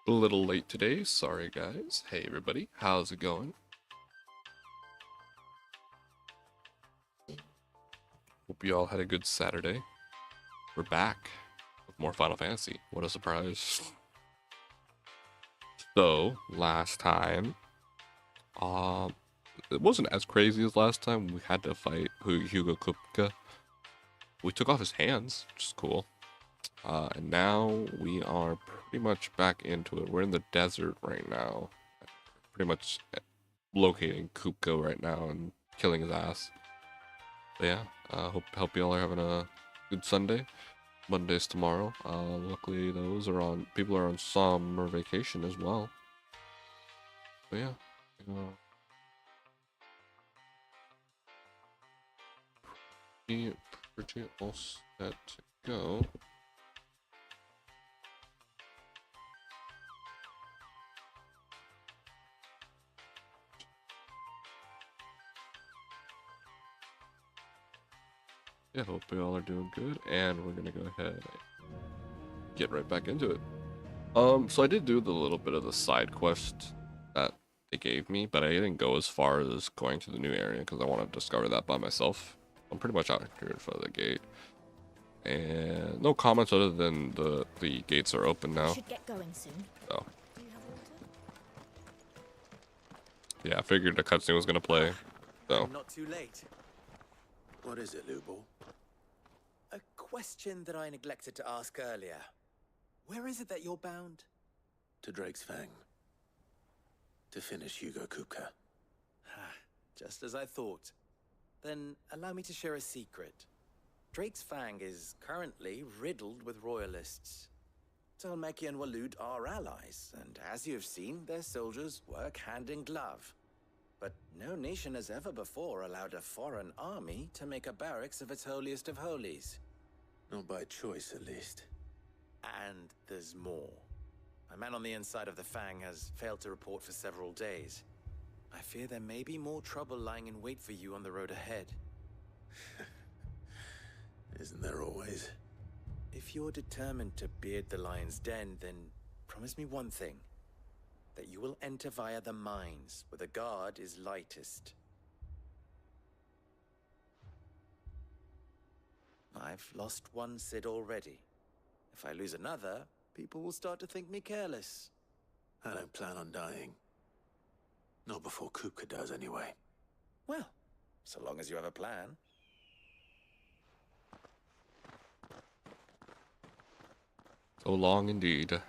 A little late today, sorry guys. Hey everybody, how's it going? Hope you all had a good Saturday. We're back with more Final Fantasy. What a surprise. So, last time, it wasn't as crazy as last time. We had to fight Hugo Kupka. We took off his hands, which is cool. And now we are pretty much back into it. We're in the desert right now. Pretty much locating Kupka right now and killing his ass. But yeah, hope y'all are having a good Sunday. Monday's tomorrow. Luckily people are on summer vacation as well. But yeah, pretty all set to go. Yeah, hope you all are doing good, and we're gonna go ahead and get right back into it. So I did do the little bit of the side quest that they gave me, but I didn't go as far as going to the new area because I want to discover that by myself. I'm pretty much out here in front of the gate, and no comments other than the gates are open now. Should get going soon. So yeah, I figured the cutscene was gonna play. So Not too late. What is it, Lubal? A question that I neglected to ask earlier. Where is it that you're bound? To Drake's Fang. To finish Hugo Kupka. Just as I thought. Then allow me to share a secret. Drake's Fang is currently riddled with royalists. Talmeki and Waloed are allies, and as you have seen, their soldiers work hand in glove. But no nation has ever before allowed a foreign army to make a barracks of its holiest of holies. Not by choice, at least. And there's more. A man on the inside of the Fang has failed to report for several days. I fear there may be more trouble lying in wait for you on the road ahead. Isn't there always? If you're determined to beard the lion's den, then promise me one thing. That you will enter via the mines, where the guard is lightest. I've lost one Cid already. If I lose another, people will start to think me careless. I don't plan on dying. Not before Kupka does, anyway. Well, so long as you have a plan. so long indeed.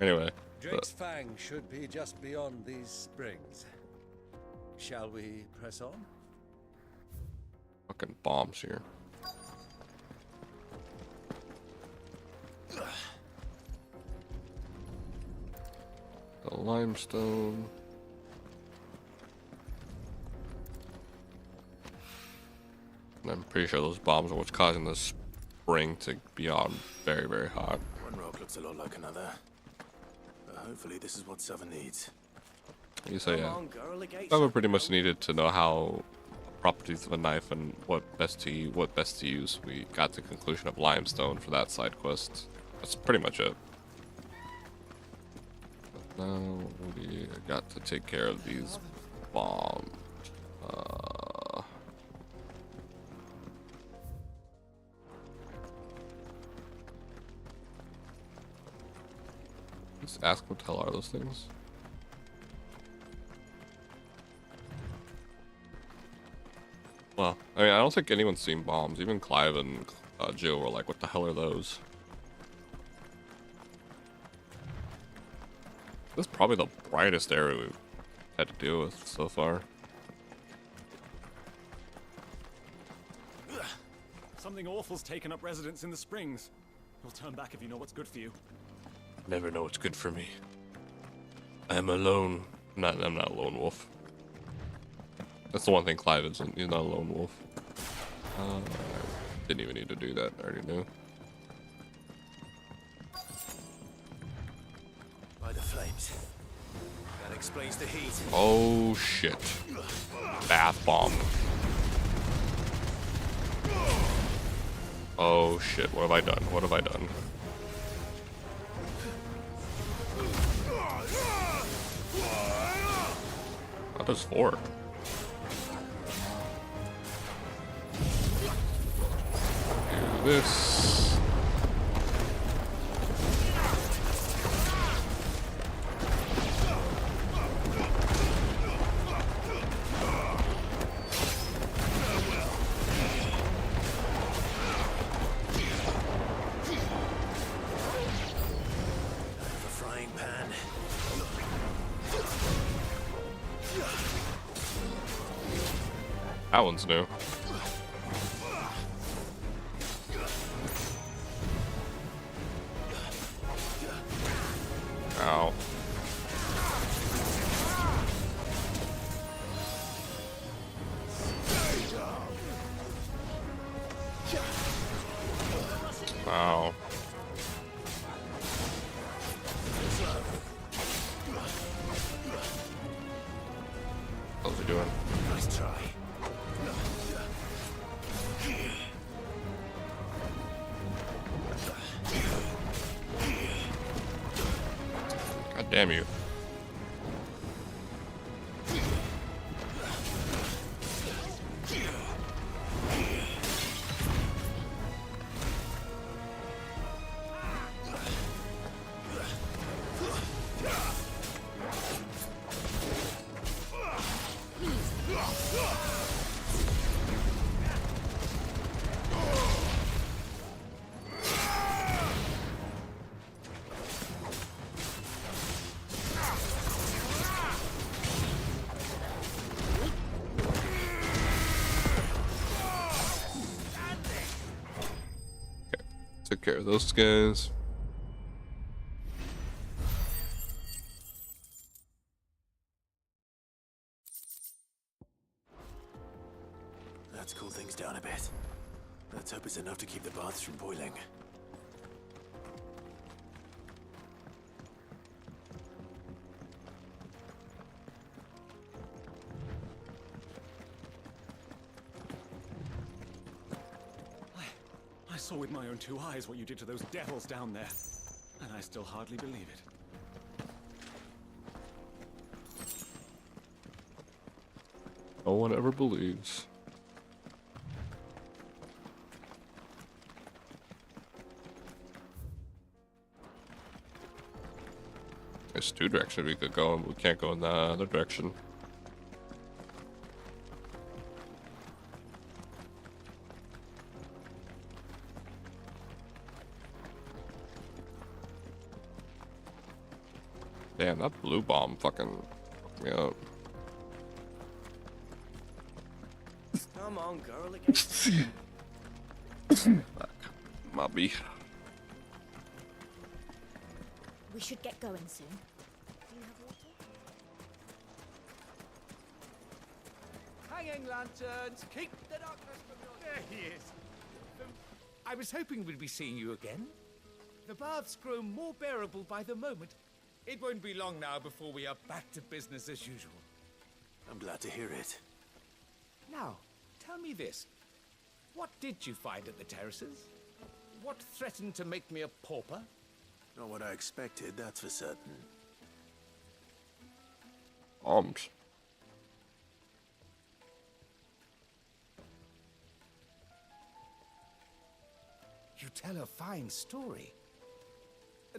Anyway, Drake's Fang should be just beyond these springs. Shall we press on? fucking bombs here. The limestone. And I'm pretty sure those bombs are what's causing the spring to be on very, very hot. One rock looks a lot like another. But hopefully this is what Southern needs. You say, yeah. Come on, girl, the gate's Someone open. pretty much needed to know how properties of a knife and what best to use. We got the conclusion of limestone for that side quest. That's pretty much it. But now we got to take care of these bombs. Let's ask what the hell are those things? Well, I mean, I don't think anyone's seen bombs. Even Clive and Jill were like, what the hell are those? This is probably the brightest area we've had to deal with so far. Something awful's taken up residence in the springs. You'll turn back if you know what's good for you. Never know what's good for me. I'm alone. I'm not a lone wolf. That's the one thing Clive isn't. He's not a lone wolf. Didn't even need to do that. I already knew. By the flames. That explains the heat. Oh shit. Bath bomb. Oh shit, what have I done? What have I done? That does 4. Do this. The frying pan. That one's new. Ow. Ow. How's he doing? Nice try. God damn you. Took care of those guys. Let's cool things down a bit. Let's hope it's enough to keep the baths from boiling. I saw with my own 2 eyes what you did to those devils down there, and I still hardly believe it. No one ever believes. There's 2 directions we could go, and we can't go in the other direction. Damn, that blue bomb fucking fucked me up. Come on, girl, against Mobby. We should get going soon. Do you have water? Hanging lanterns, keep the darkness from your... There he is. I was hoping we'd be seeing you again. The baths grow more bearable by the moment. It won't be long now before we are back to business as usual. I'm glad to hear it. Now, tell me this. What did you find at the terraces? What threatened to make me a pauper? Not what I expected, that's for certain. Bombs. You tell a fine story.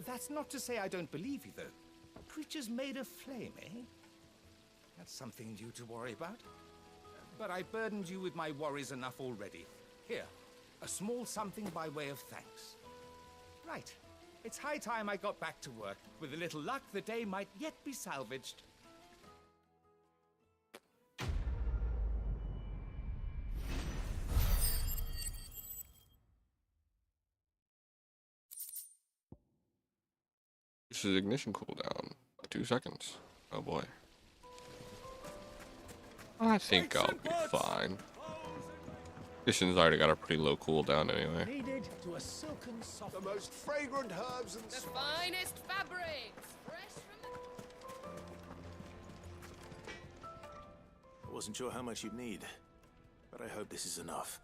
That's not to say I don't believe you, though. Creatures made of flame, eh? That's something new to worry about. But I burdened you with my worries enough already. Here, a small something by way of thanks. Right. It's high time I got back to work. With a little luck, the day might yet be salvaged. This is ignition cooldown. 2 seconds. Oh boy. I think I'll be fine. Ignition's already got a pretty low cooldown anyway. Needed to a silken soft... The most fragrant herbs and The finest fabrics, fresh from the... I wasn't sure how much you'd need, but I hope this is enough.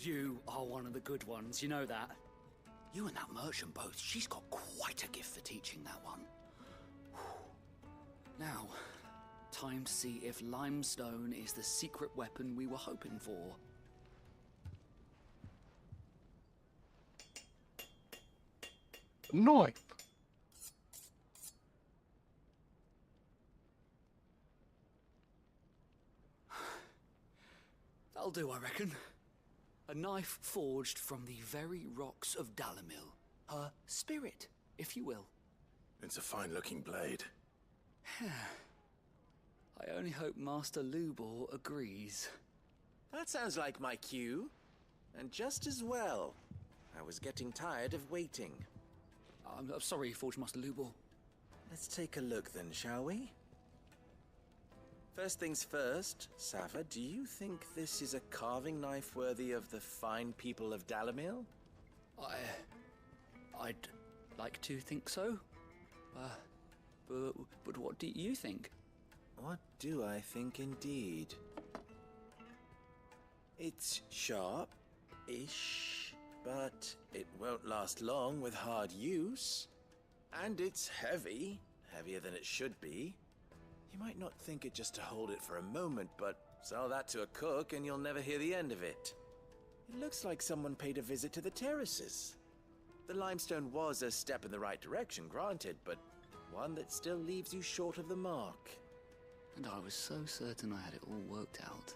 You are one of the good ones, you know that. You and that merchant both, she's got quite a gift for teaching that one. Now, time to see if limestone is the secret weapon we were hoping for. Knife. That'll do, I reckon. A knife forged from the very rocks of Dalamil. Her spirit, if you will. It's a fine-looking blade. I only hope Master Lubor agrees. That sounds like my cue. And just as well. I was getting tired of waiting. I'm sorry, Forge Master Lubor. Let's take a look then, shall we? First things first, Sava, do you think this is a carving knife worthy of the fine people of Dalamil? I'd like to think so. But what do you think? What do I think indeed? It's sharp-ish, but it won't last long with hard use. And it's heavy, heavier than it should be. You might not think it just to hold it for a moment, but sell that to a cook and you'll never hear the end of it. It looks like someone paid a visit to the terraces. The limestone was a step in the right direction, granted, but one that still leaves you short of the mark. And I was so certain I had it all worked out.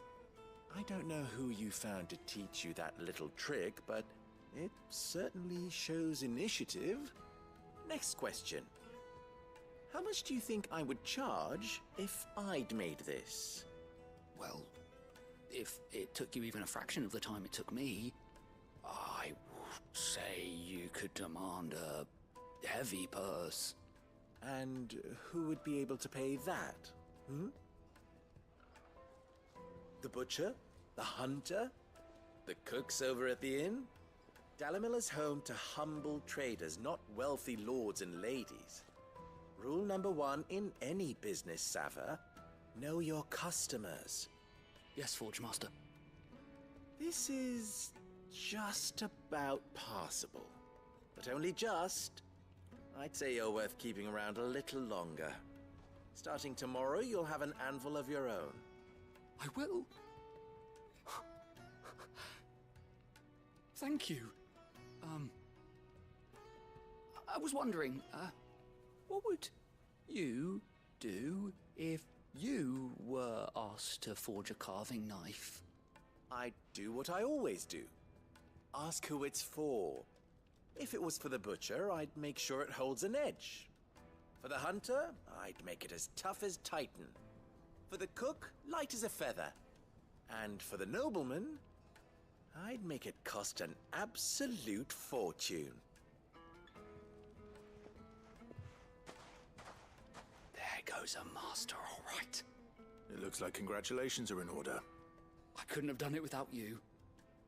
I don't know who you found to teach you that little trick, but it certainly shows initiative. Next question. How much do you think I would charge if I'd made this? Well, if it took you even a fraction of the time it took me, I would say you could demand a heavy purse. And who would be able to pay that? The butcher? The hunter? The cooks over at the inn? Dalamil is home to humble traders, not wealthy lords and ladies. Rule number 1 in any business, Sava, know your customers. Yes, Forge Master. This is just about passable. But only just. I'd say you're worth keeping around a little longer. Starting tomorrow, you'll have an anvil of your own. I will. Thank you. I was wondering, what would you do if you were asked to forge a carving knife? I'd do what I always do. Ask who it's for. If it was for the butcher, I'd make sure it holds an edge. For the hunter, I'd make it as tough as Titan. For the cook, light as a feather. And for the nobleman, I'd make it cost an absolute fortune. There goes a master, all right. It looks like congratulations are in order. I couldn't have done it without you.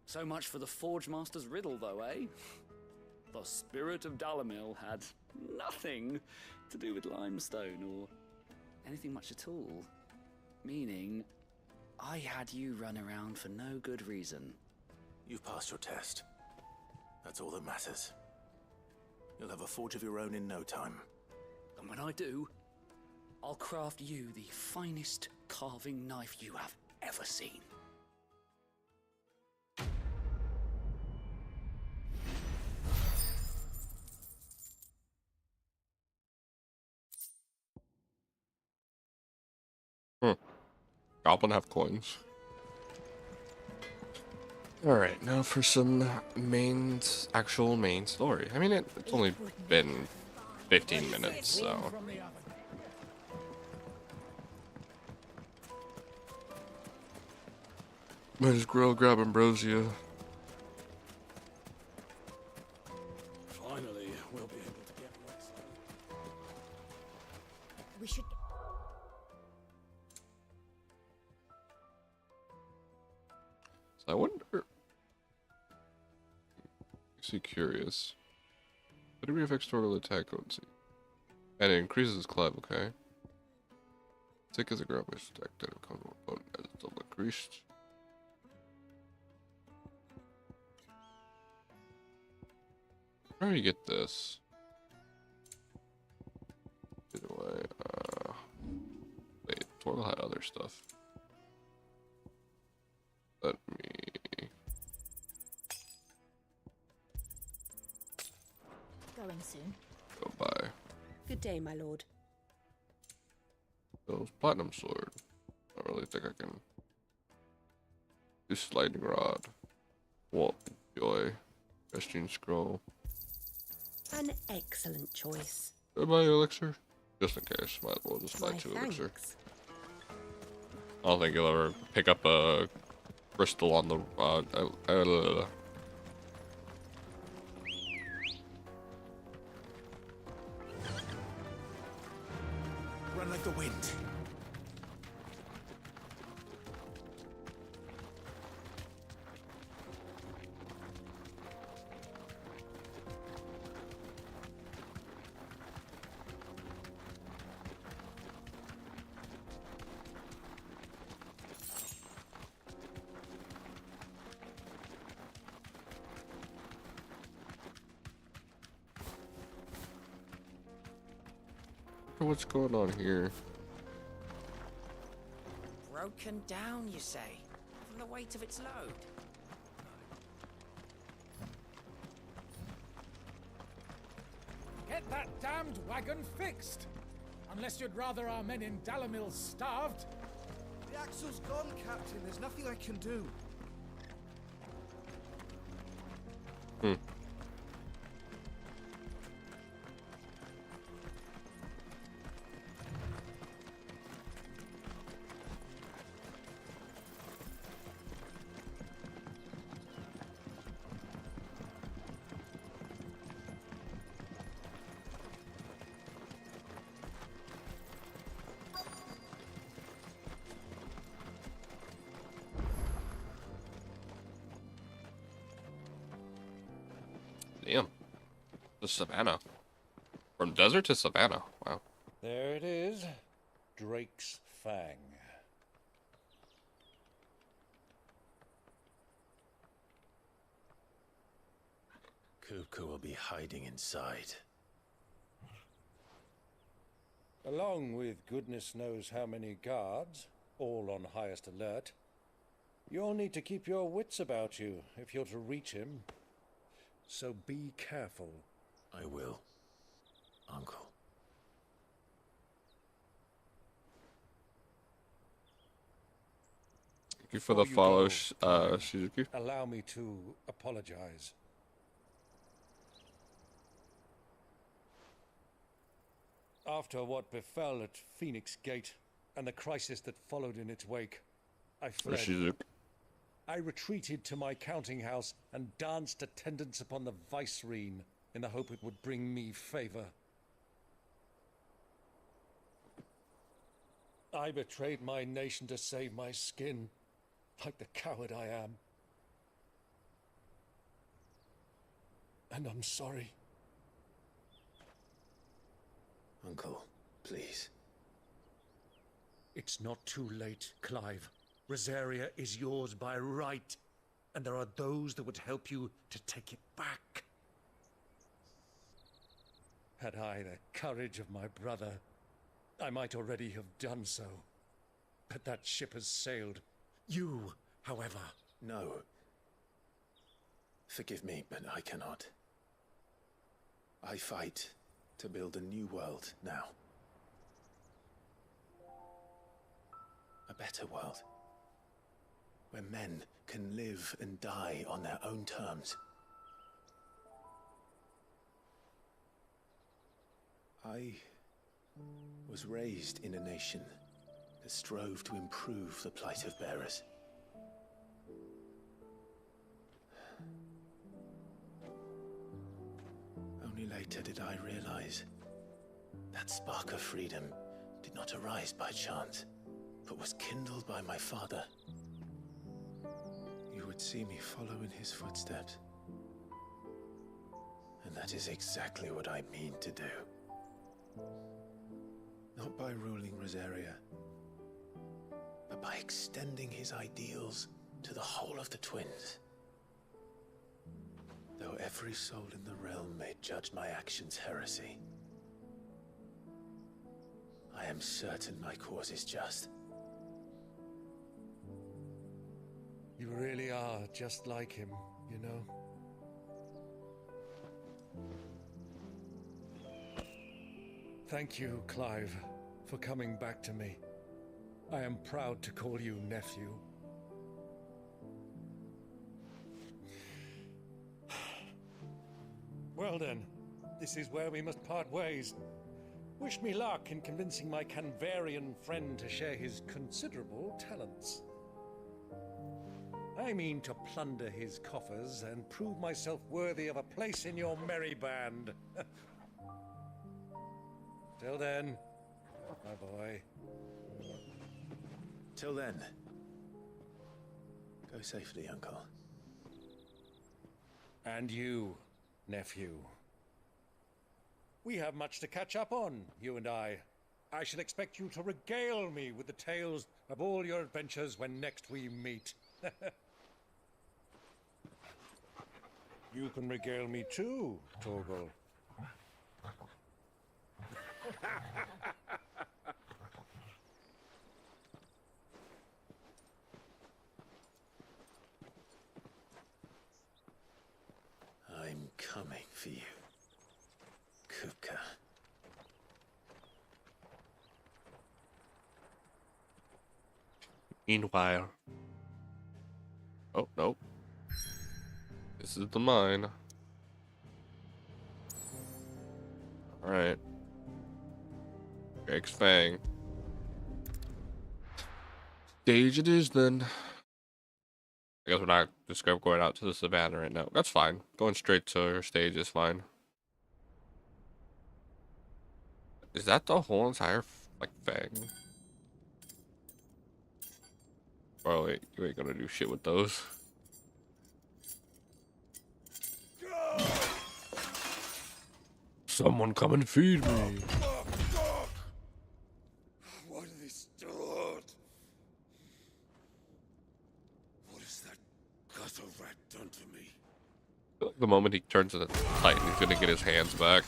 So much for the Forge Master's riddle, though, eh? The spirit of Dalamil had nothing to do with limestone or anything much at all. Meaning, I had you run around for no good reason. You've passed your test. That's all that matters. You'll have a forge of your own in no time. And when I do, I'll craft you the finest carving knife you have ever seen. Goblin have coins. Alright, now for some actual main story. I mean, it's only been 15 minutes, so. Might as well grab ambrosia. Finally, we'll be able to get rest. We should. So I wonder. Is he curious? What degree affects total attack potency? And it increases club, okay? Thick as a ground based attack that becomes more potent as it's double increased. Where do you get this? Either way, wait, Torgal had other stuff. Let me. Going soon. Go buy Good day, my lord. those platinum sword. I don't really think I can. This lightning rod. Walt joy. Resting scroll. An excellent choice. Did I buy elixir? Just in case. Might as well just buy My 2 elixir. thanks. I don't think you'll ever pick up a crystal on the Run like the wind. What's going on here? Broken down, you say? From the weight of its load? Get that damned wagon fixed! Unless you'd rather our men in Dalamil starved. The axle's gone, Captain. There's nothing I can do. Damn. The savannah. From desert to savannah. Wow. There it is. Drake's Fang. Kupka will be hiding inside. Along with goodness knows how many guards, all on highest alert. You'll need to keep your wits about you if you're to reach him. So be careful. I will, Uncle. Thank you for the Before you follow, go, Shizuki. Allow me to apologize. After what befell at Phoenix Gate and the crisis that followed in its wake, I fled. Shizuki. I retreated to my counting house and danced attendance upon the vicereine in the hope it would bring me favor. I betrayed my nation to save my skin, like the coward I am. And I'm sorry. Uncle, please. It's not too late, Clive. Rosaria is yours by right, and there are those that would help you to take it back. Had I the courage of my brother, I might already have done so. But that ship has sailed. You, however... No. Forgive me, but I cannot. I fight to build a new world now. A better world. Where men can live and die on their own terms. I was raised in a nation that strove to improve the plight of bearers. Only later did I realize that spark of freedom did not arise by chance, but was kindled by my father. You would see me follow in his footsteps. And that is exactly what I mean to do. Not by ruling Rosaria, but by extending his ideals to the whole of the twins. Though ever every soul in the realm may judge my actions heresy, I am certain my cause is just. You really are just like him, you know? Thank you, Clive, for coming back to me. I am proud to call you nephew. Well then, this is where we must part ways. Wish me luck in convincing my Canvarian friend to share his considerable talents. I mean to plunder his coffers and prove myself worthy of a place in your merry band. Till then, my boy. Till then, go safely, Uncle. And you, nephew. We have much to catch up on, you and I. I shall expect you to regale me with the tales of all your adventures when next we meet. You can regale me too, Torgal. I'm coming for you, Kupka. Meanwhile. Oh, no. This is the mine. Alright. Drake's Fang. Stage it is then. I guess we're not just going out to the savannah right now. That's fine. Going straight to her stage is fine. Is that the whole entire, like, Fang? Oh, wait. You ain't gonna do shit with those. Someone come and feed me. Why do they still hurt? What has that gutter rat done to me? The moment he turns to the Titan, he's gonna get his hands back.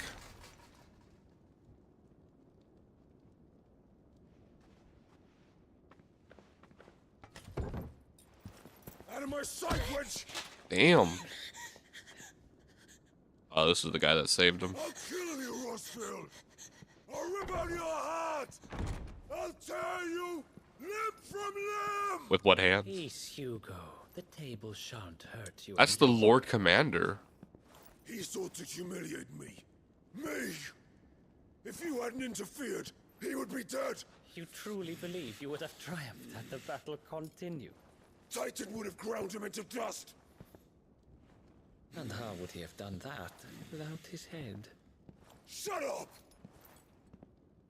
Out of my sight, wench! Damn. Oh, this is the guy that saved him. I'll kill you, Rossfield! I'll rip out your heart! I'll tear you limb from limb! With what hand? Peace, Hugo. The table shan't hurt you. That's the Lord Commander. He sought to humiliate me. Me! If you hadn't interfered, he would be dead! You truly believe you would have triumphed had the battle continued? Titan would have ground him into dust! And how would he have done that without his head? Shut up!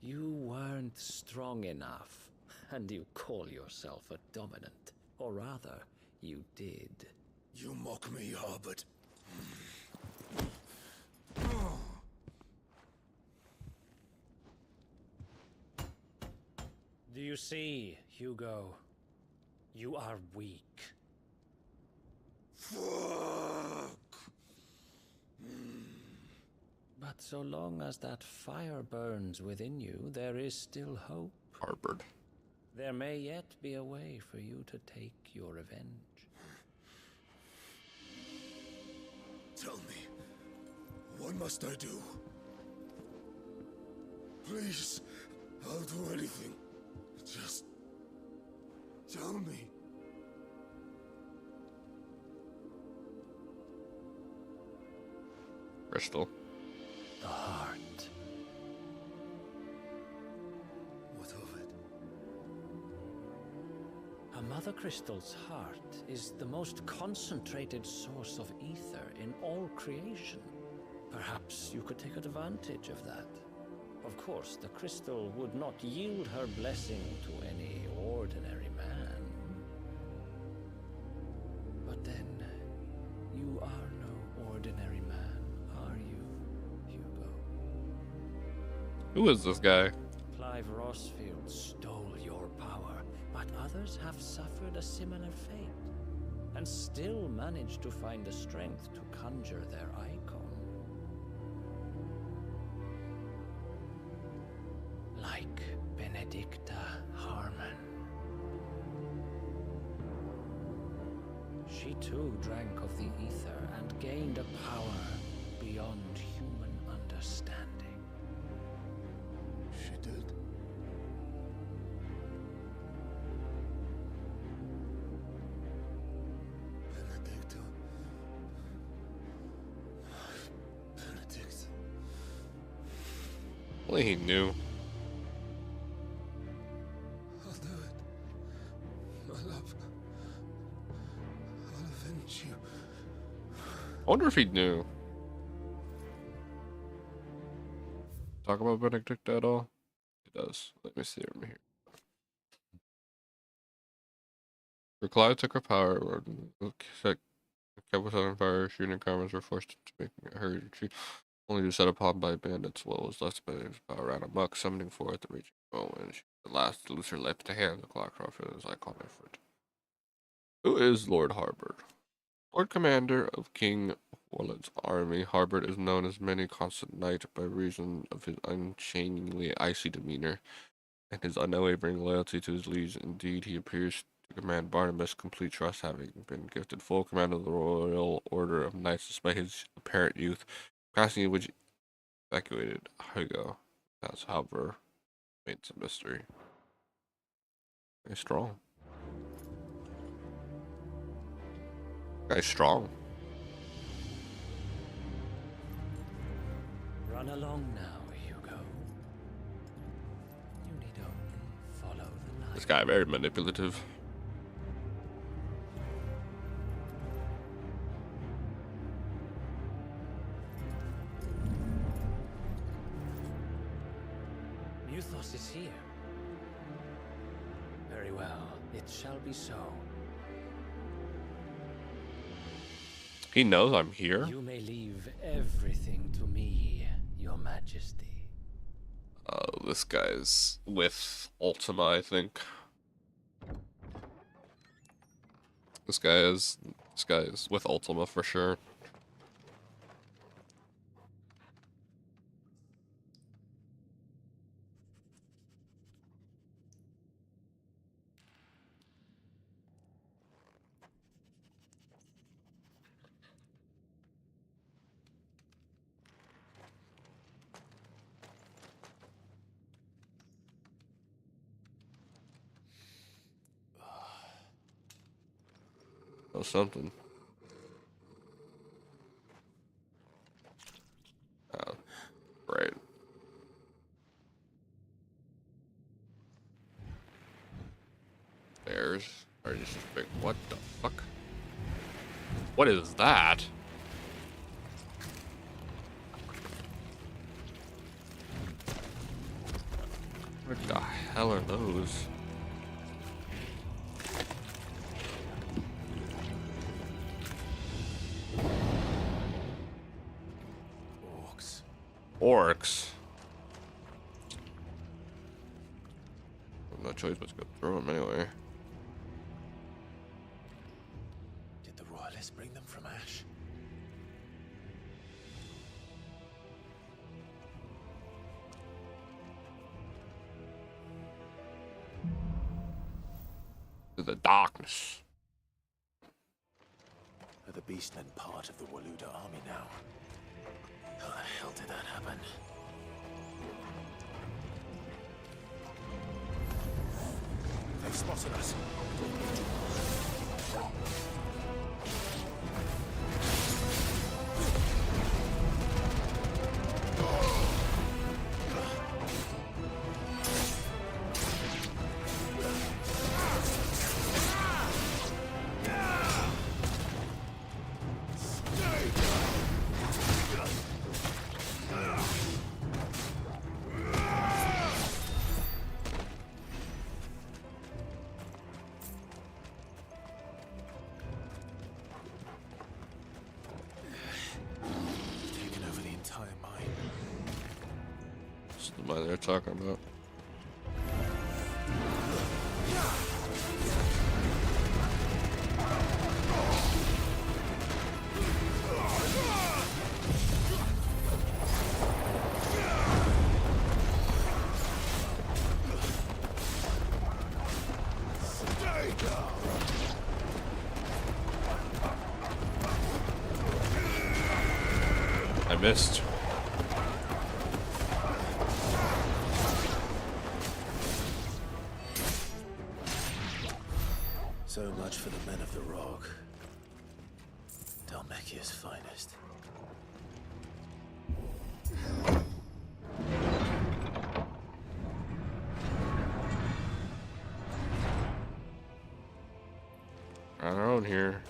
You weren't strong enough, and you call yourself a dominant. Or rather, you did. You mock me, Harbert. Do you see, Hugo? You are weak. Fuck! But so long as that fire burns within you, there is still hope. Harvard. There may yet be a way for you to take your revenge. Tell me, what must I do? Please, I'll do anything. Just tell me. Crystal. The heart. What of it? A Mother Crystal's heart is the most concentrated source of ether in all creation. Perhaps you could take advantage of that. Of course, the crystal would not yield her blessing to any ordinary man. But then, you are no ordinary man, are you, Hugo? Who is this guy? Clive Rossfield stole your power, but others have suffered a similar fate. and still managed to find the strength to conjure their icon. Like Benedicta Harmon. She too drank of the ether and gained a power beyond human understanding. She did? Benedicta. Benedict. Only he knew. I'll do it. My love. I'll avenge you. I wonder if he knew. Talk about Benedict at all? It does. Let me see over here. The Clyde took her power, kept with on fire, shooting cameras were forced to make her retreat, only to set upon by bandits. What was left of his power ran amok, summoning forth the raging moment. She at last to lose her life to hand the clock for his icon effort. Who is Lord Harbord? Lord Commander of King Wallen's army, Harbord is known as many constant knight by reason of his unchainingly icy demeanor and his unwavering loyalty to his liege. Indeed, he appears to command Barnabas complete trust, having been gifted full command of the Royal Order of Knights despite his apparent youth, passing in which evacuated HUGO. That's, however, remains a mystery. Very strong. Guy's strong. Run along now, Hugo. You need only follow the light. This guy very manipulative. Muthos is here. Very well, it shall be so. He knows I'm here. You may leave everything to me, Your Majesty. This guy's with Ultima, I think. This guy is with Ultima for sure. Oh, something. Oh, right. There's are just big. What the fuck? What is that? What the hell are those? Orcs. No choice but to go through them anyway. Did the Royalists bring them from Ash? To the darkness. Are the Beastmen part of the Waluda army now? How the hell did that happen? They've spotted us. The mine they're talking about. I missed. So much for the men of the rock. Dhalmekia's finest. On our own here.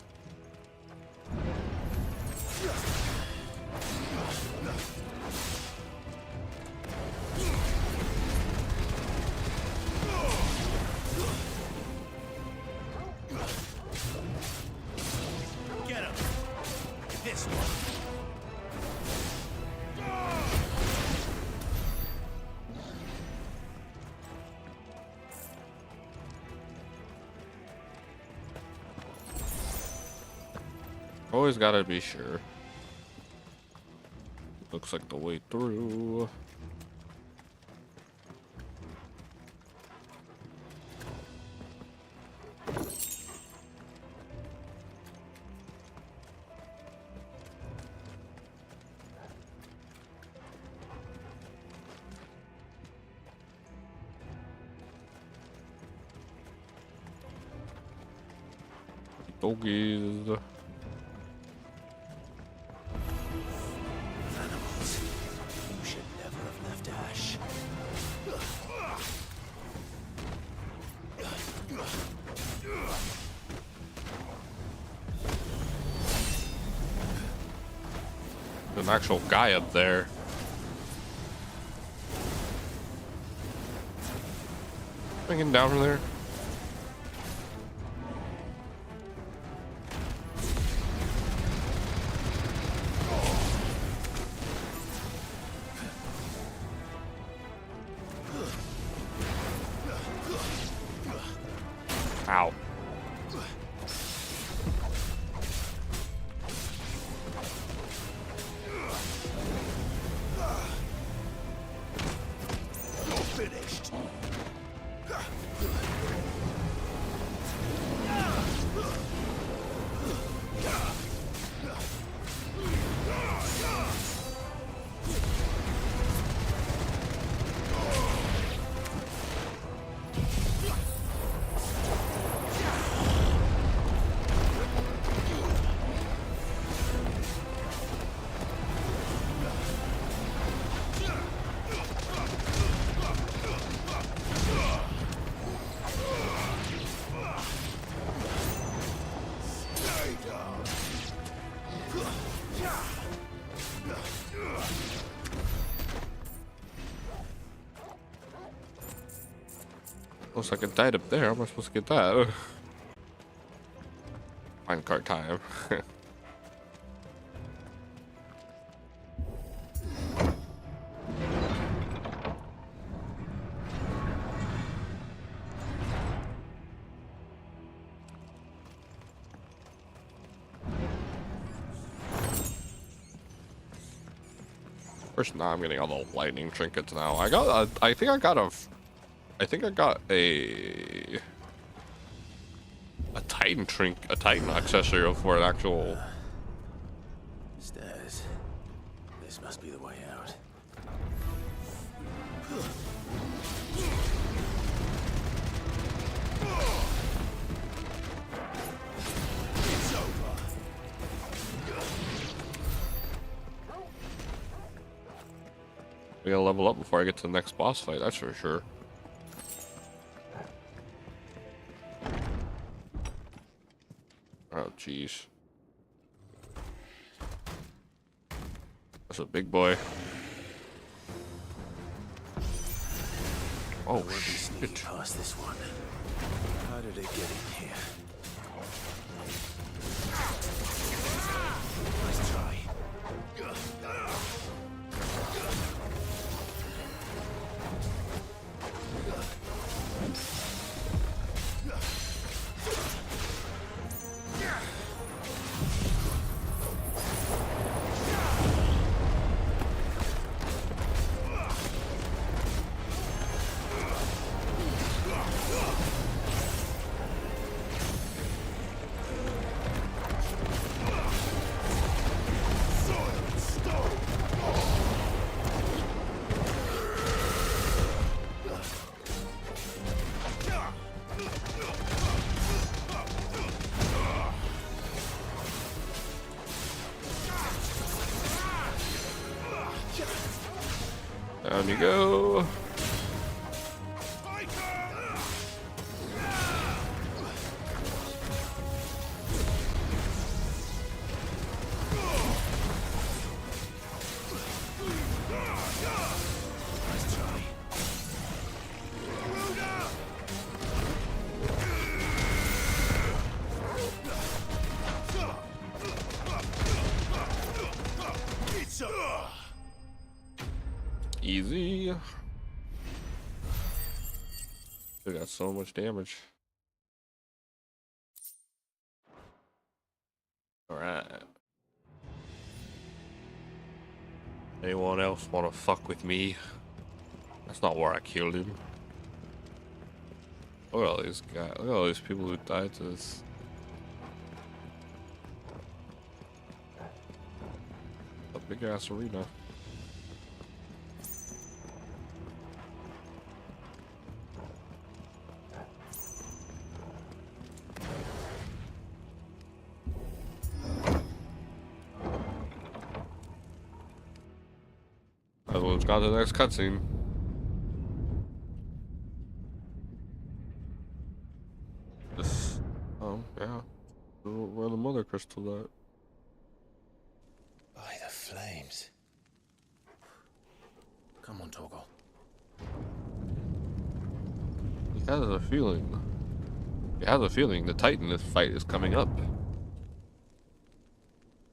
Get him! This one! Always gotta be sure. Looks like the way through. Doggies. Animals. You should never have left Ash. There's an actual guy up there. Am I getting down from there? Ow. You're finished. Looks like it died up there. How am I supposed to get that? Minecart time. First, now I'm getting all the lightning trinkets now. I think I got a Titan a Titan accessory for an actual. Stairs. This must be the way out. It's over. We gotta level up before I get to the next boss fight, that's for sure. Oh, jeez. That's a big boy. Oh, shit. Past this one. How did it get in here? Nice try. Down you go. Easy. They got so much damage. Alright. Anyone else want to fuck with me? That's not where I killed him. Look at all these guys. Look at all these people who died to this. A big ass arena. Everyone's got to the next cutscene. This, yeah. Where the mother crystal at? By the flames. Come on, Torgal. He has a feeling. He has a feeling the Titan fight is coming up.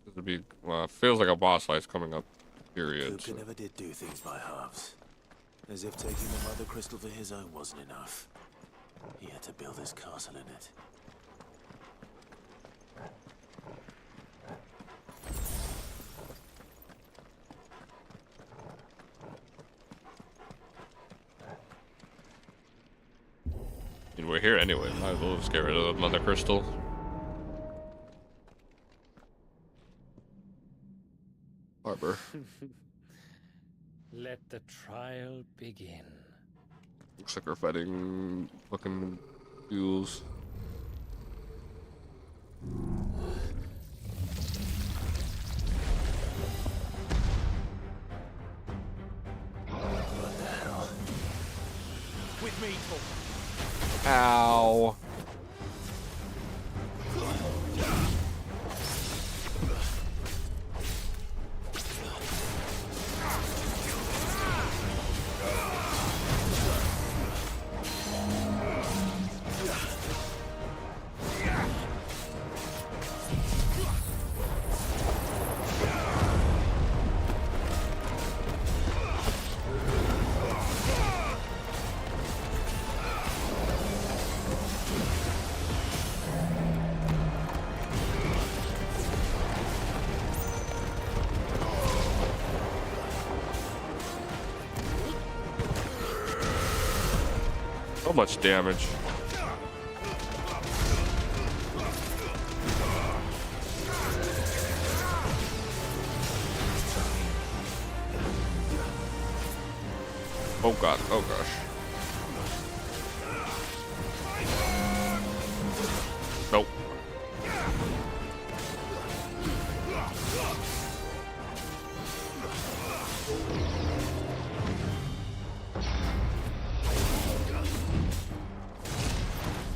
This would be, well, it feels like a boss fight's coming up. Period. Kupka never did do things by halves. As if taking the mother crystal for his own wasn't enough. He had to build his castle in it. And we're here anyway. Might as well just get rid of the mother crystal. Harbor. Let the trial begin. Looks like we're fighting fucking duels. What the hell? With me, Torgal. Ow. So much damage. Oh god, oh gosh. Nope.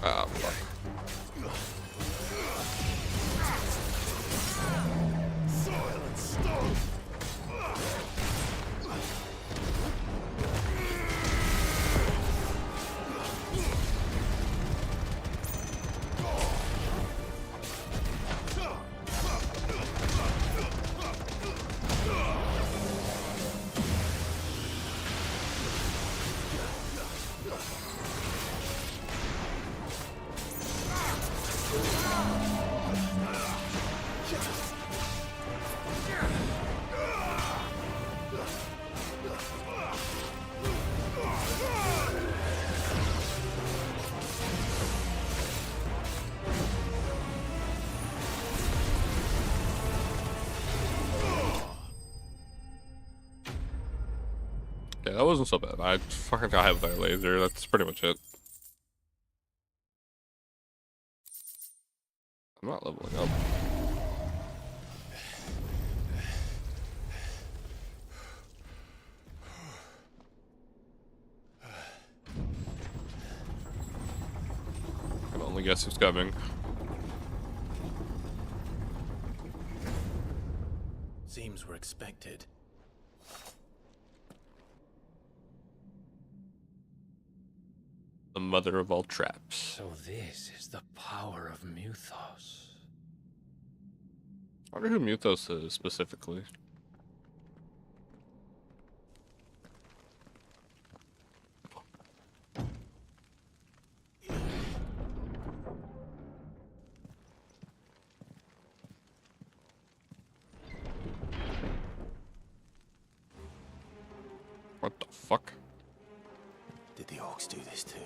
Ah, fuck. Soil and stone. Yeah, that wasn't so bad. I fucking got hit with that laser. That's pretty much it. I'm not leveling up. guess who's coming. Seems we're expected. The mother of all traps. So this is the power of Muthos. I wonder who Muthos is specifically. What the fuck? Did the orcs do this too?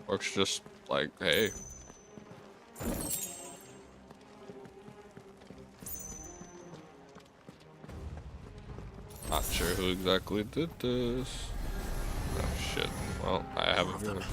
Orcs just like, hey. Not sure who exactly did this. Oh shit. Well, I have a feeling.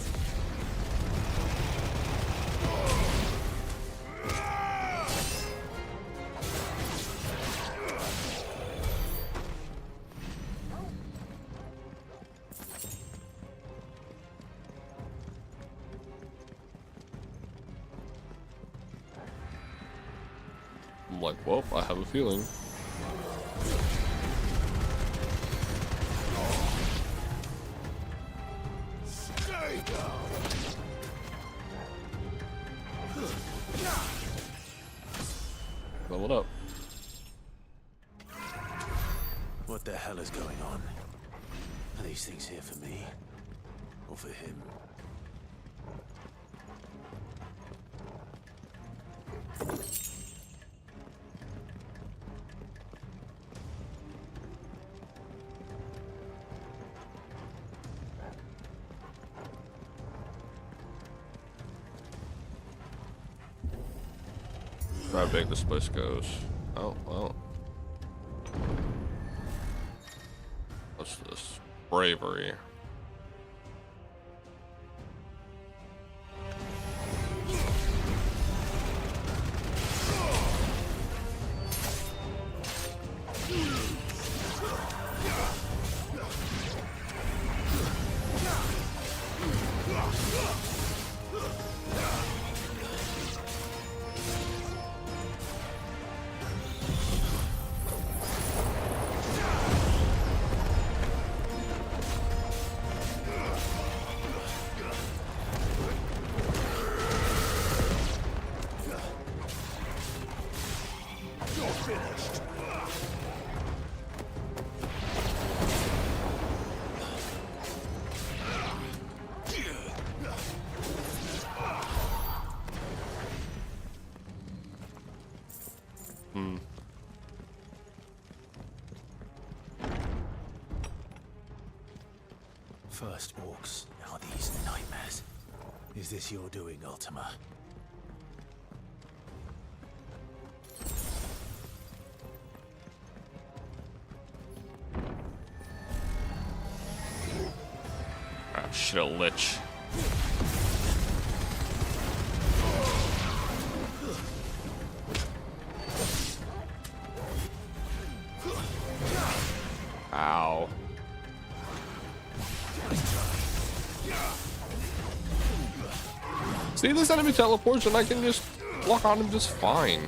I'm like, well, I have a feeling. Leveled up. What the hell is going on? Are these things here for me? Or for him? How big this place goes. Oh, well. What's this? Bravery. First orcs, now these nightmares. Is this your doing, Ultima? Ah, shit, a lich. Ow. See, this enemy teleports and I can just walk on him just fine.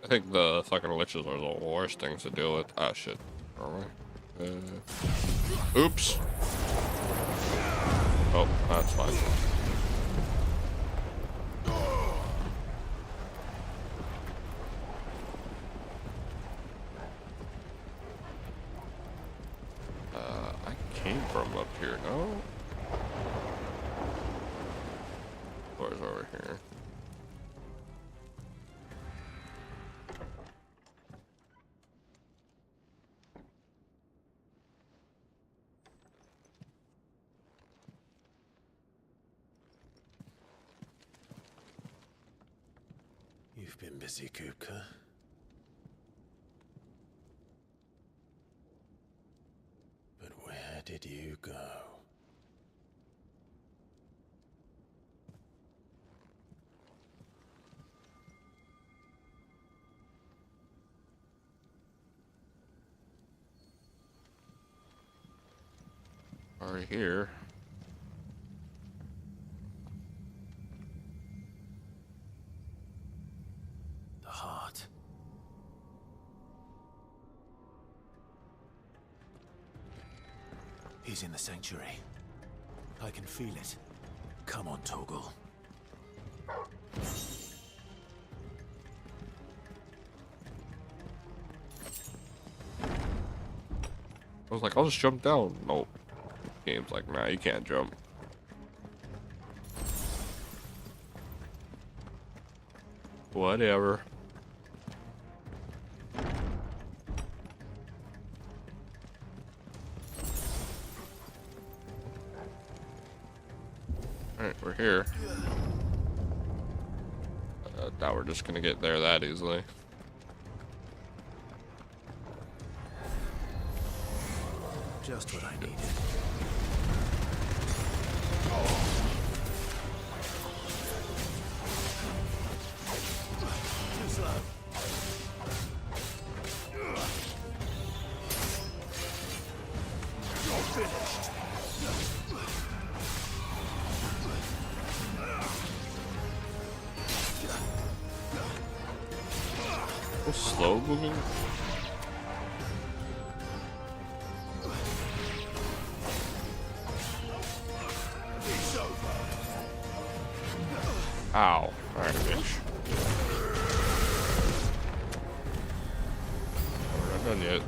I think the fucking liches are the worst things to deal with. Ah, shit. Alright. Oops. Oh, that's fine. I came from up here, no? Where's over here? You've been busy, Kupka. But where did you go? Right here. The heart. He's in the sanctuary. I can feel it. Come on, Torgal. I was like, I'll just jump down. Nope. Game's like, nah, you can't jump. Whatever. Alright, we're here. Now we're just gonna get there that easily. Just what I needed. Too slow. You're finished. So slow moving. Ow. Alright, bitch. We're not done yet.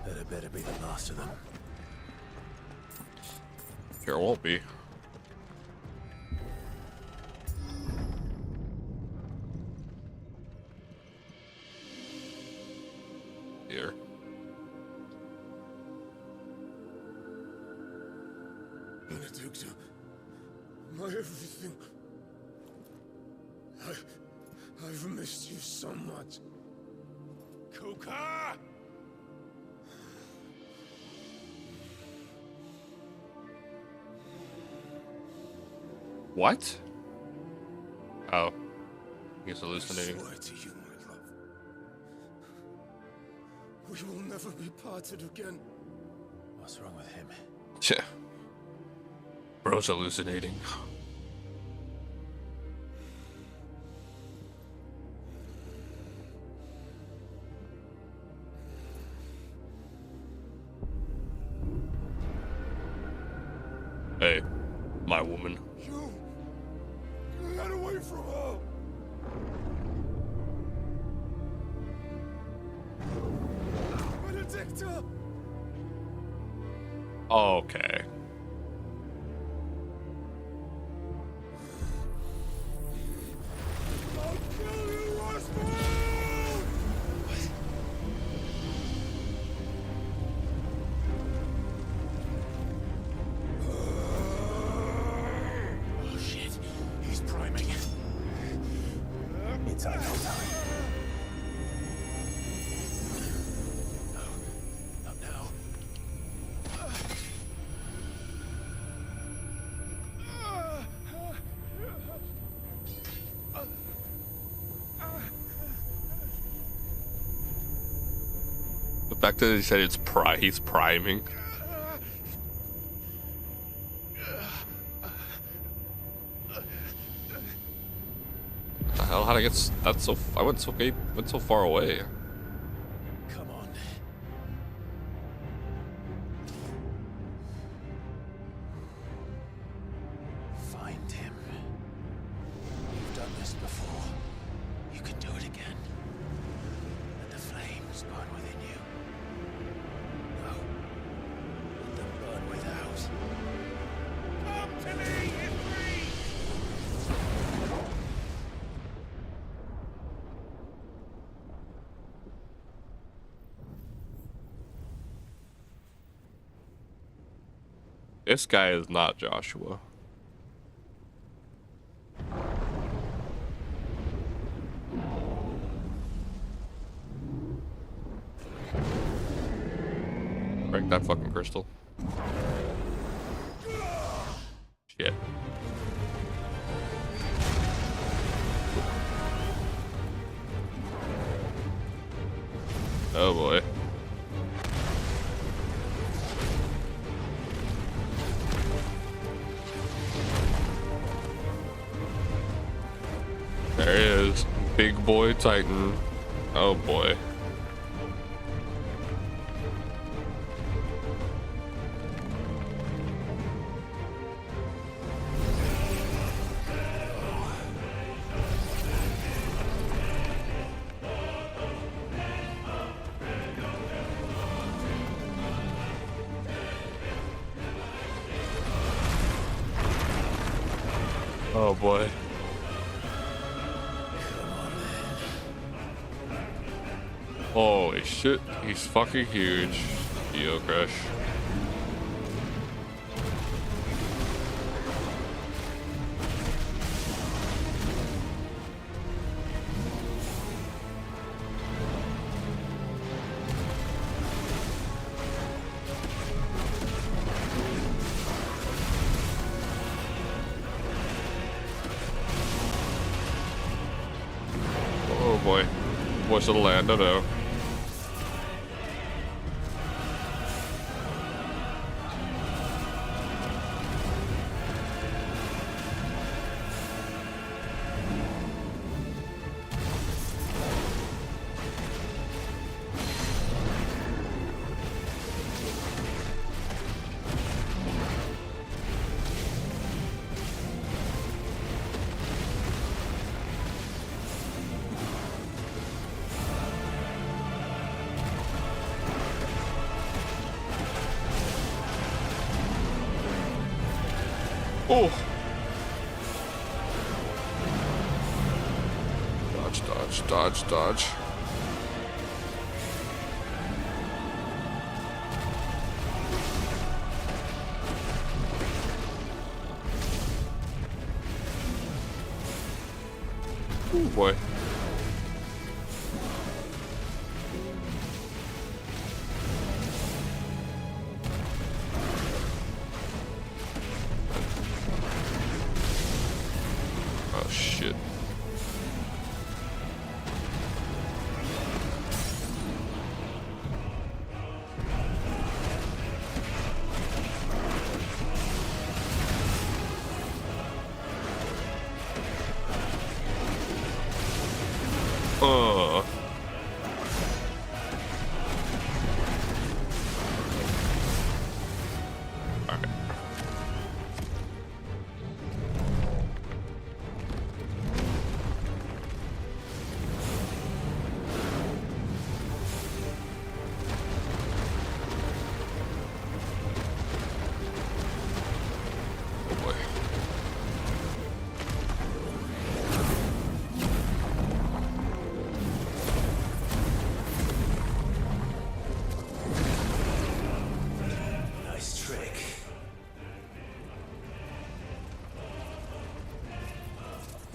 That better be the last of them. Sure won't be. Here. Benedicta, my everything. I've missed you so much. Kuka! What? Oh. He's hallucinating. I swear to you, my love. We will never be parted again. What's wrong with him? Yeah. Bro's hallucinating. Hey, my woman. You! Get away from her! Benedicta! Okay. I'll kill you, Rasputin! Oh shit, he's primate. time, no time. No, not now. The fact that he said he's priming. What the hell? How'd I get that's so? I went so far away. Come on. Find him. You've done this before. You can do it again. Let the flames burn within you. No. Let them burn without. Come to me, Ifrit! This guy is not Joshua. Break that fucking crystal. Shit. Oh boy. There he is. Big boy Titan. Oh boy. Oh boy. Holy shit, he's fucking huge. Yo, Crush. Oh boy. Voice of the land, no. Oh! Dodge, dodge, dodge, dodge. Oh boy. Oh shit. Nice trick.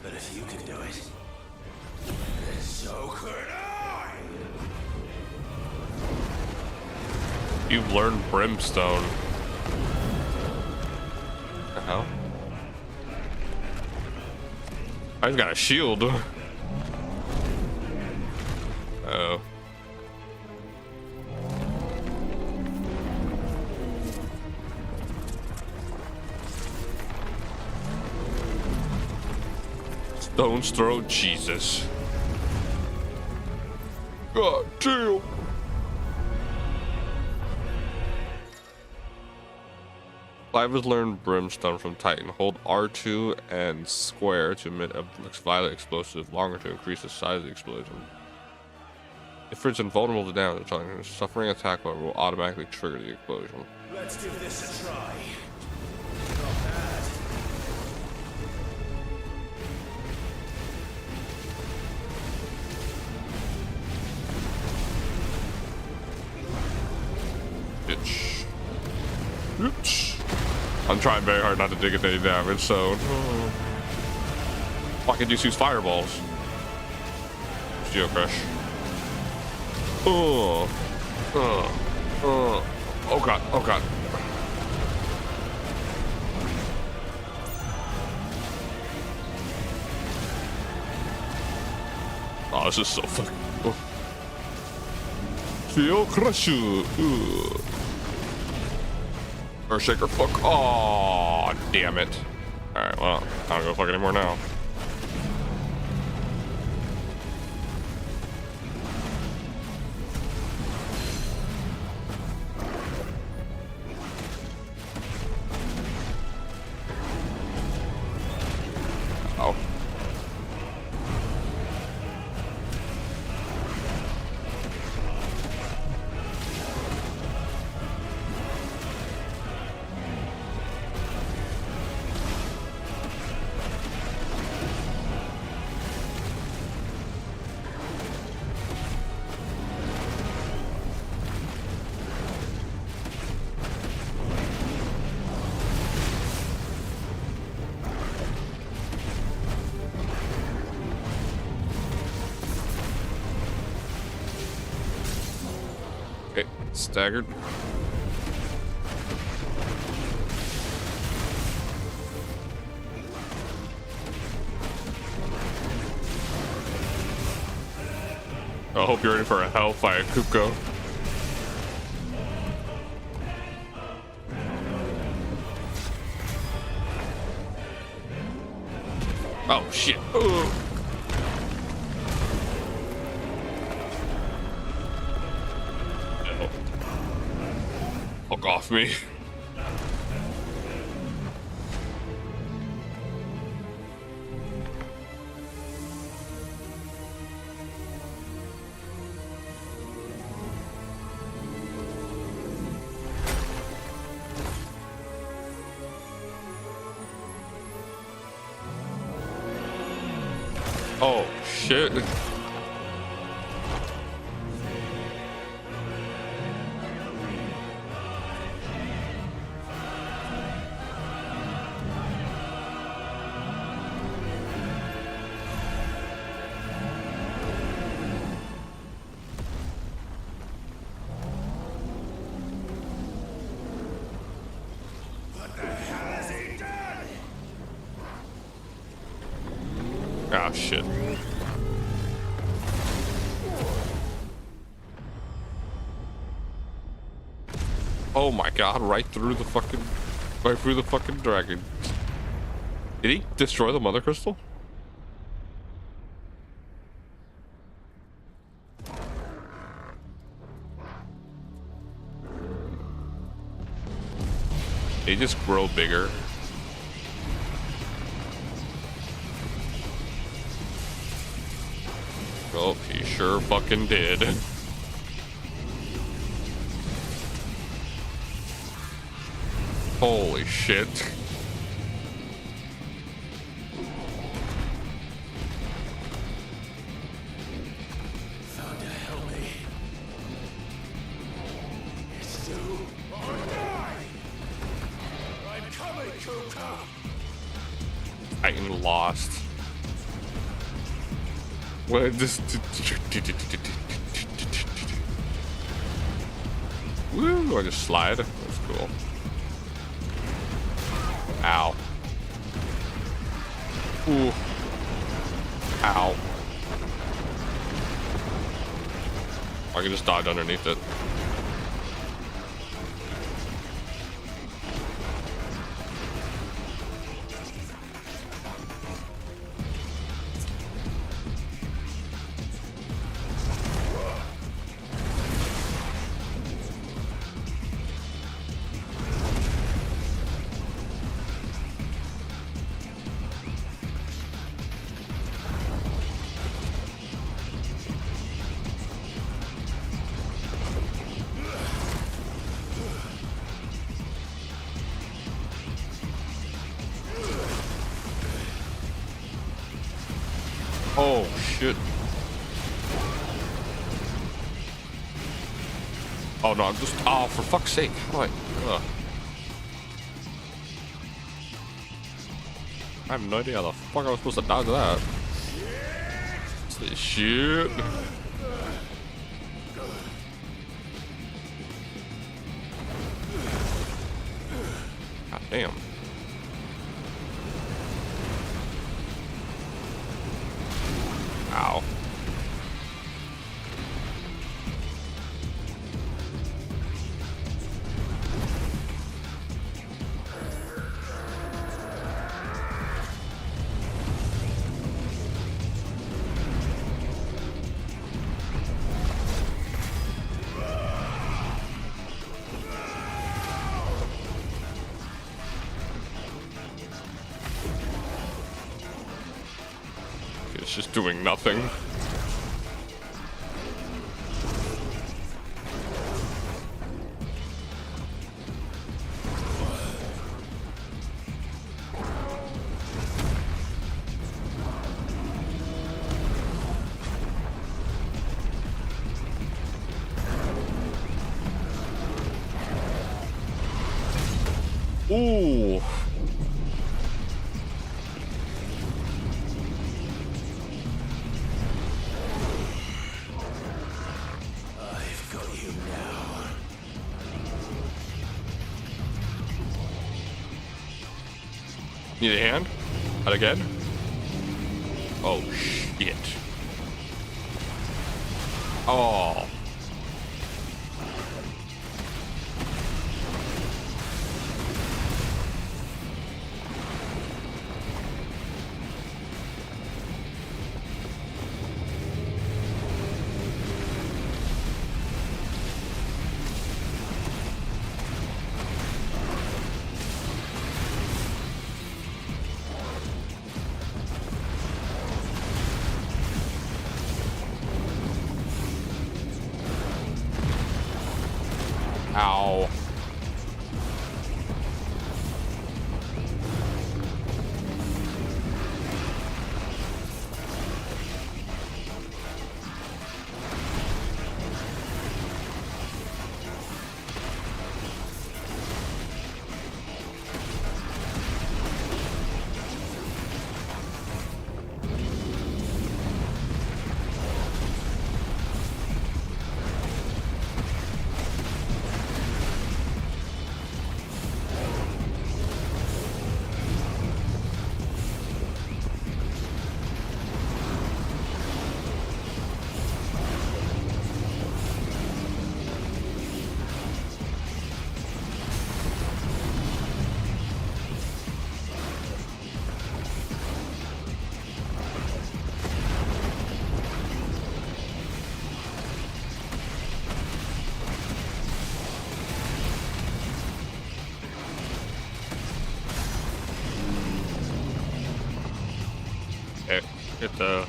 But if you can do it, So could I! You've learned Brimstone. The hell? I've got a shield. Oh. Stone's throw, Jesus. God damn. Clive has learned Brimstone from Titan. Hold R2 and square to emit a violet explosive, longer to increase the size of the explosion. If it's invulnerable to damage, suffering attack will automatically trigger the explosion. Let's give this a try. Not bad. Bitch. Oops. I'm trying very hard not to dig any damage, so. Why can't you use fireballs? Steel Crush. Oh. Oh god, oh god. Oh, this is so fucking cool. Steel Crush. Earthshaker, fuck. Oh, damn it. Alright, well, I don't go fuck anymore now. Oh. Okay, staggered. I hope you're ready for a hellfire, HUGO. Oh shit. Ugh. Fuck off me. Oh shit. Ah, shit. Oh my god, right through the fucking dragon. Did he destroy the mother crystal? They just grow bigger. Oh, he sure fucking did. Holy shit. Thunder, help me. It's do or die. I'm coming, Kuka. Titan lost. Well, just. Woo! I just slide. That's cool. Ow. Ooh. Ow. I can just dodge underneath it. Oh, shit. Oh, no, I'm just... Oh, for fuck's sake. How do I have no idea how the fuck I was supposed to dodge that. Shit. God damn. Ow. It's just doing nothing. Ooh. I've got you now. Need a hand? Not again? Oh, shit. Oh. Ow. Get the...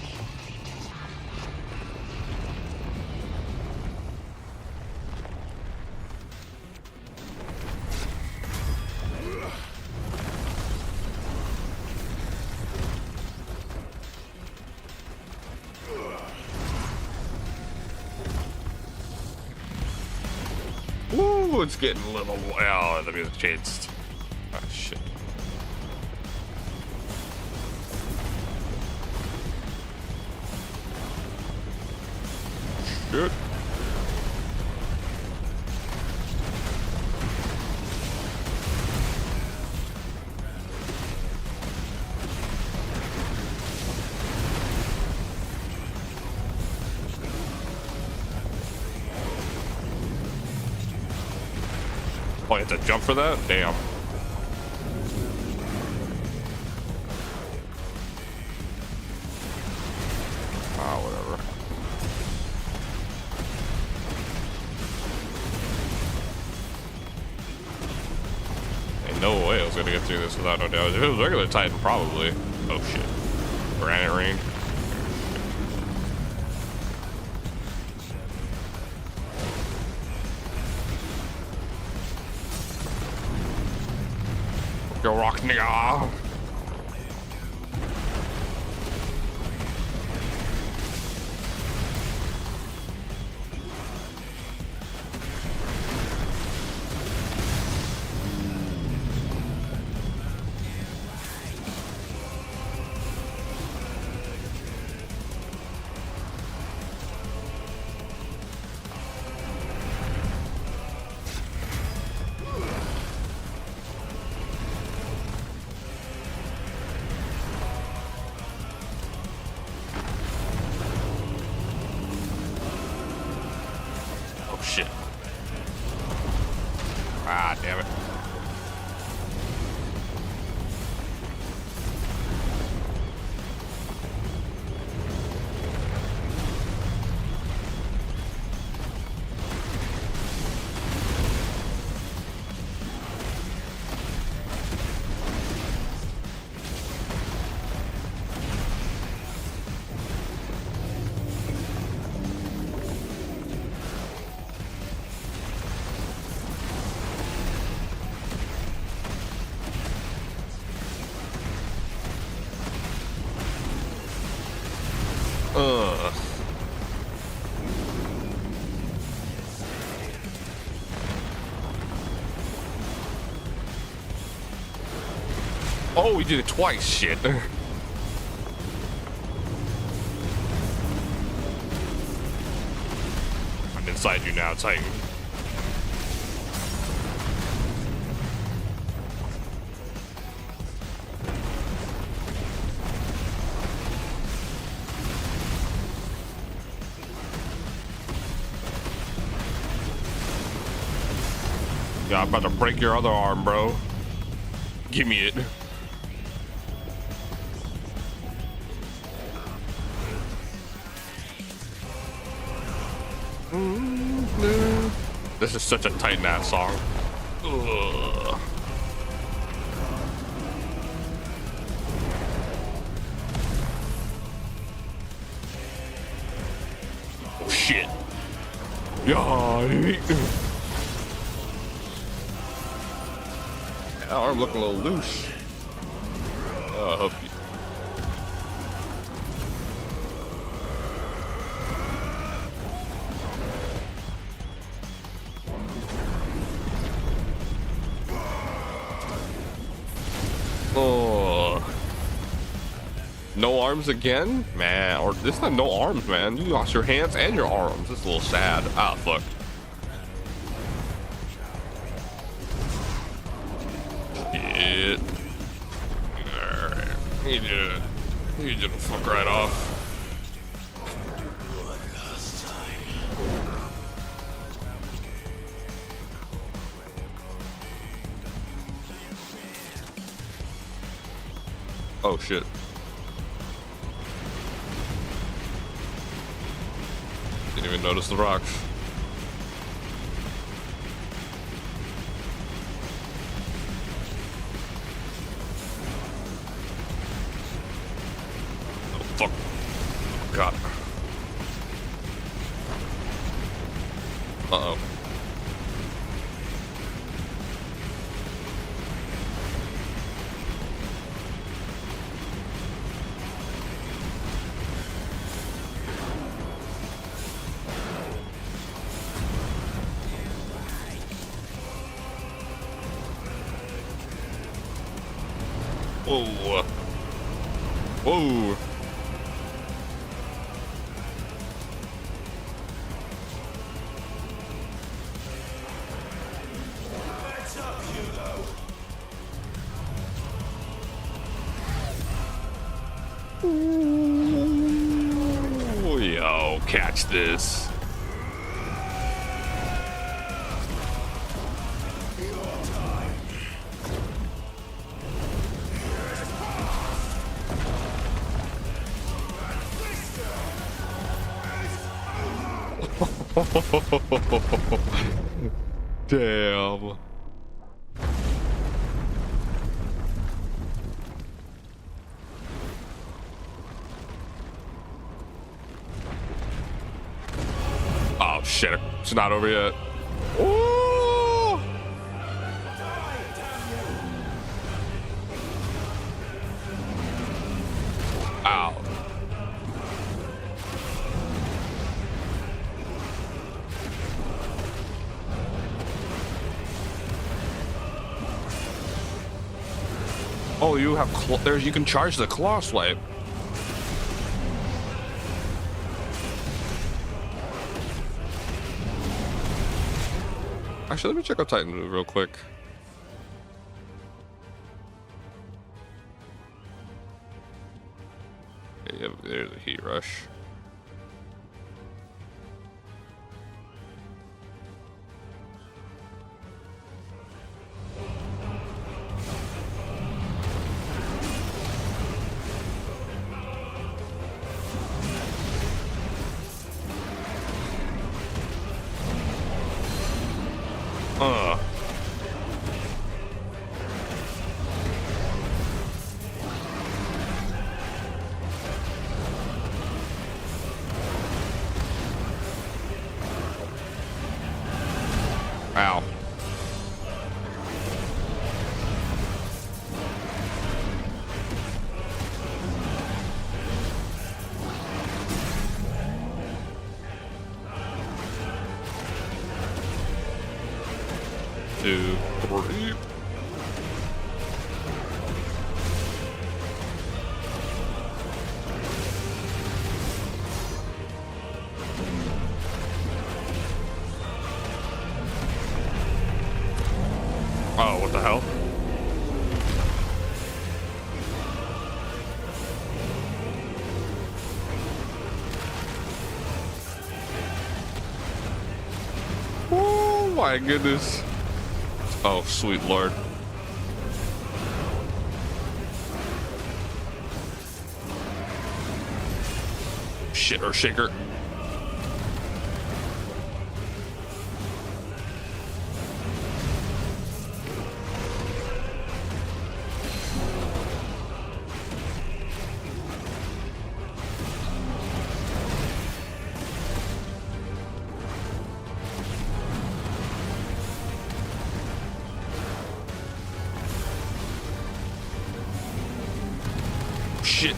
Ooh, it's getting a little... Oh, the music changed. Oh, shit. shit. Oh, you have to jump for that? Damn. Ah, whatever. Ain't no way I was gonna get through this without no damage. If it was regular Titan, probably. Oh shit. Granite Rain. Yo, rock nigga. Shit. Ah, damn it. Oh, we did it twice. Shit. I'm inside you now, Titan. Yeah, I'm about to break your other arm, bro. Give me it. This is such a Titan ass song. Ugh. Oh shit. Yeah. That arm looking a little loose. I hope you. Oh. No arms again? Man, or this time no arms, man. You lost your hands and your arms. It's a little sad. Ah, fuck. Shit. Alright. He did it. He did it fuck right off. Oh shit. Didn't even notice the rocks. Oh fuck. Oh, God. Uh-oh. Whoa. Whoa. Ooh, yo, catch this. Damn. Oh shit, it's not over yet. Ooh. Ow. Oh, you have there's you can charge the claw swipe. Actually, let me check out Titan real quick. Yeah, there's a heat rush. Ow. Two, three. Oh, what the hell? Oh my goodness. Oh, sweet lord. Shitter shaker. Shit.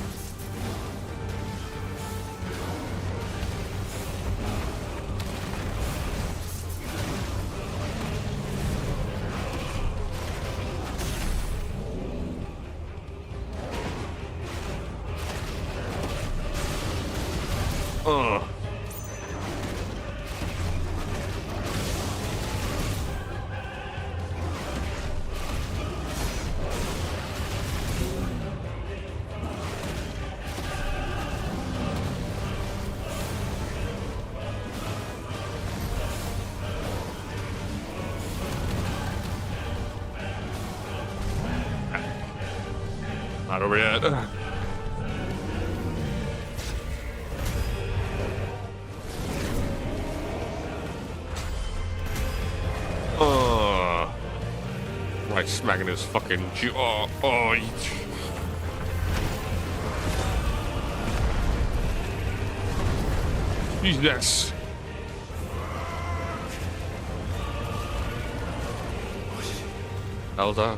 Not over yet. Right, smacking his fucking jaw. Oh, he's next. Hell that.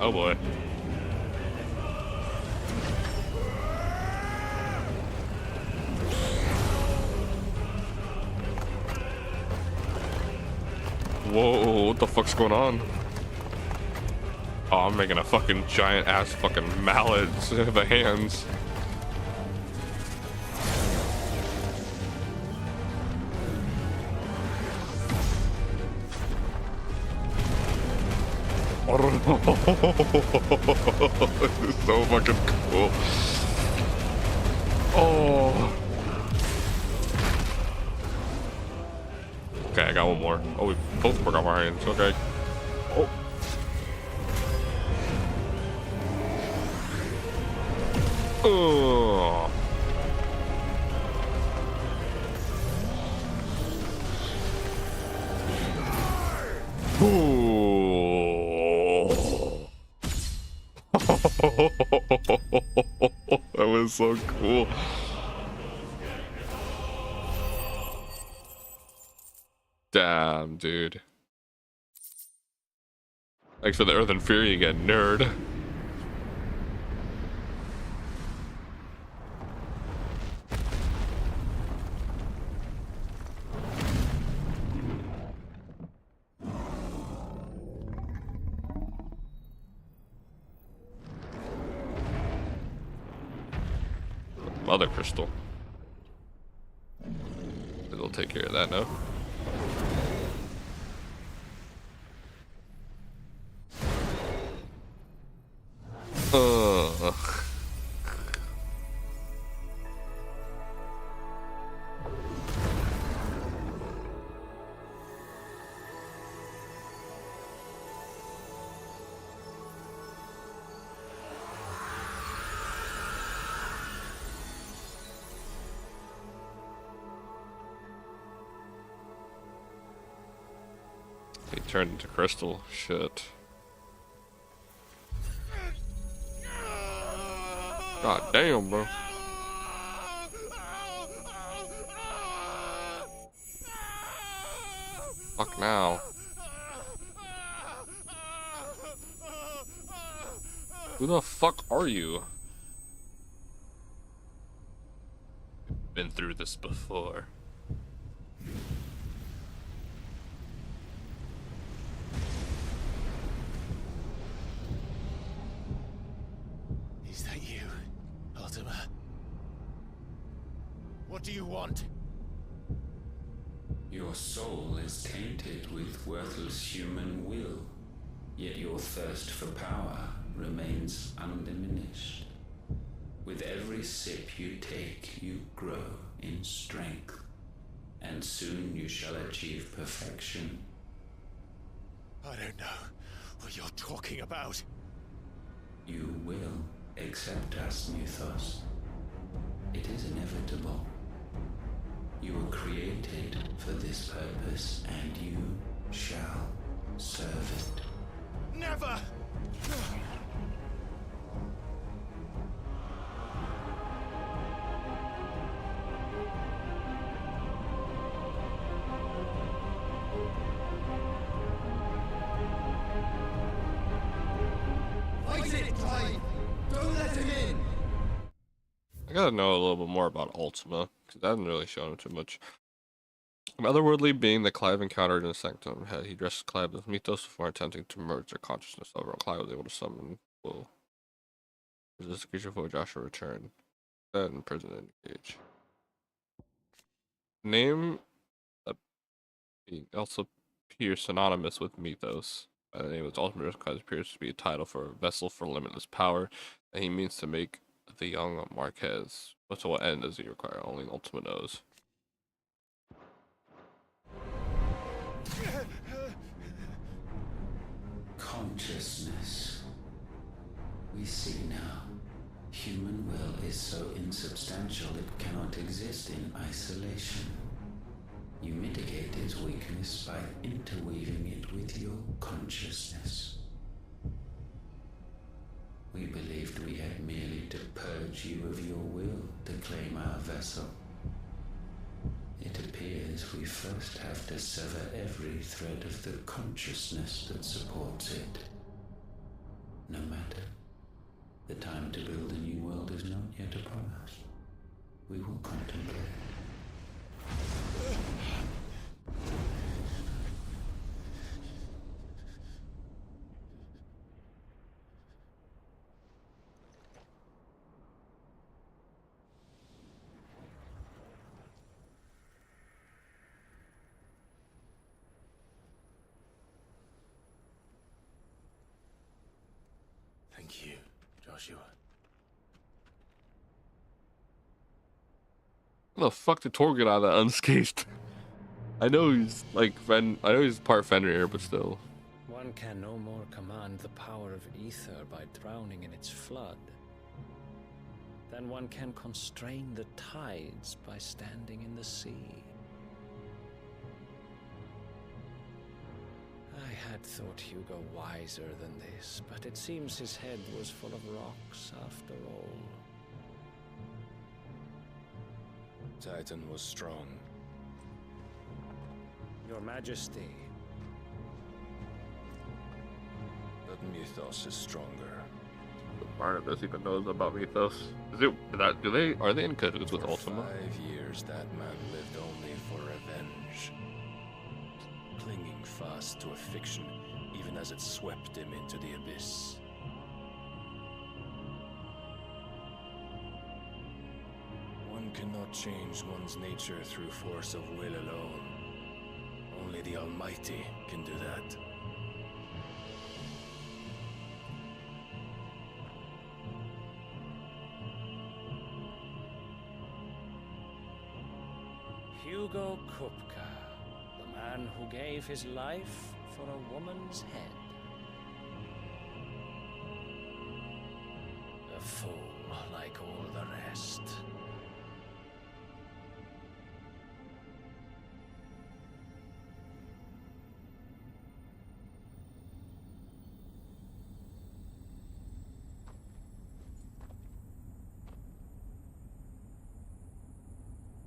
Oh boy. Whoa, what the fuck's going on? Oh, I'm making a fucking giant ass fucking mallet instead of the hands. This is so fucking cool. Oh. Okay, I got one more. Oh, we both forgot our hands. Okay. Oh. Oh. That was so cool. Damn, dude. Thanks for the Earth and Fury again, nerd. Mother crystal. It'll take care of that now. He turned into crystal. Shit. God damn, bro. Fuck now. Who the fuck are you? Been through this before. Is that you, Ultima? What do you want? Your soul is tainted with worthless human will, yet your thirst for power remains undiminished. With every sip you take, you grow in strength, and soon you shall achieve perfection. I don't know what you're talking about. You will accept us, Mythos. It is inevitable. You were created for this purpose, and you shall serve it. Never! Fight it, Clive! Don't let him in! I gotta know a little bit more about Ultima, because I haven't really shown him too much. An otherworldly being that Clive encountered in the Sanctum. He dressed Clive with Mythos before attempting to merge their consciousness. Overall, Clive was able to summon Will. Resist the creature before Joshua returned. Dead in prison in a cage. Name that also appears synonymous with Mythos. By the name of Ultimate Clive appears to be a title for a vessel for limitless power, and he means to make the young Marquez. But to what end does he require? Only Ultima knows. Consciousness. We see now. Human will is so insubstantial it cannot exist in isolation. You mitigate its weakness by interweaving it with your consciousness. We believed we had merely to purge you of your will to claim our vessel. It appears we first have to sever every thread of the consciousness that supports it. No matter. The time to build a new world is not yet upon us. We will contemplate. Joshua. How the fuck did Tor get out of that unscathed? I know he's like I know he's part Fenrir, but still. One can no more command the power of ether by drowning in its flood than one can constrain the tides by standing in the sea. I had thought Hugo wiser than this, but it seems his head was full of rocks after all. Titan was strong. Your Majesty. But Mythos is stronger. Barnabas even knows about Mythos. Are they in cahoots with Ultima? 5 years that man lived only for revenge. Clinging fast to a fiction, even as it swept him into the abyss. One cannot change one's nature through force of will alone. Only the Almighty can do that. Hugo Kupka, the man who gave his life for a woman's head. A fool like all the rest.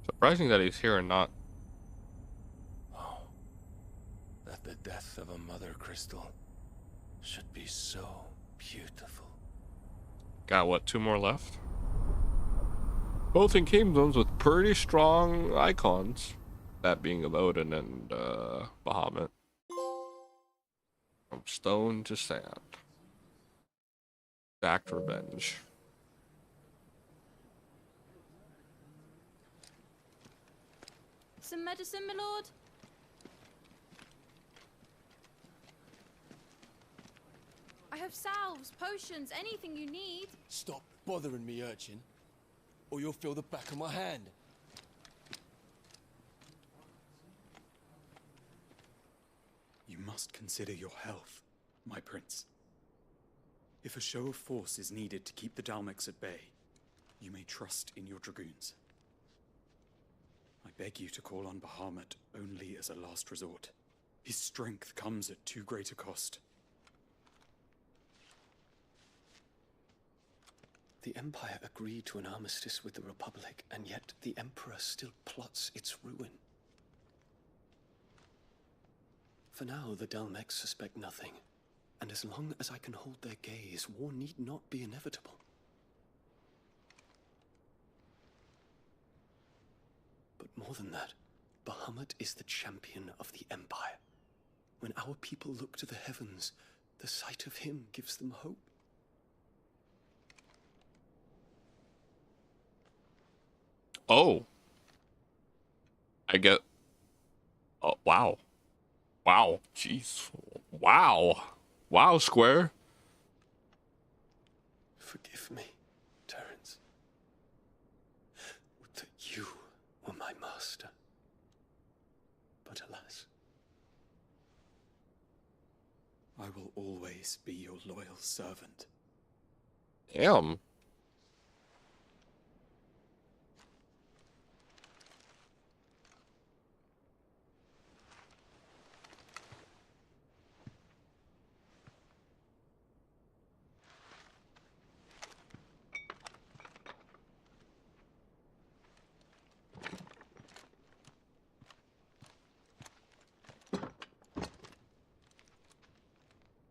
Surprising that he's here and not. Oh, that the death of a mother crystal should be so beautiful. Got what, 2 more left? Both in kingdoms with pretty strong icons. That being of Odin and Bahamut. From stone to sand. Stacked revenge. Some medicine, my lord? I have salves, potions, anything you need. Stop bothering me, urchin, or you'll feel the back of my hand. You must consider your health, my prince. If a show of force is needed to keep the Dalmex at bay, you may trust in your dragoons. I beg you to call on Bahamut only as a last resort. His strength comes at too great a cost. The Empire agreed to an armistice with the Republic, and yet the Emperor still plots its ruin. For now, the Dalmex suspect nothing, and as long as I can hold their gaze, war need not be inevitable. But more than that, Bahamut is the champion of the Empire. When our people look to the heavens, the sight of him gives them hope. Oh. I get... Oh, wow. Wow. Jeez. Wow. Wow, Square. Forgive me, Terence. Would that you were my master. But alas. I will always be your loyal servant. Damn.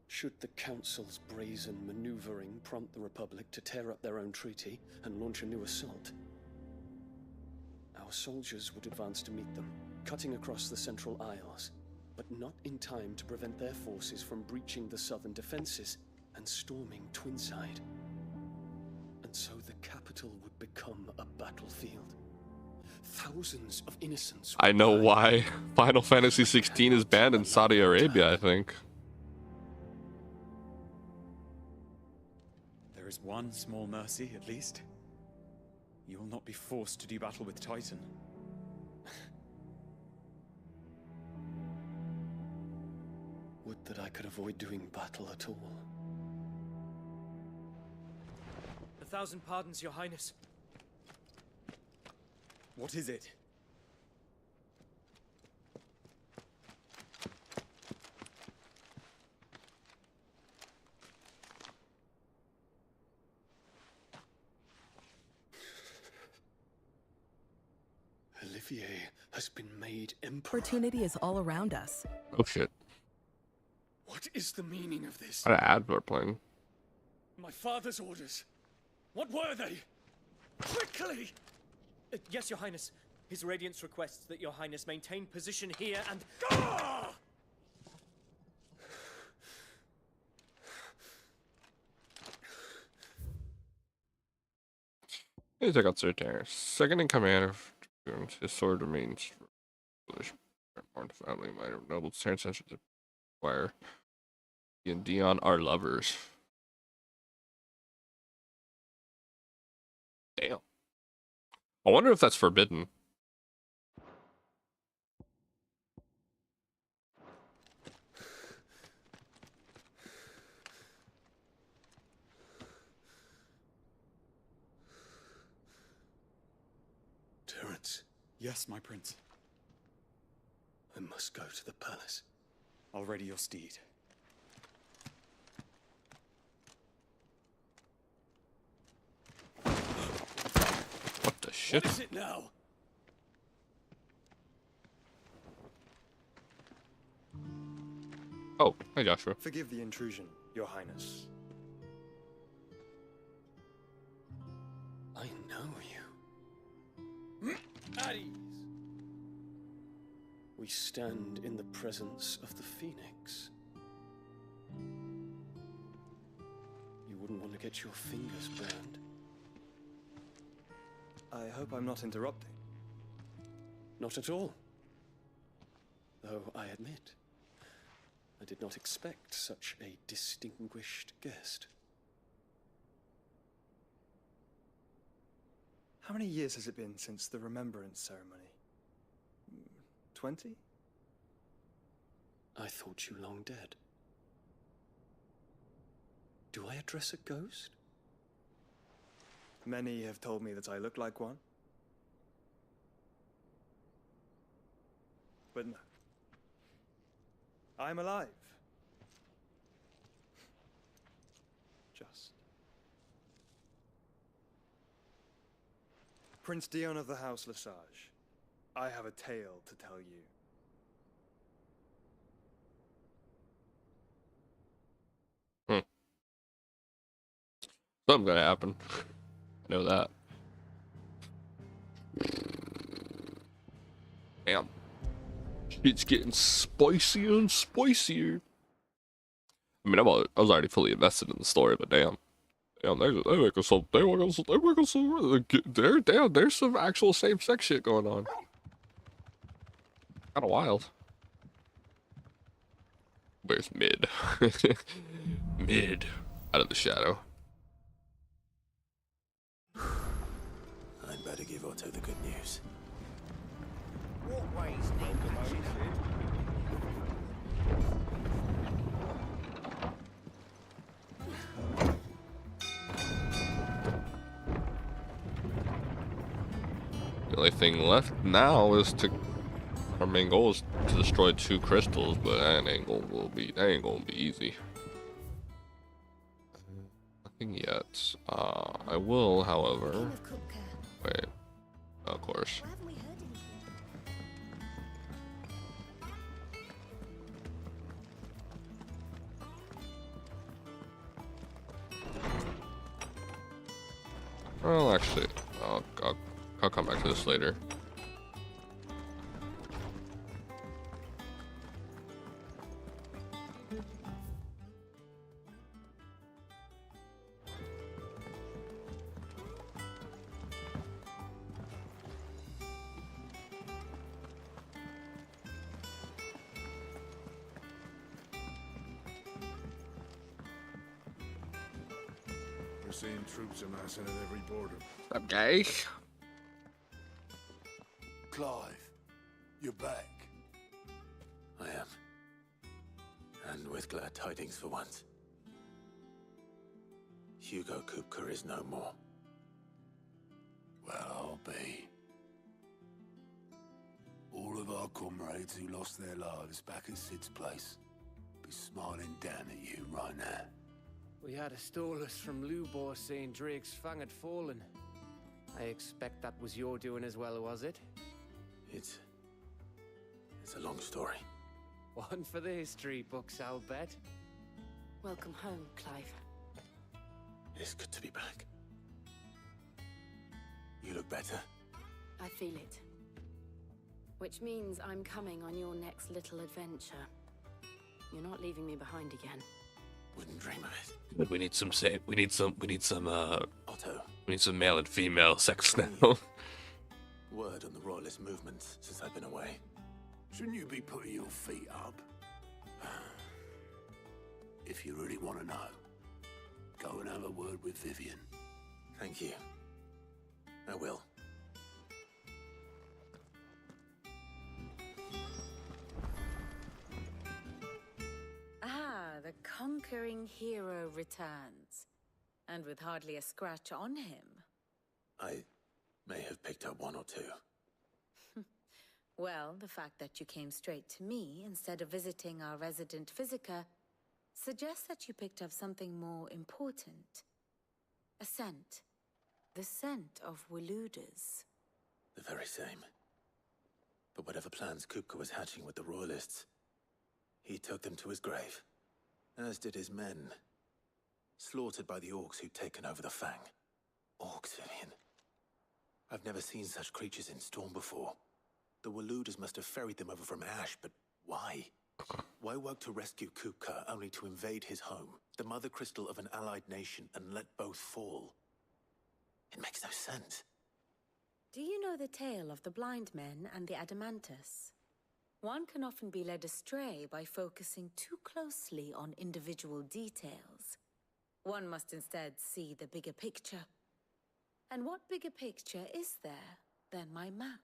Should the Council's brazen maneuvering prompt the Republic to tear up their own treaty and launch a new assault, our soldiers would advance to meet them, cutting across the Central Isles, but not in time to prevent their forces from breaching the southern defenses and storming Twinside. And so the capital would become a battlefield. Thousands of innocents. I know why Final Fantasy 16 is banned in Saudi Arabia, I think. There is one small mercy, at least. You will not be forced to do battle with Titan. Would that I could avoid doing battle at all. 1,000 pardons, Your Highness. What is it? Olivier has been made emperor. Opportunity is all around us. Oh shit. What is the meaning of this? What ads are playing? My father's orders. What were they? Quickly! Yes, Your Highness. His Radiance requests that Your Highness maintain position here and... Ah! He took out Sertair. Second in command of dragoons. His sword remains foolish. Born family, minor nobles, transcendent to acquire. He and Dion are lovers. Damn. I wonder if that's forbidden. Terence. Yes, my prince. I must go to the palace. I'll ready your steed. What the shit? What is it now? Oh, hi Joshua. Forgive the intrusion, Your Highness. I know you. At ease. We stand in the presence of the Phoenix. You wouldn't want to get your fingers burned. I hope I'm not interrupting. Not at all. Though I admit, I did not expect such a distinguished guest. How many years has it been since the Remembrance ceremony? 20? I thought you long dead. Do I address a ghost? Many have told me that I look like one. But no. I'm alive. Just. Prince Dion of the House Lesage, I have a tale to tell you. Something's gonna happen. I know that. Damn. It's getting spicier and spicier. I mean, I was already fully invested in the story, but damn. Damn, they make us so, there's some actual same-sex shit going on. Kinda wild. Where's Mid? Mid. Out of the shadow. I'd better give Otto the good news. What way's locomoted? The only thing left now is to... Our main goal is to destroy 2 crystals, but that ain't gonna be easy. Nothing yet. I will, however... Wait. Of course. Well, actually, I'll come back to this later. seeing troops amassing at every border. Up, guy? Clive, you're back. I am. And with glad tidings for once. Hugo Kupka is no more. Well, I'll be. All of our comrades who lost their lives back at Sid's place be smiling down at you right now. We had a stolus from Lubor saying Drake's fang had fallen. I expect that was your doing as well, was it? It's a long story. One for the history books, I'll bet. Welcome home, Clive. It's good to be back. You look better. I feel it. Which means I'm coming on your next little adventure. You're not leaving me behind again. Wouldn't dream of it. But we need some Otto. We need some male and female sex now. Word on the royalist movements since I've been away. Shouldn't you be putting your feet up? If you really want to know, go and have a word with Vivian. Thank you. I will. Ah, the conquering hero returns. And with hardly a scratch on him. I may have picked up one or two. Well, the fact that you came straight to me instead of visiting our resident physiker suggests that you picked up something more important. A scent. The scent of Waludas. The very same. But whatever plans Kupka was hatching with the royalists, he took them to his grave. As did his men. Slaughtered by the orcs who'd taken over the Fang. Orcs, Vivian. I've never seen such creatures in Storm before. The Waludas must have ferried them over from Ash, but why? Why work to rescue Kupka only to invade his home, the mother crystal of an allied nation, and let both fall? It makes no sense. Do you know the tale of the blind men and the Adamantus? One can often be led astray by focusing too closely on individual details. One must instead see the bigger picture. And what bigger picture is there than my map?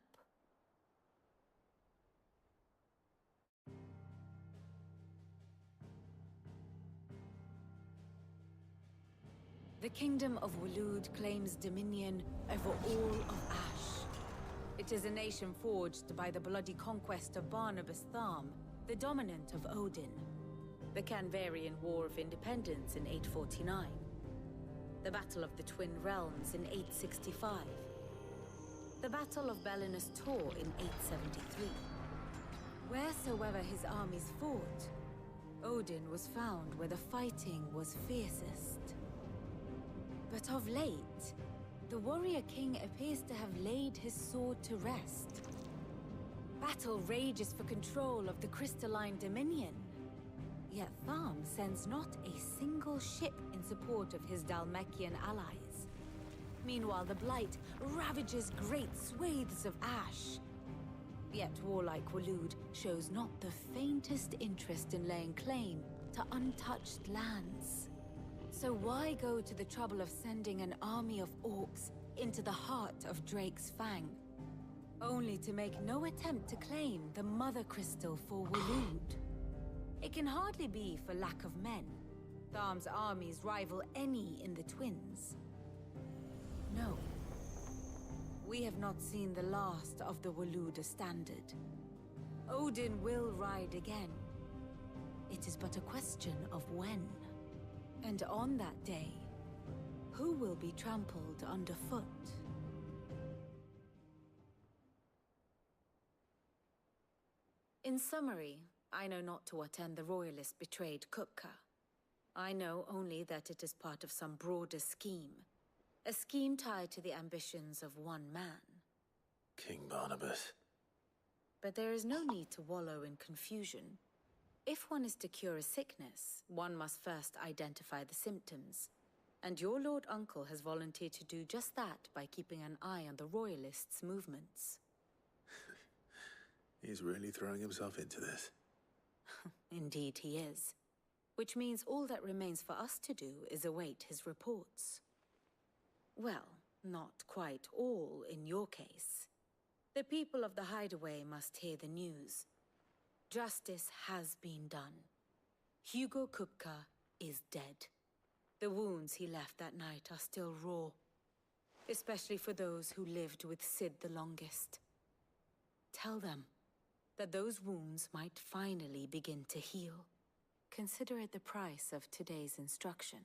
The kingdom of Walud claims dominion over all of Ash. It is a nation forged by the bloody conquest of Barnabas Tharm, the dominant of Odin. The Canvarian War of Independence in 849. The Battle of the Twin Realms in 865. The Battle of Belinus Tor in 873. Wheresoever his armies fought, Odin was found where the fighting was fiercest. But of late, the warrior king appears to have laid his sword to rest. Battle rages for control of the crystalline dominion. Yet Tharm sends not a single ship in support of his Dhalmekian allies. Meanwhile, the Blight ravages great swathes of Ash. Yet warlike Walud shows not the faintest interest in laying claim to untouched lands. So why go to the trouble of sending an army of orcs into the heart of Drake's Fang, only to make no attempt to claim the Mother Crystal for Walud? It can hardly be for lack of men. Tharm's armies rival any in the Twins. No. We have not seen the last of the Waluda standard. Odin will ride again. It is but a question of when. And on that day, who will be trampled underfoot? In summary, I know not to what end the Royalists betrayed Kupka. I know only that it is part of some broader scheme. A scheme tied to the ambitions of one man. King Barnabas. But there is no need to wallow in confusion. If one is to cure a sickness, one must first identify the symptoms. And your Lord Uncle has volunteered to do just that by keeping an eye on the Royalists' movements. He's really throwing himself into this. Indeed he is. Which means all that remains for us to do is await his reports. Well, not quite all in your case. The people of the Hideaway must hear the news. Justice has been done. Hugo Kupka is dead. The wounds he left that night are still raw, especially for those who lived with Sid the longest. Tell them that those wounds might finally begin to heal. Consider it the price of today's instruction.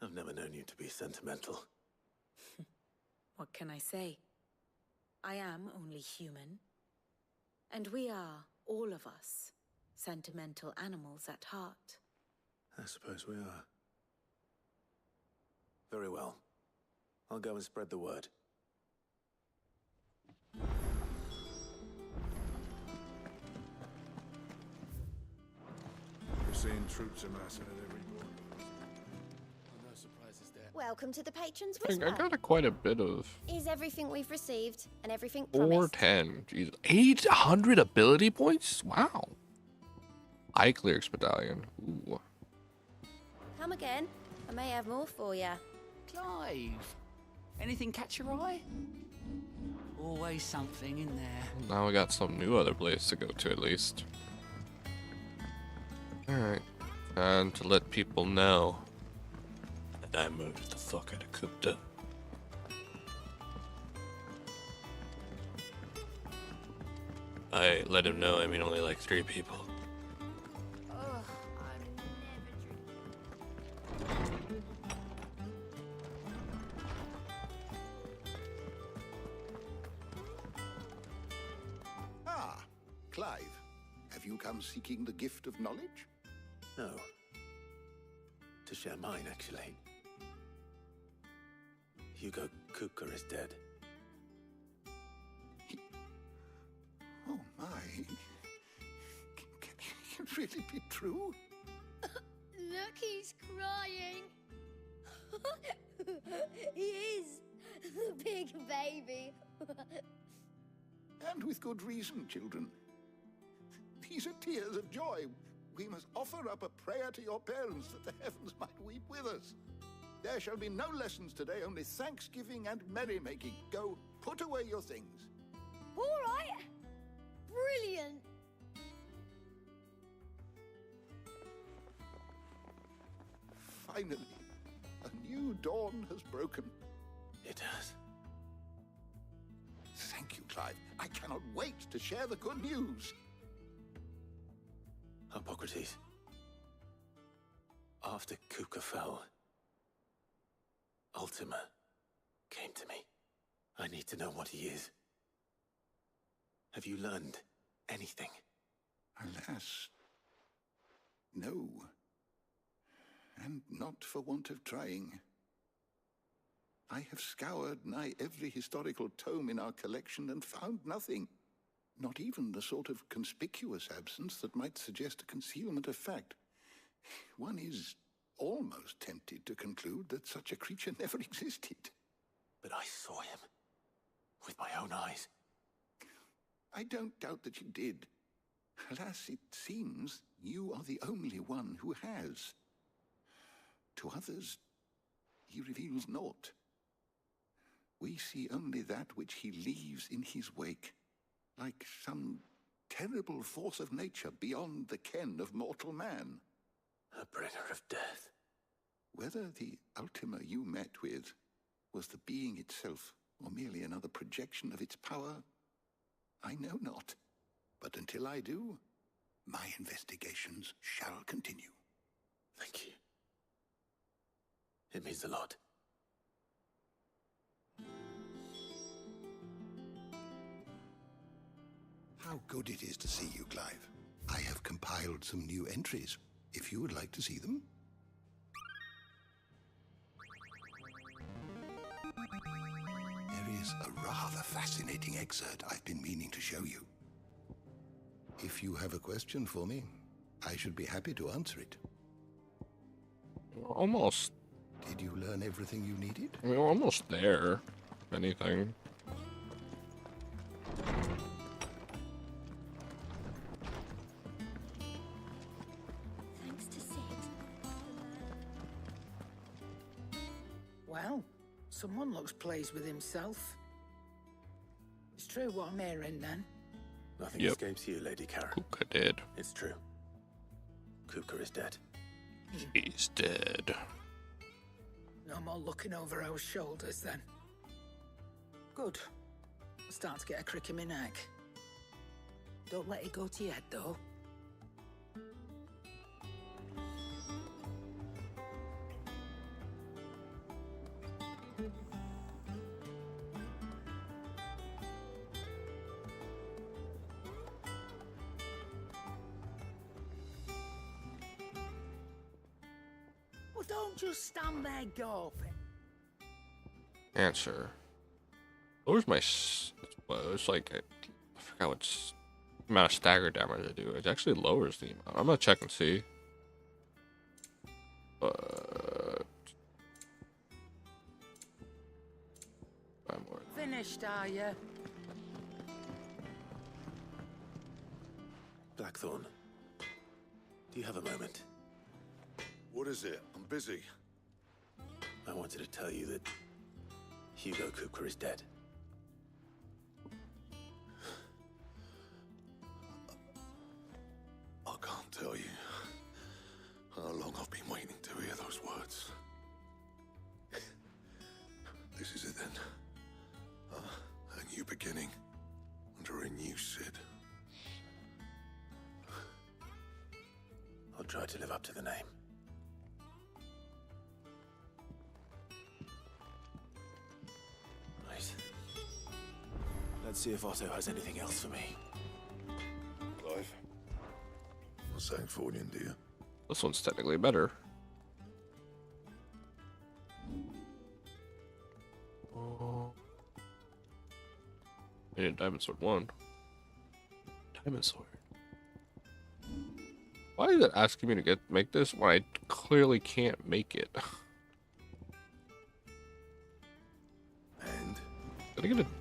I've never known you to be sentimental. What can I say? I am only human. And we are, all of us, sentimental animals at heart. I suppose we are. Very well. I'll go and spread the word. We're seeing troops amassing at every border. No surprises there. Welcome to the Patrons I Whisper. got quite a bit of Is everything we've received and everything promised? 410. Jeez, 800 ability points. Wow. Eye Clerics Medallion. Ooh. Come again. I may have more for you. Clive, anything catch your eye? Always something in there. Now we got some new other place to go to at least. Alright. And to let people know that I murdered the fuck out of Kupta. I let him know, I mean only like 3 people. Ah, Clive. Have you come seeking the gift of knowledge? No. To share mine, actually. Hugo Kupka is dead. Oh my. Can it really be true? Look, he's crying. He is. The big baby. And with good reason, children. These are tears of joy. We must offer up a prayer to your parents that the heavens might weep with us. There shall be no lessons today, only thanksgiving and merrymaking. Go, put away your things. All right. Brilliant. Finally, a new dawn has broken. It has. Thank you, Clive. I cannot wait to share the good news. Hippocrates. After Kupka fell, Ultima came to me. I need to know what he is. Have you learned anything? Alas, no. And not for want of trying. I have scoured nigh every historical tome in our collection and found nothing. Not even the sort of conspicuous absence that might suggest a concealment of fact. One is almost tempted to conclude that such a creature never existed. But I saw him. With my own eyes. I don't doubt that you did. Alas, it seems you are the only one who has. To others, he reveals naught. We see only that which he leaves in his wake, like some terrible force of nature beyond the ken of mortal man. A bringer of death. Whether the Ultima you met with was the being itself, or merely another projection of its power, I know not. But until I do, my investigations shall continue. Thank you. It means a lot. How good it is to see you, Clive. I have compiled some new entries, if you would like to see them. There is a rather fascinating excerpt I've been meaning to show you. If you have a question for me, I should be happy to answer it. Almost. Did you learn everything you needed? I mean, we're almost there, if anything. Thanks to Sid. Well, Someone looks pleased with himself. It's true what I'm hearing, then. Nothing Yep. escapes you, Lady Kara. Kupka dead. It's true. Kupka is dead. He's dead. No more looking over our shoulders, then. Good. I'm starting to get a crick in my neck. Don't let it go to your head, though. Well, don't just stand there golfing. Answer. Lowers my. Well, it's like I forgot what amount of stagger damage I do. It actually lowers the amount. I'm gonna check and see. Finished, are you? Blackthorn, do you have a moment? What is it? I'm busy. I wanted to tell you that Hugo Kupka is dead. I can't tell you how long I've been waiting to hear those words. This is it then. A new beginning under a new Sid. I'll try to live up to the name. Right. Let's see if Otto has anything else for me. Clive. Not saying fortune, do you? This one's technically better. I need a diamond sword 1. Diamond sword. Why is it asking me to make this when I clearly can't make it? And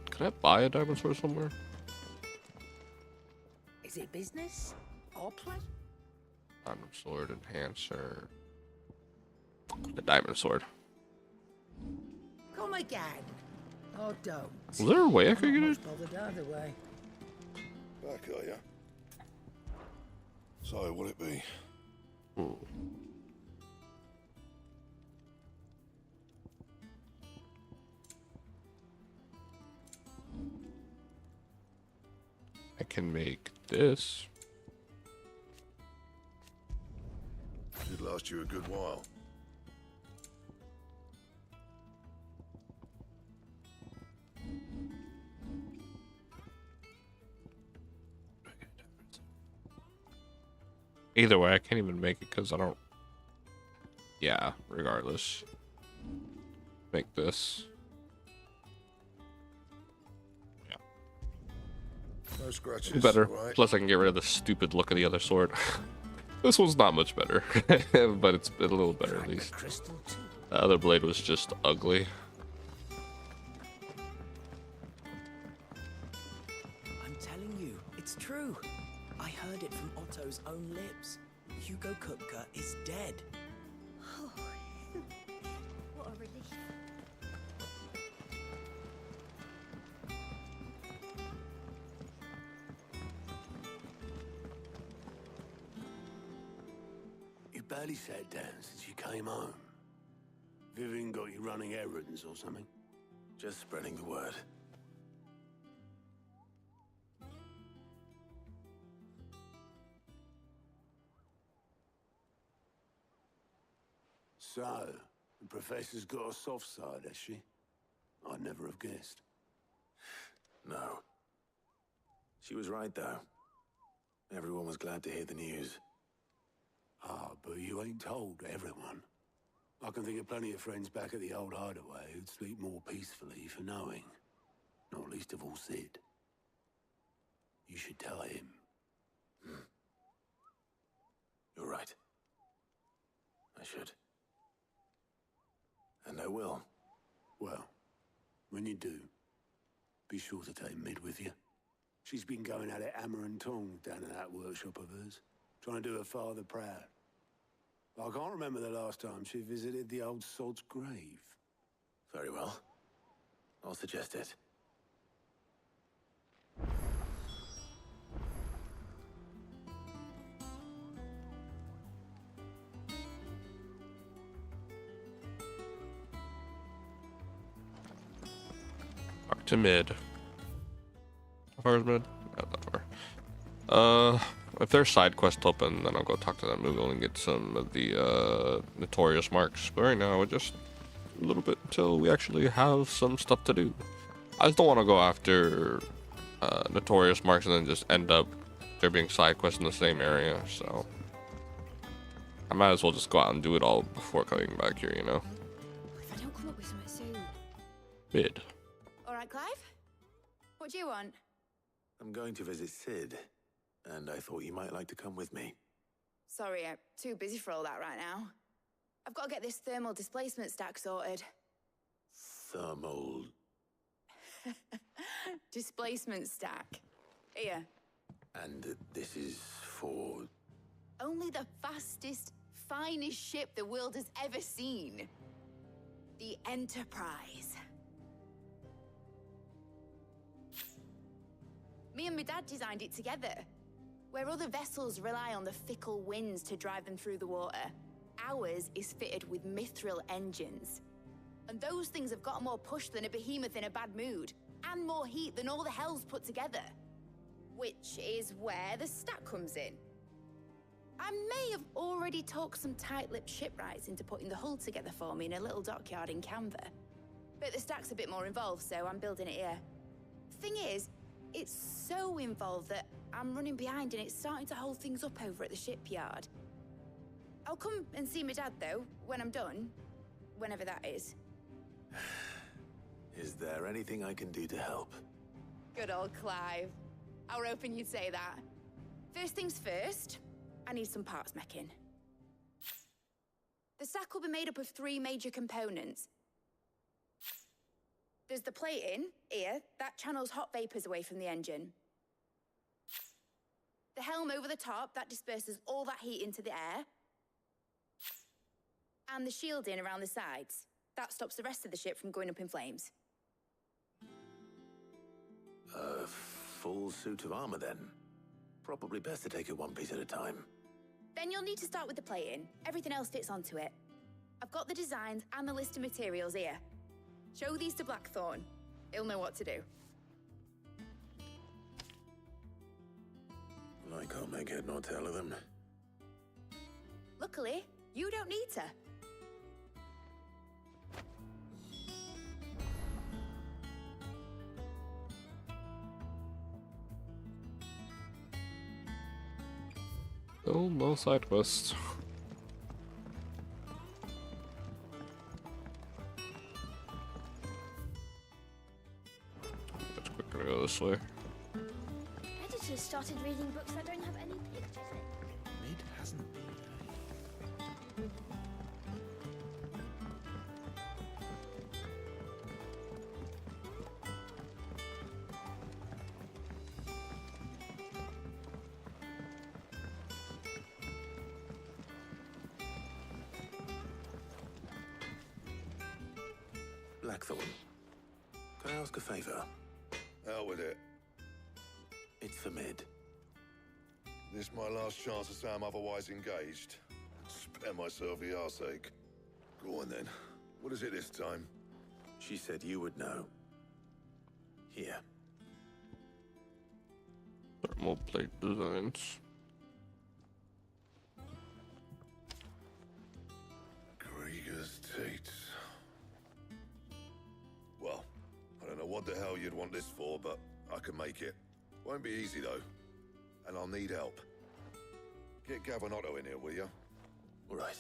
can I buy a diamond sword somewhere? Is it business or play? Diamond sword enhancer. The diamond sword. Come again. Or don't. Is there a way I could I'm get not it? much bothered either way. Back, are ya? So, will it be? I can make this. Should last you a good while. Either way, I can't even make it because I don't. Yeah, regardless. Make this. No scratches. Better. Right. Plus, I can get rid of the stupid look of the other sword. This one's not much better, but it's been a little better at least. The other blade was just ugly. I'm telling you, it's true. I heard it from Otto's own lips. Hugo Kupka is dead. Oh, what a relief. You barely sat down since you came home. Vivian got you running errands or something? Just spreading the word. So, the Professor's got a soft side, has she? I'd never have guessed. No. She was right, though. Everyone was glad to hear the news. Ah, but you ain't told everyone. I can think of plenty of friends back at the old hideaway who'd sleep more peacefully for knowing. Not least of all Sid. You should tell him. You're right. I should. And I will. Well, when you do, be sure to take Mid with you. She's been going at it hammer and tongs down in that workshop of hers, trying to do her father proud. I can't remember the last time she visited the old sod's grave. Very well. I'll suggest it. Back to mid. How far is mid? Not that far. If there's side quest open, then I'll go talk to that Moogle and get some of the notorious marks. But right now, we're just a little bit until we actually have some stuff to do. I just don't want to go after notorious marks and then just end up there being side quests in the same area. So I might as well just go out and do it all before coming back here, you know. If I don't come up with something soon. Mid. All right, Clive? What do you want? I'm going to visit Sid, and I thought you might like to come with me. Sorry, I'm too busy for all that right now. I've got to get this thermal displacement stack sorted. Thermal... Displacement stack. Here. And this is for... Only the fastest, finest ship the world has ever seen. The Enterprise. Me and my dad designed it together. Where other vessels rely on the fickle winds to drive them through the water, ours is fitted with mithril engines. And those things have got more push than a behemoth in a bad mood, and more heat than all the hells put together. Which is where the stack comes in. I may have already talked some tight-lipped shipwrights into putting the hull together for me in a little dockyard in Canva. But the stack's a bit more involved, so I'm building it here. Thing is, it's so involved that I'm running behind and it's starting to hold things up over at the shipyard. I'll come and see my dad, though, when I'm done. Whenever that is. Is there anything I can do to help? Good old Clive. I were hoping you'd say that. First things first, I need some parts meching. The stack will be made up of 3 major components. There's the plating, here, that channels hot vapors away from the engine. The helm over the top, that disperses all that heat into the air. And the shielding around the sides. That stops the rest of the ship from going up in flames. A full suit of armor, then. Probably best to take it one piece at a time. Then you'll need to start with the plating. Everything else fits onto it. I've got the designs and the list of materials here. Show these to Blackthorn. He'll know what to do. I can't make head nor tail of them. Luckily, you don't need to. Oh, no side quests. Let's quickly go this way. Editors started reading books that don't have any pictures in. Mid hasn't been. Blackthorn, can I ask a favor? Out with it. It's for Mid. This my last chance to say I'm otherwise engaged. Spare myself the arseache. Go on then. What is it this time? She said you would know. Here. Thermal plate designs. Krieger's Tates. Well, I don't know what the hell you'd want this for, but I can make it. Won't be easy, though. And I'll need help. Get Gavin Otto in here, will you? All right.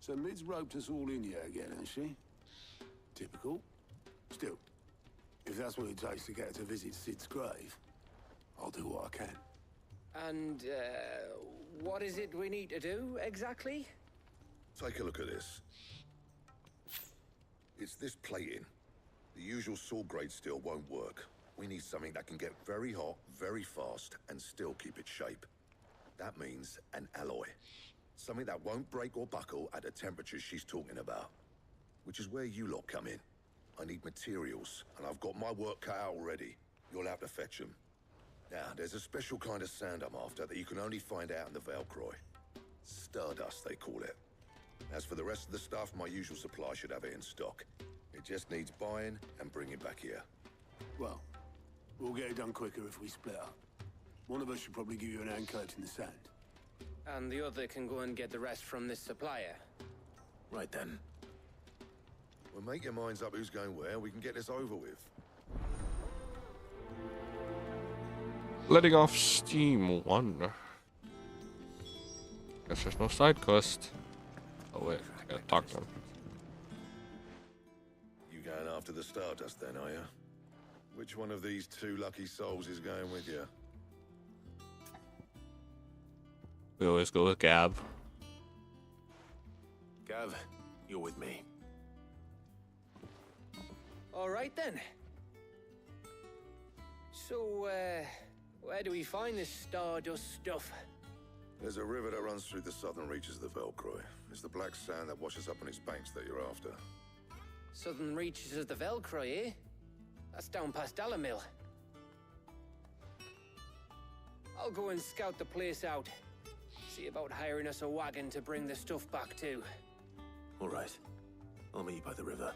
So Mid's roped us all in here again, hasn't she? Typical. Still, if that's what it takes to get her to visit Sid's grave, I'll do what I can. And, what is it we need to do, exactly? Take a look at this. It's this plating. The usual sword grade steel won't work. We need something that can get very hot, very fast, and still keep its shape. That means an alloy. Something that won't break or buckle at the temperatures she's talking about. Which is where you lot come in. I need materials, and I've got my work cut out already. You'll have to fetch them. Now, there's a special kind of sand I'm after that you can only find out in the Velcroy. Stardust, they call it. As for the rest of the stuff, my usual supply should have it in stock. It just needs buying and bringing back here. Well, we'll get it done quicker if we split up. One of us should probably give you an hand cut in the sand. And the other can go and get the rest from this supplier. Right then. Well, make your minds up who's going where, we can get this over with. Letting off steam 1. Guess there's no side quest. Oh wait, I gotta talk to him. You going after the Stardust then, are you? Which one of these two lucky souls is going with you? We always go with Gab. Gav, you're with me. All right then. So, where do we find this Stardust stuff? There's a river that runs through the southern reaches of the Velcroy. It's the black sand that washes up on its banks that you're after. Southern reaches of the Velcroy, eh? That's down past Dalamil. I'll go and scout the place out. See about hiring us a wagon to bring the stuff back to. All right. I'll meet you by the river.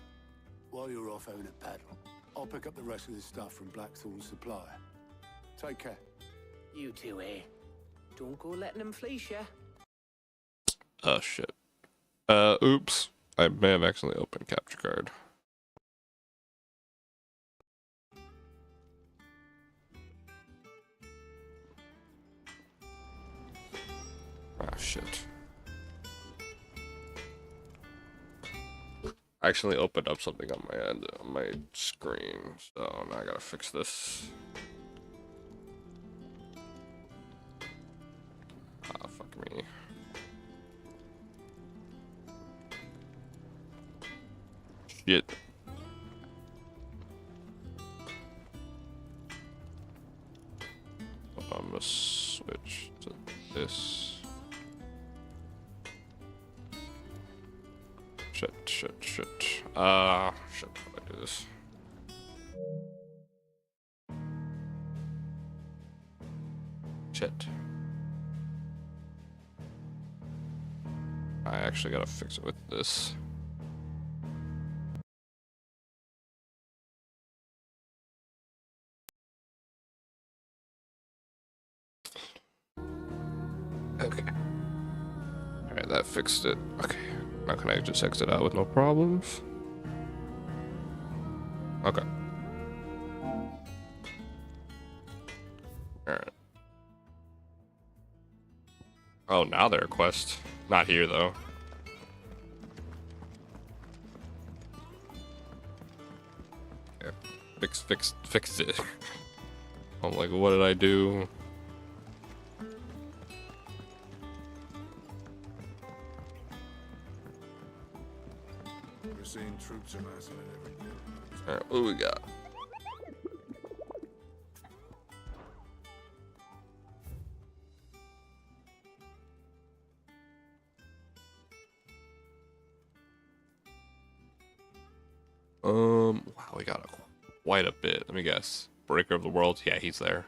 While you're off having a paddle, I'll pick up the rest of the stuff from Blackthorn's supplier. Take care. You too, eh? Don't go letting them fleece ya. Oh shit. Oops. I may have accidentally opened capture card. Ah shit. I accidentally opened up something on my end on my screen, so now I gotta fix this. Ah, fuck me. Shit. I'm gonna switch to this. Shit. Shit, how do I do this? Shit. I actually gotta fix it with this. Okay. Alright, that fixed it. Okay. Now can I just exit out with no problems? Okay. Alright. Oh, now they're a quest. Not here, though. Yeah. Fix it. I'm like, what did I do? We're seeing troops amassing at every hill. Alright, what do we got? Wow, we got quite a bit. Let me guess. Breaker of the World? Yeah, he's there.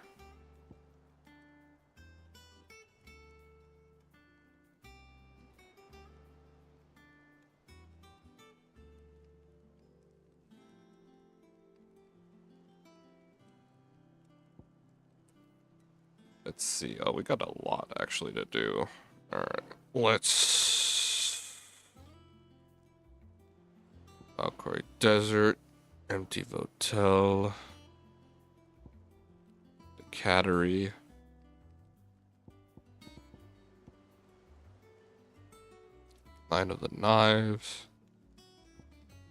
Let's see. Oh, we got a lot actually to do. Alright, let's... Valkyrie Desert, Empty Votel, the Cattery, Line of the Knives.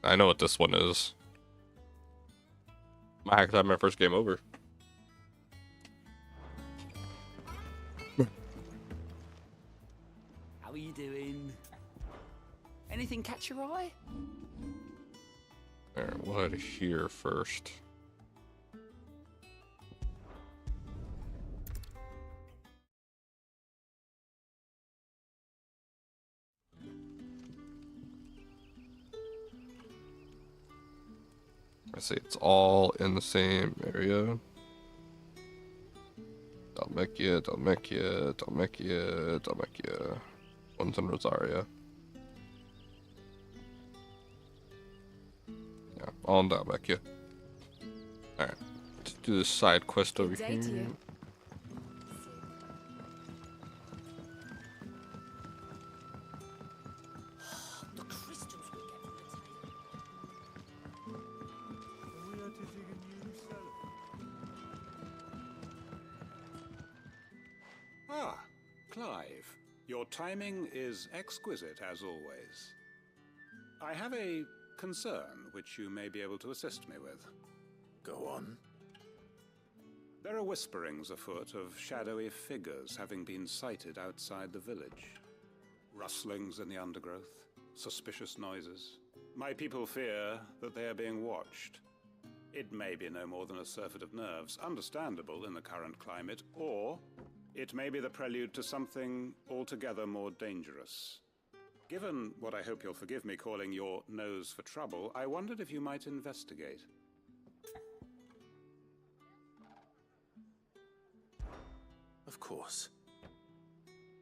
I know what this one is. I actually had my first game over. How are you doing? Anything catch your eye? Alright, what here first? I say it's all in the same area. Dalmekia, Dalmekia, Dalmekia, Dalmekia. One's in Rosaria. Yeah, all in Dalmekia. Alright, let's do this side quest over here. Ah, Clive. Your timing is exquisite, as always. I have a concern which you may be able to assist me with. Go on. There are whisperings afoot of shadowy figures having been sighted outside the village. Rustlings in the undergrowth, suspicious noises. My people fear that they are being watched. It may be no more than a surfeit of nerves, understandable in the current climate, or it may be the prelude to something altogether more dangerous. Given what I hope you'll forgive me calling your nose for trouble, I wondered if you might investigate. Of course.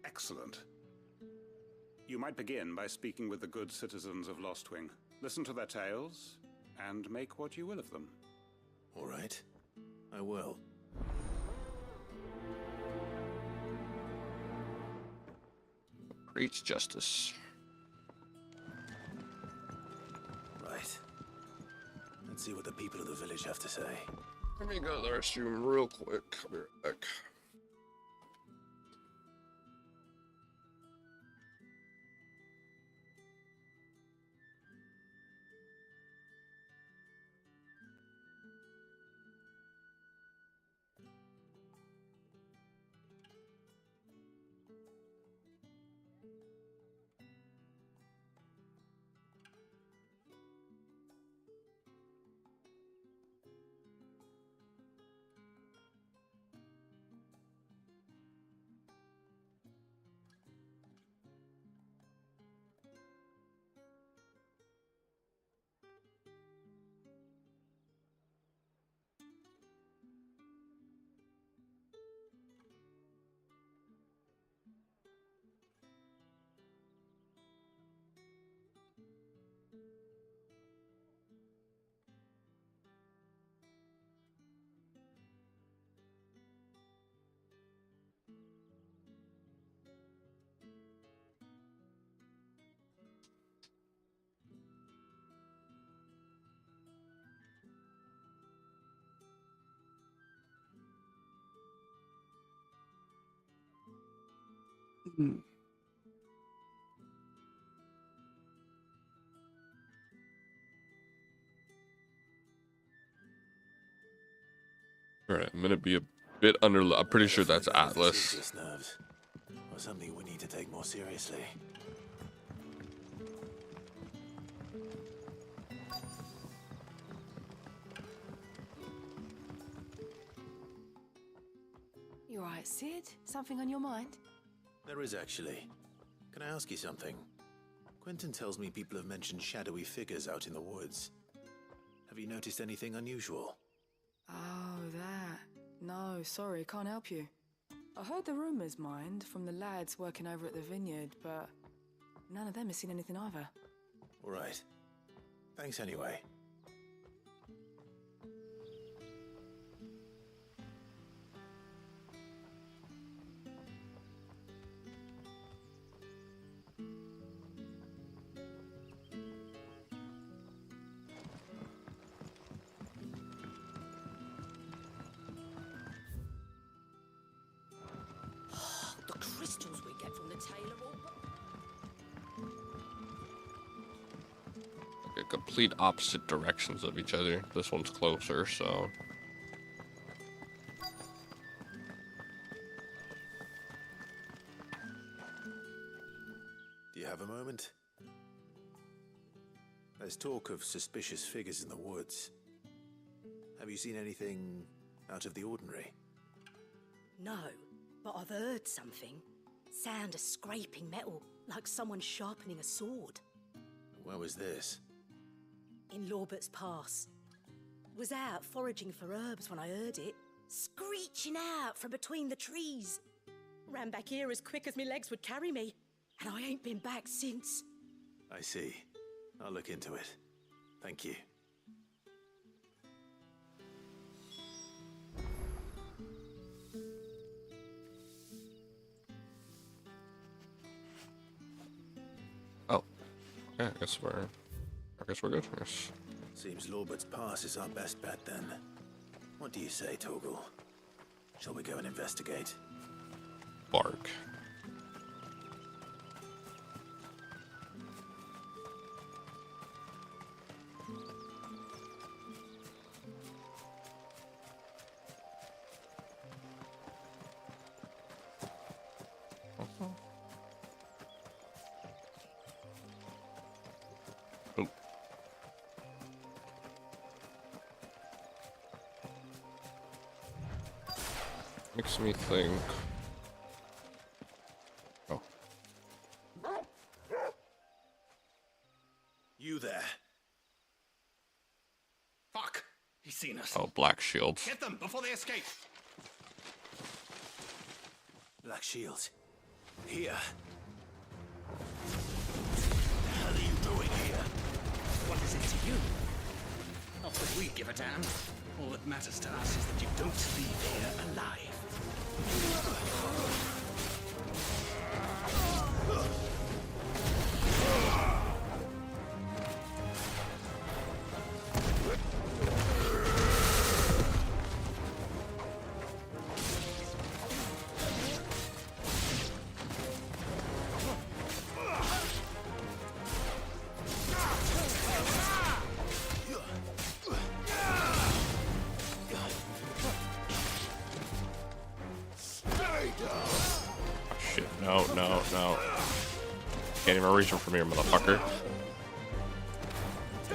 Excellent. You might begin by speaking with the good citizens of Lostwing. Listen to their tales, and make what you will of them. All right. I will. Preach justice. Right. Let's see what the people of the village have to say. Let me go to the restroom real quick. I'll be right back. Alright, I'm gonna be a bit under. I'm pretty sure that's Atlas. Nerves, or something we need to take more seriously. You alright, Sid? Something on your mind? There is actually. Can I ask you something? Quentin tells me people have mentioned shadowy figures out in the woods. Have you noticed anything unusual? Oh, that. No, sorry, can't help you. I heard the rumours, mind, from the lads working over at the vineyard, but none of them has seen anything either. All right. Thanks anyway. Complete opposite directions of each other. This one's closer, so. Do you have a moment? There's talk of suspicious figures in the woods. Have you seen anything out of the ordinary? No, but I've heard something. Sound of scraping metal, like someone sharpening a sword. Where was this? In Lorbert's Pass. Was out foraging for herbs when I heard it, screeching out from between the trees. Ran back here as quick as my legs would carry me, and I ain't been back since. I see. I'll look into it. Thank you. Oh. Yeah, I guess we're good. Yes. Seems Lorbert's Pass is our best bet then. What do you say, Torgal? Shall we go and investigate? Bark. Oh. Makes me think. Oh. You there? Fuck! He's seen us. Oh, black shields. Get them before they escape. Black Shields. Here. The hell are you doing here? What is it to you? Not that we give a damn. All that matters to us is that you don't leave here alive. Shit, no. Can't even reach him from here, motherfucker. I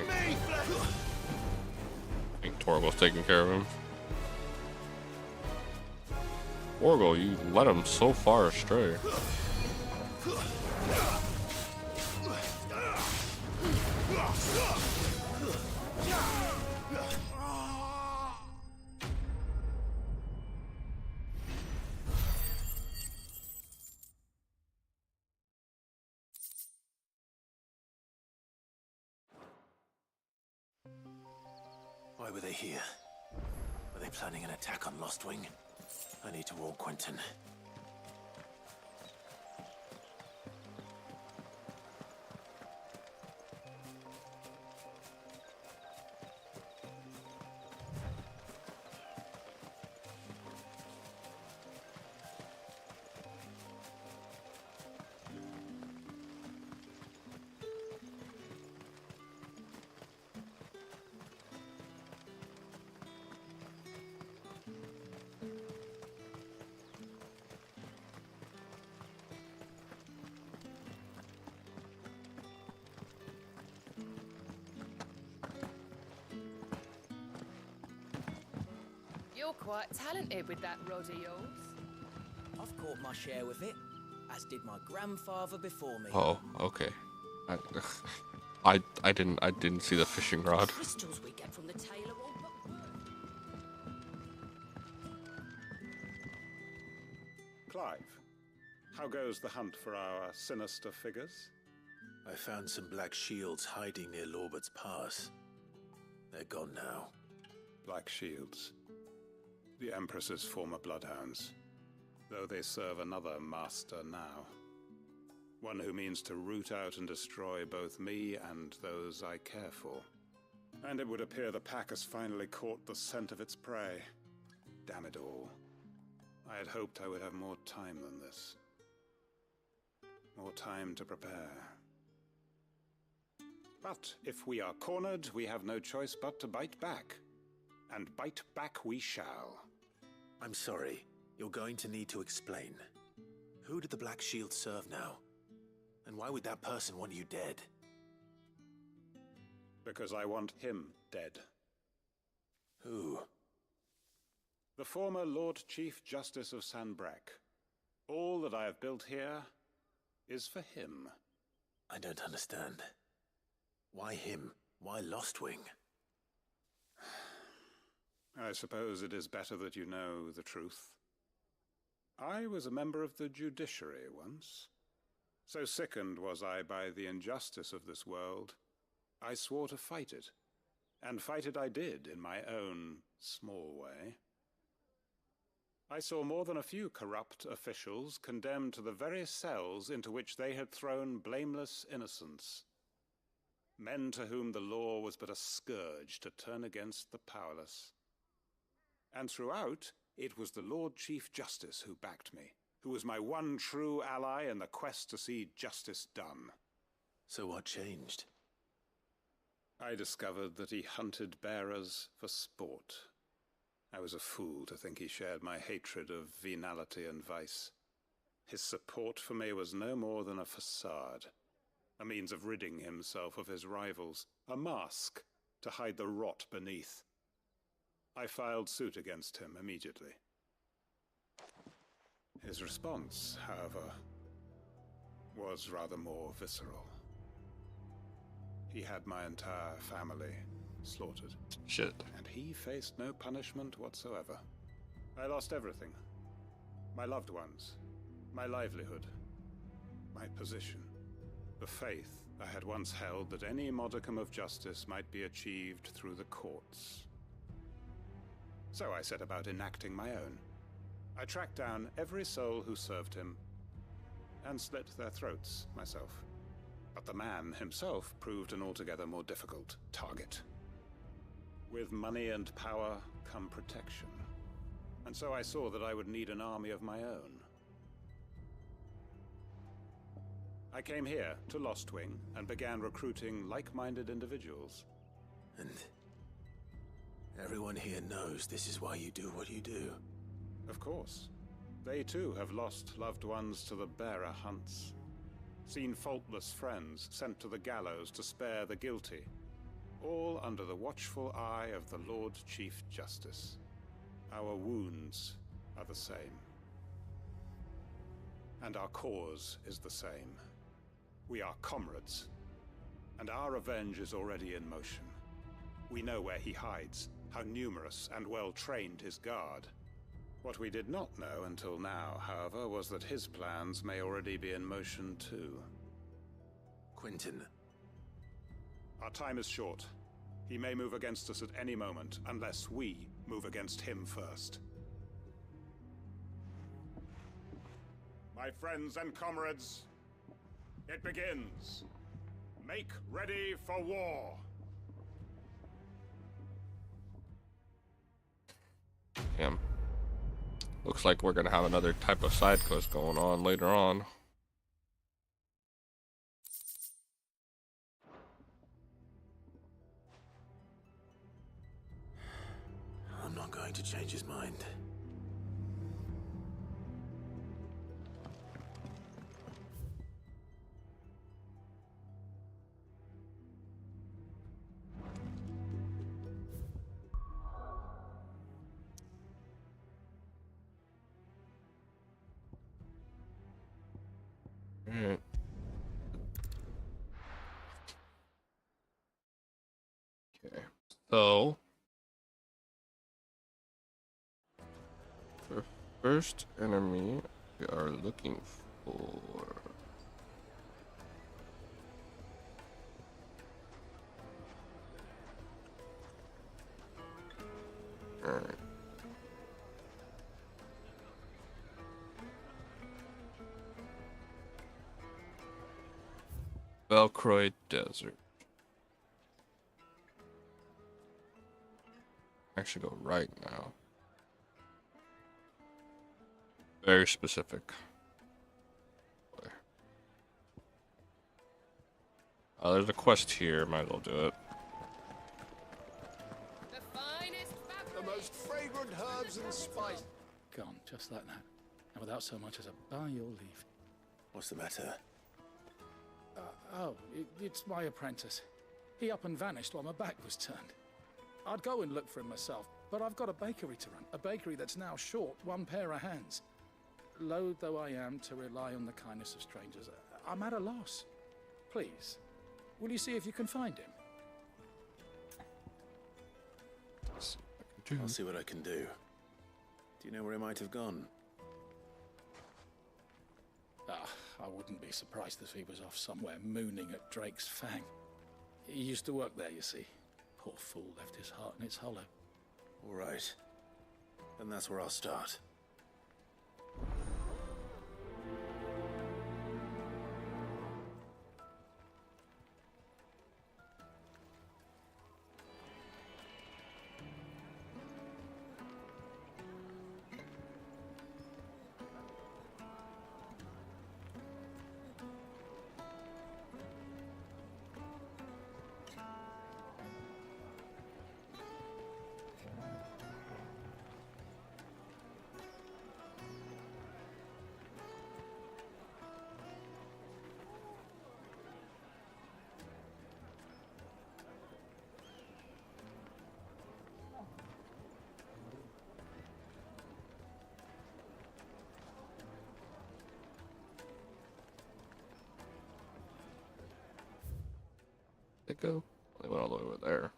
think Torgal's taking care of him. Torgal, you led him so far astray. Why were they here? Were they planning an attack on Lostwing? I need to warn Quentin. You're quite talented with that rod of yours. I've caught my share with it, as did my grandfather before me. Oh, okay. I didn't see the fishing rod. Crystals we get from the tailor all but Clive, how goes the hunt for our sinister figures? I found some Black Shields hiding near Lorbert's Pass. They're gone now. Black Shields. The Empress's former bloodhounds, though they serve another master now. One who means to root out and destroy both me and those I care for. And it would appear the pack has finally caught the scent of its prey. Damn it all. I had hoped I would have more time than this. More time to prepare. But if we are cornered, we have no choice but to bite back. And bite back we shall. I'm sorry. You're going to need to explain. Who did the Black Shield serve now? And why would that person want you dead? Because I want him dead. Who? The former Lord Chief Justice of Sanbreque. All that I have built here is for him. I don't understand. Why him? Why Lostwing? I suppose it is better that you know the truth. I was a member of the judiciary once. So sickened was I by the injustice of this world, I swore to fight it. And fight it I did in my own small way. I saw more than a few corrupt officials condemned to the very cells into which they had thrown blameless innocents. Men to whom the law was but a scourge to turn against the powerless. And throughout, it was the Lord Chief Justice who backed me, who was my one true ally in the quest to see justice done. So what changed? I discovered that he hunted bearers for sport. I was a fool to think he shared my hatred of venality and vice. His support for me was no more than a facade, a means of ridding himself of his rivals, a mask to hide the rot beneath. I filed suit against him immediately. His response, however, was rather more visceral. He had my entire family slaughtered. Shit. And he faced no punishment whatsoever. I lost everything. My loved ones, my livelihood, my position, the faith I had once held that any modicum of justice might be achieved through the courts. So I set about enacting my own. I tracked down every soul who served him, and slit their throats myself. But the man himself proved an altogether more difficult target. With money and power come protection, and so I saw that I would need an army of my own. I came here to Lostwing and began recruiting like-minded individuals. And everyone here knows this is why you do what you do. Of course. They too have lost loved ones to the bearer hunts. Seen faultless friends sent to the gallows to spare the guilty. All under the watchful eye of the Lord Chief Justice. Our wounds are the same. And our cause is the same. We are comrades. And our revenge is already in motion. We know where he hides, how numerous and well-trained his guard. What we did not know until now, however, was that his plans may already be in motion too. Quentin. Our time is short. He may move against us at any moment, unless we move against him first. My friends and comrades, it begins. Make ready for war. Damn. Looks like we're gonna have another type of side quest going on later on. I'm not going to change his mind. Alright. Okay. So the first enemy we are looking for. Alright. Velcroy Desert. Actually go right now. Very specific. There's a quest here, might as well do it. The most fragrant herbs and spices. Gone, just like that. And without so much as a by your leave. What's the matter? It's my apprentice. He up and vanished while my back was turned. I'd go and look for him myself, but I've got a bakery to run. A bakery that's now short one pair of hands. Loath though I am to rely on the kindness of strangers, I'm at a loss. Please, will you see if you can find him? Let's see if I can I'll see what I can do. Do you know where he might have gone? I wouldn't be surprised if he was off somewhere mooning at Drake's Fang. He used to work there, you see. Poor fool left his heart in its hollow. All right. Then that's where I'll start. Go? They went all the way over there.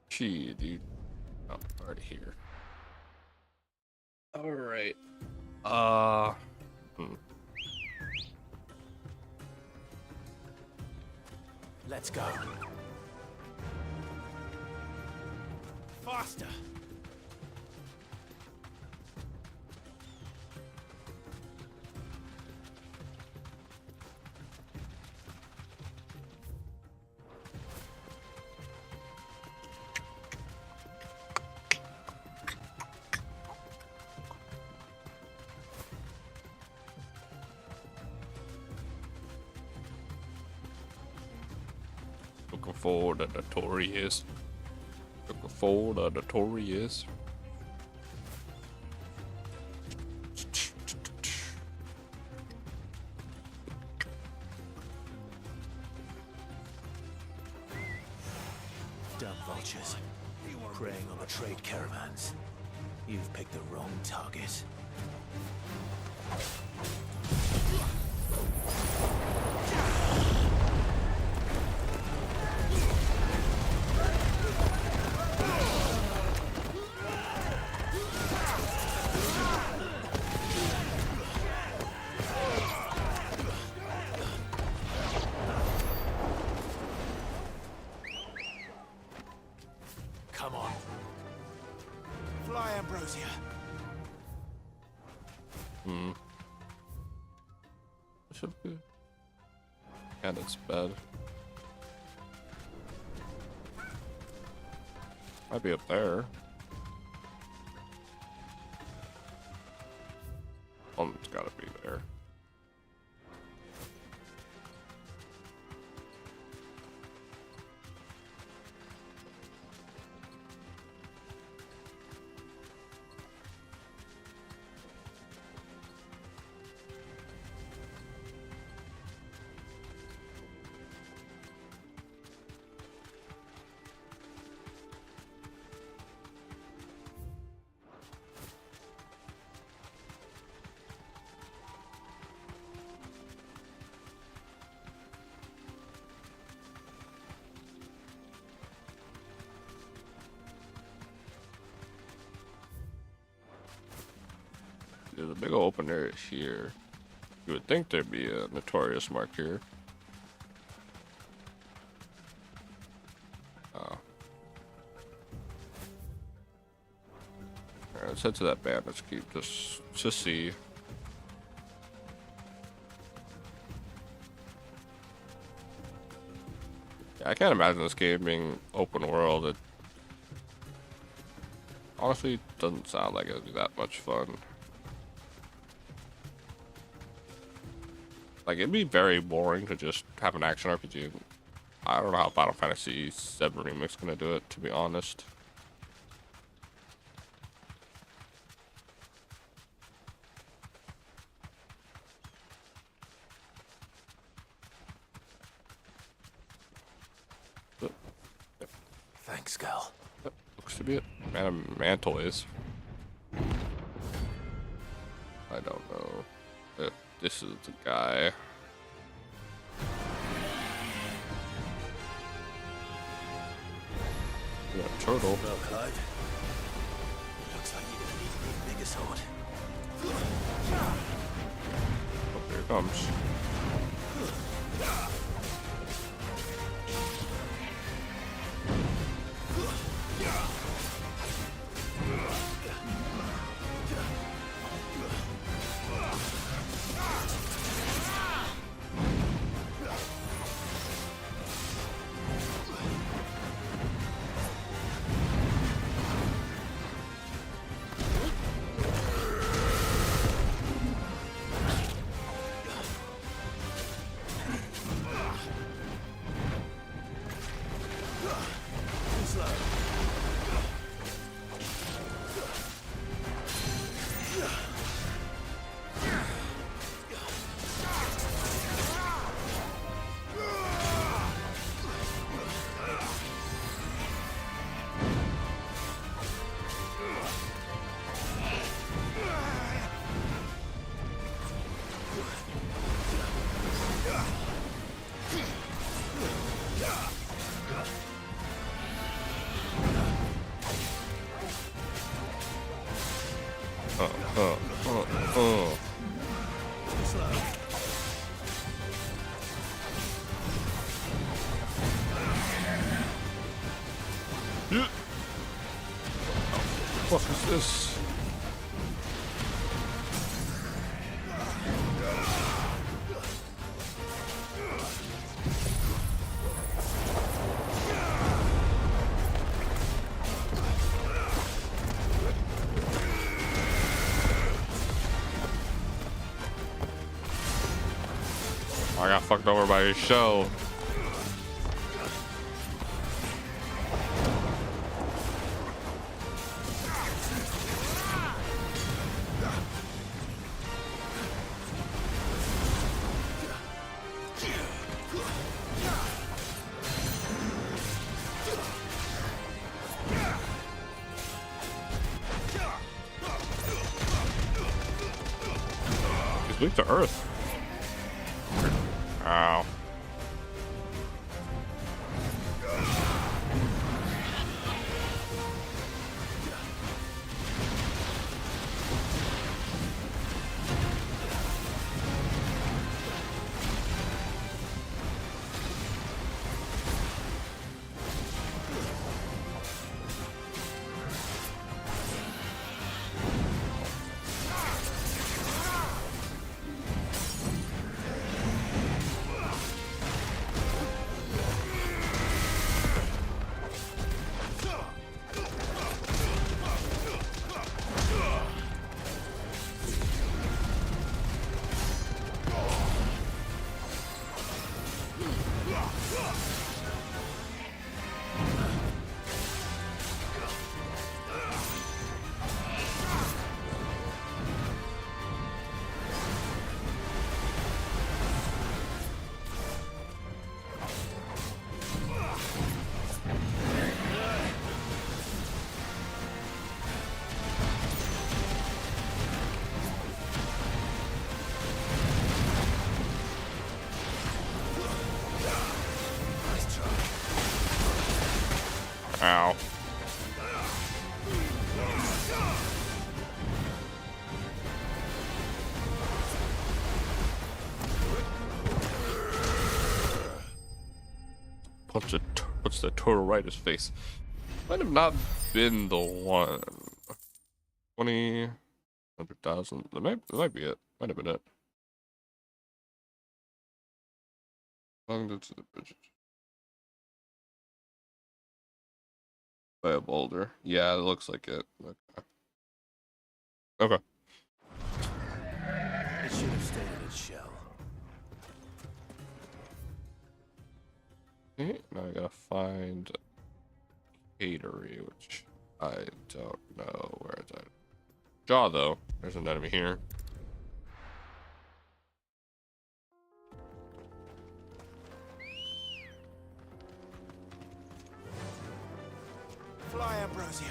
Gee, dude. Oh, already here. Alright. Let's go. Faster. Looking for the notorious. Looking for the notorious. Dumb vultures. Preying on the trade caravans. You've picked the wrong target. Come on. Fly, Ambrosia. Should be. And it's bad. Might be up there. It's gotta be there. There's a big open area here. You would think there'd be a notorious mark here. Oh. Alright, let's head to that bandits keep just to see. Yeah, I can't imagine this game being open world. It honestly doesn't sound like it'd be that much fun. Like, it'd be very boring to just have an action RPG. I don't know how Final Fantasy VII Remake's gonna do it, to be honest. Thanks, Gal. Looks to be it. Man, a mantle is. I don't know if this is the guy. Yeah, turtle. Well, Clive, looks like you're gonna need a bigger sword. Oh, here it comes. What is this? I got fucked over by his show. He's weak to earth. Ow. Ow. Punch the turtle right in his face. Might have not been the one. 20, 100,000. That might be it. Might have been it. Long to the bridge. By a boulder. Yeah, it looks like it. Okay. Okay. It should have stayed in its shell. Okay, now I gotta find Catery, which I don't know where it's at. Jaw, though. There's an enemy here. Fly, Ambrosia.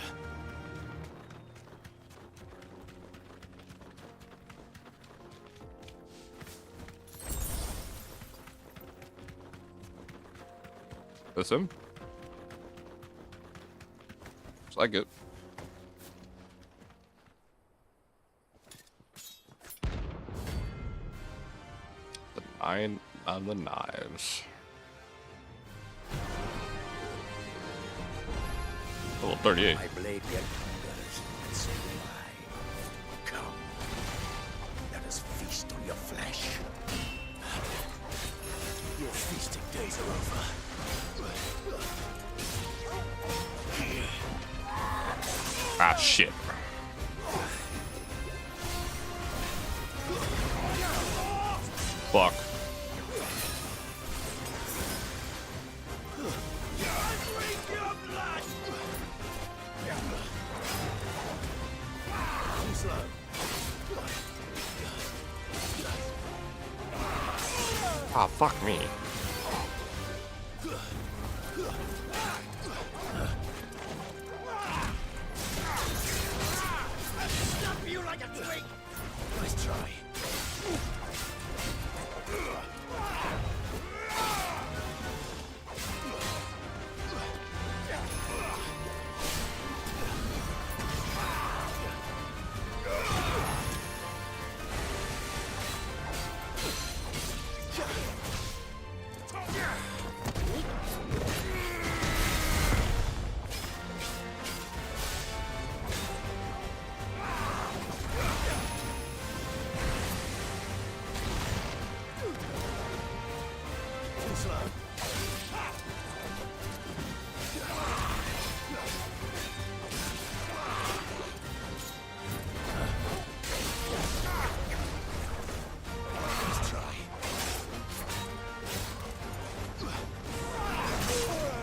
This him? like it. The 9 on the knives. Level 38. My blade yet hungers, and so do I. Come, let us feast on your flesh. Your feasting days are over. Ah, shit. Fuck. Ah, fuck me. Snap you like a twig! Nice try.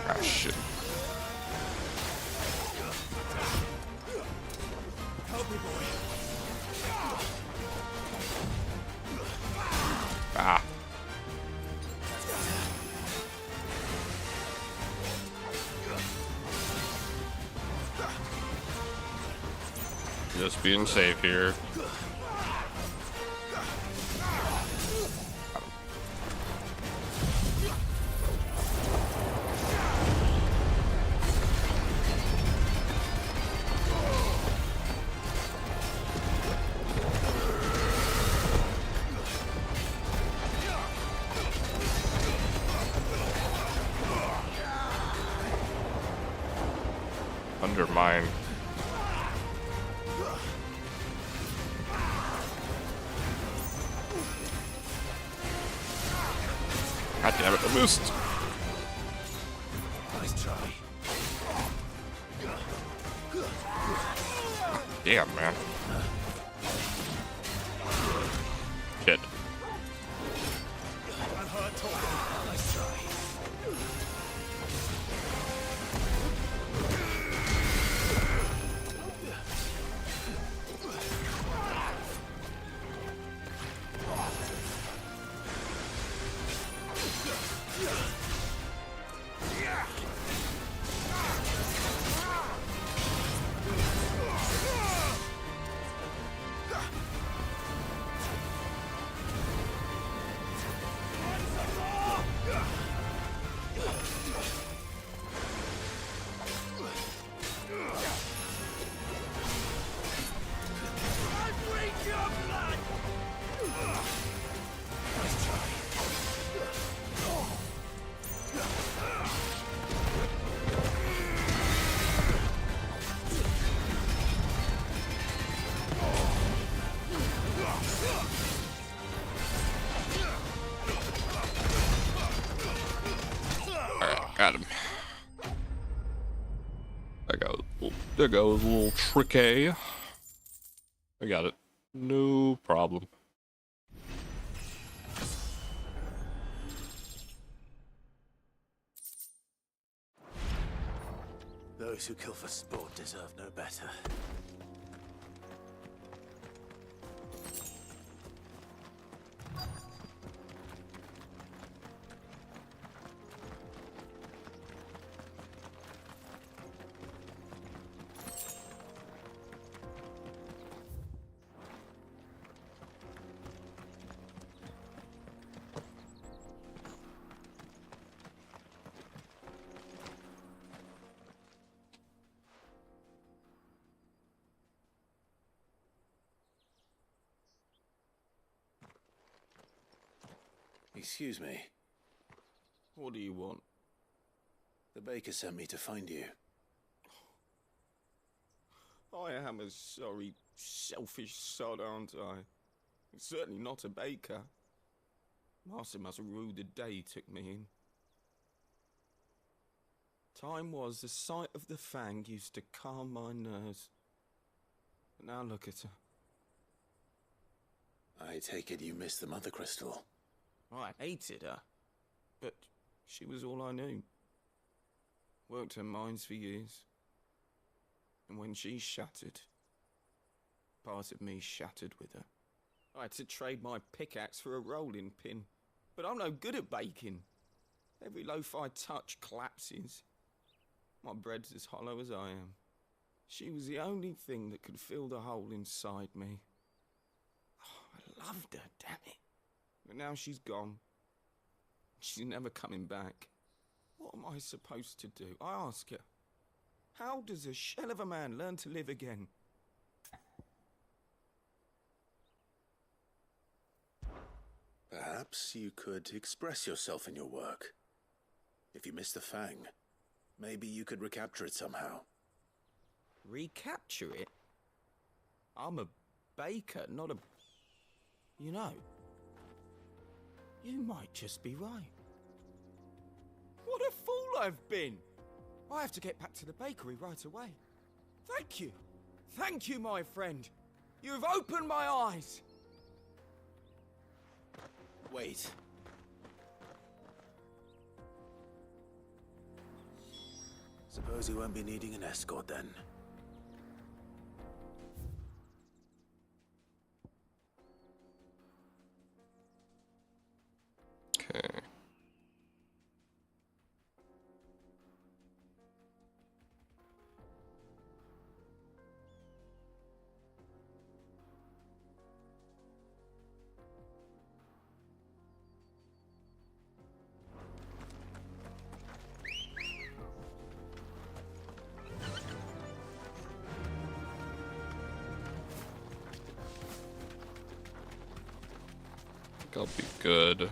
Ah, shit. Help me, boy. Ah. Just being safe here. Undermine. God damn it, I missed. Nice try. Damn, man. Shit. I'm hurt talking. Nice try. Got him. There goes a little tricky. I got it. No problem. Those who kill for sport deserve no better. Excuse me. What do you want? The baker sent me to find you. I am a sorry, selfish sod, aren't I? Certainly not a baker. Master must have ruled the day he took me in. Time was the sight of the fang used to calm my nerves. But now look at her. I take it you missed the Mother Crystal. I hated her, but she was all I knew. Worked her mines for years. And when she shattered, part of me shattered with her. I had to trade my pickaxe for a rolling pin, but I'm no good at baking. Every loaf I touch collapses. My bread's as hollow as I am. She was the only thing that could fill the hole inside me. Oh, I loved her, damn it. But now she's gone. She's never coming back. What am I supposed to do? I ask her. How does a shell of a man learn to live again? Perhaps you could express yourself in your work. If you miss the fang, maybe you could recapture it somehow. Recapture it? I'm a baker, not a... You know, you might just be right. What a fool I've been! I have to get back to the bakery right away. Thank you. Thank you, my friend. You've opened my eyes. Wait. Suppose you won't be needing an escort then. Okay. I'll be good.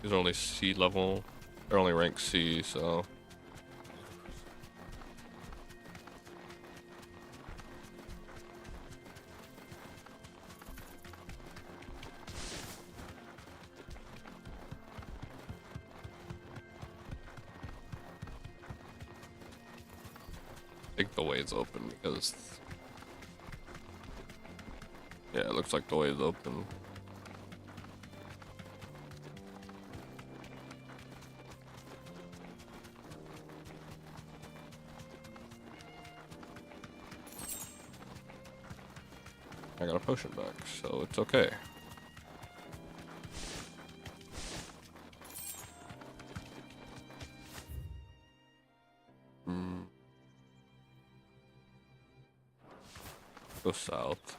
These are only C level. They're only rank C, so. I think the way is open because. Yeah, it looks like the way is open. I got a potion back, so it's okay. Go south.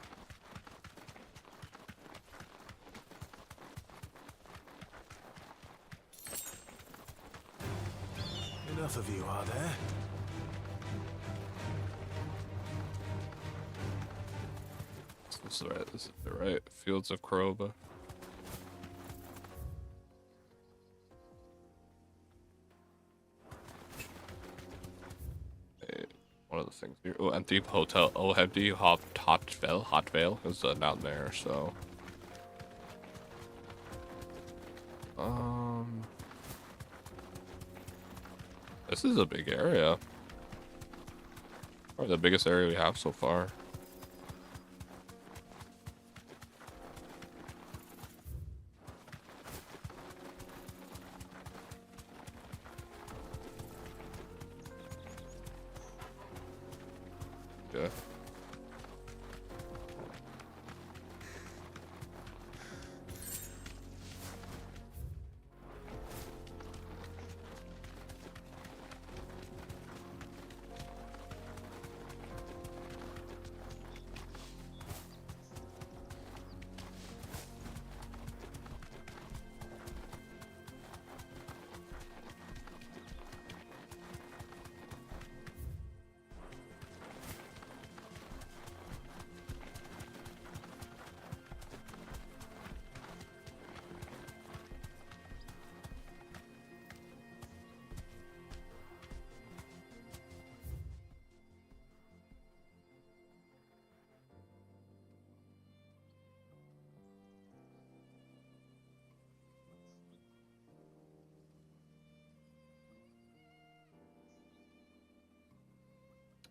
Enough of you, are there? This is right. This is the right. Fields of Koroba. Hey, one of the things here. Oh, Antip Hotel. Oh, Hebdi Hot Vale is not there. So, this is a big area. Probably the biggest area we have so far. Yeah.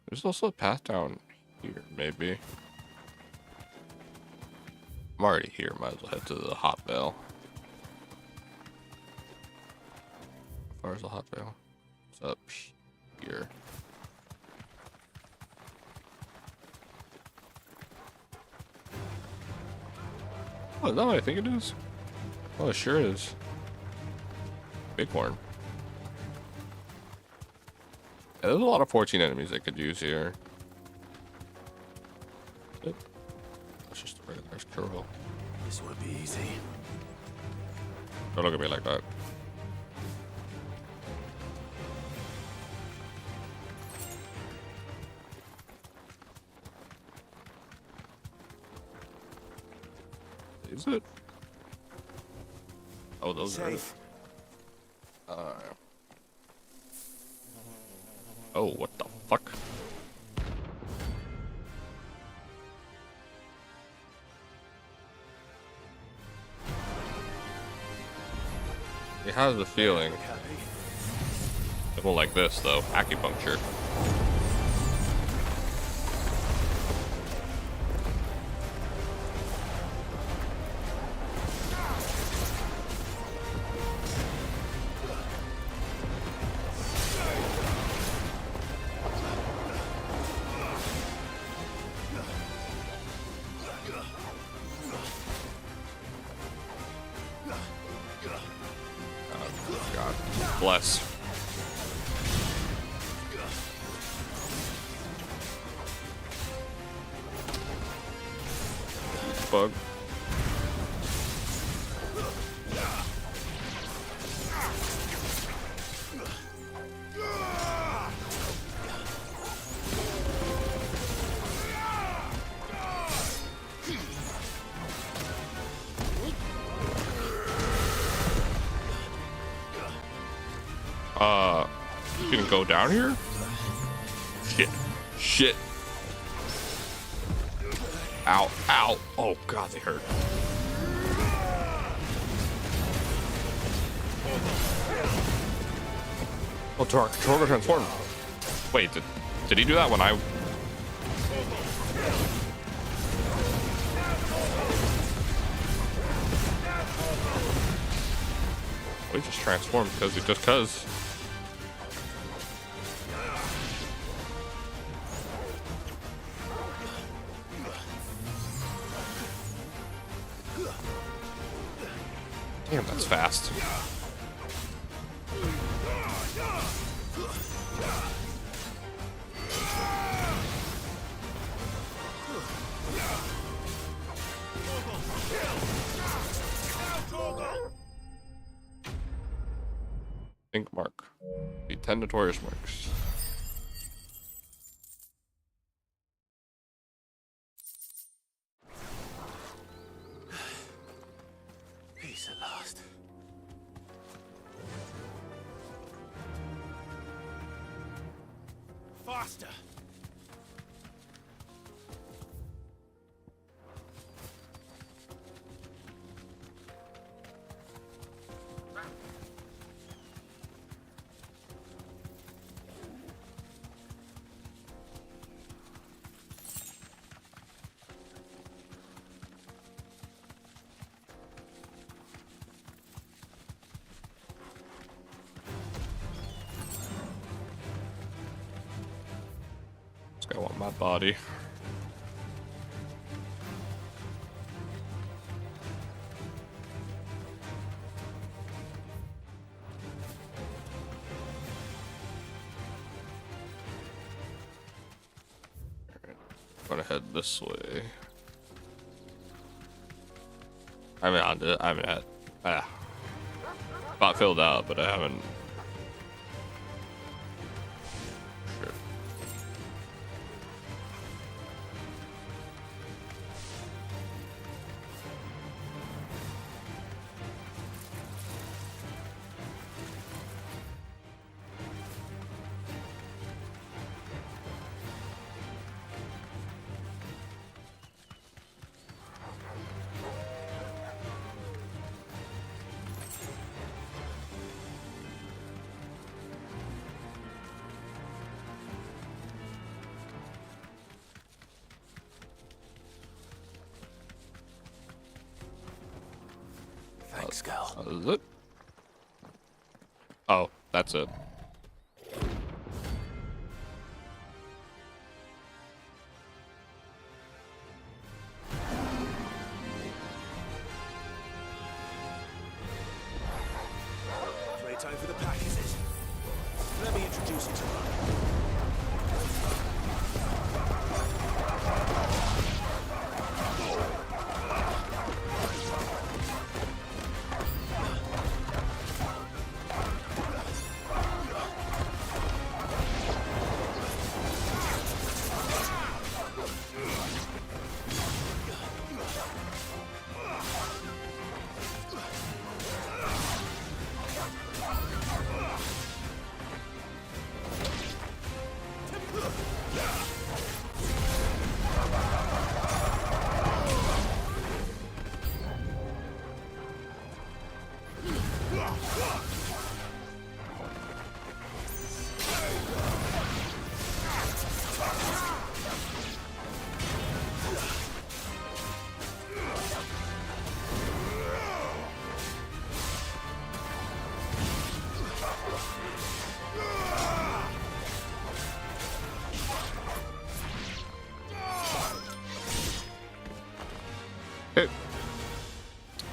There's also a path down here, maybe. I'm already here, might as well head to the hot bell. How far is the hot bell? It's up here. Oh, is that what I think it is? Oh, it sure is. Bighorn. Yeah, there's a lot of 14 enemies I could use here. That's just a regular squirrel. This won't be easy. Don't look at me like that. Is it? Oh, those are. Oh, what the fuck? It has a feeling. It won't like this though. Acupuncture. God bless. Bug. You can go down here? Shit. Shit. Ow. Ow. Oh, God, they hurt. Oh, Torgo transformed. Wait, did he do that when I... Oh, he just transformed just cause. Damn, that's fast. Ink mark. The 10 notorious marks. Peace at last. Faster! This guy want my body. I'm gonna head this way. I haven't had. About filled out, but I haven't. Sure. skull. Is it? Oh, that's it. Playtime for the pack, is it? Let me introduce you to her.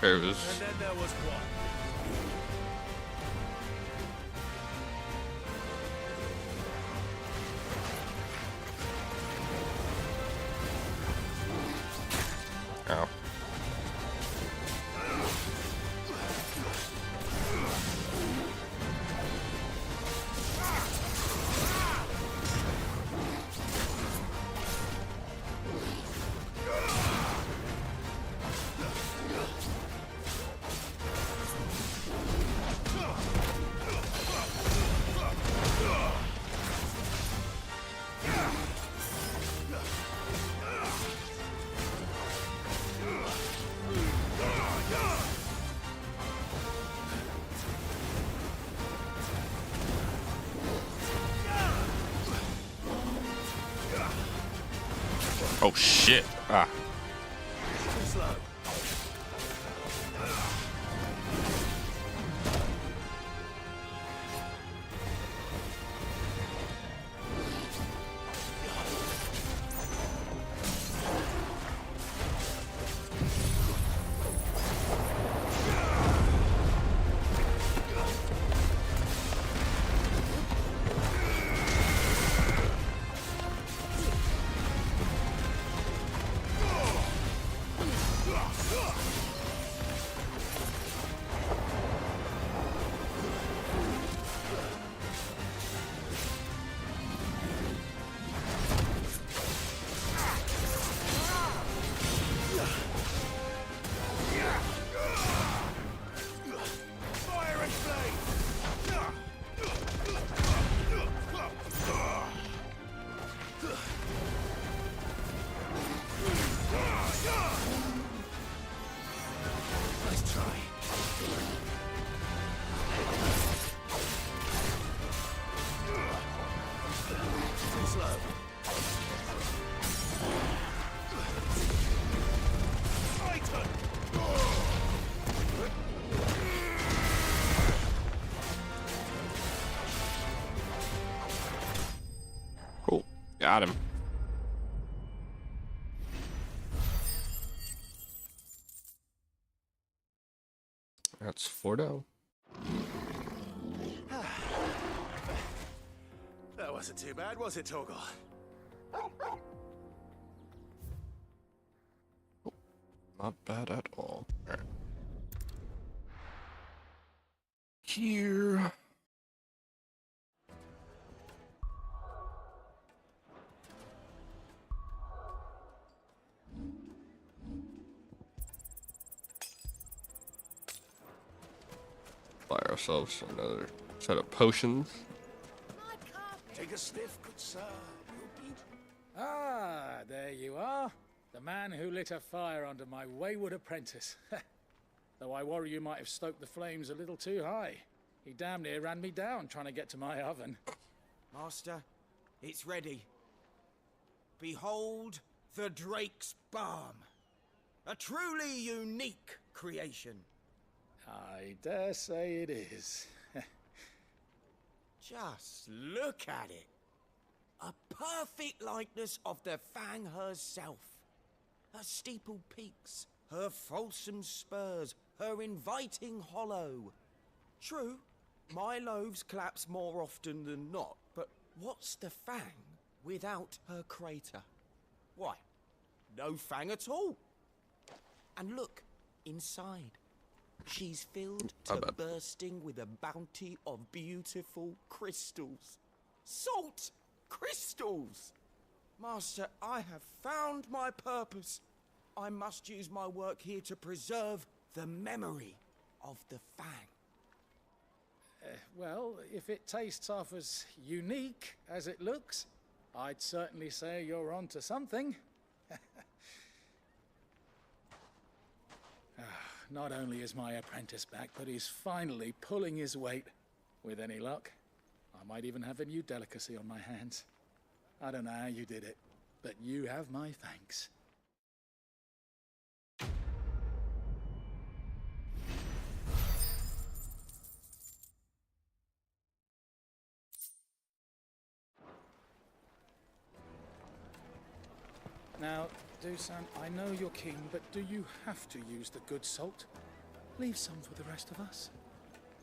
There it is. And then there was one. Ow. Oh shit. Ah. Too slow. Cool. Got him. That's 4-0. That wasn't too bad, was it, Torgal? Not bad at all. All right. Here. Buy ourselves another set of potions. Take a sniff, good sir. Ah, there you are. The man who lit a fire under my wayward apprentice. Though I worry you might have stoked the flames a little too high. He damn near ran me down trying to get to my oven. Master, it's ready. Behold the Drake's Balm. A truly unique creation. I dare say it is. Just look at it. A perfect likeness of the Fang herself. Her steeple peaks, her fulsome spurs, her inviting hollow. True, my loaves collapse more often than not, but what's the Fang without her crater? Why, no Fang at all. And look, inside. She's filled to bursting with a bounty of beautiful crystals. Salt crystals! Master, I have found my purpose. I must use my work here to preserve the memory of the Fang. Well, if it tastes half as unique as it looks, I'd certainly say you're onto something. Not only is my apprentice back, but he's finally pulling his weight. With any luck, I might even have a new delicacy on my hands. I don't know how you did it, but you have my thanks. Now, Dusan, I know you're king, but do you have to use the good salt? Leave some for the rest of us.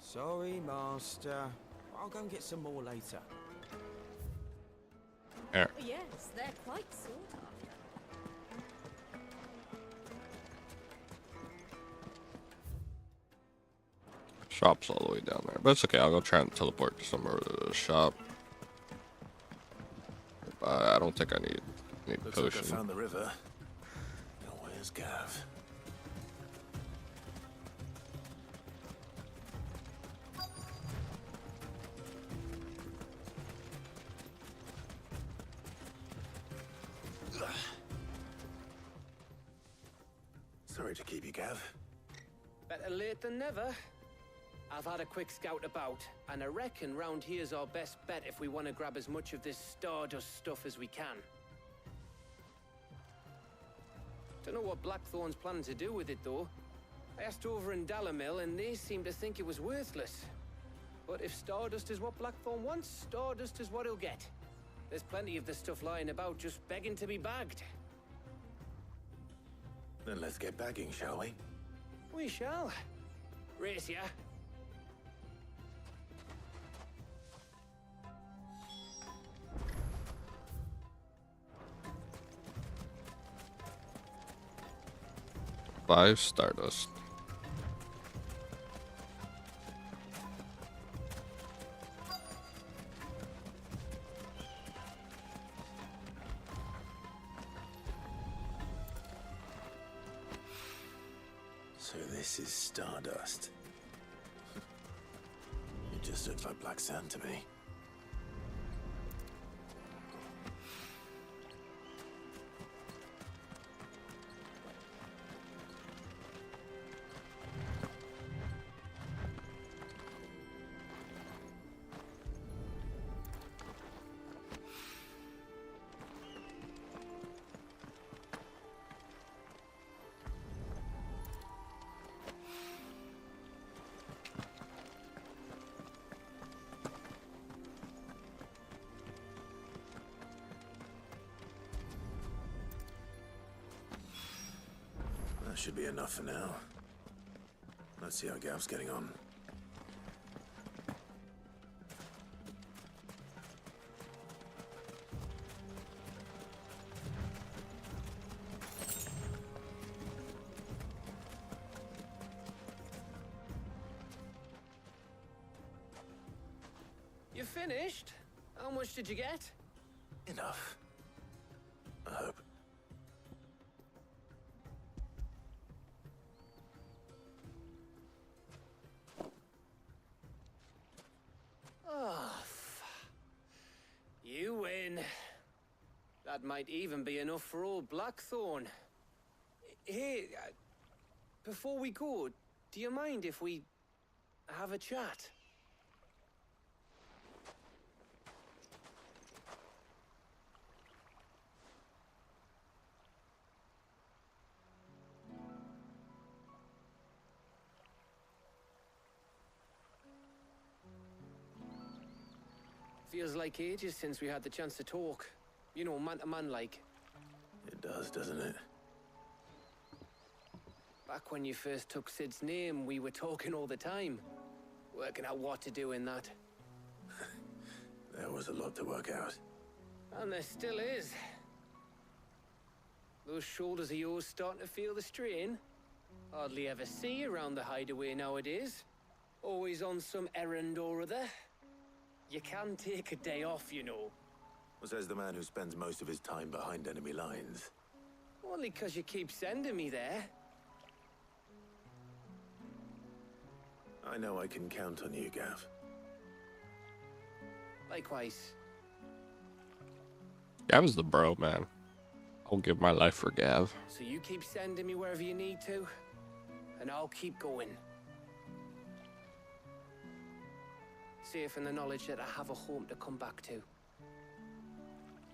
Sorry, Master. I'll go and get some more later. Here. Yes, they're quite sought after. Shop's all the way down there, but it's okay. I'll go try and teleport to somewhere to the shop. I don't think I need Looks potion. like I found the river. Now where's Gav? Sorry to keep you, Gav. Better late than never. I've had a quick scout about, and I reckon round here's our best bet if we want to grab as much of this Stardust stuff as we can. Don't know what Blackthorn's planning to do with it, though. I asked over in Dalamil, and they seem to think it was worthless. But if Stardust is what Blackthorn wants, Stardust is what he'll get. There's plenty of this stuff lying about, just begging to be bagged. Then let's get bagging, shall we? We shall. Race ya. Five Stardust. So this is Stardust. It just looks like black sand to me. That should be enough for now. Let's see how Gav's getting on. You finished? How much did you get? Enough. I hope. Oh, you win. That might even be enough for old Blackthorn. Hey, before we go, do you mind if we have a chat? Feels like ages since we had the chance to talk. You know, man to man like. It does, doesn't it? Back when you first took Sid's name, we were talking all the time. Working out what to do in that. There was a lot to work out. And there still is. Those shoulders of yours starting to feel the strain. Hardly ever see you around the hideaway nowadays. Always on some errand or other. You can take a day off, you know. Says the man who spends most of his time behind enemy lines. Only 'cause you keep sending me there. I know I can count on you, Gav. Likewise. Gav is the bro, man. I'll give my life for Gav. So you keep sending me wherever you need to, and I'll keep going. Safe in the knowledge that I have a home to come back to.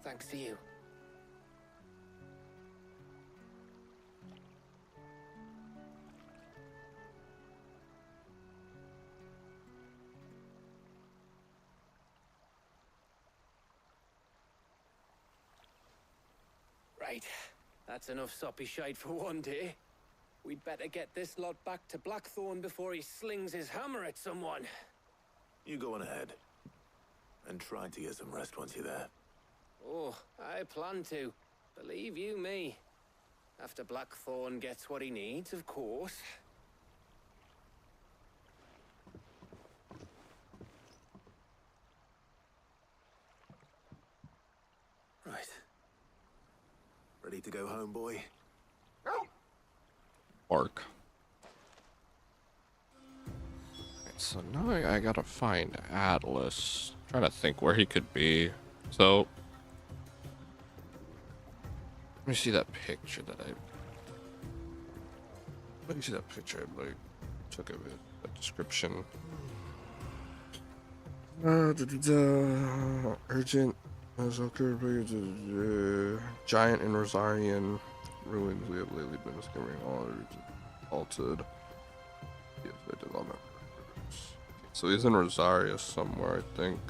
Thanks to you. Right. That's enough soppy shite for one day. We'd better get this lot back to Blackthorn before he slings his hammer at someone. You go on ahead. And try to get some rest once you're there. Oh, I plan to. Believe you me. After Blackthorn gets what he needs, of course. Right. Ready to go home, boy? Bark. Alright, so now I gotta find Atlas. Trying to think where he could be. So let me see that picture that I took of it. The description. Urgent has occurred. Giant and Rosarian ruins we have lately been discovering all altered. Yes, by development. So he's in Rosaria somewhere, I think.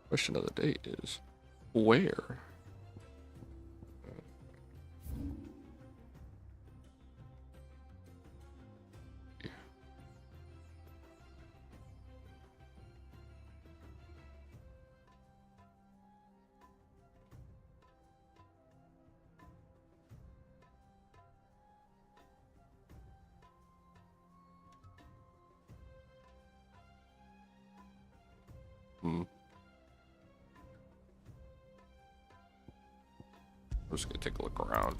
Question of the day is, where? I'm just gonna take a look around.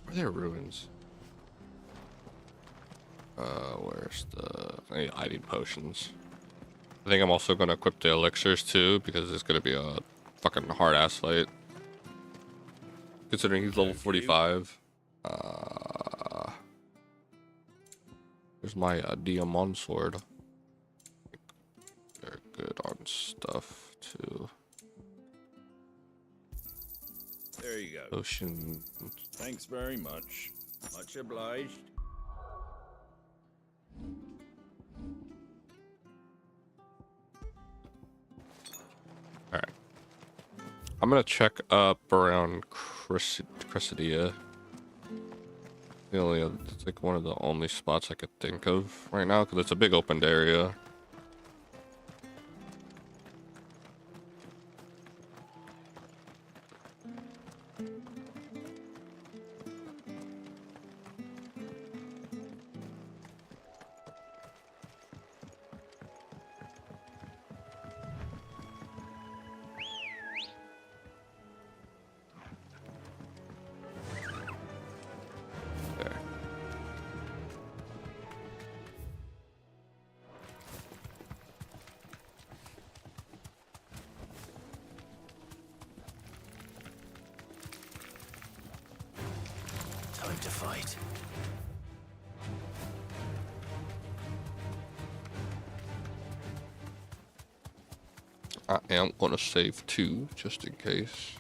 Are there ruins? Where's I need hiding potions. I think I'm also gonna equip the elixirs too, because it's gonna be a fucking hard ass fight. Considering he's level 45. Here's my Diamond sword. They're good on stuff too. There you go. Ocean. Thanks very much. Much obliged. Alright. I'm gonna check up around Cressidia. It's like one of the only spots I could think of right now, because it's a big opened area. Time to fight. I am gonna save 2 just in case.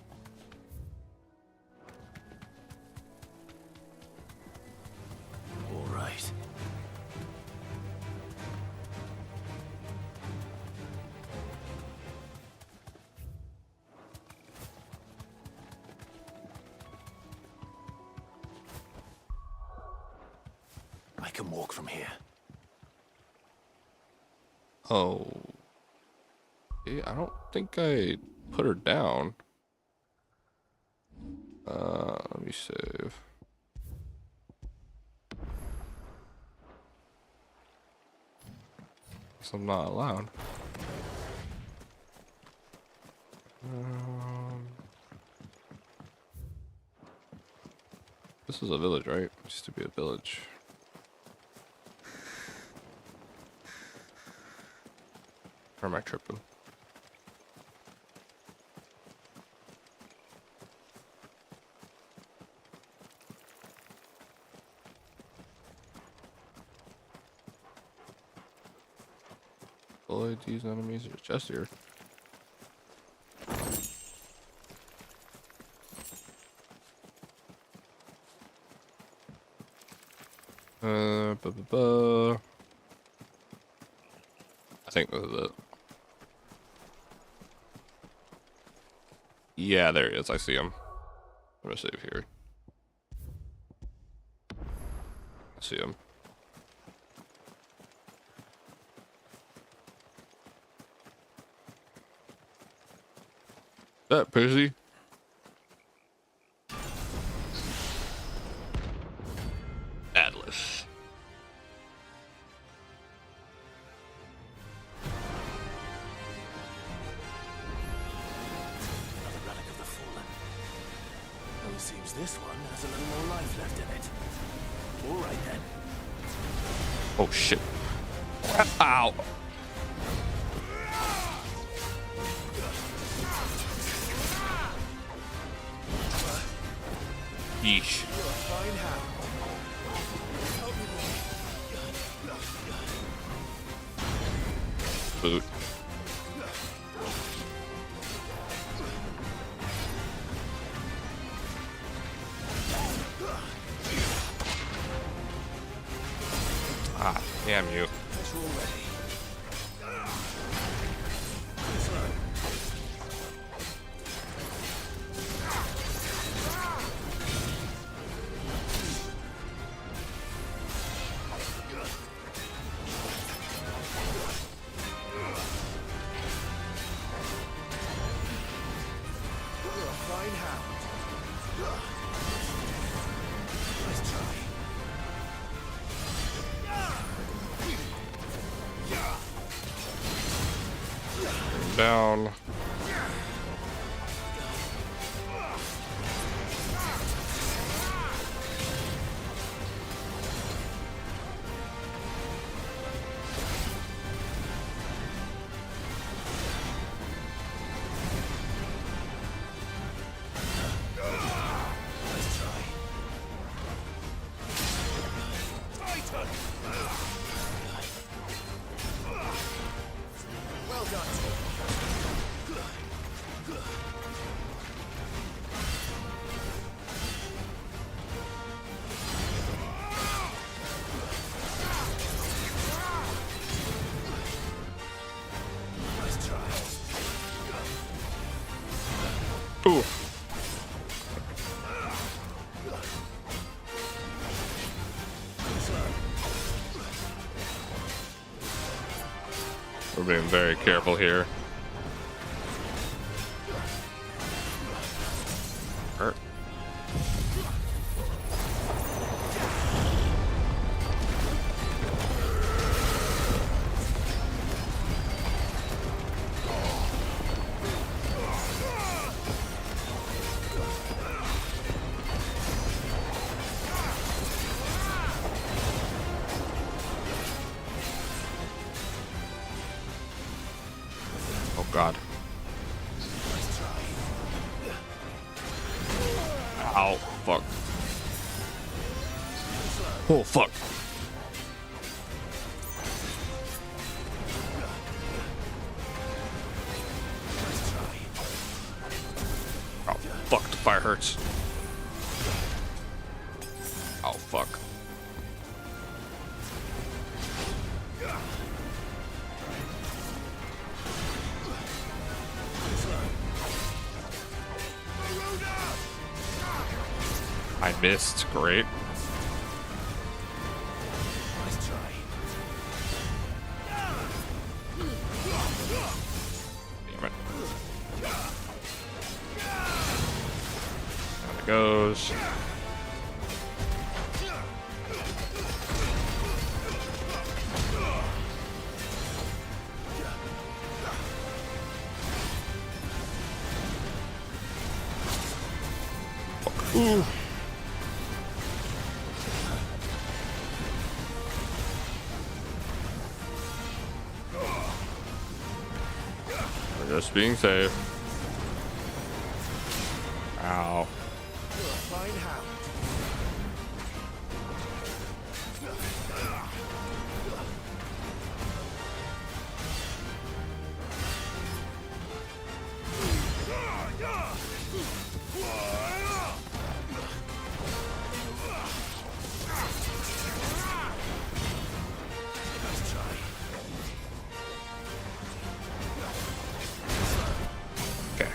can walk from here. Oh. Yeah, I don't think I put her down. Let me save. Guess I'm not allowed. This is a village, right? It used to be a village. Or am I tripping? Avoid these enemies are just here. I think this is it. Yeah, there he is. I see him. I'm gonna save here. I see him. That pussy. Atlas. Another relic of the fallen. Well, it seems this one has a little more life left in it. All right then. Oh shit. Ow. Yeesh. Boot. Ah, damn you. Down. Well done. Nice try. Ooh. We're being very careful here. Hurt. Oh god. Ow, fuck. Oh fuck. Oh fuck, the fire hurts. Oh fuck. I missed, great. Ooh. We're just being safe. Ow. You're a fine hound. Okay.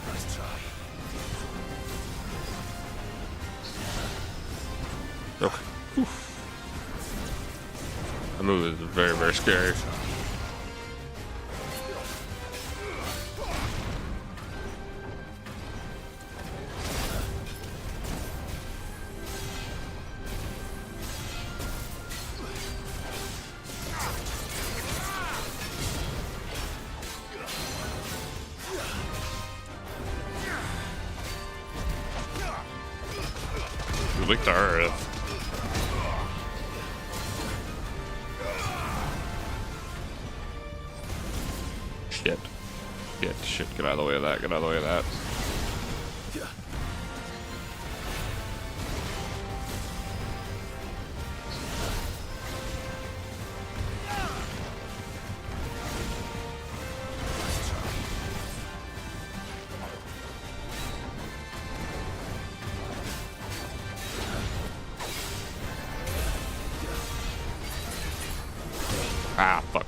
Nice try. Okay. Oof. That move is very, very scary. You licked the earth. Shit. Shit, shit. Get out of the way of that. Get out of the way of that. Ah, fuck.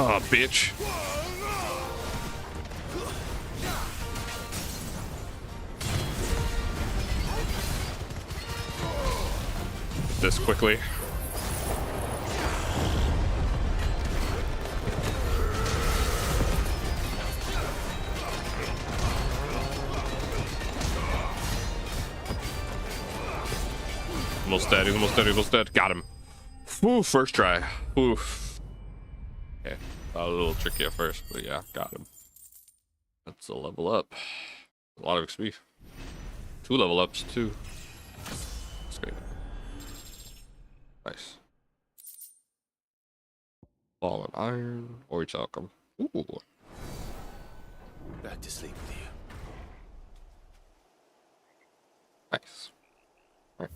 Oh, bitch. This quickly. Almost dead, he's almost dead, he's almost dead. Got him. Whew, first try. Oof. Okay, a little tricky at first, but yeah, got him. That's a level up. A lot of XP. 2 level ups, too. That's great. Nice. Fallen Iron, or Chalcum. Ooh. Back to sleep with you. Nice. Right.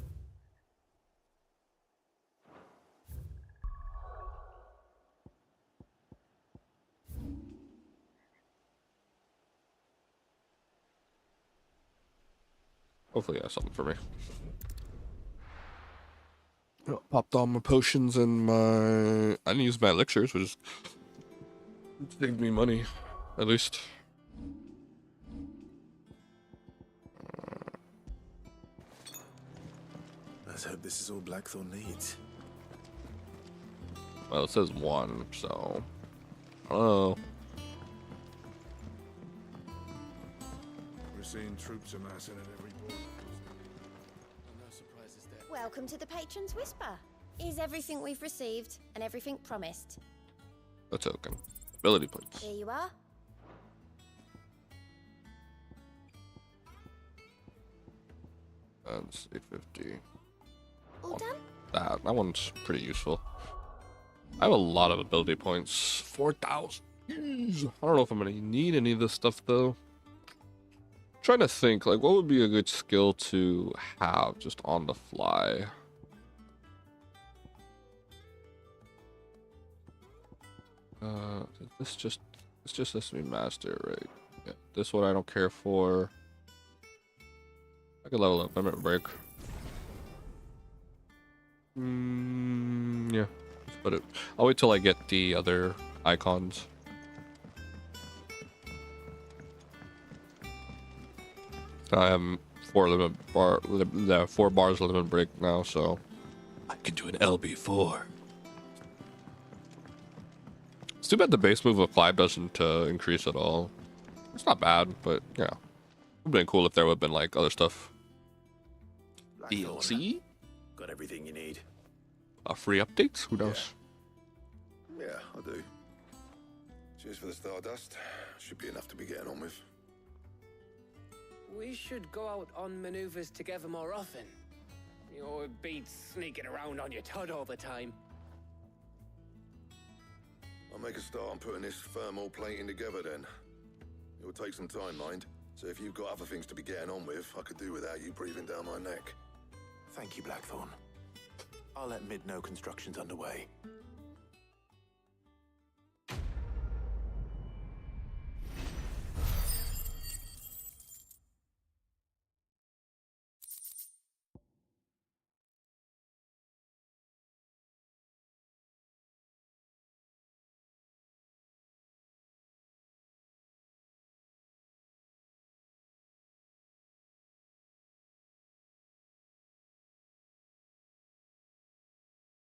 Hopefully that's something for me. Popped all my potions and my... I didn't use my elixirs, which saved me money, at least. Let's hope this is all Blackthorn needs. Well, it says 1, so... I don't know. We're seeing troops amassing at every border. No surprises there. Welcome to the Patron's Whisper. Is everything we've received and everything promised? A token. Ability points. Here you are. That's 850. All done? That one's pretty useful. I have a lot of ability points. 4,000. I don't know if I'm gonna need any of this stuff though. I'm trying to think, like, what would be a good skill to have just on the fly? This just has to be master, right? Yeah. This one I don't care for. I could level up. Limit break. Yeah. But I'll wait till I get the other icons. I am 4 bars limit break now, so I can do an LB4. It's too bad the base move of 5 doesn't increase at all. It's not bad, but yeah, it would have been cool if there would have been like other stuff. DLC? Got everything you need. Free updates? Who knows? Yeah, I do. Cheers for the Stardust. Should be enough to be getting on with. We should go out on maneuvers together more often. You know, it beats sneaking around on your Todd all the time. I'll make a start on putting this thermal plating together then. It will take some time, mind. So if you've got other things to be getting on with, I could do without you breathing down my neck. Thank you, Blackthorn. I'll let Mid know construction's underway.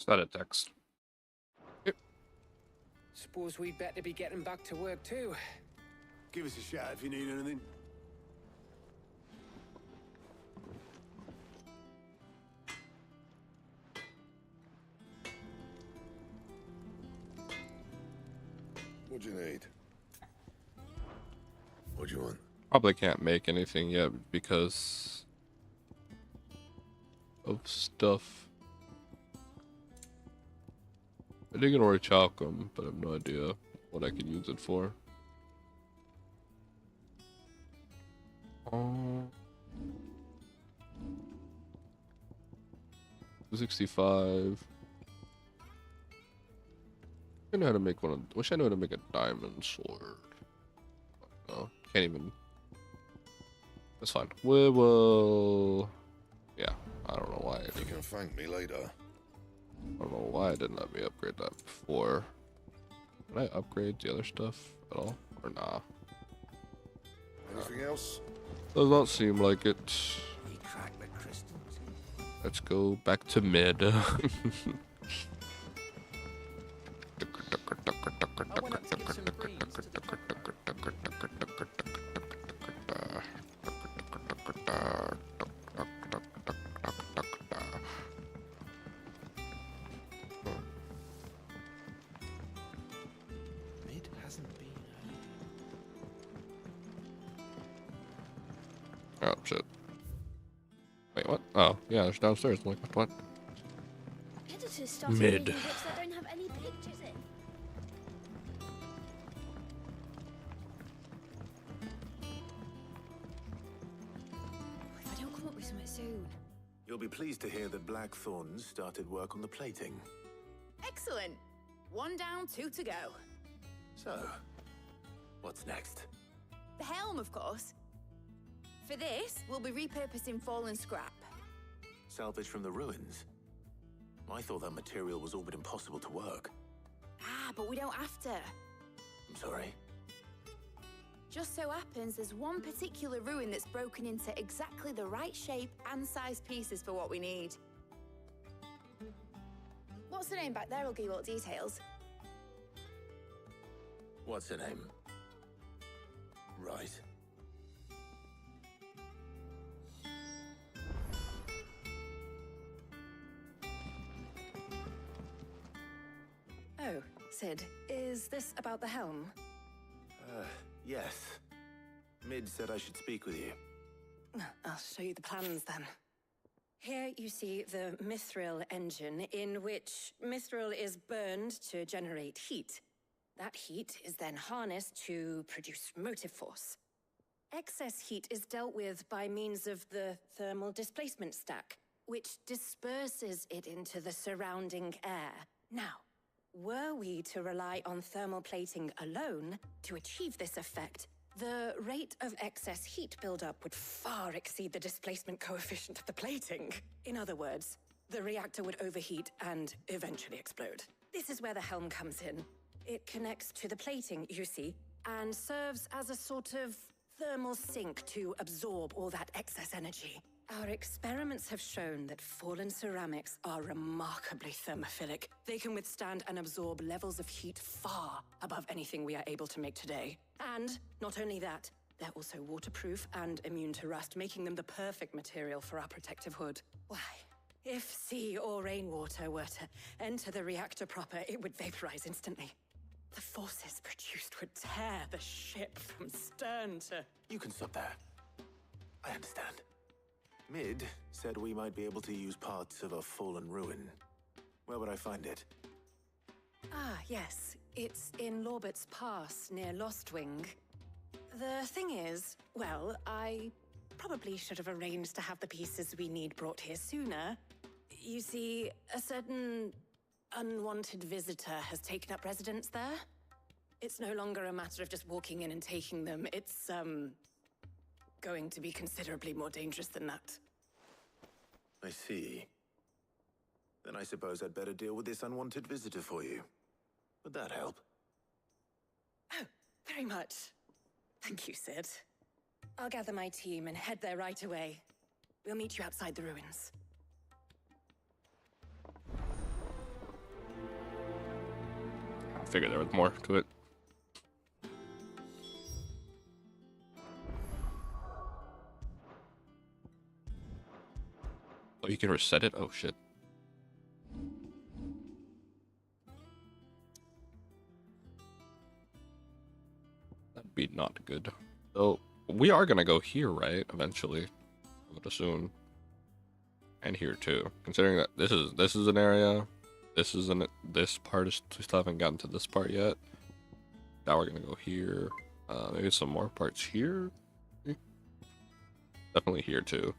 Is that a text? Yep. Suppose we'd better be getting back to work too. Give us a shout if you need anything. What do you need? What do you want? Probably can't make anything yet because of stuff. I think an orichalcum, but I have no idea what I can use it for. 265. I know how to make one. Wish I knew how to make a diamond sword. Oh, can't even. That's fine. We will. Yeah, I don't know why. You can thank me later. I don't know why I didn't let me upgrade that before. Can I upgrade the other stuff at all? Or nah? Anything else? Does not seem like it. Let's go back to mid. Mid hasn't been Oh shit. Wait, what? Oh, yeah, it's downstairs. I'm like, what? Editors started Mid. making books that don't have any pictures in. If I don't come up with something soon. You'll be pleased to hear that Blackthorn's started work on the plating. Excellent. 1 down, 2 to go. So, what's next? The helm, of course. For this, we'll be repurposing fallen scrap. Salvage from the ruins? I thought that material was all but impossible to work. Ah, but we don't have to. I'm sorry. Just so happens there's one particular ruin that's broken into exactly the right shape and size pieces for what we need. What's the name back there? I'll give you all the details. What's her name? Right. Oh, Sid, is this about the helm? Yes. Mid said I should speak with you. I'll show you the plans then. Here you see the mithril engine, in which mithril is burned to generate heat. That heat is then harnessed to produce motive force. Excess heat is dealt with by means of the thermal displacement stack, which disperses it into the surrounding air. Now, Were we to rely on thermal plating alone to achieve this effect, the rate of excess heat buildup would far exceed the displacement coefficient of the plating. In other words, the reactor would overheat and eventually explode. This is where the helm comes in. It connects to the plating, you see, and serves as a sort of thermal sink to absorb all that excess energy. Our experiments have shown that fallen ceramics are remarkably thermophilic. They can withstand and absorb levels of heat far above anything we are able to make today. And not only that, they're also waterproof and immune to rust, making them the perfect material for our protective hood. Why? If sea or rainwater were to enter the reactor proper, it would vaporize instantly. The forces produced would tear the ship from stern to... You can stop there. I understand. Mid said we might be able to use parts of a fallen ruin. Where would I find it? Ah, yes. It's in Lorbert's Pass, near Lostwing. The thing is, well, I probably should have arranged to have the pieces we need brought here sooner. You see, a certain unwanted visitor has taken up residence there. It's no longer a matter of just walking in and taking them. It's, going to be considerably more dangerous than that. I see. Then I suppose I'd better deal with this unwanted visitor for you. Would that help? Oh, very much. Thank you, Sid. I'll gather my team and head there right away. We'll meet you outside the ruins. I figured there was more to it. Oh, you can reset it? Oh, shit. That'd be not good. So, we are gonna go here, right? Eventually. I would assume. And here, too. Considering that this is an area. This part is... We still haven't gotten to this part yet. Now we're gonna go here. Maybe some more parts here? Definitely here, too.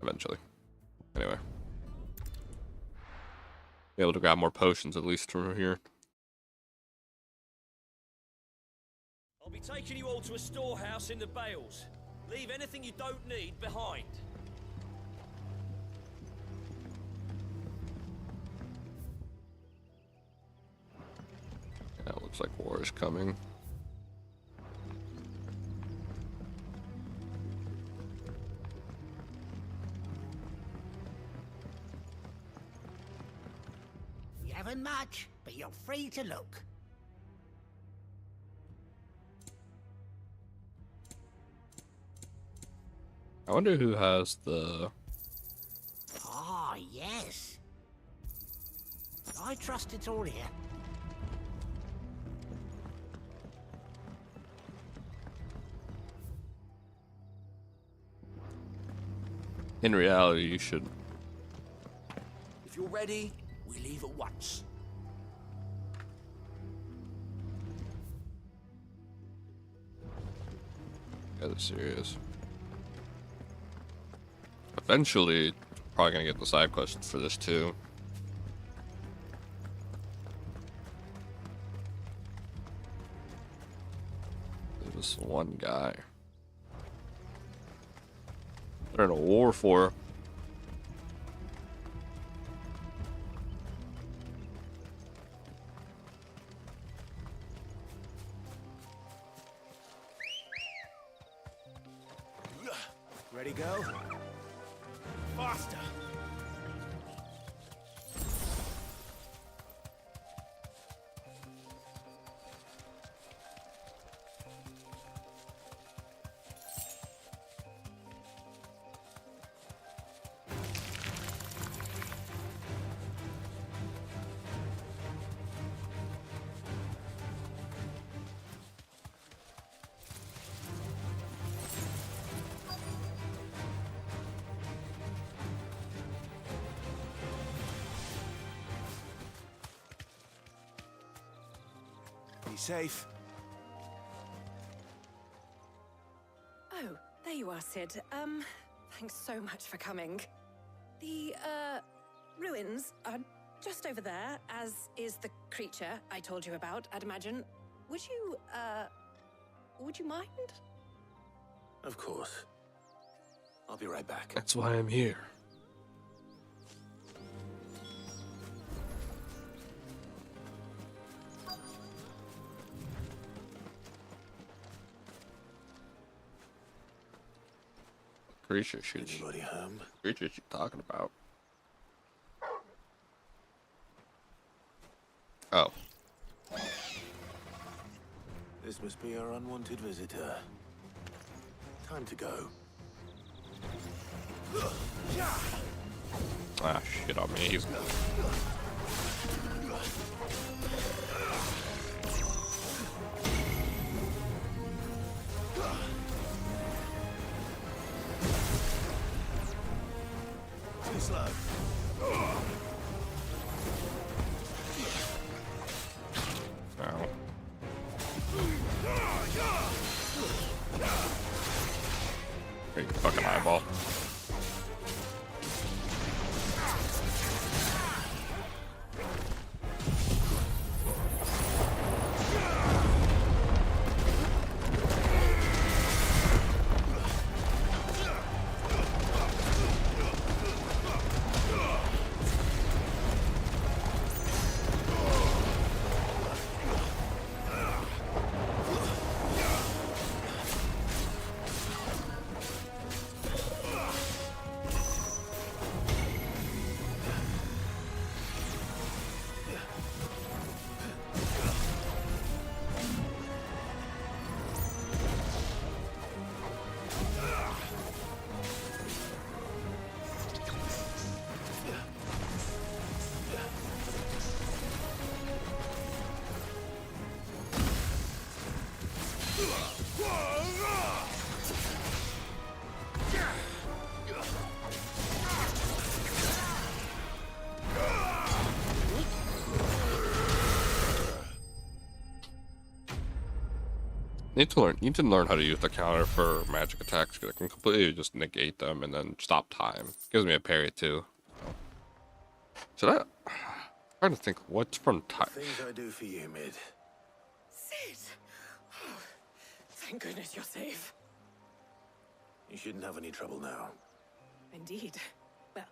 Eventually. Anyway. Be able to grab more potions at least from here. I'll be taking you all to a storehouse in the Bales. Leave anything you don't need behind. Yeah, it looks like war is coming. You haven't much, but you're free to look. I wonder who has the... Ah, yes. I trust it's all here. In reality, you should... If you're ready, we leave at once. Yeah, that's serious. Eventually, probably gonna get the side quests for this too. This one guy. They're in a war for. Ready, go? Faster! Be safe. Oh, there you are, Sid. Thanks so much for coming. The, ruins are just over there, as is the creature I told you about, I'd imagine. Would you mind? Of course. I'll be right back. That's why I'm here. Creature shoots. Anybody home? Creature you talking about? Oh. This must be our unwanted visitor. Time to go. Ah, shit on me. He's... Too slow. Ow. Hey, fucking eyeball. Need to learn how to use the counter for magic attacks, because I can completely just negate them and then stop time. Gives me a parry too. Should I? I'm trying to think what's from time. Things I do for you, Mid. Sid! Oh, thank goodness you're safe. You shouldn't have any trouble now. Indeed. Well,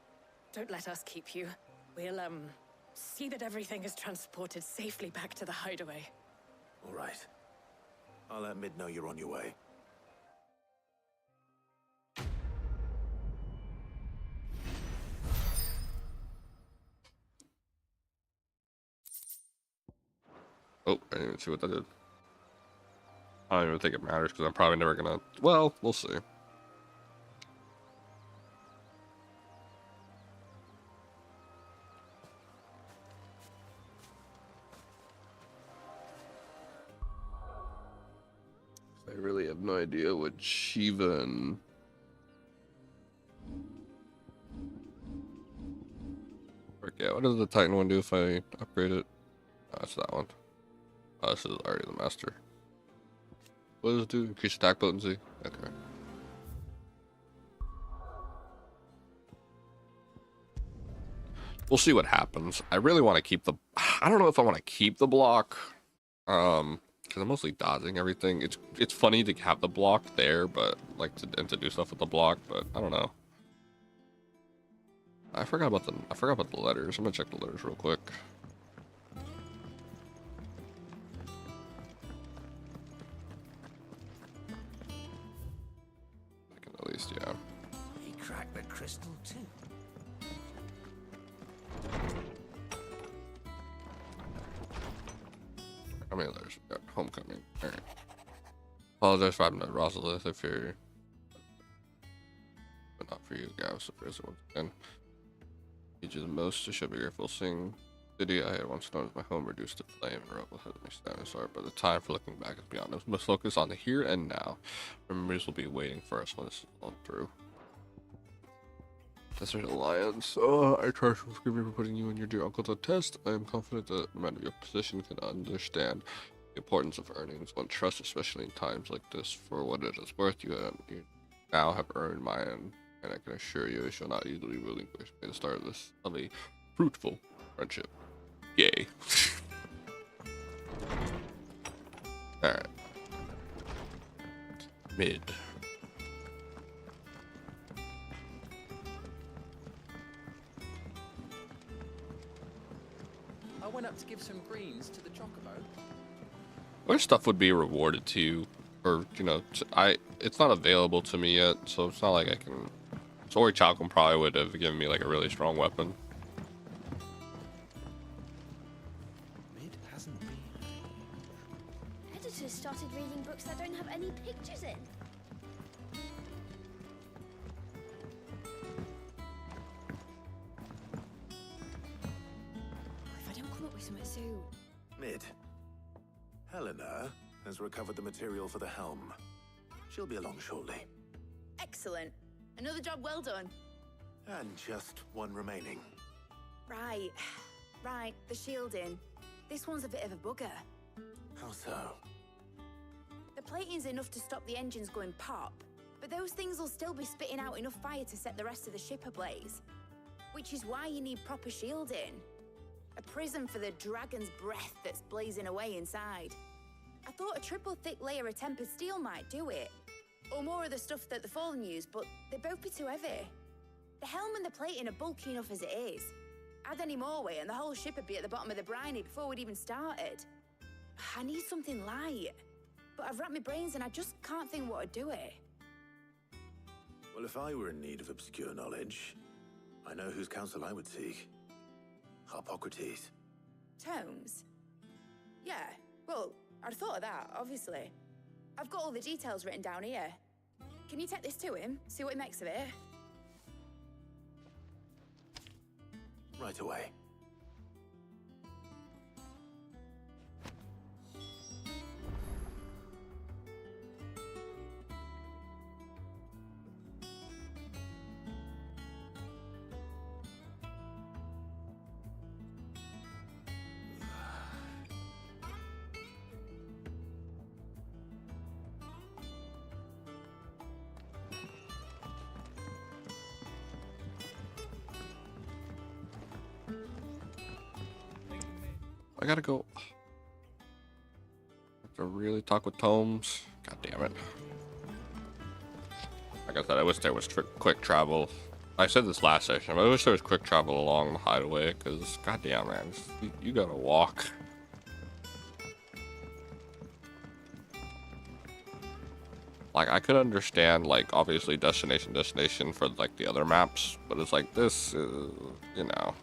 don't let us keep you. We'll, see that everything is transported safely back to the hideaway. All right. I'll let Mid know you're on your way. Oh, I didn't even see what that did. I don't even think it matters, because I'm probably never gonna... Well, we'll see. I really have no idea what Shiva and... Forget, what does the Titan one do if I upgrade it? Oh, that's that one. Oh, this is already the master. What does it do? Increase attack potency? Okay. We'll see what happens. I really want to keep the... I don't know if I want to keep the block. Because I'm mostly dodging everything. It's funny to have the block there, but like to do stuff with the block, but I don't know. I forgot about the letters. I'm gonna check the letters real quick. I can at least, yeah. He cracked the crystal too. How many letters we got? Homecoming. Alright. Apologize for having to Rosalith if you're... But not for you, Gav, so there's once again. Need you the most, so should be grateful. Sing city I had once known as my home reduced to flame and rubble has me standing sorry, but the time for looking back is beyond us. Must focus on the here and now. Memories will be waiting for us when this is all through. Desert Alliance. Oh, I trust you for putting you and your dear uncle to test. I am confident that no matter your position can understand the importance of earning one's trust, especially in times like this. For what it is worth, you now have earned mine, and I can assure you it shall not easily relinquish. May the start of a fruitful Friendship. Yay. Alright. Mid. I went up to give some greens to the chocobo. What stuff would be rewarded to you? Or, you know, it's not available to me yet, so it's not like I can... Sorry, Chalcom probably would have given me like a really strong weapon. Editors started reading books that don't have any pictures in. If I don't come up with something soon. Mid. Helena has recovered the material for the helm. She'll be along shortly. Excellent. Another job well done. And just one remaining. Right. Right, the shielding. This one's a bit of a bugger. How so? The plating's enough to stop the engines going pop, but those things will still be spitting out enough fire to set the rest of the ship ablaze. Which is why you need proper shielding. A prison for the dragon's breath that's blazing away inside. I thought a triple thick layer of tempered steel might do it. Or more of the stuff that the Fallen use, but they'd both be too heavy. The helm and the plating are bulky enough as it is. Add any more weight and the whole ship would be at the bottom of the briny before we'd even started. I need something light. But I've racked my brains and I just can't think what would do it. Well, if I were in need of obscure knowledge, I know whose counsel I would seek. Harpocrates. Tomes? Yeah, well, I'd thought of that, obviously. I've got all the details written down here. Can you take this to him, see what he makes of it? Right away. I gotta go. Have to really talk with Tomes. God damn it. Like I said, I wish there was quick travel. I said this last session, but I wish there was quick travel along the hideaway, because goddamn, man, you gotta walk. Like, I could understand, like, obviously destination for, like, the other maps, but it's like this, you know.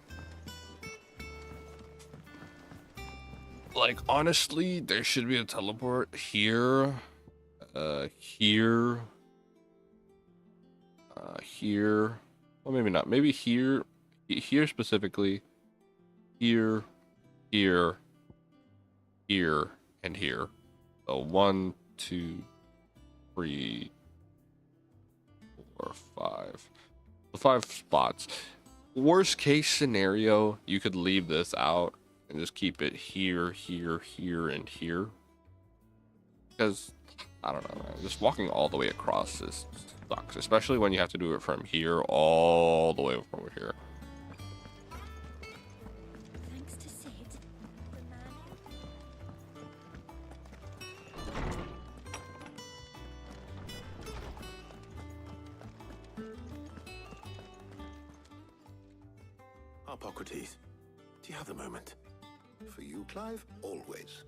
Like, honestly, there should be a teleport here, here, here. Well, maybe not. Maybe here specifically. Here, here, here, and here. So 1, 2, 3, 4, 5. The 5 spots. Worst case scenario, you could leave this out and just keep it here, here, here, and here. Because, I don't know, man. Just walking all the way across this sucks. Especially when you have to do it from here all the way from over here. Thanks to Sid, the man. Harpocrates, do you have a moment? For you, Clive? Always.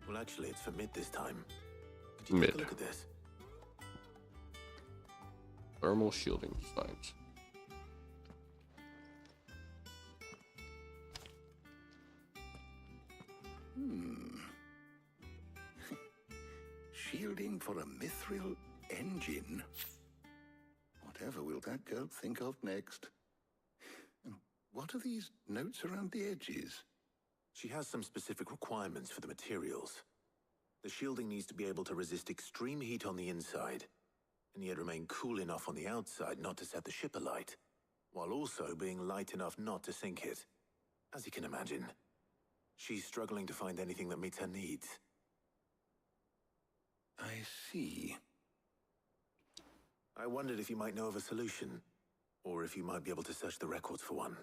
Well, actually, it's for Mid this time. Could you take a look at this? Thermal shielding signs. Shielding for a mithril engine. Whatever will that girl think of next? And what are these notes around the edges? She has some specific requirements for the materials. The shielding needs to be able to resist extreme heat on the inside, and yet remain cool enough on the outside not to set the ship alight, while also being light enough not to sink it. As you can imagine, she's struggling to find anything that meets her needs. I see. I wondered if you might know of a solution, or if you might be able to search the records for one.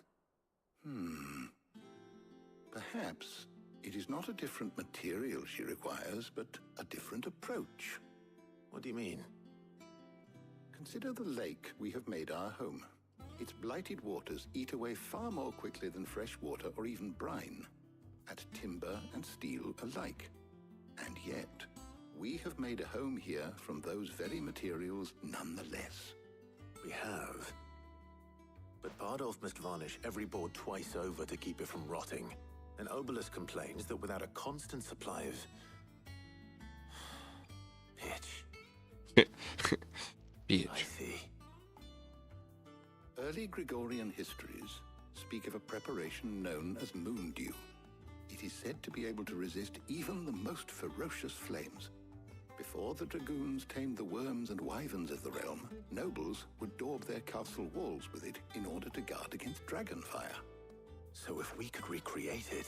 Perhaps it is not a different material she requires, but a different approach. What do you mean? Consider the lake we have made our home. Its blighted waters eat away far more quickly than fresh water or even brine, at timber and steel alike. And yet, we have made a home here from those very materials nonetheless. We have. But Bardolph must varnish every board twice over to keep it from rotting. And Obelus complains that without a constant supply of... pitch. Bitch. I see. Early Gregorian histories speak of a preparation known as moon dew. It is said to be able to resist even the most ferocious flames. Before the dragoons tamed the worms and wyverns of the realm, nobles would daub their castle walls with it in order to guard against dragon fire. So if we could recreate it...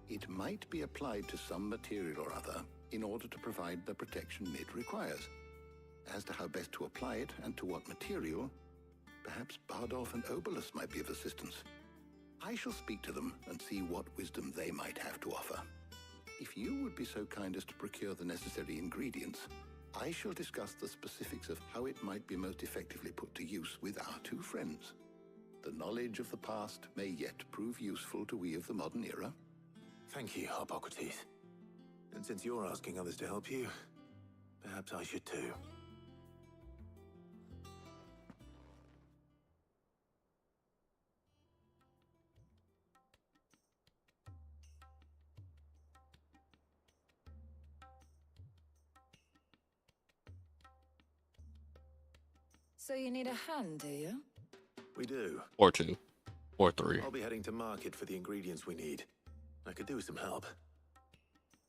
It might be applied to some material or other in order to provide the protection it requires. As to how best to apply it and to what material, perhaps Bardolph and Obelus might be of assistance. I shall speak to them and see what wisdom they might have to offer. If you would be so kind as to procure the necessary ingredients, I shall discuss the specifics of how it might be most effectively put to use with our two friends. The knowledge of the past may yet prove useful to we of the modern era. Thank you, Hippocrates. And since you're asking others to help you, perhaps I should too. So you need a hand, do you? We do. Or 2. Or 3. I'll be heading to market for the ingredients we need. I could do with some help.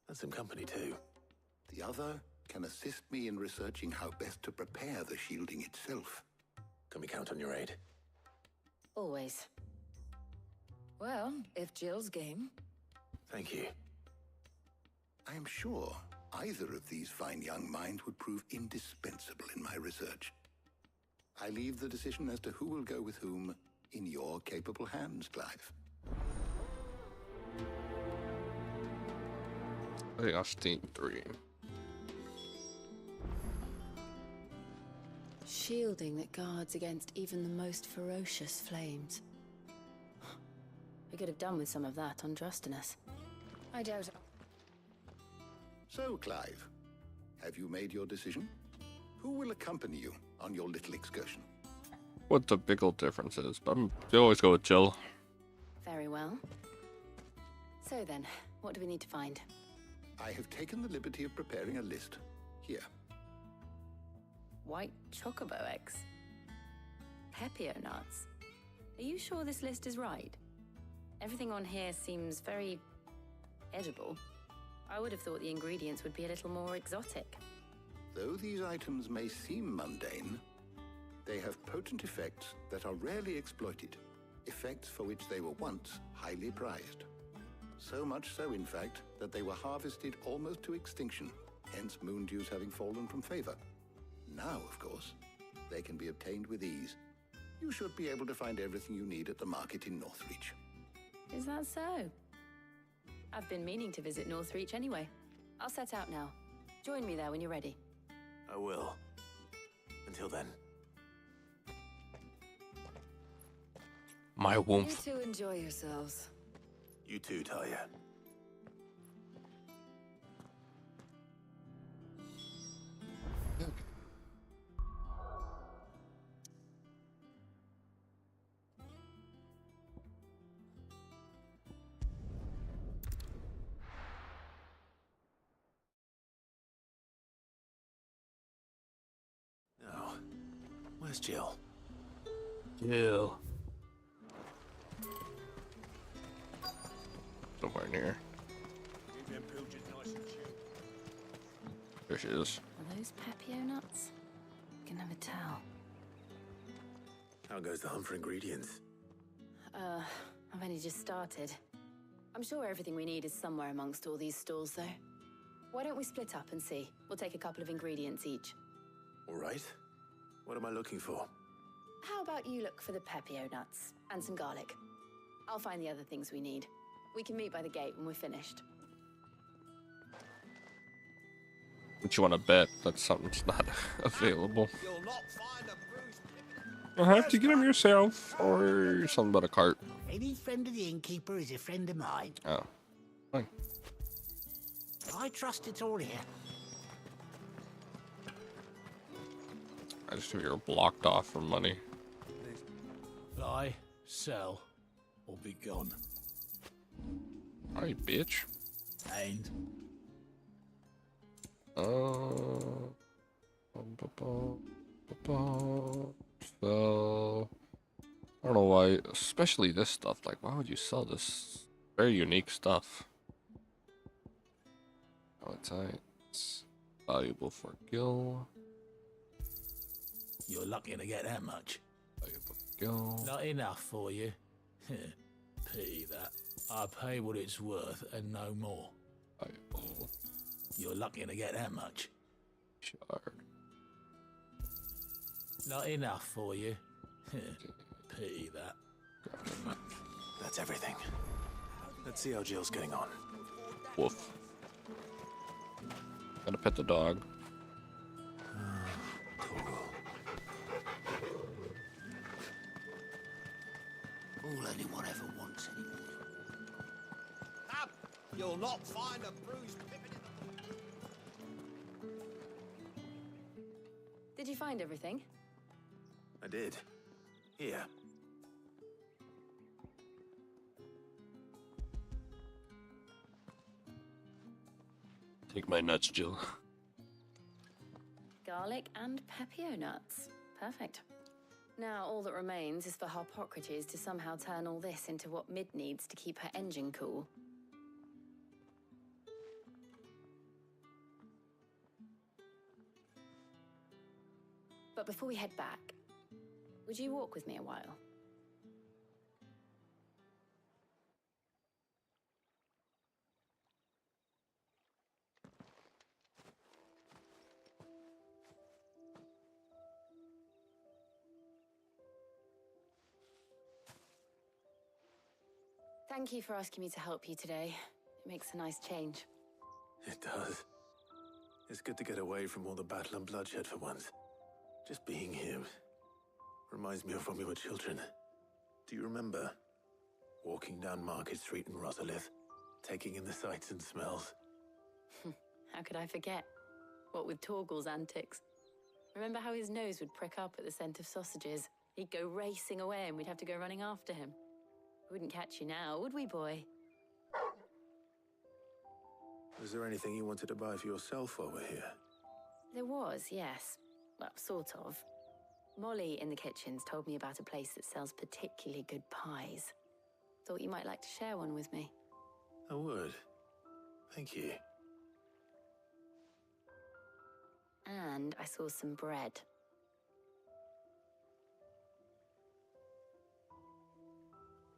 And some company too. The other can assist me in researching how best to prepare the shielding itself. Can we count on your aid? Always. Well, if Jill's game. Thank you. I am sure either of these fine young minds would prove indispensable in my research. I leave the decision as to who will go with whom in your capable hands, Clive. I think I'll Steam 3. Shielding that guards against even the most ferocious flames. We could have done with some of that on Drustinus. I doubt it. So, Clive, have you made your decision? Who will accompany you on your little excursion? What the big old difference is, but they always go with Jill. Very well. So then, what do we need to find? I have taken the liberty of preparing a list. Here. White chocobo eggs. Pepio nuts. Are you sure this list is right? Everything on here seems very edible. I would have thought the ingredients would be a little more exotic. Though these items may seem mundane, they have potent effects that are rarely exploited, effects for which they were once highly prized. So much so, in fact, that they were harvested almost to extinction, hence moon dews having fallen from favor. Now, of course, they can be obtained with ease. You should be able to find everything you need at the market in Northreach. Is that so? I've been meaning to visit Northreach anyway. I'll set out now. Join me there when you're ready. I will. Until then. My You woomph. two enjoy yourselves. You too, Talia. Now, where's Jill? Jill. Somewhere near. There she is. Are those Pepio nuts? I can never tell. How goes the hunt for ingredients? I've only just started. I'm sure everything we need is somewhere amongst all these stalls, though. Why don't we split up and see? We'll take a couple of ingredients each. All right. What am I looking for? How about you look for the Pepio nuts and some garlic? I'll find the other things we need. We can meet by the gate when we're finished. But you want to bet that something's not available? You'll not find a bruised You'll have to get him yourself, or something about a cart. Any friend of the innkeeper is a friend of mine. Oh. Fine. I trust it's all here. I just feel you're blocked off from money. Buy, sell, or be gone. Alright, bitch. And So I don't know why, especially this stuff. Like, why would you sell this very unique stuff? Oh, it's valuable for Gil. you're lucky to get that much. Valuable for Gil. Not enough for you. Pity that. I pay what it's worth and no more. Valuable. You're lucky to get that much. Shard. Not enough for you. Pity that. That's everything. Let's see how Jill's getting on. Woof. Gotta pet the dog. All anyone ever wants anymore. Up! You'll not find a bruised pippin in the... Did you find everything? I did. Here. Take my nuts, Jill. Garlic and pepio nuts. Perfect. Now all that remains is for Harpocrates to somehow turn all this into what Mid needs to keep her engine cool. But before we head back, would you walk with me a while? Thank you for asking me to help you today. It makes a nice change. It does. It's good to get away from all the battle and bloodshed for once. Just being here reminds me of when we were children. Do you remember walking down Market Street in Rosalith, taking in the sights and smells? How could I forget? What with Torgal's antics. Remember how his nose would prick up at the scent of sausages? He'd go racing away and we'd have to go running after him. We wouldn't catch you now, would we, boy? Was there anything you wanted to buy for yourself while we're here? There was, yes. Well, sort of. Molly in the kitchens told me about a place that sells particularly good pies. Thought you might like to share one with me. I would. Thank you. And I saw some bread.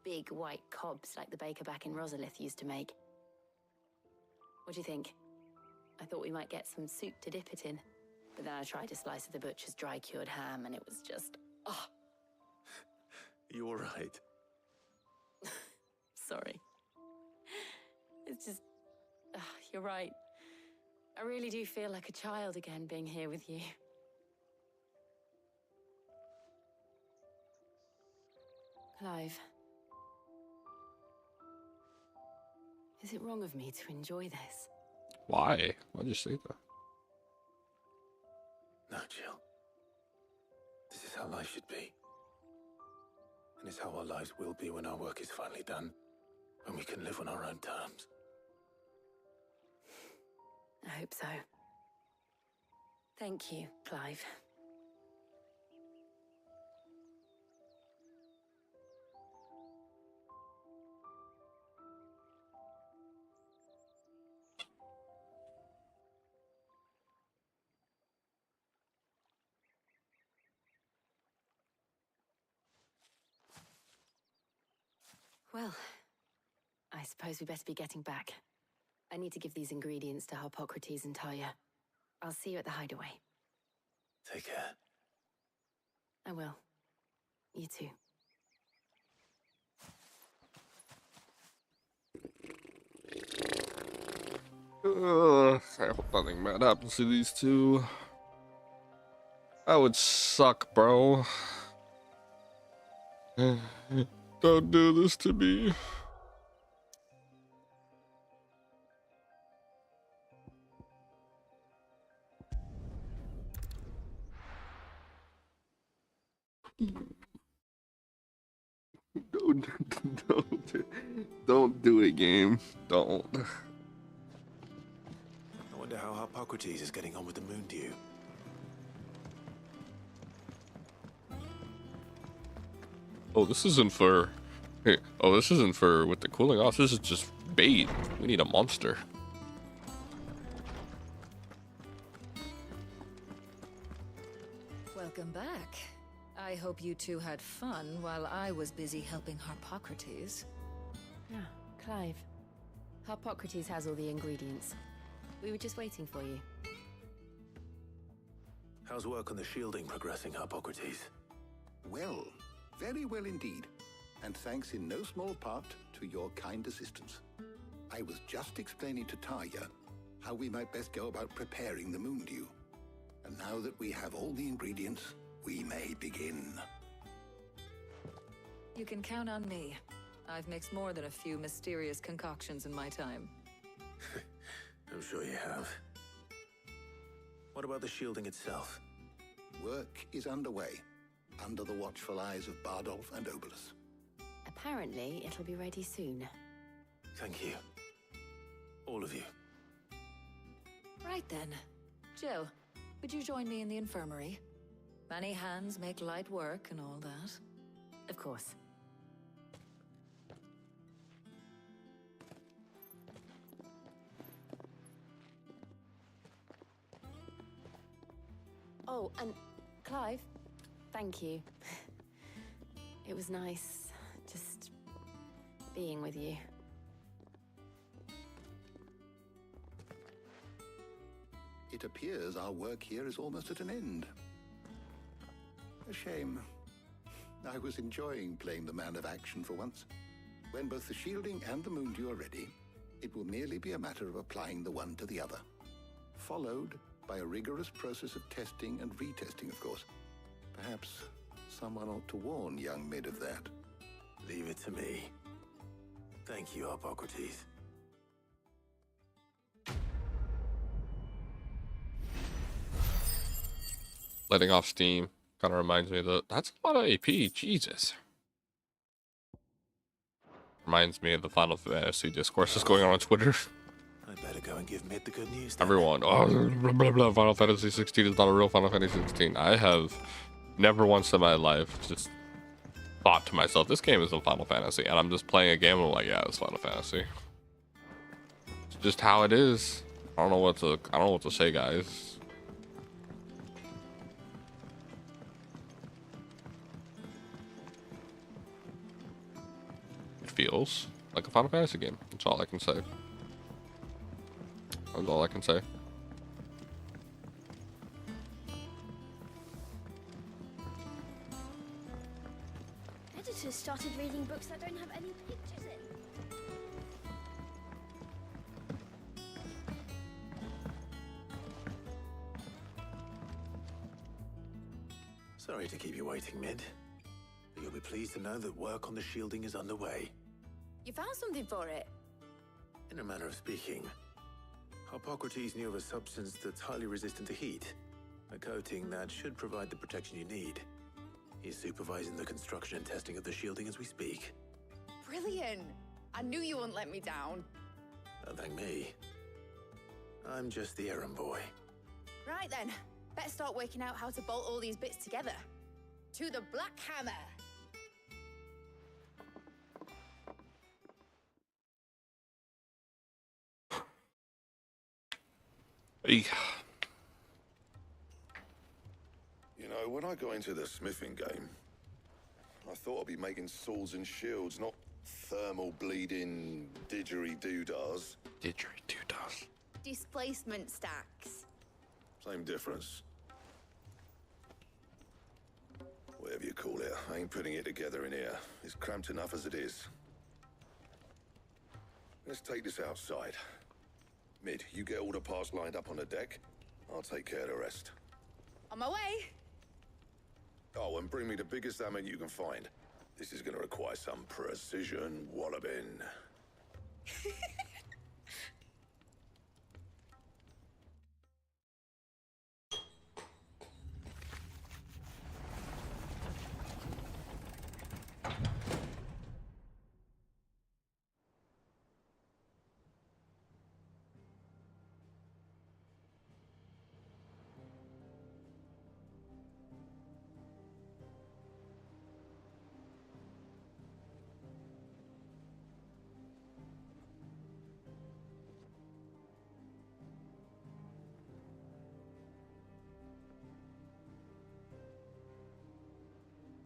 Big white cobs like the baker back in Rosalith used to make. What do you think? I thought we might get some soup to dip it in. But then I tried a slice of the butcher's dry-cured ham and it was just... oh. You all right? Sorry. It's just... you're right. I really do feel like a child again being here with you. Clive. Is it wrong of me to enjoy this? Why? Why'd you say that? No, Jill. This is how life should be. And it's how our lives will be when our work is finally done. When we can live on our own terms. I hope so. Thank you, Clive. Well, I suppose we best be getting back. I need to give these ingredients to Harpocrates and Talia. I'll see you at the hideaway. Take care. I will. You too. I hope nothing bad happens to these two. That would suck, bro. Don't do this to me. Don't do it, game. Don't. I wonder how Hippocrates is getting on with the moon dew. Oh, this isn't for... Hey, oh, this isn't for with the cooling off. This is just bait. We need a monster. Welcome back. I hope you two had fun while I was busy helping Hippocrates. Ah, Clive. Hippocrates has all the ingredients. We were just waiting for you. How's work on the shielding progressing, Hippocrates? Well, very well indeed. And thanks in no small part to your kind assistance. I was just explaining to Tarja how we might best go about preparing the moon dew. And now that we have all the ingredients, we may begin. You can count on me. I've mixed more than a few mysterious concoctions in my time. I'm sure you have. What about the shielding itself? Work is underway, under the watchful eyes of Bardolph and Obolus. Apparently, it'll be ready soon. Thank you. All of you. Right then. Jill, would you join me in the infirmary? Many hands make light work and all that. Of course. Oh, and Clive, thank you. It was nice just being with you. It appears our work here is almost at an end. A shame. I was enjoying playing the man of action for once. When both the shielding and the moon dew are ready, it will merely be a matter of applying the one to the other. Followed by a rigorous process of testing and retesting, of course. Perhaps someone ought to warn young Mid of that. Leave it to me. Thank you, Hippocrates. Letting off steam kind of reminds me that that's a lot of AP. Jesus. Reminds me of the Final Fantasy discourses going on Twitter. I better go and give Mid the good news. Everyone, oh, blah, blah, blah, Final Fantasy 16 is not a real Final Fantasy 16. I have never once in my life just thought to myself, this game isn't Final Fantasy, and I'm just playing a game and I'm like, yeah, it's Final Fantasy. It's just how it is. I don't know what to say, guys. It feels like a Final Fantasy game. That's all I can say. That's all I can say. Editors started reading books that don't have any pictures in. Sorry to keep you waiting, Mid. But you'll be pleased to know that work on the shielding is underway. You found something for it? In a manner of speaking, Hippocrates knew of a substance that's highly resistant to heat. A coating that should provide the protection you need. He's supervising the construction and testing of the shielding as we speak. Brilliant! I knew you wouldn't let me down. Don't thank me. I'm just the errand boy. Right then, better start working out how to bolt all these bits together. To the Black Hammer! Hey. You know, when I got into the smithing game, I thought I'd be making swords and shields, not thermal bleeding didgeridoo-dahs. Didgeridoo-dahs. Displacement stacks. Same difference. Whatever you call it, I ain't putting it together in here. It's cramped enough as it is. Let's take this outside. Mid, you get all the parts lined up on the deck. I'll take care of the rest. On my way. Oh, and bring me the biggest hammer you can find. This is gonna require some precision walloping.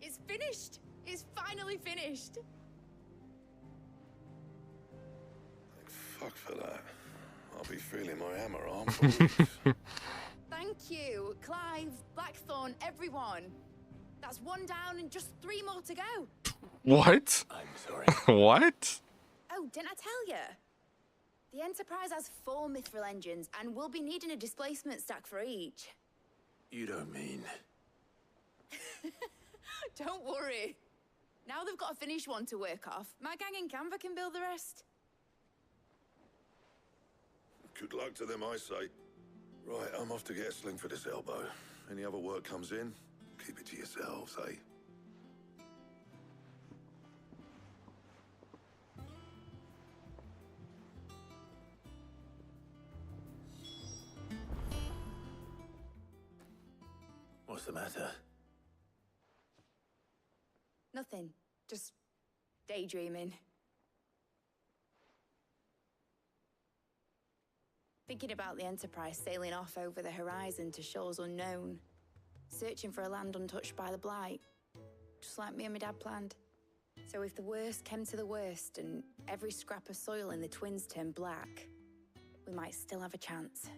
It's finished. It's finally finished. Fuck for that. I'll be feeling my hammer arm for weeks. Thank you, Clive, Blackthorn, everyone. That's one down and just 3 more to go. What? I'm sorry. What? Oh, didn't I tell you? The Enterprise has 4 mithril engines, and we'll be needing a displacement stack for each. You don't mean... Don't worry. Now they've got a finished one to work off. My gang in Canva can build the rest. Good luck to them, I say. Right, I'm off to get a sling for this elbow. Any other work comes in, keep it to yourselves, eh? What's the matter? Nothing. Just daydreaming. Thinking about the Enterprise sailing off over the horizon to shores unknown. Searching for a land untouched by the Blight. Just like me and my dad planned. So if the worst came to the worst and every scrap of soil in the Twins turned black, we might still have a chance.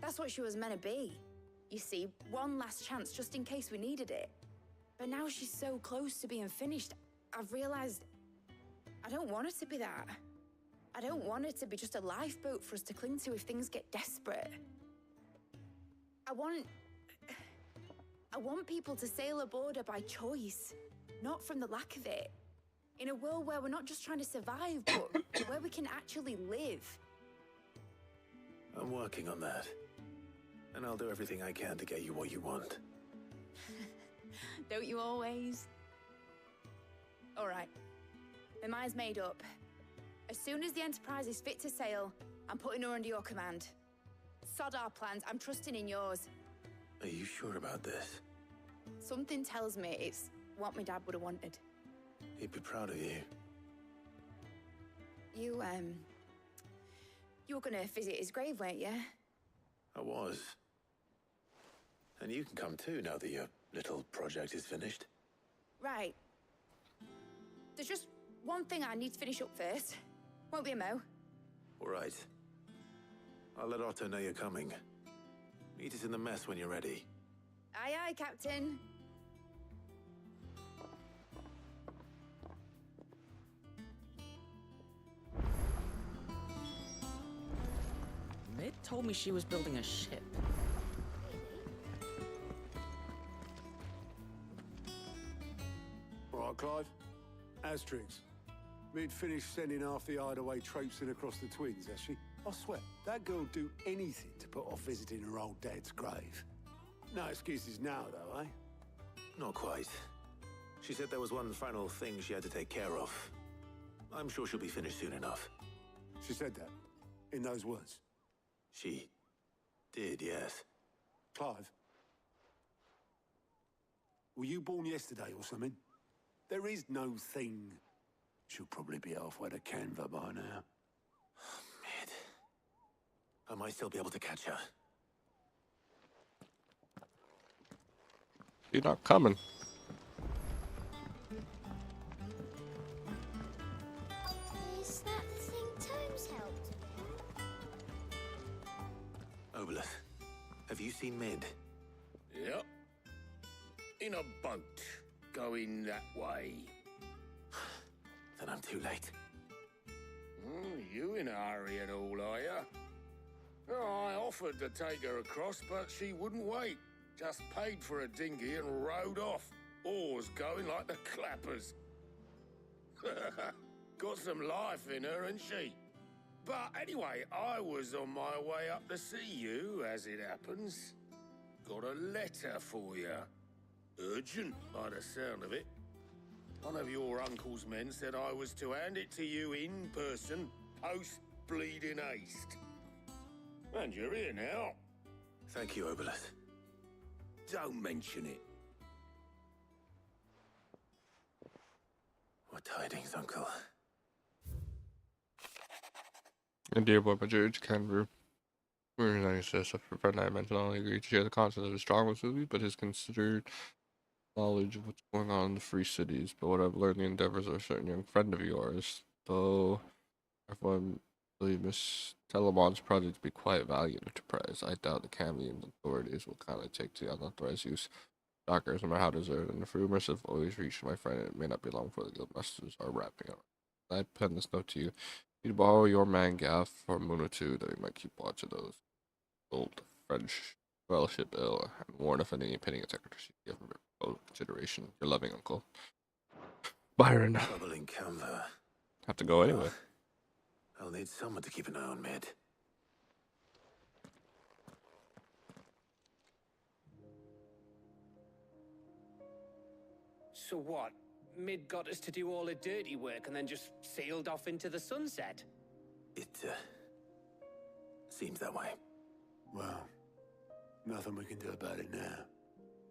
That's what she was meant to be. You see, one last chance just in case we needed it. But now she's so close to being finished, I've realized I don't want it to be that. I don't want it to be just a lifeboat for us to cling to if things get desperate. I want people to sail aboard her by choice, not from the lack of it. In a world where we're not just trying to survive, but where we can actually live. I'm working on that. And I'll do everything I can to get you what you want. Don't you always? All right. My mind's made up. As soon as the Enterprise is fit to sail, I'm putting her under your command. Sod our plans, I'm trusting in yours. Are you sure about this? Something tells me it's what my dad would have wanted. He'd be proud of you. You were gonna visit his grave, weren't you? I was. And you can come too now that your little project is finished. Right. There's just one thing I need to finish up first. Won't be a mo. All right. I'll let Otto know you're coming. Meet us in the mess when you're ready. Aye, aye, Captain. Mid told me she was building a ship. All right, Clive. Asterix. Mid finished sending half the hideaway traipsing across the Twins, has she? I swear, that girl'd do anything to put off visiting her old dad's grave. No excuses now, though, eh? Not quite. She said there was one final thing she had to take care of. I'm sure she'll be finished soon enough. She said that? In those words? She did, yes. Clive? Were you born yesterday or something? There is no thing. She'll probably be halfway to Canva by now. Mid. I might still be able to catch her. You're not coming. Is that the thing Tomes helped with? Obolus, have you seen Mid? Yep. In a boat, going that way. Then I'm too late. you in a hurry at all, are you? Oh, I offered to take her across, but she wouldn't wait. Just paid for a dinghy and rowed off. Oars going like the clappers. Got some life in her, ain't she? But anyway, I was on my way up to see you, as it happens. Got a letter for you. Urgent, by the sound of it. One of your uncle's men said I was to hand it to you in person, post-bleeding haste. And you're here now. Thank you, Obelus. Don't mention it. What tidings, Uncle? And dear boy by George Canberra. Very nice. A friend I mentioned only agreed to share the content of his Strongholds with me, but his considered knowledge of what's going on in the free cities. But what I've learned, the endeavors of a certain young friend of yours, though everyone believe Miss Telemon's project to be quite valiant enterprise. I doubt the Cambian authorities will kindly take to the unauthorized use of dockers, no matter how deserved, and if rumors have always reached my friend, it may not be long before the guild masters are wrapping up. I pen this note to you. You to borrow your man Gaff for a moon or two, that we might keep watch of those old French fellowship ill, and warn if any impending attackers you give full consideration. Your loving uncle, Byron. Trouble in Canva. Have to go anyway. I'll need someone to keep an eye on Mid. So what? Mid got us to do all the dirty work and then just sailed off into the sunset? It, seems that way. Well, nothing we can do about it now.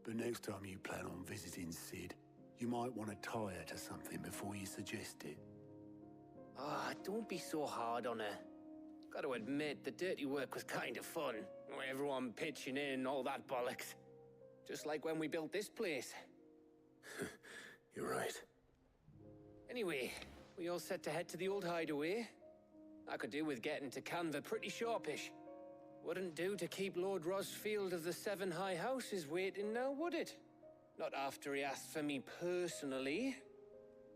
But next time you plan on visiting Sid, you might want to tie her to something before you suggest it. Ah, don't be so hard on her. Got to admit, the dirty work was kind of fun. Everyone pitching in, all that bollocks. Just like when we built this place. You're right. Anyway, we all set to head to the old hideaway. I could do with getting to Canva pretty sharpish. Wouldn't do to keep Lord Rosfield of the Seven High Houses waiting now, would it? Not after he asked for me personally.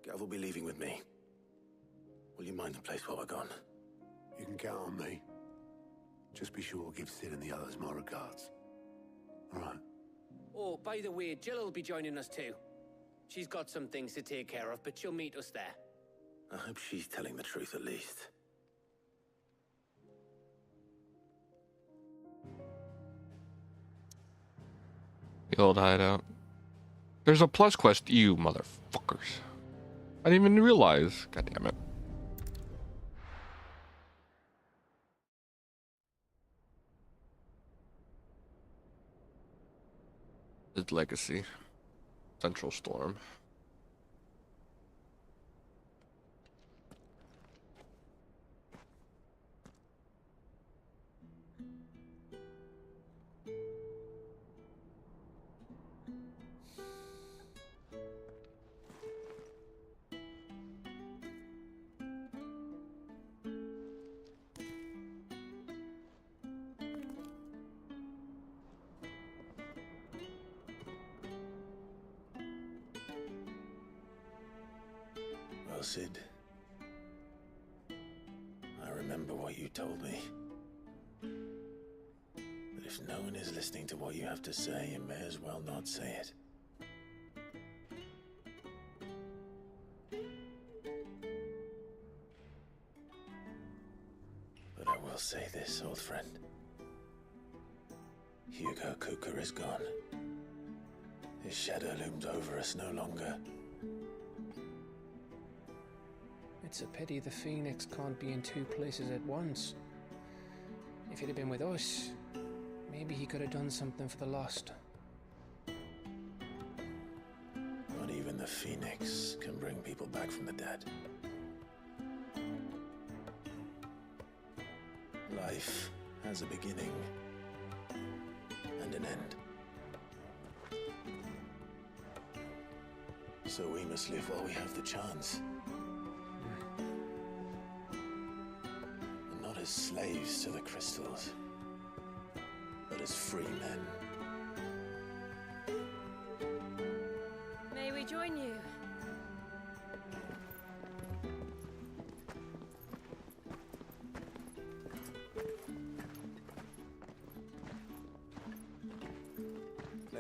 Gav will be leaving with me. Will you mind the place while we're gone? You can count on me. Just be sure to give Sid and the others my regards. All right. Oh, by the way, Jill will be joining us too. She's got some things to take care of, but she'll meet us there. I hope she's telling the truth at least. The old hideout. There's a plus quest, you motherfuckers. I didn't even realize. God damn it. His legacy. Central Storm. Well, Sid, I remember what you told me. That if no one is listening to what you have to say, you may as well not say it. But I will say this, old friend. Hugo Cooker is gone. His shadow looms over us no longer. It's a pity the Phoenix can't be in two places at once. If he'd have been with us, maybe he could have done something for the lost. Not even the Phoenix can bring people back from the dead. Life has a beginning and an end. So we must live while we have the chance. Not as slaves to the crystals, but as free men. May we join you?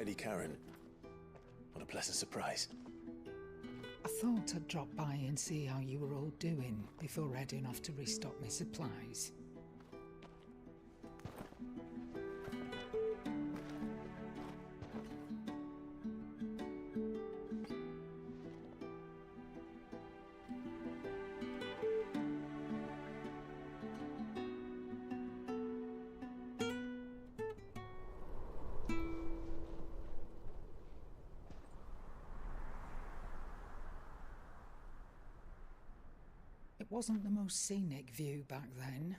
Lady Karen. What a pleasant surprise. I thought I'd drop by and see how you were all doing before heading off to restock my supplies. It wasn't the most scenic view back then,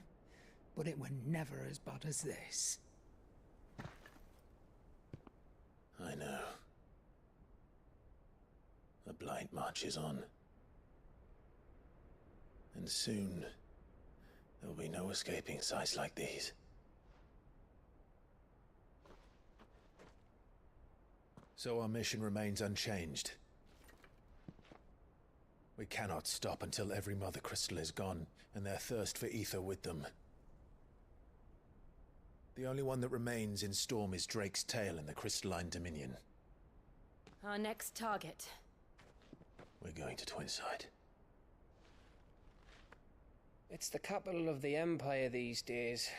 but it were never as bad as this. I know. The Blight marches on. And soon, there'll be no escaping sights like these. So our mission remains unchanged. We cannot stop until every Mother Crystal is gone, and their thirst for ether with them. The only one that remains in Storm is Drake's tail in the Crystalline Dominion. Our next target. We're going to Twinside. It's the capital of the Empire these days.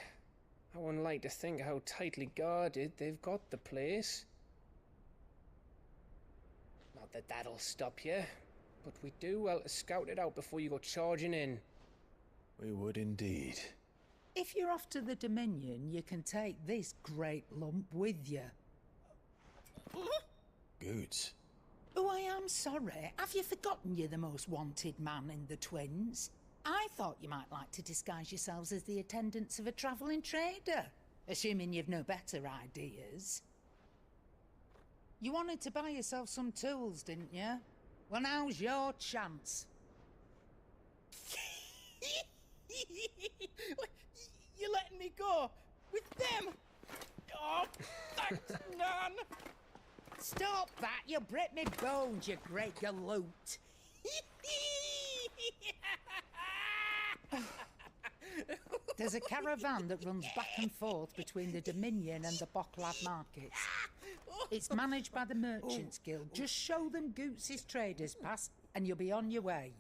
I wouldn't like to think how tightly guarded they've got the place. Not that that'll stop you, but we do well to scout it out before you go charging in. We would indeed. If you're off to the Dominion, you can take this great lump with you. Goods. Oh, I am sorry. Have you forgotten you're the most wanted man in the Twins? I thought you might like to disguise yourselves as the attendants of a travelling trader, assuming you've no better ideas. You wanted to buy yourself some tools, didn't you? Well, now's your chance. You're letting me go with them? Oh, thanks, Nan. Stop that! You'll break me bones, you great galoot. There's a caravan that runs back and forth between the Dominion and the Bocklad markets. It's managed by the Merchants Guild. Just show them Goots' traders pass and you'll be on your way.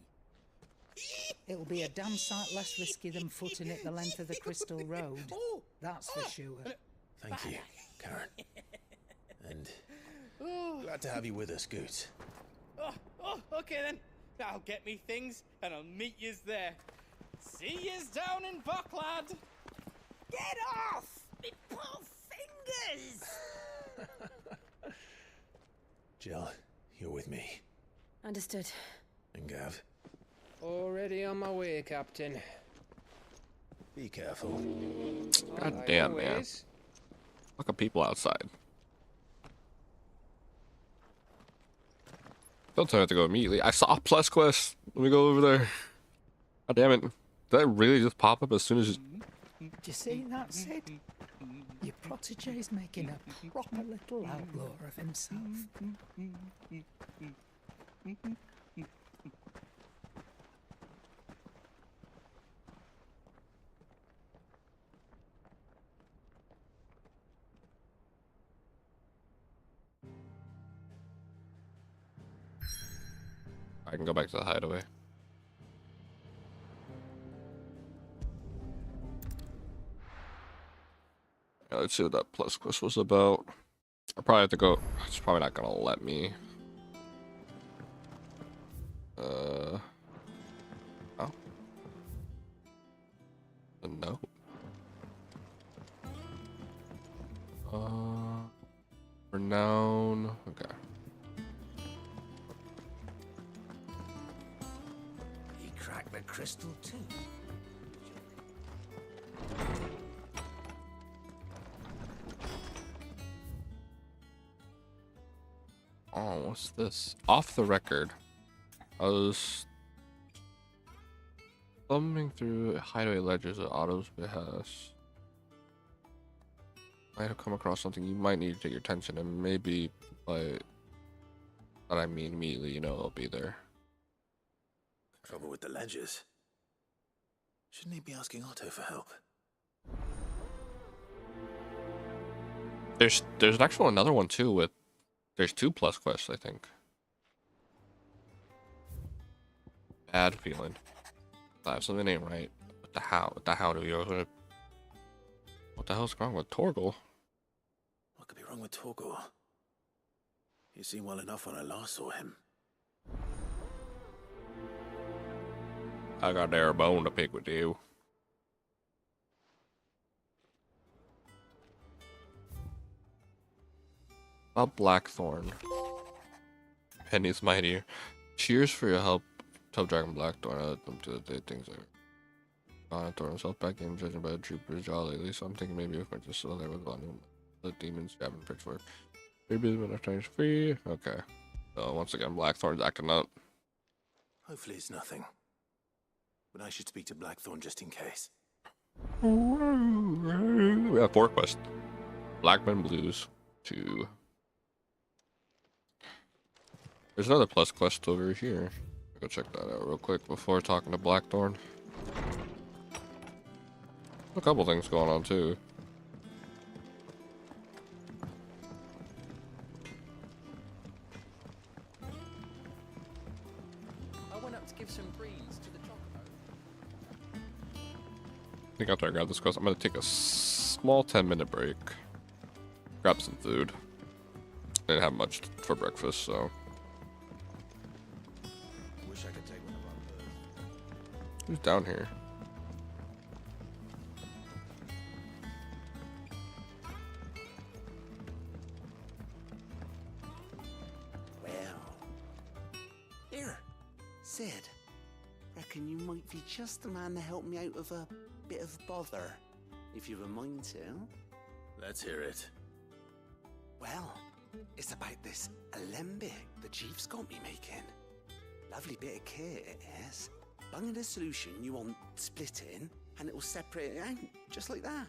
It'll be a damn sight less risky than footing it the length of the Crystal Road. That's for sure. Thank you, Karen. And glad to have you with us, Goots. Okay then. I'll get me things and I'll meet yous there. See yous down in Bocklad. Get off! Me poor fingers! Jill, you're with me. Understood. And Gav, Already on my way, Captain. be careful. God damn, man. Look at people outside. Don't tell me to go immediately. I saw a plus quest. Let me go over there. God damn it. Did that really just pop up as soon as you... Do you see that, Sid? Your protege's making a proper little outlaw of himself. I can go back to the hideaway. Yeah, let's see what that plus quest was about. I probably have to go. It's probably not gonna let me. Oh. A note. Renown. Okay. He cracked the crystal too. Oh, what's this? Off the record. I was thumbing through hideaway ledgers at Otto's behest. Might have come across something you might need to take your attention, and maybe by that I mean immediately, you know it'll be there. Trouble with the ledgers. Shouldn't he be asking Otto for help? There's actually another one too with There's 2 plus quests, I think. Bad feeling. Something ain't right. What the how do you? What the hell's wrong with Torgal? What could be wrong with Torgor? He seemed well enough when I last saw him. I got there a bone to pick with you. A Blackthorn. Penny's mightier. Cheers for your help. Tell Dragon Blackthorn. I let them do the day things like throw himself back in, judging by the troopers all lately, so I'm thinking maybe if I just still there with one the demons jabbing pitchfork. Maybe when time's free. Okay. So once again Blackthorn's acting up. Hopefully it's nothing. But I should speak to Blackthorn just in case. We have 4 quests. Blackman Blues 2. There's another plus quest over here. Go check that out real quick before talking to Blackthorn. A couple things going on too. I went up to give some greens to the chocobo. I think after I grab this quest, I'm gonna take a small 10-minute break. Grab some food. Didn't have much for breakfast, so. Wish I could take one of our birds. Who's down here? Here, Sid. Reckon you might be just the man to help me out of a bit of bother, if you've a mind to. Let's hear it. Well, it's about this alembic the chief's got me making. Lovely bit of kit it is. Bunging a solution you want splitting, and it will separate it out, just like that.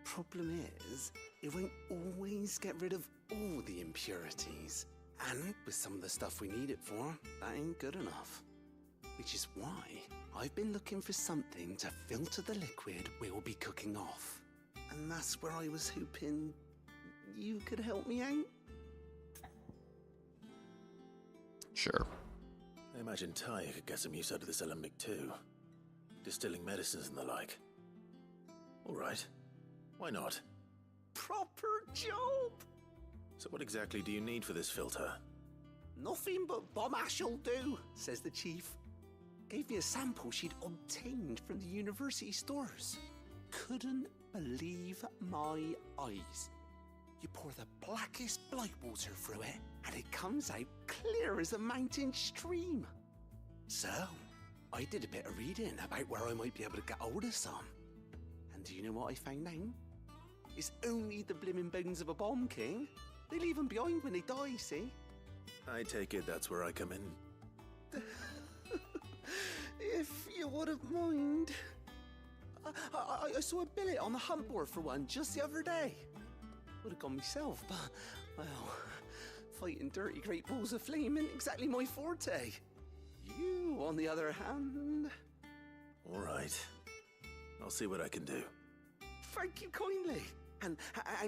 Problem is, it won't always get rid of all the impurities. And with some of the stuff we need it for, that ain't good enough. Which is why I've been looking for something to filter the liquid we'll be cooking off. And that's where I was hoping you could help me out. Sure. I imagine Ty could get some use out of this alembic too. Distilling medicines and the like. Alright. Why not? Proper job! So what exactly do you need for this filter? Nothing but bomb ash'll do, says the chief. Gave me a sample she'd obtained from the university stores. Couldn't believe my eyes. You pour the blackest blight water through it, and it comes out clear as a mountain stream. So, I did a bit of reading about where I might be able to get hold of some. And do you know what I found out? It's only the blimmin' bones of a bomb king. They leave them behind when they die, see? I take it that's where I come in. If you wouldn't mind. I saw a billet on the hunt board for one just the other day. Would have gone myself, but, well, fighting dirty great balls of flame ain't exactly my forte. You, on the other hand... Alright. I'll see what I can do. Thank you kindly. And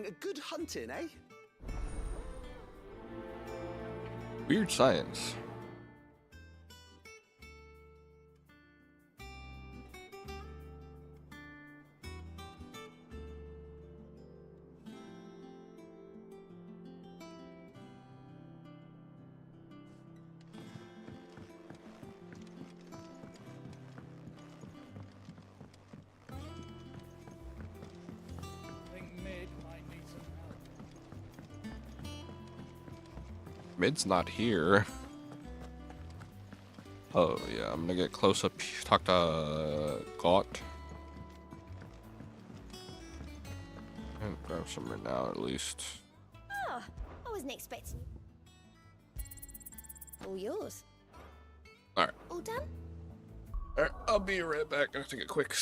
a good hunting, eh? Weird science. Mid's not here. Oh yeah, I'm gonna get close up, talk to Gaunt. And grab some right now at least. Oh, I wasn't expecting. All yours. Alright. All done? Alright, I'll be right back. I'm gonna take a quick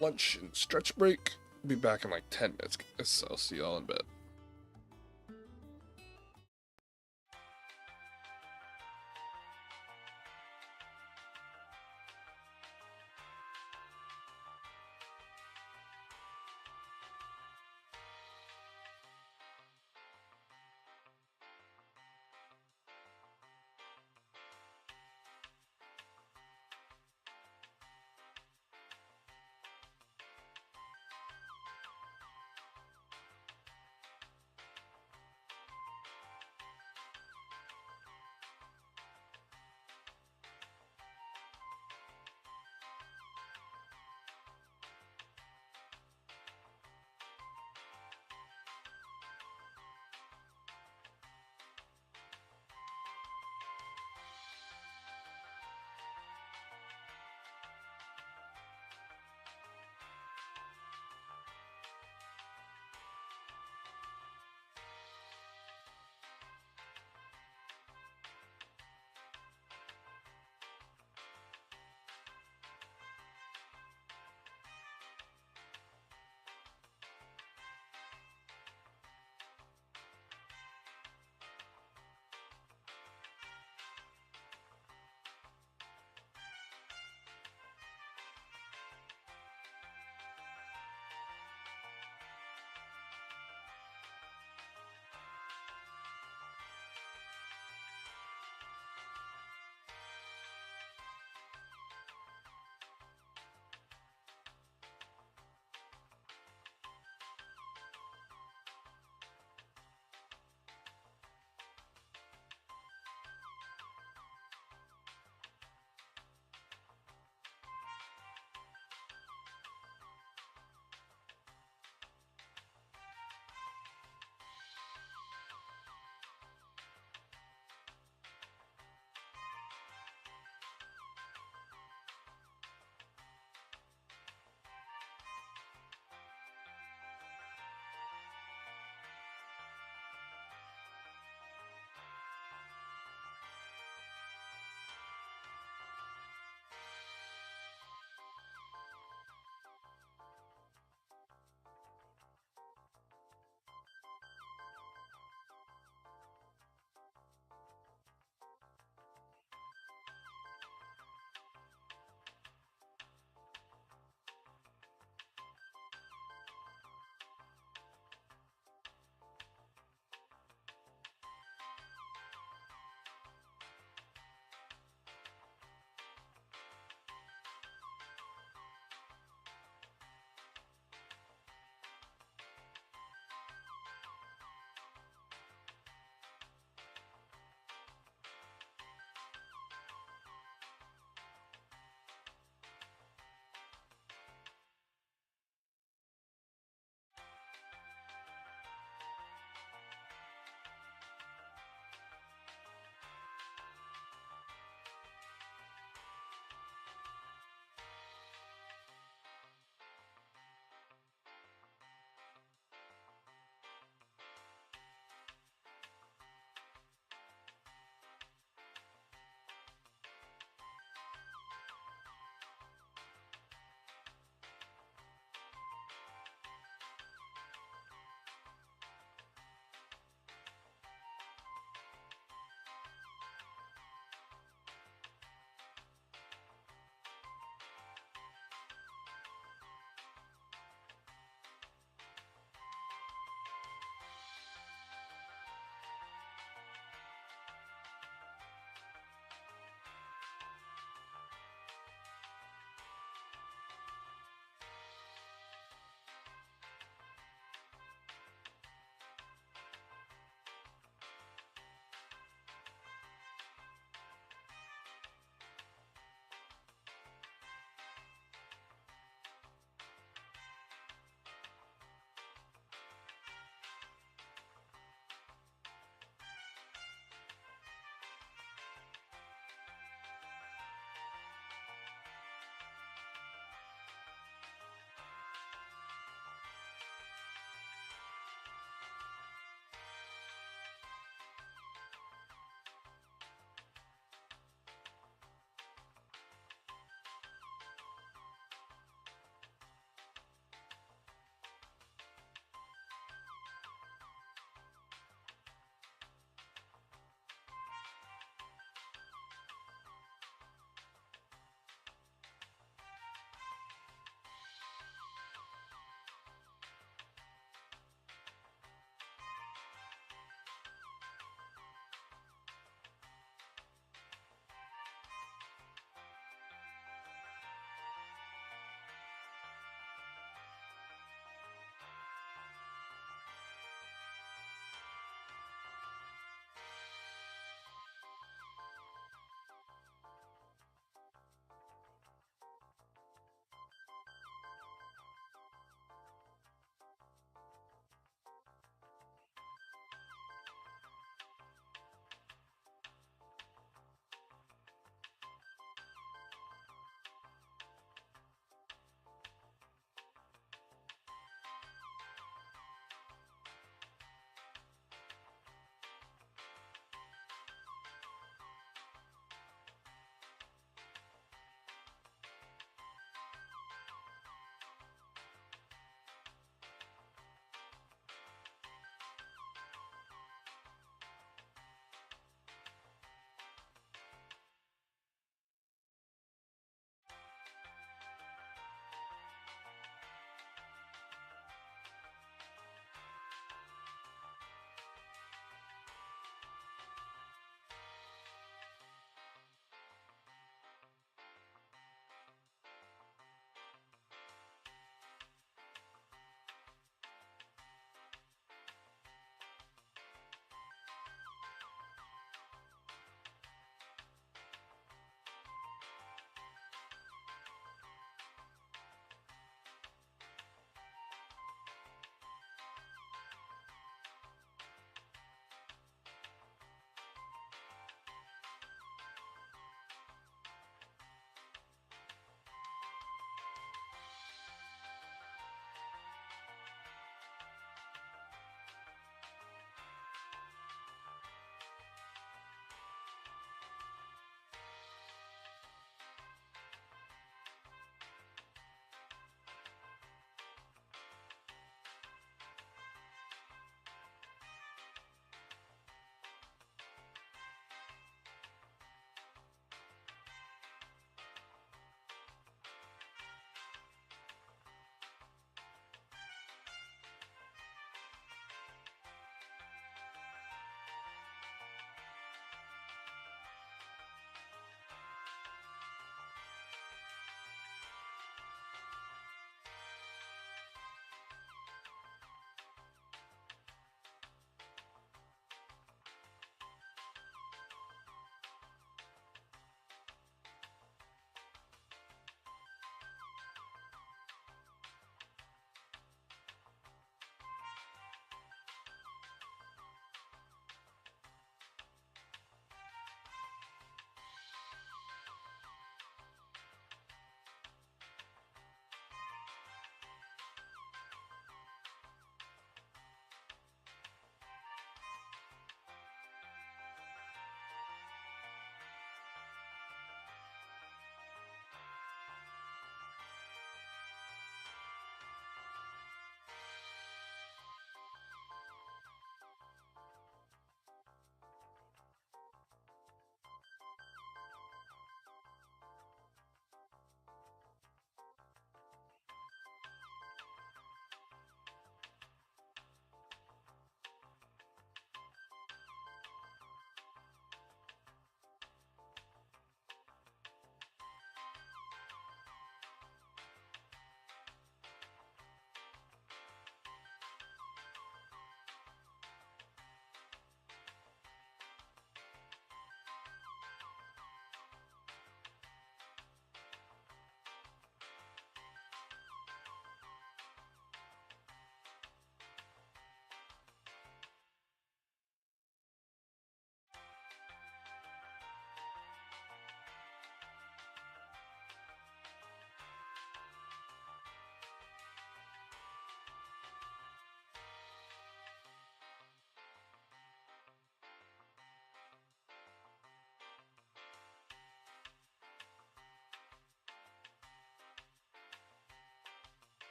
lunch and stretch break. I'll be back in like 10 minutes, guys. I'll see y'all in a bit.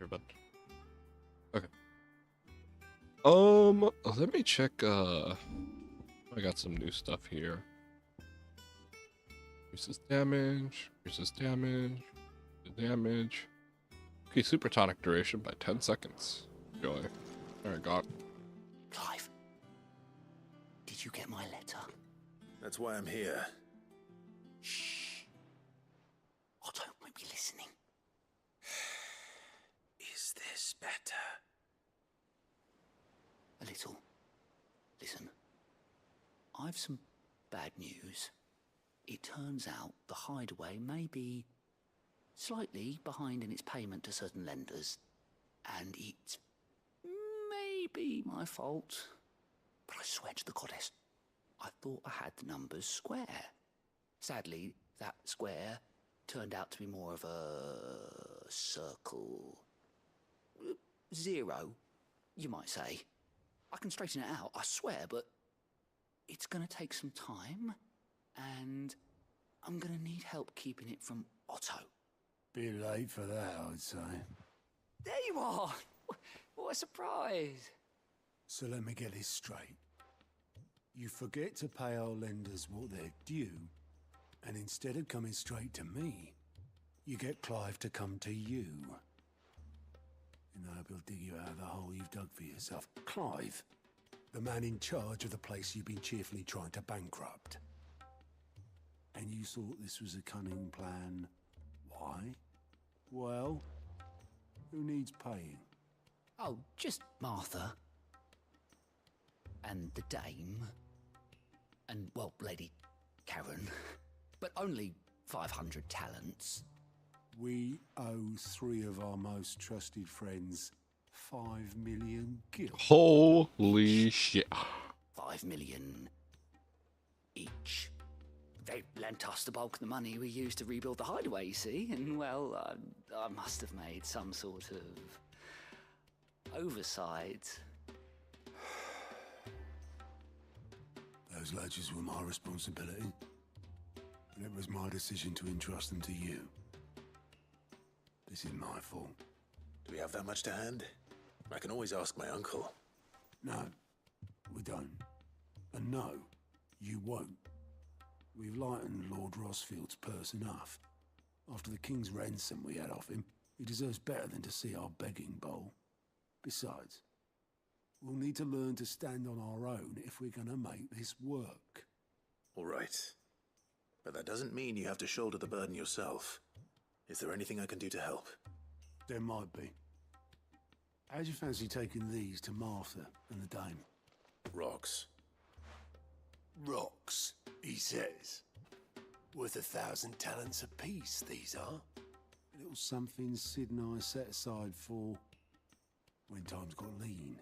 Everybody. Okay. Let me check. I got some new stuff here. Increases damage. Increases damage. Damage. Okay, super tonic duration by 10 seconds. Joy. There I got. Clive, did you get my letter? That's why I'm here. Shh. Otto might be listening. Is this better? A little. Listen. I've some bad news. It turns out the hideaway may be slightly behind in its payment to certain lenders, and it's maybe my fault. But I swear to the goddess, I thought I had the numbers square. Sadly, that square turned out to be more of a circle. 0, you might say. I can straighten it out, I swear, but it's gonna take some time, and I'm gonna need help keeping it from Otto. Bit late for that, I'd say. There you are! What a surprise! So let me get this straight. You forget to pay our lenders what they're due, and instead of coming straight to me, you get Clive to come to you. And I hope he'll dig you out of the hole you've dug for yourself. Clive, the man in charge of the place you've been cheerfully trying to bankrupt. And you thought this was a cunning plan. Why? Well, who needs paying? Oh, just Martha. And the dame. And, well, Lady Karen. But only 500 talents. We owe 3 of our most trusted friends 5 million gil. Holy shit. 5 million each. They lent us the bulk of the money we used to rebuild the hideaway, you see, and, well, I must have made some sort of oversight. Those ledgers were my responsibility, and it was my decision to entrust them to you. This is my fault. Do we have that much to hand? I can always ask my uncle. No, we don't. And no, you won't. We've lightened Lord Rosfield's purse enough. After the king's ransom we had off him, he deserves better than to see our begging bowl. Besides, we'll need to learn to stand on our own if we're gonna make this work. All right. But that doesn't mean you have to shoulder the burden yourself. Is there anything I can do to help? There might be. How'd you fancy taking these to Martha and the dame? Rocks. Rocks, he says. Worth 1,000 talents apiece, these are. A little something Sid and I set aside for when times got lean.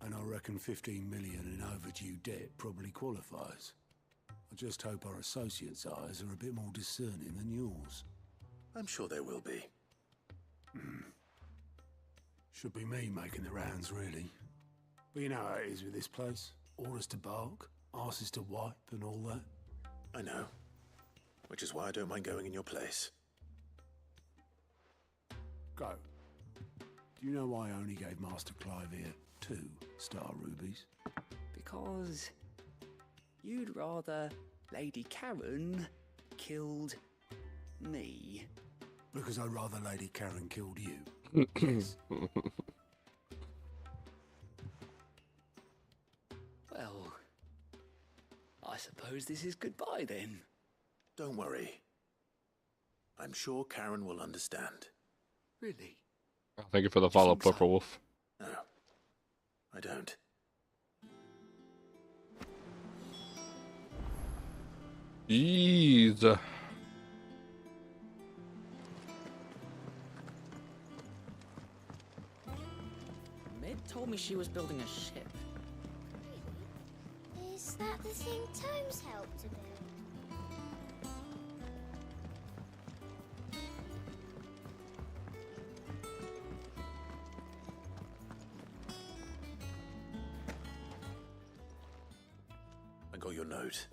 And I reckon 15 million in overdue debt probably qualifies. I just hope our associates' eyes are a bit more discerning than yours. I'm sure there will be. Should be me making the rounds, really. But you know how it is with this place. Orders to bark, arses to wipe, and all that. I know. Which is why I don't mind going in your place. Go. Do you know why I only gave Master Clive here 2 star rubies? Because you'd rather Lady Karen killed me. Because I'd rather Lady Karen killed you. Yes. Well, I suppose this is goodbye then. Don't worry. I'm sure Karen will understand. Really? Thank you for the follow, Purple Wolf. No, I don't. Jeez. Mid told me she was building a ship. Is that the thing Tomes helped to build? I got your note.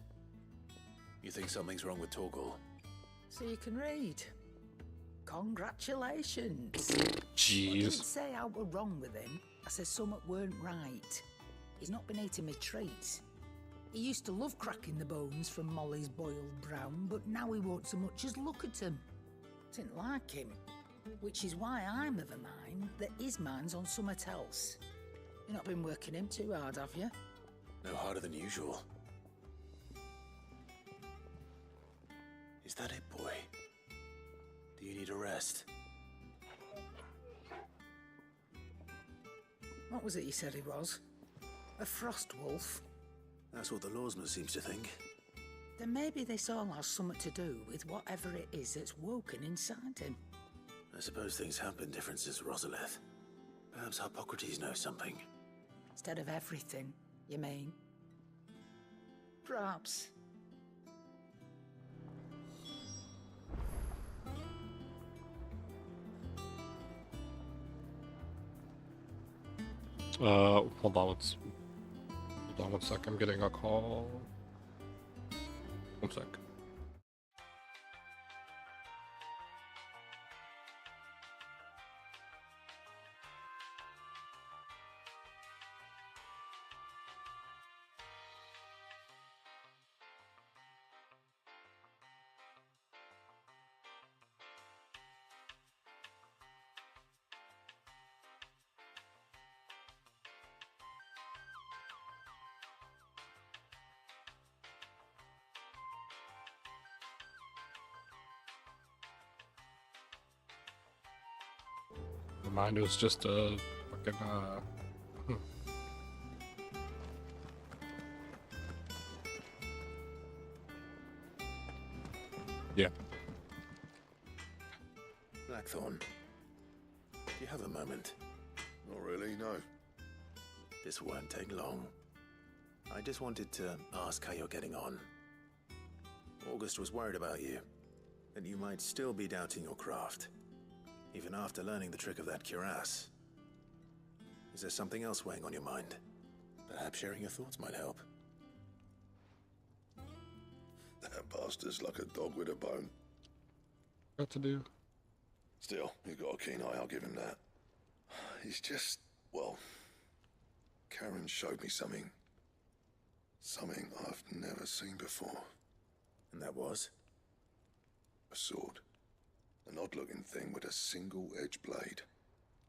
You think something's wrong with Torgal? So you can read. Congratulations. I Jeez. didn't say I were wrong with him. I said something weren't right. He's not been eating me treats. He used to love cracking the bones from Molly's boiled brown, but now he won't so much as look at them. Didn't like him. Which is why I'm of a mind that his mind's on something else. You've not been working him too hard, have you? No harder than usual. Is that it, boy? Do you need a rest? What was it you said he was? A frost wolf? That's what the lawsman seems to think. Then maybe this all has something to do with whatever it is that's woken inside him. I suppose things have been different since Rosalith. Perhaps Hippocrates knows something. Instead of everything, you mean? Perhaps. Hold on, hold on one sec, I'm getting a call. One sec. Mine was just a fucking yeah. Blackthorn, do you have a moment? Not really, no. This won't take long. I just wanted to ask how you're getting on. August was worried about you, that you might still be doubting your craft, even after learning the trick of that cuirass. Is there something else weighing on your mind? Perhaps sharing your thoughts might help. That bastard's like a dog with a bone. What to do? Still, he's got a keen eye, I'll give him that. He's just, well, Karen showed me something. Something I've never seen before. And that was? A sword. An odd-looking thing with a single-edged blade.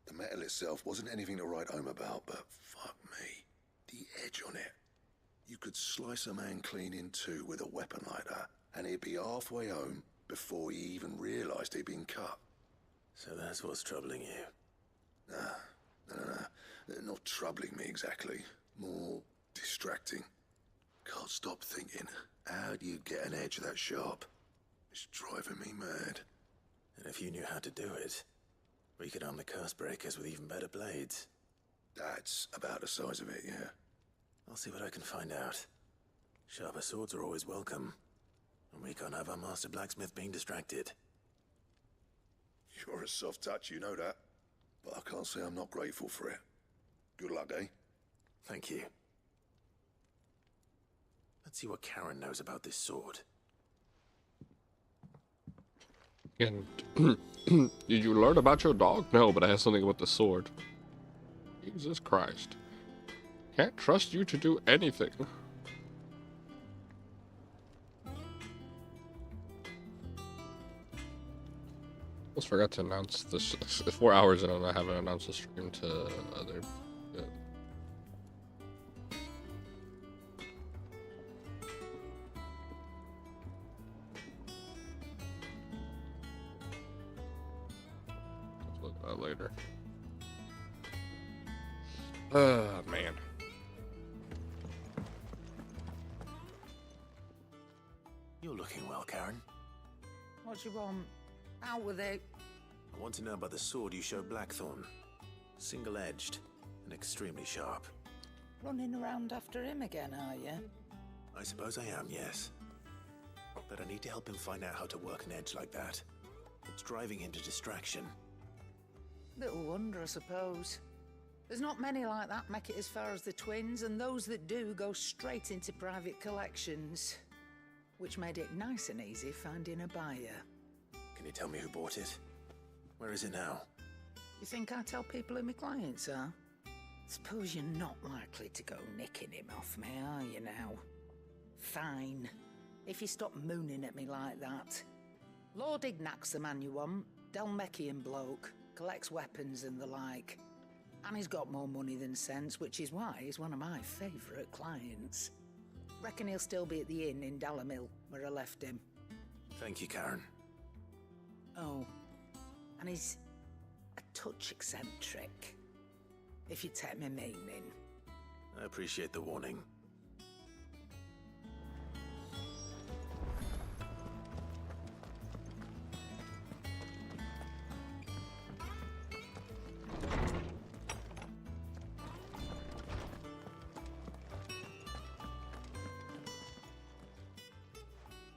The metal itself wasn't anything to write home about, but fuck me, the edge on it. You could slice a man clean in two with a weapon like that, and he'd be halfway home before he even realised he'd been cut. So that's what's troubling you? Nah. Not troubling me exactly. More distracting. Can't stop thinking, how do you get an edge that sharp? It's driving me mad. And if you knew how to do it, we could arm the curse breakers with even better blades. That's about the size of it, yeah. I'll see what I can find out. Sharper swords are always welcome. And we can't have our master blacksmith being distracted. You're a soft touch, you know that. But I can't say I'm not grateful for it. Good luck, eh? Thank you. Let's see what Karen knows about this sword. And did you learn about your dog? No, but I have something about the sword. Jesus Christ. Can't trust you to do anything. Almost forgot to announce this. 4 hours in and I haven't announced the stream to other. Look at that later. Man. You're looking well, Karen. What do you want? Out with it. I want to know about the sword you showed Blackthorn. Single-edged and extremely sharp. Running around after him again, are you? I suppose I am, yes. But I need to help him find out how to work an edge like that. It's driving him to distraction. Little wonder, I suppose. There's not many like that make it as far as the twins, and those that do go straight into private collections. Which made it nice and easy finding a buyer. Can you tell me who bought it? Where is it now? You think I tell people who my clients are? Suppose you're not likely to go nicking him off me, are you now? Fine. If you stop mooning at me like that. Lord Ignac's the man you want. Delmechian bloke. Collects weapons and the like. And he's got more money than sense, which is why he's one of my favourite clients. Reckon he'll still be at the inn in Dalamil, where I left him. Thank you, Karen. Oh, and he's a touch eccentric, if you take my meaning. I appreciate the warning.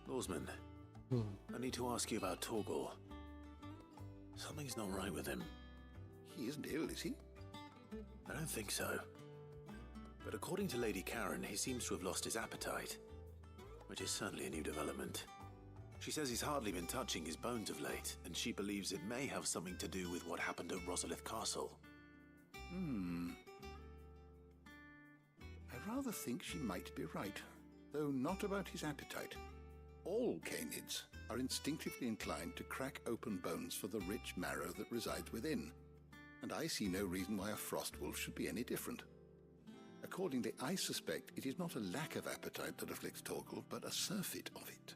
Lawsman, I need to ask you about Torgal. Something's not right with him. He isn't ill, is he? I don't think so. But according to Lady Karen, he seems to have lost his appetite, which is certainly a new development. She says he's hardly been touching his bones of late, and she believes it may have something to do with what happened at Rosalith Castle. I rather think she might be right, though not about his appetite. All canids are instinctively inclined to crack open bones for the rich marrow that resides within, and I see no reason why a frost wolf should be any different. Accordingly, I suspect it is not a lack of appetite that afflicts Torgal, but a surfeit of it.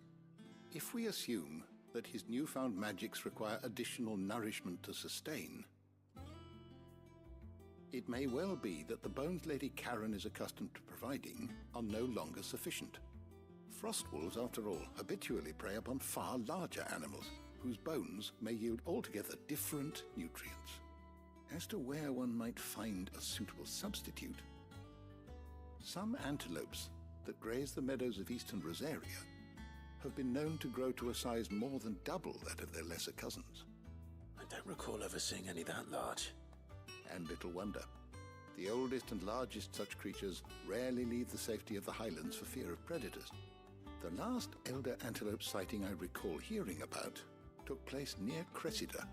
If we assume that his newfound magics require additional nourishment to sustain, it may well be that the bones Lady Karen is accustomed to providing are no longer sufficient. Frost wolves, after all, habitually prey upon far larger animals, whose bones may yield altogether different nutrients. As to where one might find a suitable substitute, some antelopes that graze the meadows of eastern Rosaria have been known to grow to a size more than double that of their lesser cousins. I don't recall ever seeing any that large. And little wonder. The oldest and largest such creatures rarely leave the safety of the highlands for fear of predators. The last elder antelope sighting I recall hearing about took place near Cressida,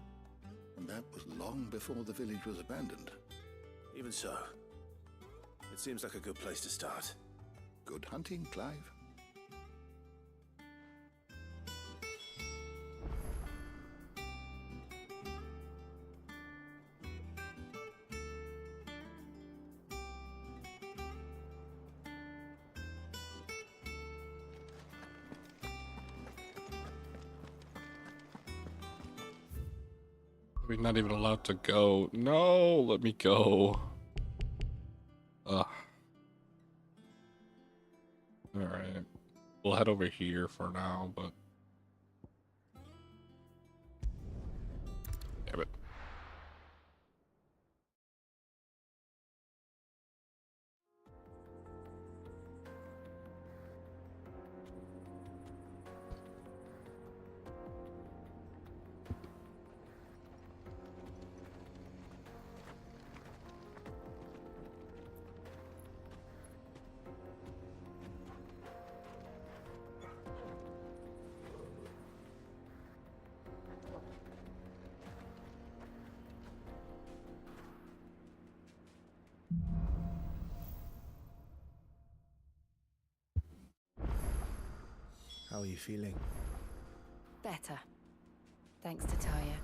and that was long before the village was abandoned. Even so, it seems like a good place to start. Good hunting, Clive. We're not even allowed to go. No, let me go. Ugh. Alright. We'll head over here for now, but... Damn it. How are you feeling? Better. Thanks to Taya.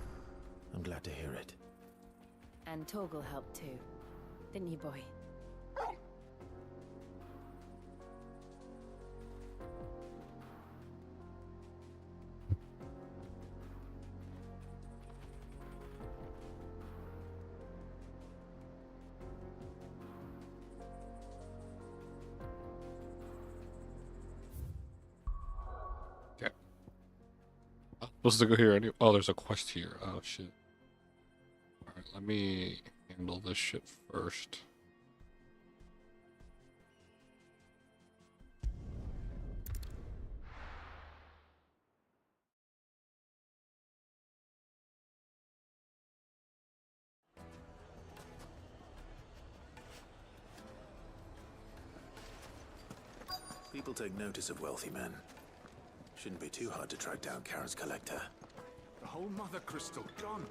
I'm glad to hear it. And Torgal helped too. Didn't you, boy? Supposed to go here anyway. Oh, there's a quest here. Oh shit. Alright, let me handle this shit first. People take notice of wealthy men. Shouldn't be too hard to track down Karen's collector. The whole mother crystal gone.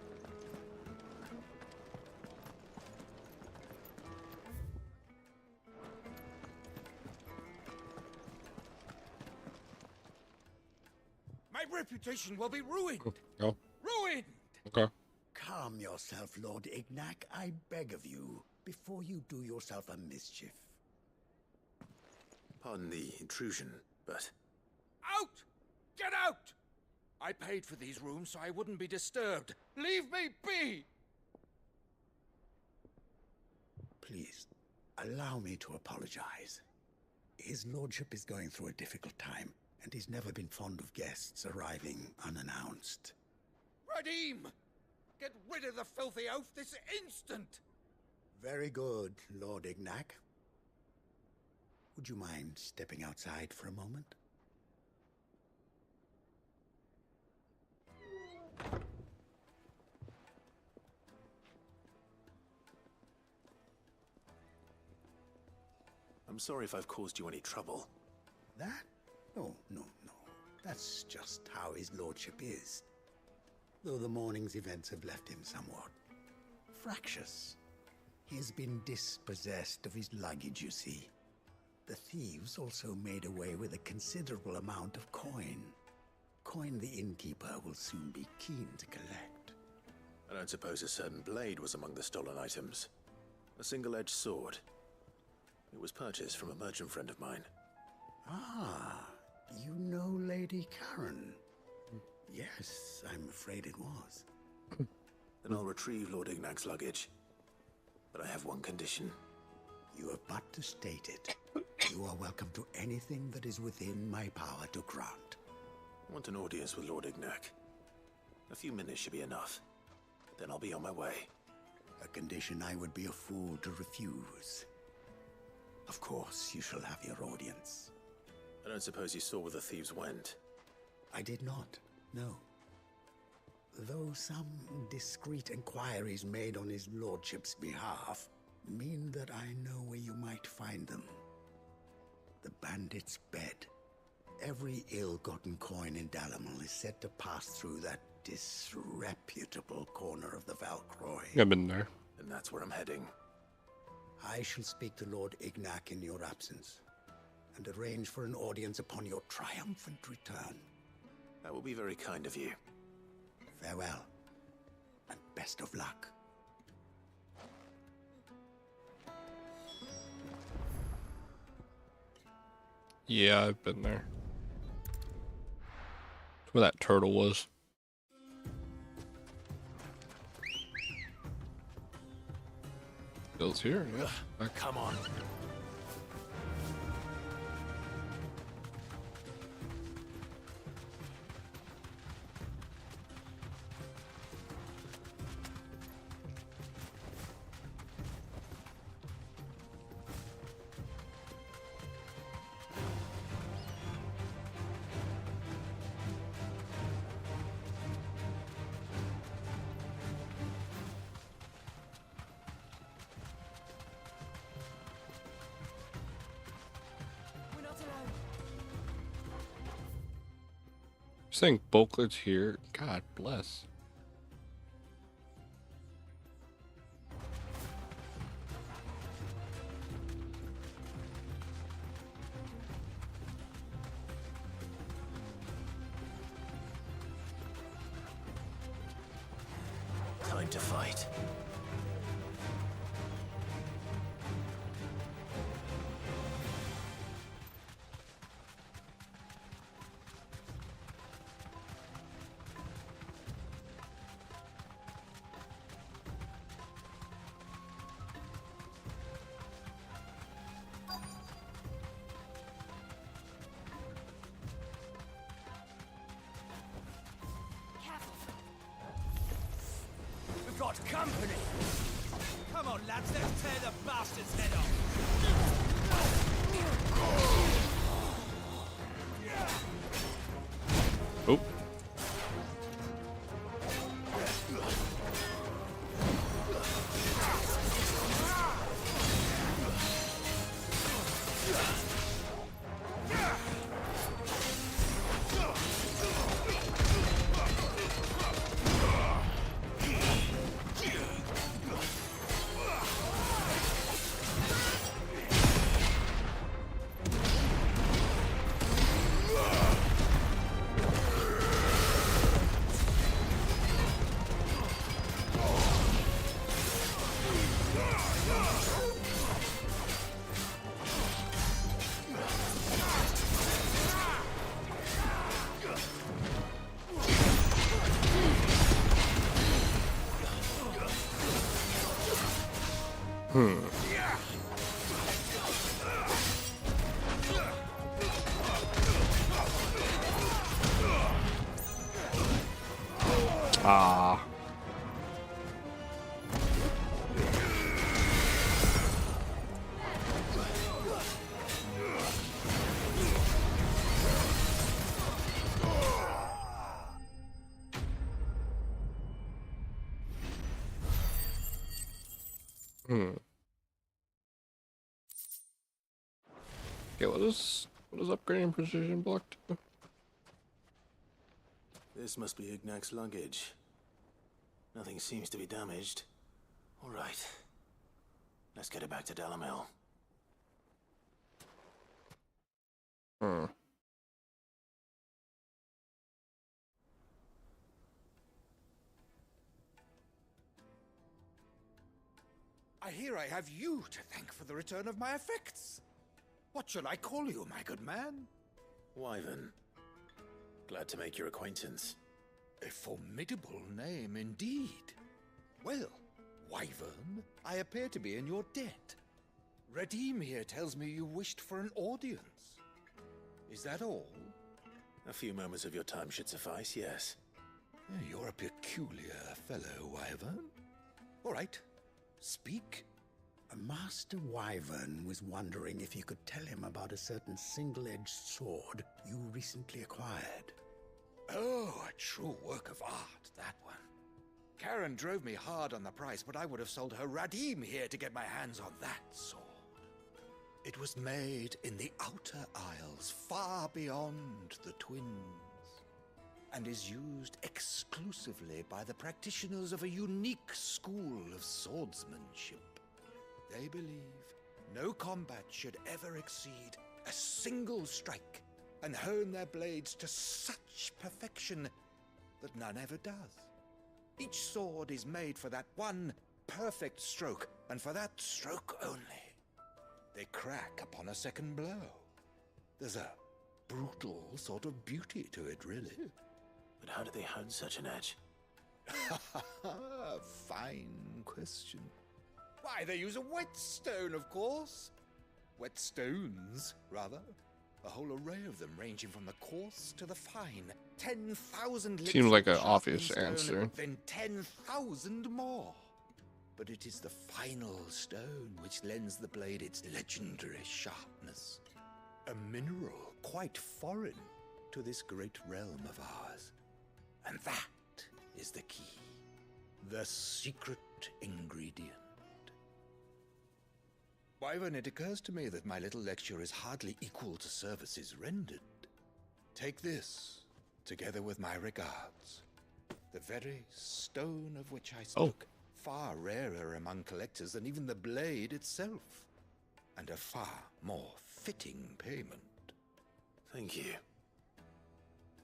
reputation will be ruined. Oh. Ruined! Okay. Calm yourself, Lord Ignac, I beg of you, before you do yourself a mischief. Pardon the intrusion, but... Out! Get out! I paid for these rooms so I wouldn't be disturbed. Leave me be! Please, allow me to apologize. His lordship is going through a difficult time, and he's never been fond of guests arriving unannounced. Radim! Get rid of the filthy oaf this instant! Very good, Lord Ignac. Would you mind stepping outside for a moment? I'm sorry if I've caused you any trouble. That? Oh, no. That's just how his lordship is. Though the morning's events have left him somewhat fractious. He has been dispossessed of his luggage, you see. The thieves also made away with a considerable amount of coin. Coin the innkeeper will soon be keen to collect. I don't suppose a certain blade was among the stolen items. A single-edged sword. It was purchased from a merchant friend of mine. Ah, you know Lady Karen. Yes, I'm afraid it was. Then I'll retrieve Lord Ignac's luggage. But I have one condition. You have but to state it. You are welcome to anything that is within my power to grant. I want an audience with Lord Ignac. A few minutes should be enough. Then I'll be on my way. A condition I would be a fool to refuse. Of course, you shall have your audience. I don't suppose you saw where the thieves went? I did not, no. Though some discreet inquiries made on his lordship's behalf mean that I know where you might find them. The bandit's bed. Every ill-gotten coin in Dalamil is said to pass through that disreputable corner of the Valcroy. I've been there. And that's where I'm heading. I shall speak to Lord Ignac in your absence, and arrange for an audience upon your triumphant return. That will be very kind of you. Farewell, and best of luck. Yeah, I've been there. That's where that turtle was. Bill's here. Yeah. Come on. Saying Bulklet's here. God bless. Time to fight. We've got company! Come on, lads, let's tear the bastard's head off! Oh. Hmm. Ah. Hmm. Okay, what is upgrading precision block to? This must be Ignac's luggage. Nothing seems to be damaged. All right. Let's get it back to Dalamil. Hmm. I hear I have you to thank for the return of my effects. What shall I call you, my good man? Wyvern. Glad to make your acquaintance. A formidable name indeed. Well, Wyvern, I appear to be in your debt. Redeem here tells me you wished for an audience. Is that all? A few moments of your time should suffice, yes. You're a peculiar fellow, Wyvern. All right, speak. Master Wyvern was wondering if you could tell him about a certain single-edged sword you recently acquired. Oh, a true work of art, that one. Karen drove me hard on the price, but I would have sold her Radim here to get my hands on that sword. It was made in the Outer Isles, far beyond the Twins, and is used exclusively by the practitioners of a unique school of swordsmanship. They believe no combat should ever exceed a single strike, and hone their blades to such perfection that none ever does. Each sword is made for that one perfect stroke, and for that stroke only. They crack upon a second blow. There's a brutal sort of beauty to it, really. But how do they hone such an edge? Fine question. Why, they use a whetstone, of course. Whetstones, rather. A whole array of them, ranging from the coarse to the fine. 10,000 Seems like an of obvious sharpened answer. stone, then 10,000 more. But it is the final stone which lends the blade its legendary sharpness. A mineral quite foreign to this great realm of ours. And that is the key. The secret ingredient. Wyvern, it occurs to me that my little lecture is hardly equal to services rendered. Take this, together with my regards. The very stone of which I spoke, far rarer among collectors than even the blade itself, and a far more fitting payment. Thank you.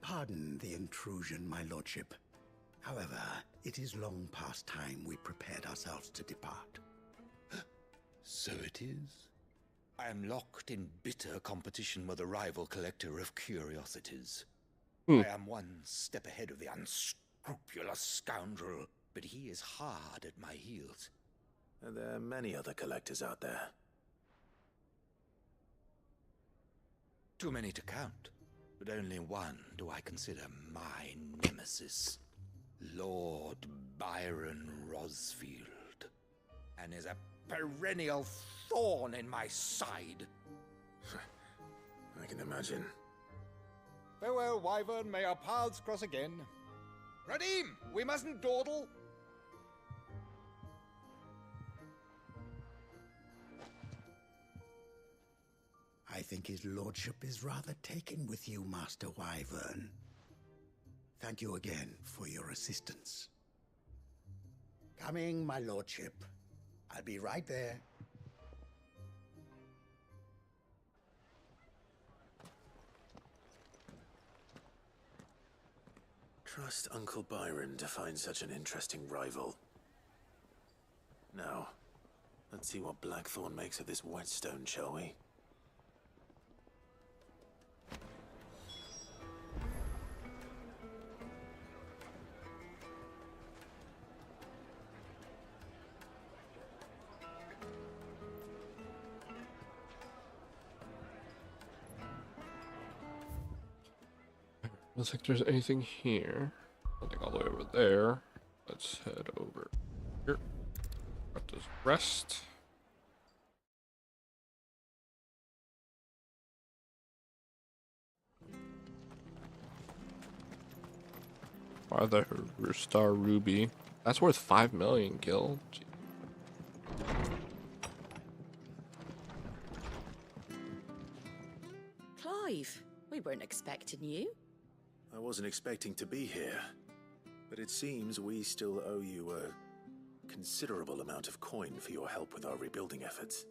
Pardon the intrusion, my lordship. However, it is long past time we prepared ourselves to depart. So it is. I am locked in bitter competition with a rival collector of curiosities. I am one step ahead of the unscrupulous scoundrel, but he is hard at my heels. Are there many other collectors out there? Too many to count, but only one do I consider my nemesis. Lord Byron Rosfield. And is a perennial thorn in my side. I can imagine. Farewell, Wyvern. May our paths cross again. Radim, we mustn't dawdle. I think his lordship is rather taken with you, Master Wyvern. Thank you again for your assistance. Coming, my lordship. I'll be right there. Trust Uncle Byron to find such an interesting rival. Now, let's see what Blackthorn makes of this whetstone, shall we? don't think there's anything here. Nothing all the way over there. Let's head over here. Let this rest. The Star Ruby. That's worth 5 million gil. Clive, we weren't expecting you. I wasn't expecting to be here, but it seems we still owe you a considerable amount of coin for your help with our rebuilding efforts.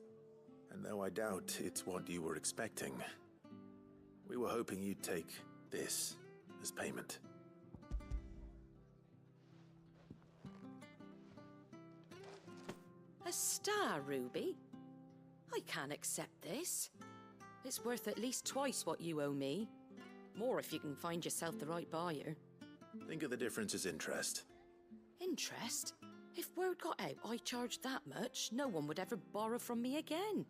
And though I doubt it's what you were expecting, we were hoping you'd take this as payment. A star ruby? I can't accept this. It's worth at least twice what you owe me. More if you can find yourself the right buyer. Think of the difference as interest. Interest? If word got out I charged that much, no one would ever borrow from me again.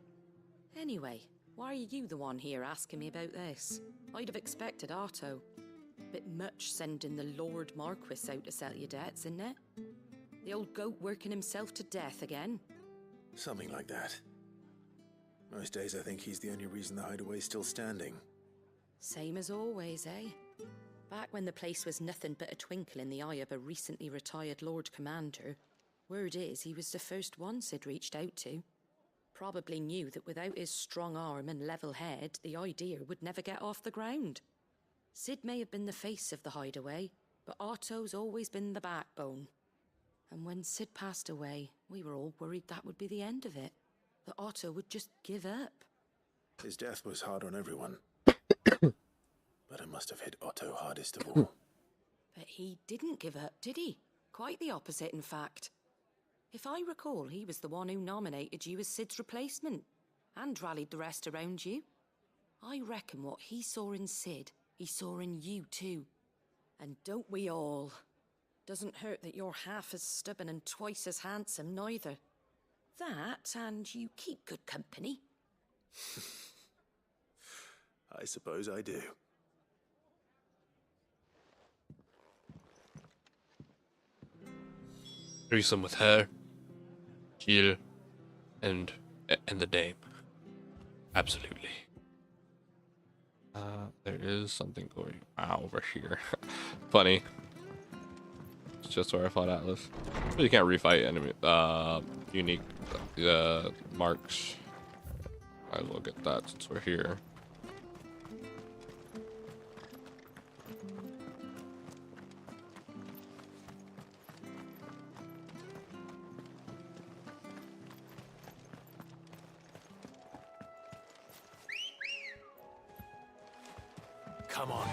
Anyway, why are you the one here asking me about this? I'd have expected Otto. Bit much sending the Lord Marquis out to settle your debts, isn't it? The old goat working himself to death again? Something like that. Most days I think he's the only reason the hideaway's still standing. Same as always, eh? Back when the place was nothing but a twinkle in the eye of a recently retired Lord Commander, word is he was the first one Sid reached out to. Probably knew that without his strong arm and level head, the idea would never get off the ground. Sid may have been the face of the hideaway, but Otto's always been the backbone. And when Sid passed away, we were all worried that would be the end of it. That Otto would just give up. His death was hard on everyone. But it must have hit Otto hardest of all. But he didn't give up, did he? Quite the opposite, in fact. If I recall, he was the one who nominated you as Sid's replacement, and rallied the rest around you. I reckon what he saw in Sid, he saw in you too. And don't we all? Doesn't hurt that you're half as stubborn and twice as handsome, neither. That, and you keep good company. I suppose I do. Threesome with her, Jill, and the dame. Absolutely. There is something going on over here. Funny. It's just where I fought Atlas. But you can't refight enemy unique marks. Might as well get that since we're here. Come on.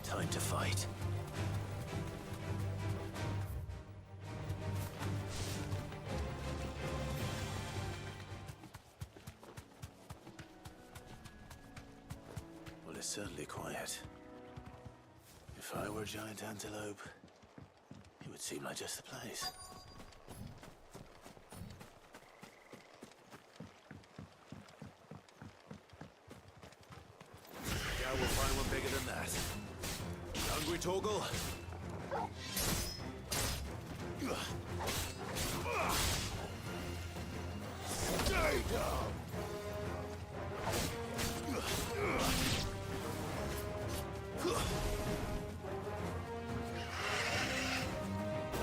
Time to fight. Well, it's certainly quiet. If I were a giant antelope, it would seem like just the place. Yeah, we'll find one bigger than that. Hungry, Torgal? Stay down!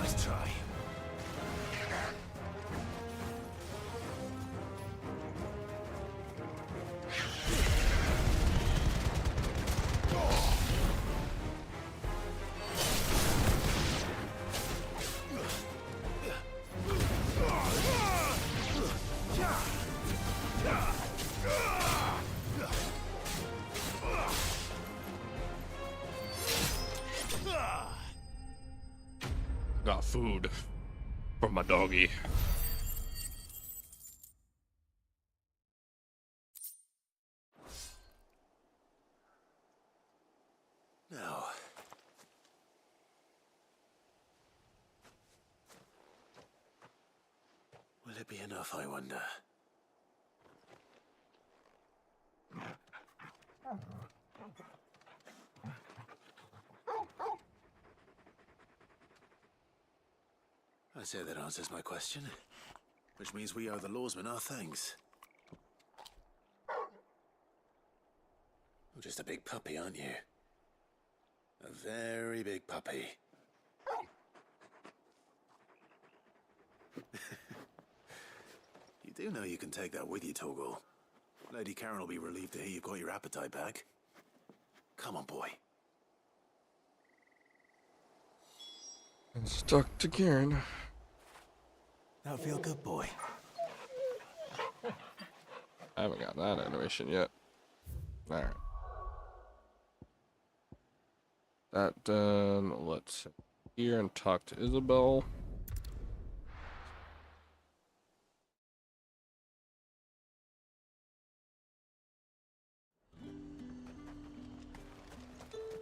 Nice try. food for my doggy. Now, will it be enough, I wonder? I say that answers my question, which means we owe the lawsman our thanks. You're just a big puppy, aren't you? A very big puppy. You do know you can take that with you, Torgal. Lady Karen will be relieved to hear you've got your appetite back. Come on, boy. And stuck to Karen. That'll feel good, boy. I haven't got that animation yet. Alright. That done. Let's sit here and talk to Isabel.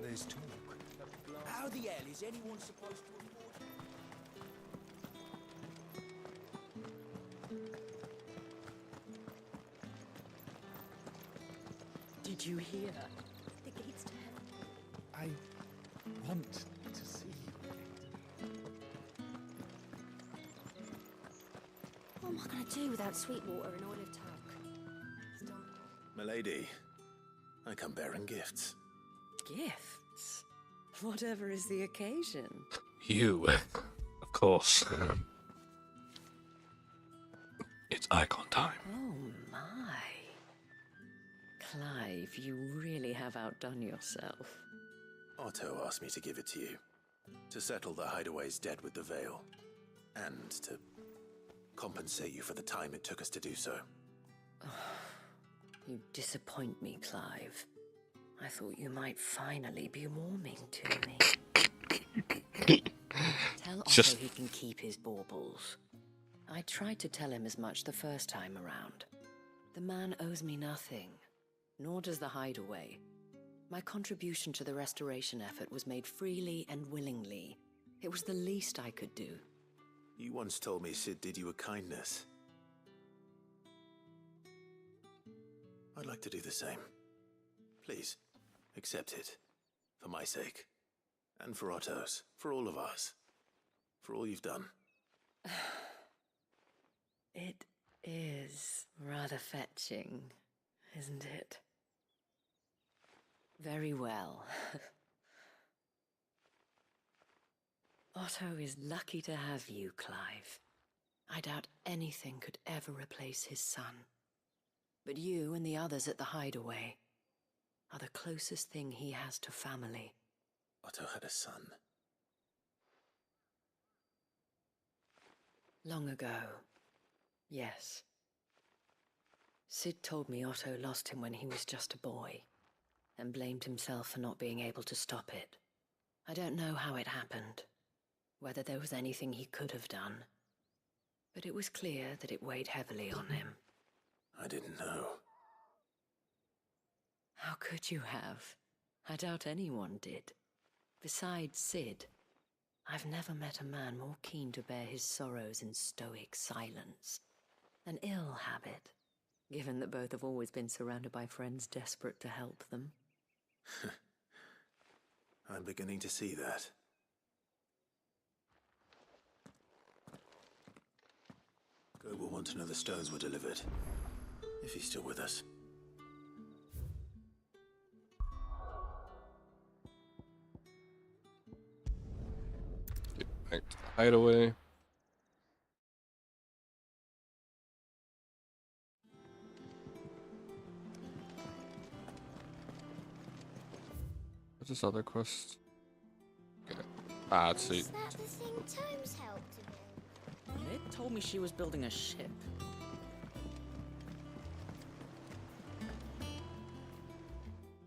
There's talk. How the hell is anyone supposed to afford? Did you hear? The gates to heaven. I want to see you. What am I going to do without Sweetwater in order to talk? Milady, I come bearing gifts. Gifts? Whatever is the occasion. You, of course. It's icon time. Oh my. Clive, you really have outdone yourself. Otto asked me to give it to you. To settle the Hideaway's debt with the Veil. And to compensate you for the time it took us to do so. You disappoint me, Clive. I thought you might finally be warming to me. Tell Otto he can keep his baubles. I tried to tell him as much the first time around. The man owes me nothing, nor does the Hideaway. My contribution to the restoration effort was made freely and willingly. It was the least I could do. You once told me Sid did you a kindness. I'd like to do the same. Please, accept it. For my sake. And for Otto's. For all of us. For all you've done. It is rather fetching, isn't it? Very well. Otto is lucky to have you, Clive. I doubt anything could ever replace his son. But you and the others at the Hideaway are the closest thing he has to family. Otto had a son. Long ago, yes. Sid told me Otto lost him when he was just a boy, and blamed himself for not being able to stop it. I don't know how it happened, whether there was anything he could have done, but it was clear that it weighed heavily on him. I didn't know. How could you have? I doubt anyone did. Besides Sid, I've never met a man more keen to bear his sorrows in stoic silence. An ill habit, given that both have always been surrounded by friends desperate to help them. I'm beginning to see that. Go will want to know the stones were delivered. If he's still with us. Get back to the Hideaway. What's this other quest? Okay. Ah, let's see. Is that the thing Tomes helped to build? Ned told me she was building a ship.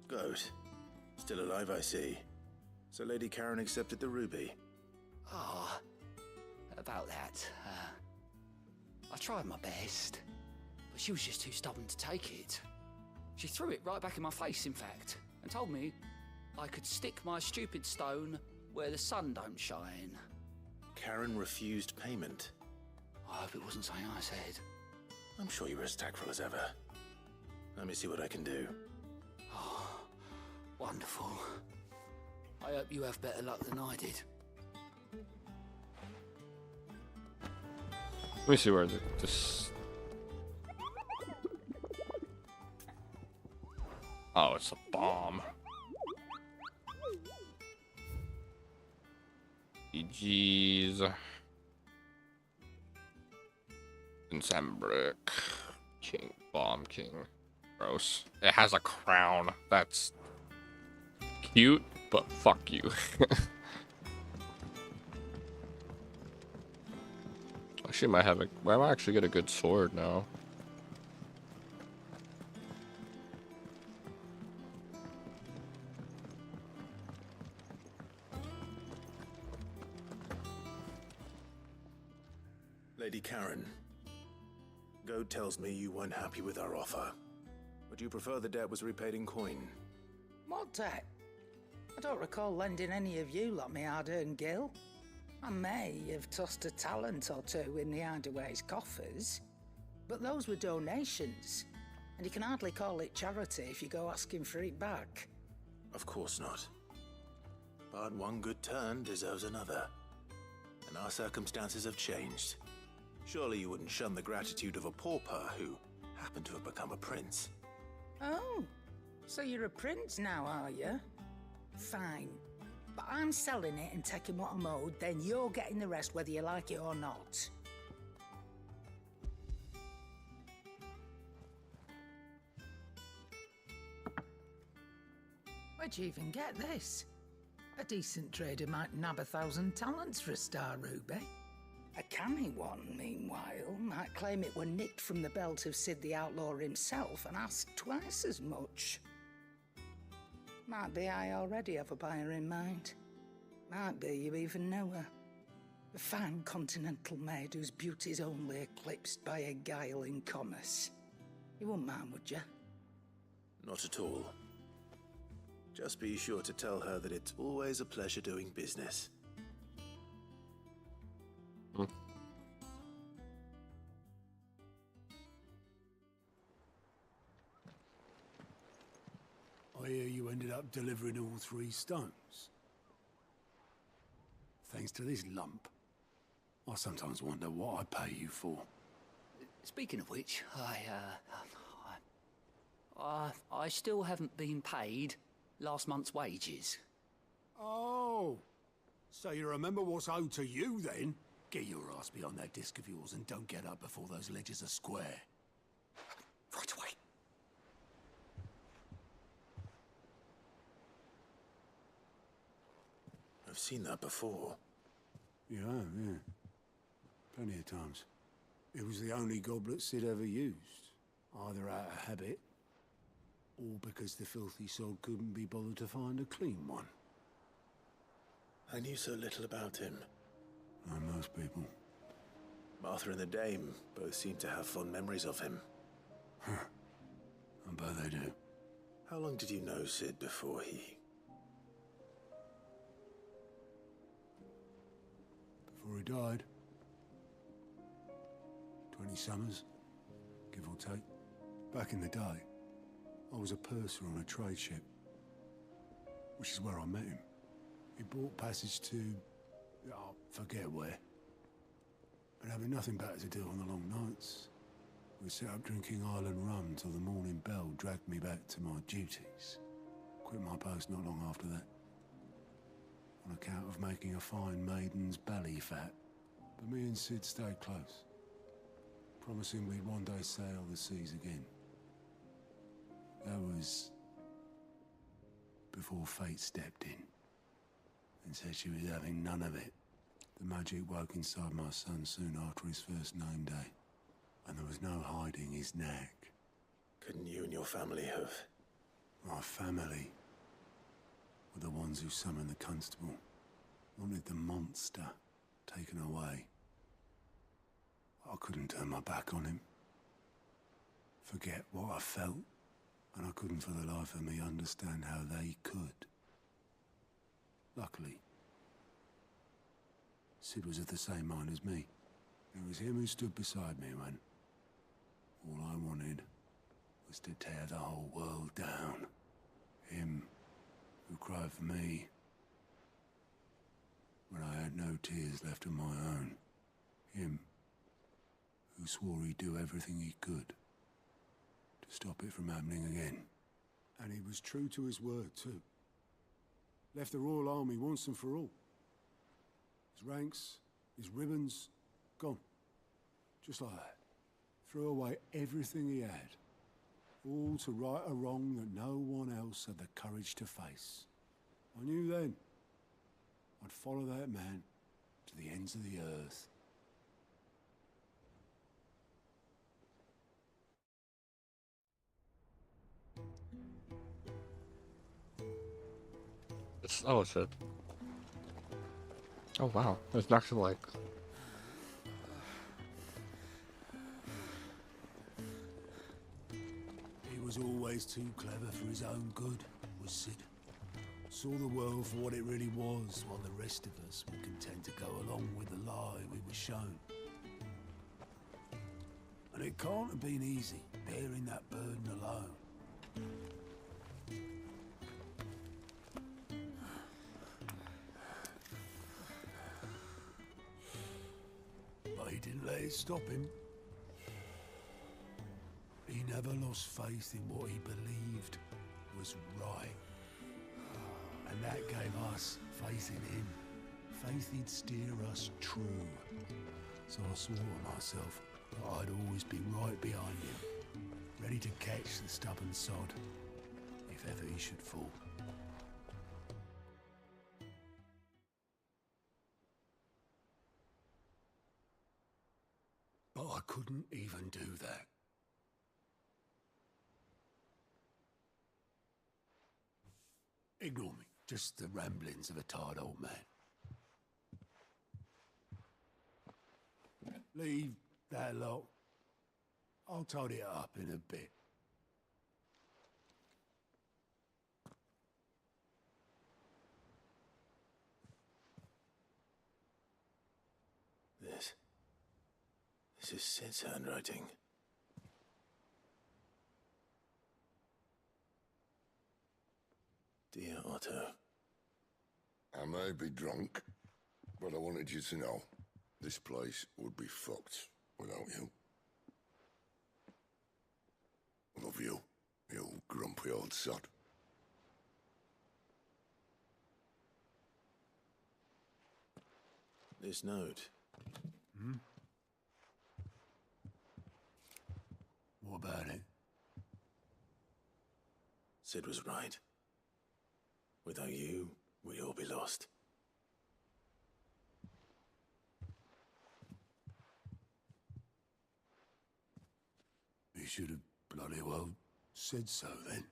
Good. Still alive, I see. So Lady Karen accepted the ruby. Ah, about that. I tried my best, but she was just too stubborn to take it. She threw it right back in my face, in fact, and told me I could stick my stupid stone where the sun don't shine. Karen refused payment. I hope it wasn't something I said. I'm sure you were as tactful as ever. Let me see what I can do. Oh, wonderful. I hope you have better luck than I did. Let me see where this. Oh, it's a bomb. Jeez. Ensambric. King. Bomb King. Gross. It has a crown. That's cute, but fuck you. She might have a. I might actually get a good sword now. Lady Karen, Goad tells me you weren't happy with our offer. Would you prefer the debt was repaid in coin? What debt? I don't recall lending any of you lot me hard-earned gil. I may have tossed a talent or two in the Hideaway's coffers, but those were donations, and you can hardly call it charity if you go asking for it back. Of course not. But one good turn deserves another. And our circumstances have changed. Surely you wouldn't shun the gratitude of a pauper who happened to have become a prince. Oh, so you're a prince now, are you? Fine. But I'm selling it and taking what I'm owed, then you're getting the rest whether you like it or not. Where'd you even get this? A decent trader might nab 1,000 talents for a star ruby. A canny one, meanwhile, might claim it were nicked from the belt of Sid the Outlaw himself and ask twice as much. Might be I already have a buyer in mind. Might be you even know her. A fine continental maid whose beauty's only eclipsed by a guile in commerce. You wouldn't mind, would you? Not at all. Just be sure to tell her that it's always a pleasure doing business. I hear you ended up delivering all 3 stones. Thanks to this lump. I sometimes wonder what I pay you for. Speaking of which, I still haven't been paid last month's wages. Oh, so you remember what's owed to you then? Get your ass behind that disc of yours and don't get up before those ledgers are square. Right away. I've seen that before. You have, yeah. Plenty of times. It was the only goblet Sid ever used. Either out of habit, or because the filthy sod couldn't be bothered to find a clean one. I knew so little about him. Like most people. Martha and the Dame both seem to have fond memories of him. I bet they do. How long did you know Sid before he... Before he died. 20 summers, give or take. Back in the day, I was a purser on a trade ship, which is where I met him. He bought passage to... oh, forget where. But having nothing better to do on the long nights, we sat up drinking island rum till the morning bell dragged me back to my duties. Quit my post not long after that. On account of making a fine maiden's belly fat. But me and Sid stayed close, promising we'd one day sail the seas again. That was before fate stepped in and said she was having none of it. The magic woke inside my son soon after his first name day, and there was no hiding his knack. Couldn't you and your family have... My family were the ones who summoned the constable, wanted the monster taken away. I couldn't turn my back on him. Forget what I felt, and I couldn't for the life of me understand how they could. Luckily, Sid was of the same mind as me. It was him who stood beside me when all I wanted was to tear the whole world down. Him who cried for me when I had no tears left of my own. Him who swore he'd do everything he could to stop it from happening again. And he was true to his word, too. Left the Royal Army once and for all. His ranks, his ribbons, gone. Just like that. Threw away everything he had. All to right a wrong that no one else had the courage to face. I knew then I'd follow that man to the ends of the earth. Oh, shit. Oh, wow. It's actually like... He was always too clever for his own good, was Sid. Saw the world for what it really was, while the rest of us were content to go along with the lie we were shown. And it can't have been easy, bearing that burden alone. But he didn't let it stop him. He never lost faith in what he believed was right. And that gave us faith in him. Faith he'd steer us true. So I swore to myself that I'd always be right behind him, ready to catch the stubborn sod, if ever he should fall. But I couldn't even do that. Ignore me. Just the ramblings of a tired old man. Leave that lot. I'll tidy it up in a bit. This is Sid's handwriting. Dear Otto. I may be drunk, but I wanted you to know this place would be fucked without you. Love you, you grumpy old sod. This note. Hmm? What about it? Sid was right. Without you, we'd all be lost. He should have bloody well said so then.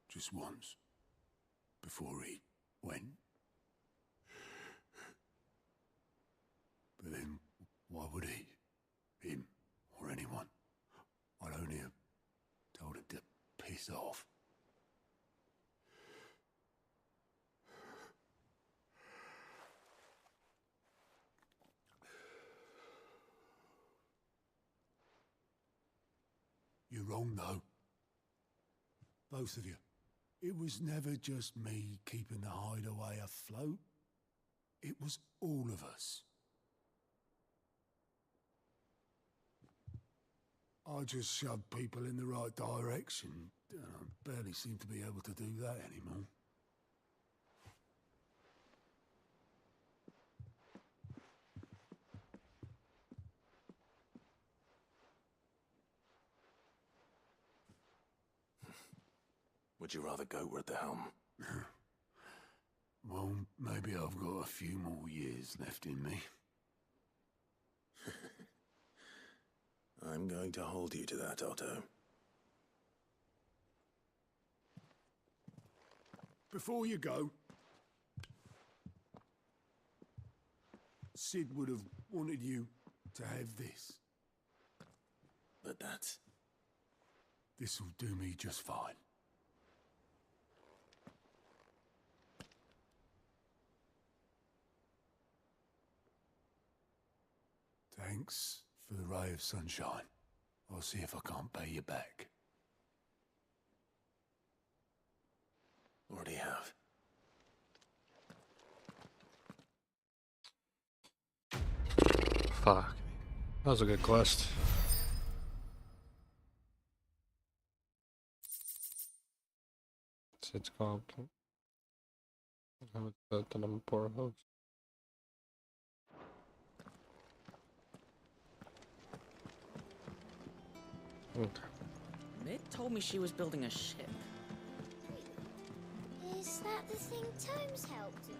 Just once. Before he went. But then, why would he? Him, or anyone? I'd only have told him to piss off. You're wrong, though. Both of you. It was never just me keeping the hideaway afloat. It was all of us. I just shoved people in the right direction. I barely seem to be able to do that anymore. Would you rather go at the helm? Well, maybe I've got a few more years left in me. I'm going to hold you to that, Otto. Before you go, Sid would have wanted you to have this. But that's... This'll do me just fine. Thanks for the ray of sunshine. I'll see if I can't pay you back. Already have. Fuck. That was a good quest. It's called. The number poor host. Okay. Mid told me she was building a ship. Is that the thing Tomes helped with?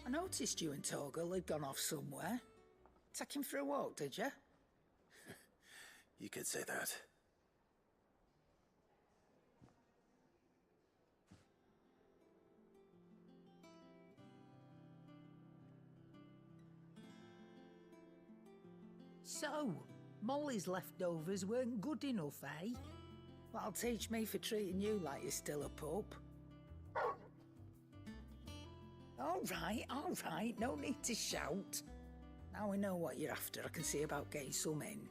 I noticed you and Torgal had gone off somewhere. Take him for a walk, did you? You could say that. So, Molly's leftovers weren't good enough, eh? That'll teach me for treating you like you're still a pup. All right, no need to shout. Now we know what you're after, I can see about getting some in.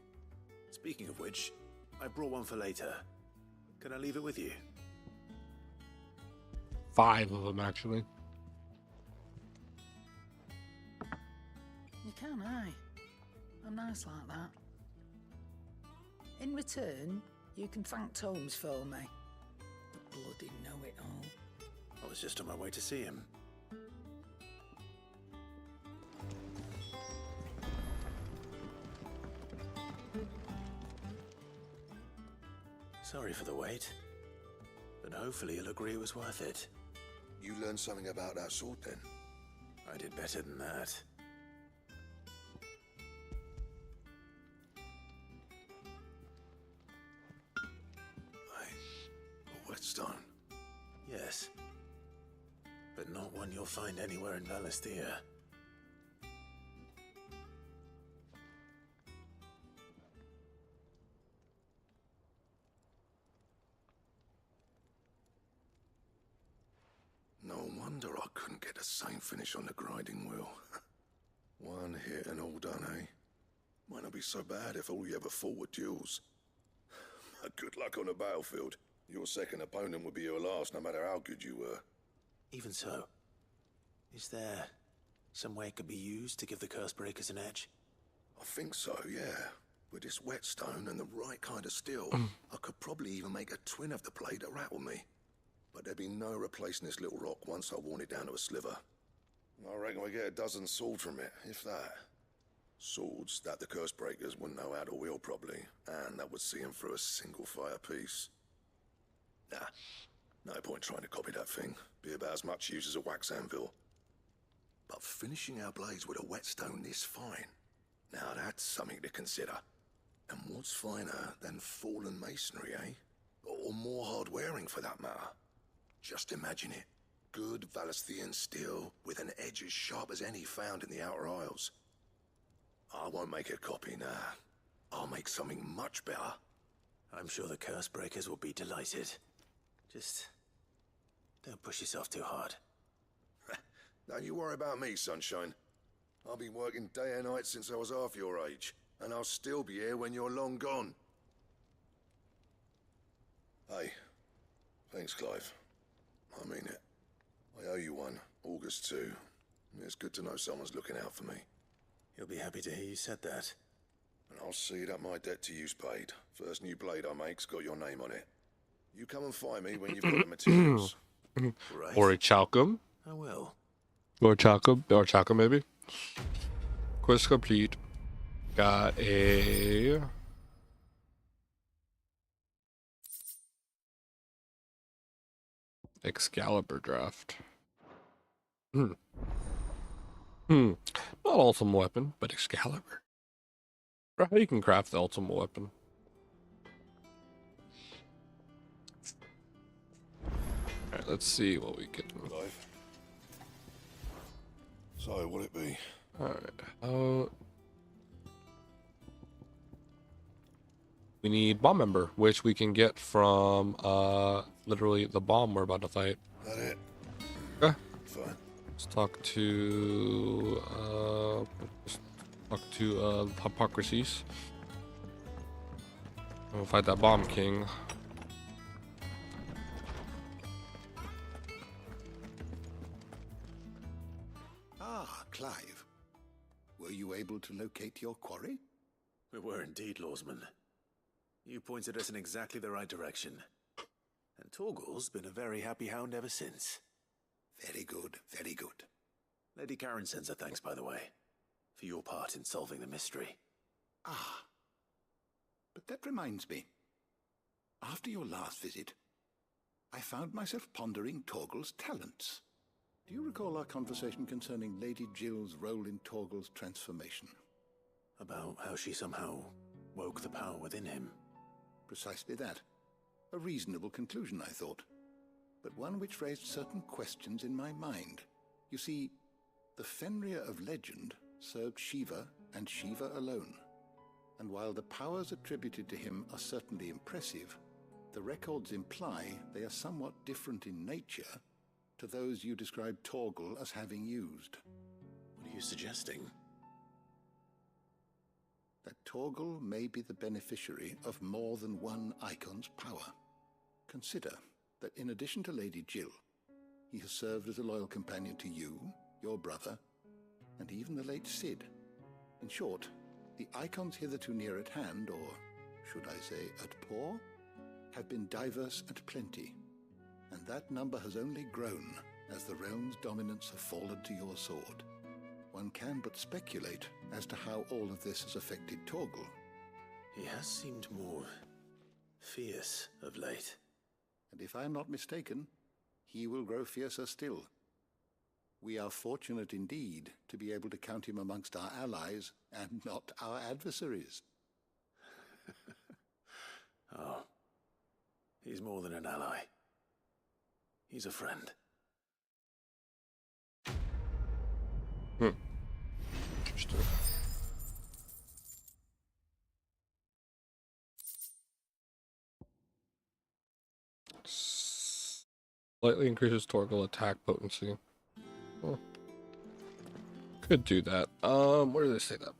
Speaking of which, I brought one for later. Can I leave it with you? 5 of them, actually. You can, aye. I'm nice like that. In return, you can thank Tomes for me. The bloody know-it-all. I was just on my way to see him. Sorry for the wait, but hopefully you'll agree it was worth it. You learned something about that sword then? I did better than that. A whetstone? Yes, but not one you'll find anywhere in Valisthea. No wonder I couldn't get the same finish on the grinding wheel. One hit and all done, eh? Might not be so bad if all you ever fought were duels. Good luck on the battlefield. Your second opponent would be your last, no matter how good you were. Even so, is there some way it could be used to give the Cursebreakers an edge? I think so, yeah. With this whetstone and the right kind of steel, I could probably even make a twin of the blade that rattled me. But there'd be no replacing this little rock once I worn it down to a sliver. I reckon we get a dozen swords from it, if that. Swords that the Cursebreakers wouldn't know how to wield properly, and that would see them through a single fire piece. Nah, no point trying to copy that thing. Be about as much use as a wax anvil. But finishing our blades with a whetstone this fine, now that's something to consider. And what's finer than fallen masonry, eh? Or more hard-wearing, for that matter. Just imagine it. Good Valisthean steel with an edge as sharp as any found in the Outer Isles. I won't make a copy, nah. I'll make something much better. I'm sure the Cursebreakers will be delighted. Just don't push yourself too hard. Don't you worry about me, Sunshine. I've been working day and night since I was half your age, and I'll still be here when you're long gone. Hey, thanks, Clive. I mean it. I owe you one, August too. It's good to know someone's looking out for me. He'll be happy to hear you said that. And I'll see that my debt to you's paid. First new blade I make's got your name on it. You come and find me when you've got the materials. Right. Or a Chalcum. I will. Or Chalcum maybe. Quest complete. Got a Excalibur draft. Not ultimate weapon, but Excalibur. Bro, how you can craft the ultimate weapon? Alright, let's see what we get. Clive. So, what'll it be? Alright, we need bomb member, which we can get from literally the bomb we're about to fight. That it? Okay. Fine. Let's talk to Hypocrisies. We'll fight that bomb king. Ah, Clive. Were you able to locate your quarry? We were indeed, Lawsman. You pointed us in exactly the right direction. And Torgal's been a very happy hound ever since. Very good, very good. Lady Karen sends her thanks, by the way, for your part in solving the mystery. Ah. But that reminds me. After your last visit, I found myself pondering Torgal's talents. Do you recall our conversation concerning Lady Jill's role in Torgal's transformation? About how she somehow woke the power within him. Precisely that. A reasonable conclusion, I thought. But one which raised certain questions in my mind. You see, the Fenrir of legend served Shiva and Shiva alone. And while the powers attributed to him are certainly impressive, the records imply they are somewhat different in nature to those you described Torgal as having used. What are you suggesting? That Torgal may be the beneficiary of more than one icon's power. Consider that in addition to Lady Jill, he has served as a loyal companion to you, your brother, and even the late Cid. In short, the icons hitherto near at hand, or should I say at paw, have been diverse and plenty, and that number has only grown as the realm's dominance have fallen to your sword. One can but speculate as to how all of this has affected Torgal. He has seemed more fierce of late. And if I am not mistaken, he will grow fiercer still. We are fortunate indeed to be able to count him amongst our allies and not our adversaries. Oh, he's more than an ally. He's a friend. Interesting. Slightly increases Torgal attack potency. Oh. Could do that. Where do they say that?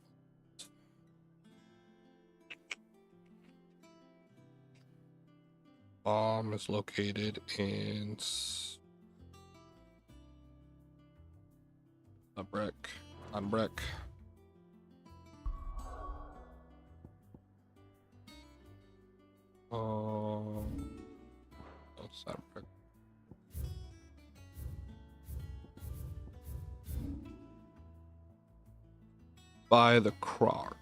Bomb is located in a brick. On brick. What's that brick? By the croc.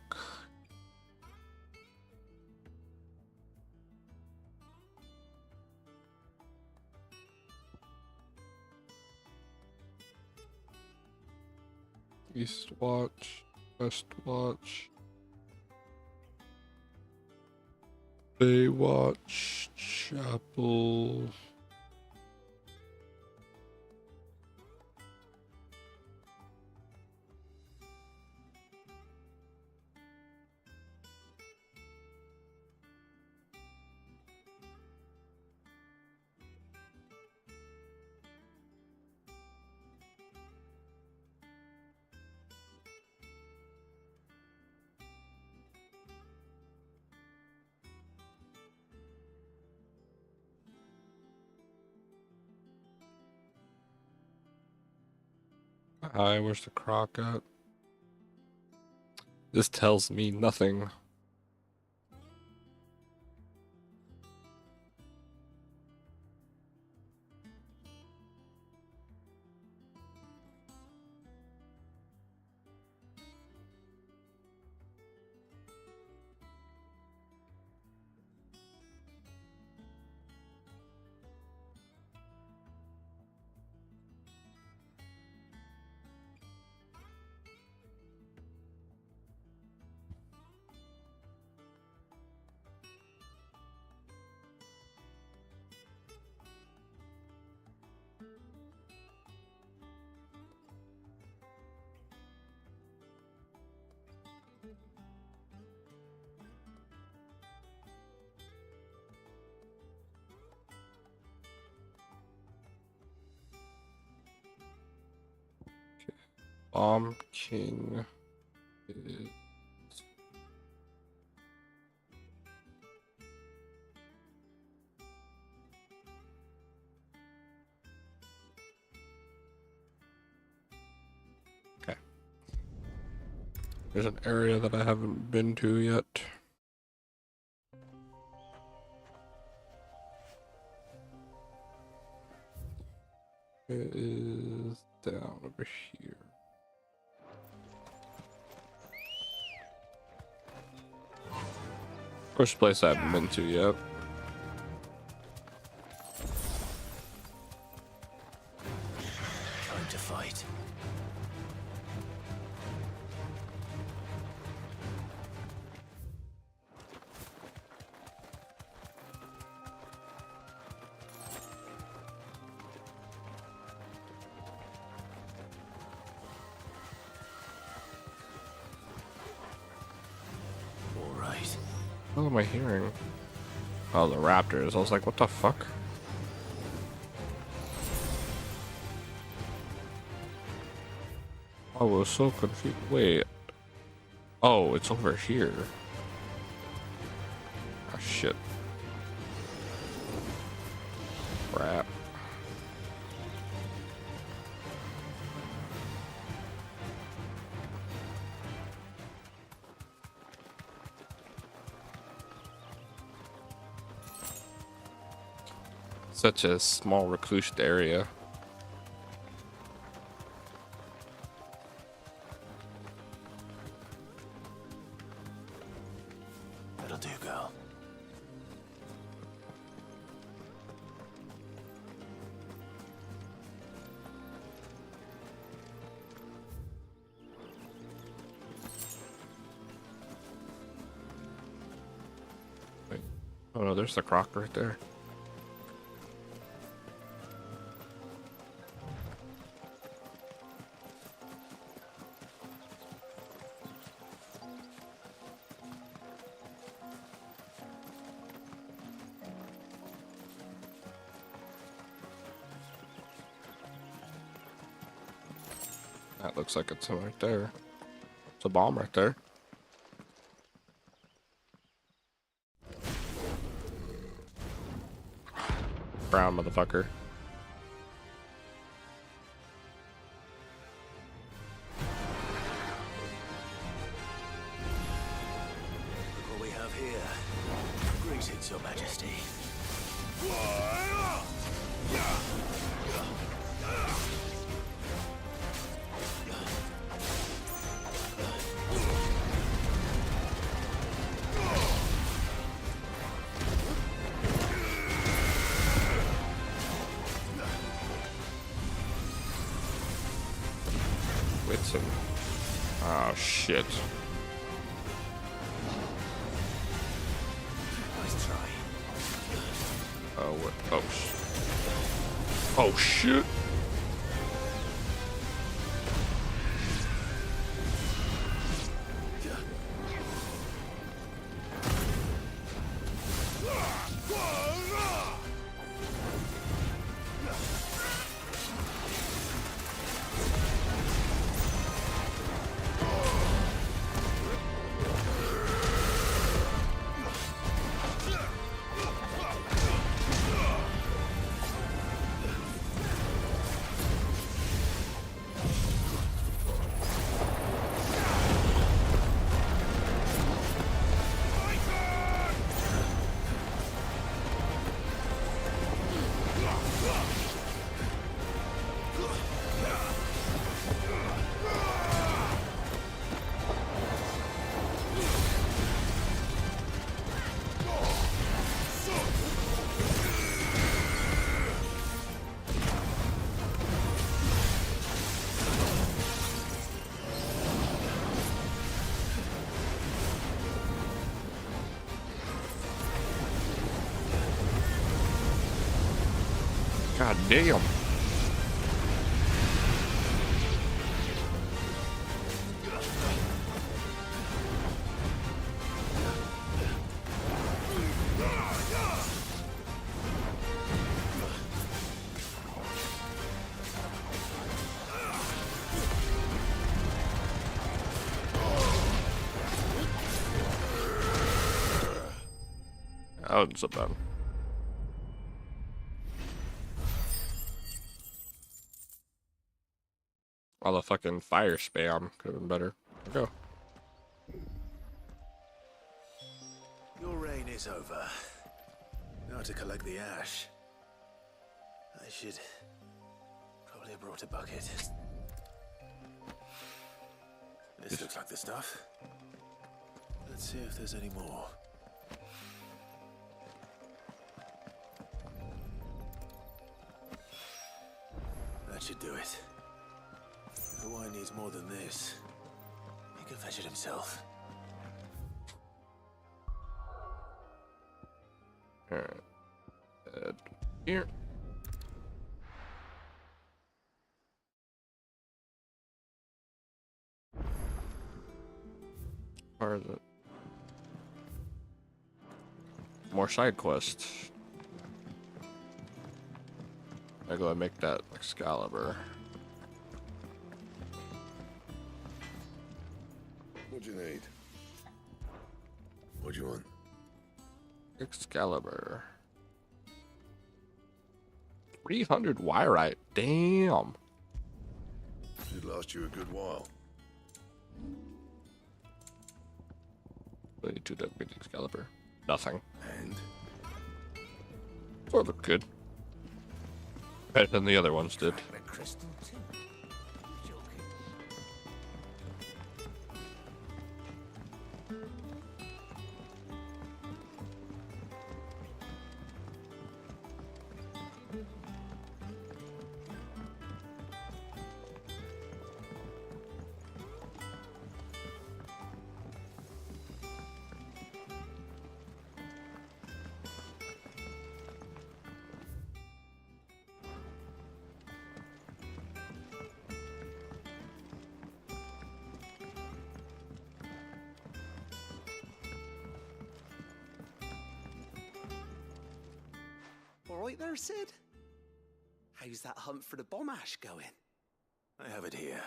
East watch, west watch, bay watch, chapel. Hi, where's the croc at? This tells me nothing. Bomb King is... Okay. There's an area that I haven't been to yet. It is down over here. First place I haven't been to yet. Time to fight. All right. What am I hearing? Oh, the raptors. I was like, what the fuck? I was so confused. Wait. Oh, it's over here. Oh, shit. Crap. Such a small reclused area. That'll do, girl. Wait. Oh no, there's the croc right there. That looks like it's right there. It's a bomb right there. Brown motherfucker. Look what we have here. Greetings, Your Majesty. Whitson. Oh shit. Nice try. Oh what? Oh oh shit. God damn. wasn't so bad. All the fucking fire spam could have been better. Go. Your reign is over. Now to collect the ash. I should probably have brought a bucket. This looks like the stuff. Let's see if there's any more. That should do it. The wine needs more than this. He can fetch it himself. Alright. Here. Where is it? More side quests. I go and make that Excalibur. What do you need? What do you want? Excalibur. 300 Wyrite. Damn. Should last you a good while. What do you do to upgrade Excalibur? Nothing. And? Or look good. Better than the other ones did. Crystal too. All right there, Sid? How's that hunt for the bomb ash going? I have it here.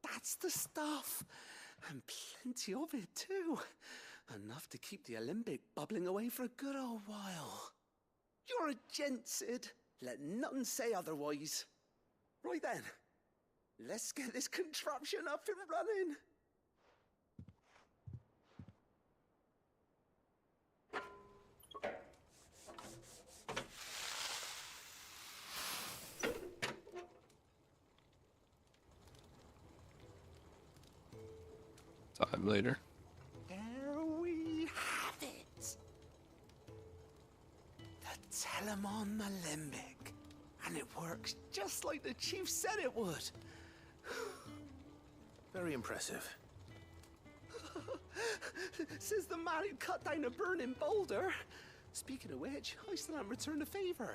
That's the stuff. And plenty of it, too. Enough to keep the alembic bubbling away for a good old while. You're a gent, Sid. Let nothing say otherwise. Right then. Let's get this contraption up and running. Time later. There we have it. The Telemon Alembic. And it works just like the chief said it would. Very impressive. Says the man who cut down a burning boulder. Speaking of which, I still haven't returned the favor.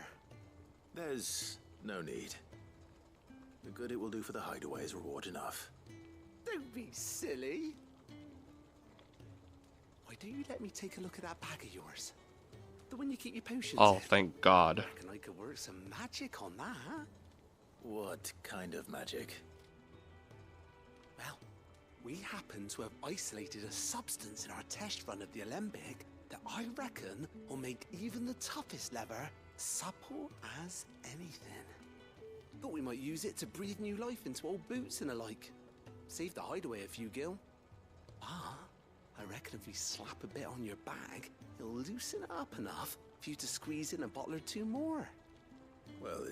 There's no need. The good it will do for the hideaway is reward enough. Don't be silly. Why don't you let me take a look at that bag of yours? The one you keep your potions Oh, in. thank God. I reckon I could work some magic on that. What kind of magic? Well, we happen to have isolated a substance in our test run of the alembic that I reckon will make even the toughest leather supple as anything. Thought we might use it to breathe new life into old boots and the like. Save the hideaway a few gil. Ah, I reckon if we slap a bit on your bag, it'll loosen it up enough for you to squeeze in a bottle or two more. Well,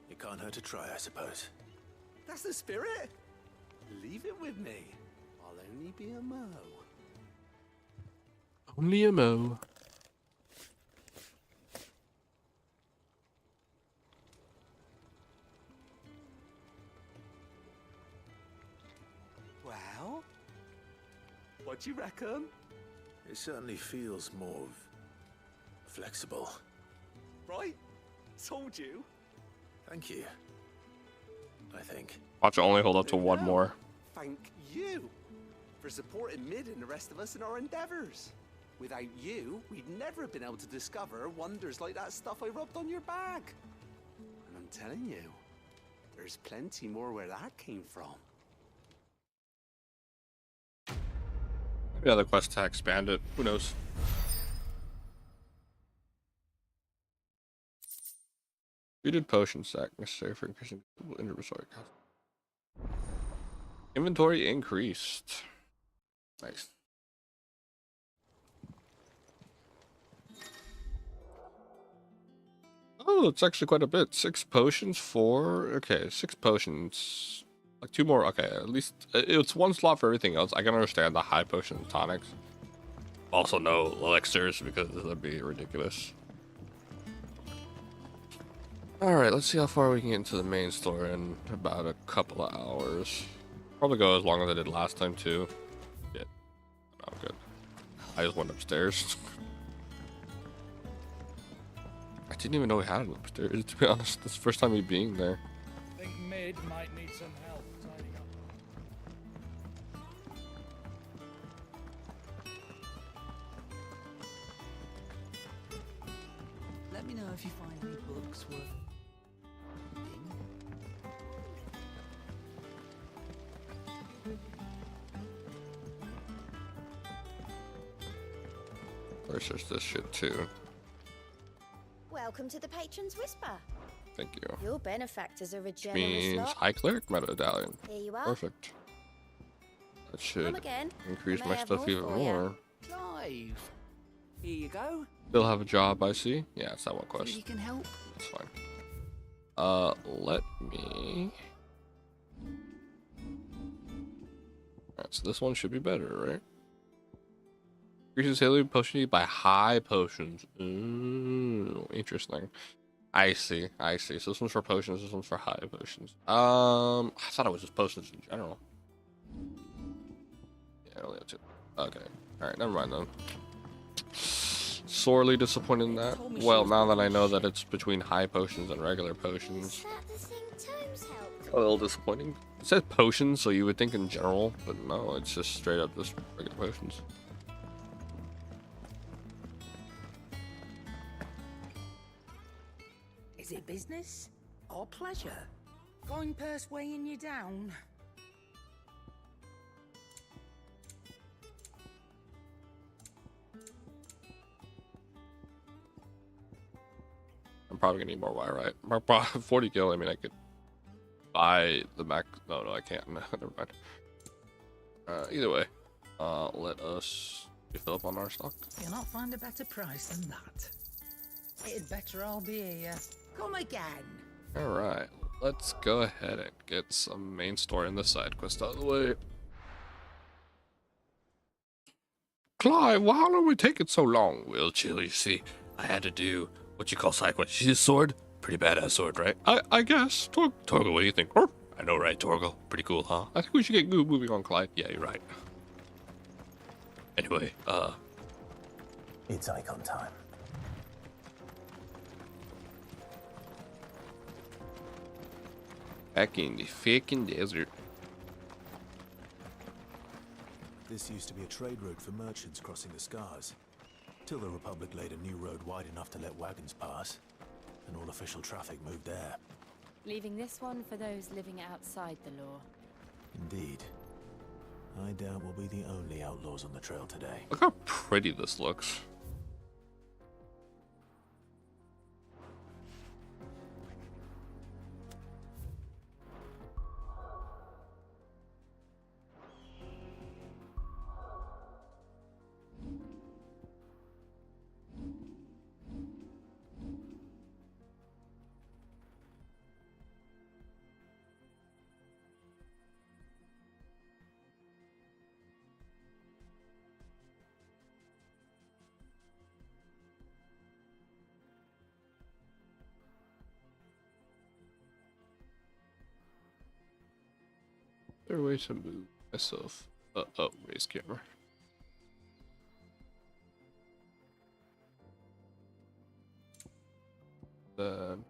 it can't hurt to try, I suppose. That's the spirit. Leave it with me. I'll only be a mo. Only a mo. Well, what do you reckon? It certainly feels more flexible. Right? Told you. Thank you. I think. Watch it only hold up to one more. Thank you for supporting Mid and the rest of us in our endeavors. Without you, we'd never have been able to discover wonders like that stuff I rubbed on your bag. And I'm telling you, there's plenty more where that came from. Maybe other quests to expand it. Who knows? Treated potion sack necessary for increasing inventory cost. Inventory increased. Nice. Oh, it's actually quite a bit. 6 potions, 4. Okay, 6 potions. Like 2 more. Okay, at least it's 1 slot for everything else. I can understand the high potion tonics. Also, no elixirs because that'd be ridiculous. Alright, let's see how far we can get into the main story in about a couple of hours. Probably go as long as I did last time, too. Yeah. Oh, good. I just went upstairs. I didn't even know we had it upstairs, to be honest. This is the first time me being there. I think Mid might need some help tidying up. Let me know if you find any books worth reading. There's just this shit too. Welcome to the Patron's Whisper. Thank you. Your benefactors are a generous Means lot. high cleric medallion. Here you are. Perfect. That should Come again. increase I may my have stuff more even for ya. more. Clive, here you go. Still have a job, I see. Yeah, it's that one Think quest. you can help? That's fine. Let me. Alright, so this one should be better, right? Increases healing potion by high potions. Ooh, interesting. I see. So this one's for potions, this one's for high potions. I thought it was just potions in general. Yeah, I only have 2. Okay. Alright, never mind then. Sorely disappointed in that. Well, now that I know that it's between high potions and regular potions. A little disappointing. It says potions, so you would think in general, but no, it's just straight up just regular potions. Is it business or pleasure? Coin purse weighing you down? I'm probably gonna need more wire, right? 40 gil, I mean, I could buy the Mac. No, I can't. No, never mind. Either way, let us fill up on our stock. You'll not find a better price than that. It'd better all be here. Come again. Alright, let's go ahead and get some main story and the side quest out of the way. Clive, well, how long we take it so long? Well, chill, you see. I had to do what you call side quest. See this sword? Pretty badass sword, right? I guess. Torgal, what do you think? I know, right, Torgal? Pretty cool, huh? I think we should get moving on, Clive. Yeah, you're right. Anyway, It's icon time. back in the fucking desert. This used to be a trade route for merchants crossing the Scars, till the Republic laid a new road wide enough to let wagons pass, and all official traffic moved there. Leaving this one for those living outside the law. Indeed. I doubt we'll be the only outlaws on the trail today. Look how pretty this looks. There are ways to move myself. Oh, raise camera. Then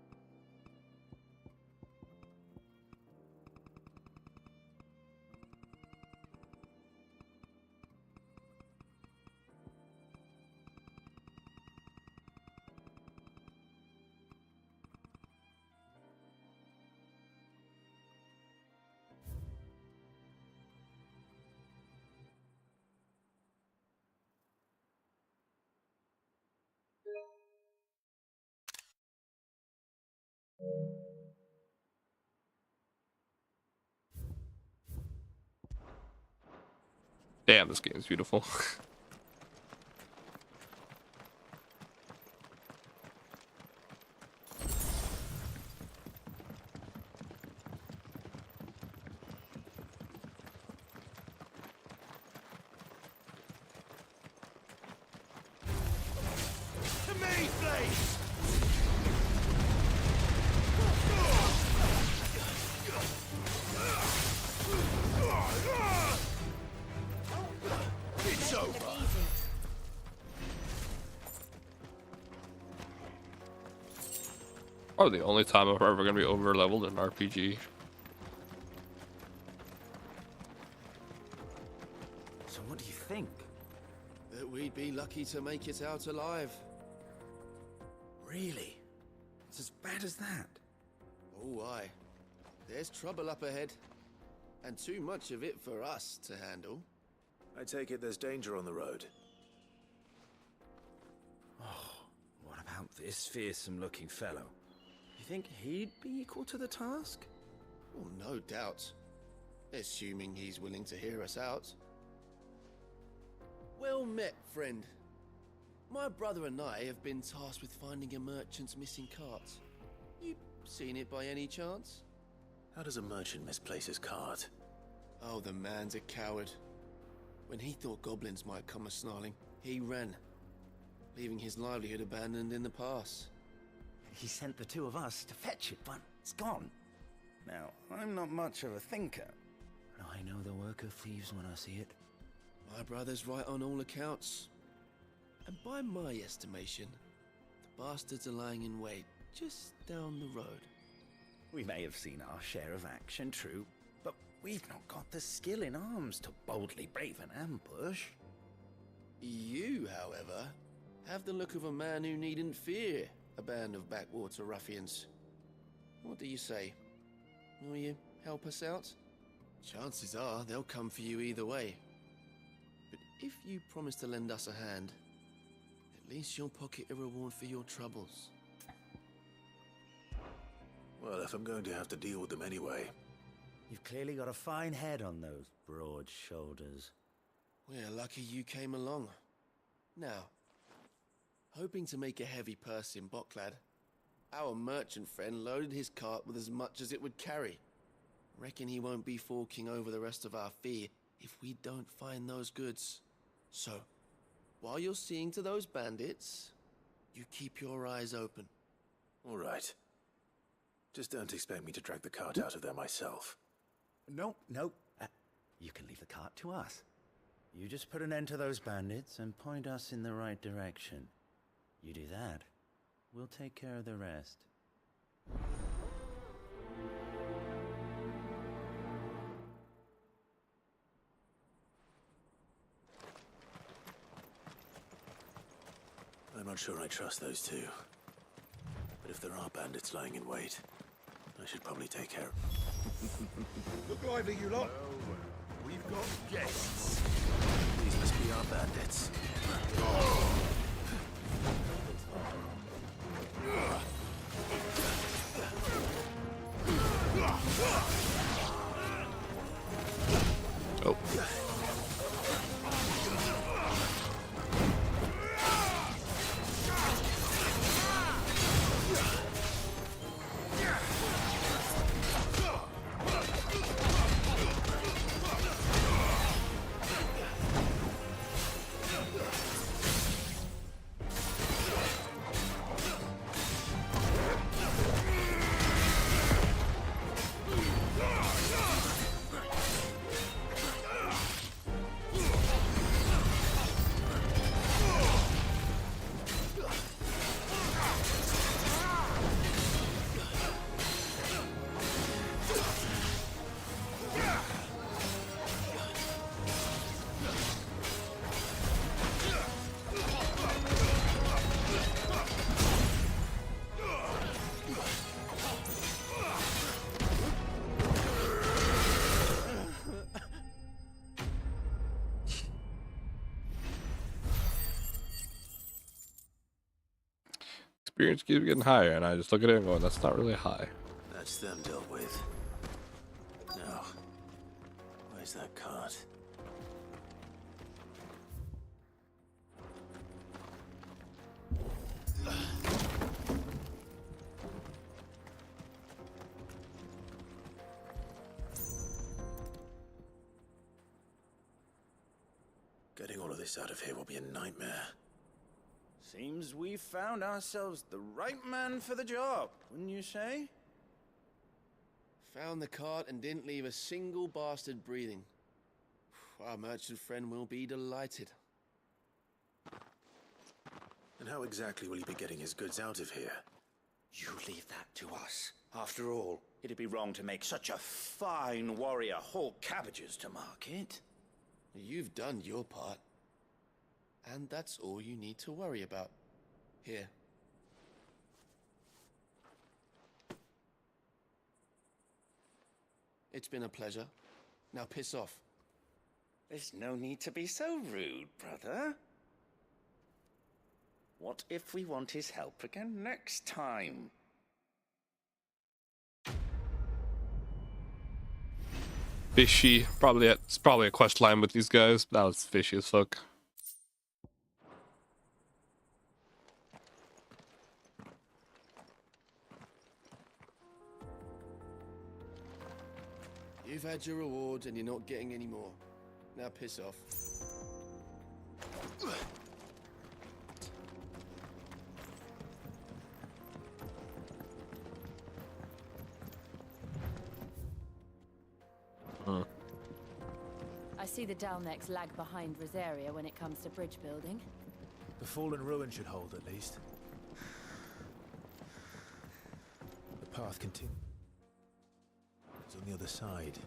Damn, this game is beautiful. To me, please! It's over. Probably the only time I'm ever gonna be over leveled in an RPG. So what do you think? That we'd be lucky to make it out alive. Really? It's as bad as that? Oh, aye. There's trouble up ahead. And too much of it for us to handle. I take it there's danger on the road. Oh, what about this fearsome-looking fellow? You think he'd be equal to the task? Oh, no doubt. Assuming he's willing to hear us out. Well met, friend. My brother and I have been tasked with finding a merchant's missing cart. You seen it by any chance? How does a merchant misplace his cart? Oh, the man's a coward. When he thought goblins might come a-snarling, he ran, leaving his livelihood abandoned in the pass. He sent the two of us to fetch it, but it's gone. Now, I'm not much of a thinker, but I know the work of thieves when I see it. My brother's right on all accounts. And by my estimation, the bastards are lying in wait just down the road. We may have seen our share of action, true, but we've not got the skill in arms to boldly brave an ambush. You, however, have the look of a man who needn't fear a band of backwater ruffians. What do you say? Will you help us out? Chances are they'll come for you either way. But if you promise to lend us a hand, at least you'll pocket a reward for your troubles. Well, if I'm going to have to deal with them anyway. You've clearly got a fine head on those broad shoulders. We're lucky you came along. Now, hoping to make a heavy purse in Bocklad, our merchant friend loaded his cart with as much as it would carry. Reckon he won't be forking over the rest of our fee if we don't find those goods. So, while you're seeing to those bandits, you keep your eyes open. All right. Just don't expect me to drag the cart out of there myself. No. You can leave the cart to us. You just put an end to those bandits and point us in the right direction. You do that, we'll take care of the rest. I'm not sure I trust those two. But if there are bandits lying in wait, I should probably take care. Look lively, you lot. We've got guests. These must be our bandits. Oh. Experience keeps getting higher, and I just look at it and go, that's not really high. That's them dealt with. Now, where's that cart? this out of here will be a nightmare. Seems we've found ourselves the right man for the job, wouldn't you say? Found the cart and didn't leave a single bastard breathing. Our merchant friend will be delighted. And how exactly will he be getting his goods out of here? You leave that to us. After all, it'd be wrong to make such a fine warrior haul cabbages to market. You've done your part. And that's all you need to worry about. Here. It's been a pleasure. Now piss off. There's no need to be so rude, brother. What if we want his help again next time? Fishy. It's probably a quest line with these guys. That was fishy as fuck. You've had your rewards and you're not getting any more. Now piss off. I see the Dalnecs lag behind Rosaria when it comes to bridge building. The fallen ruin should hold, at least. The path continues. It's on the other side.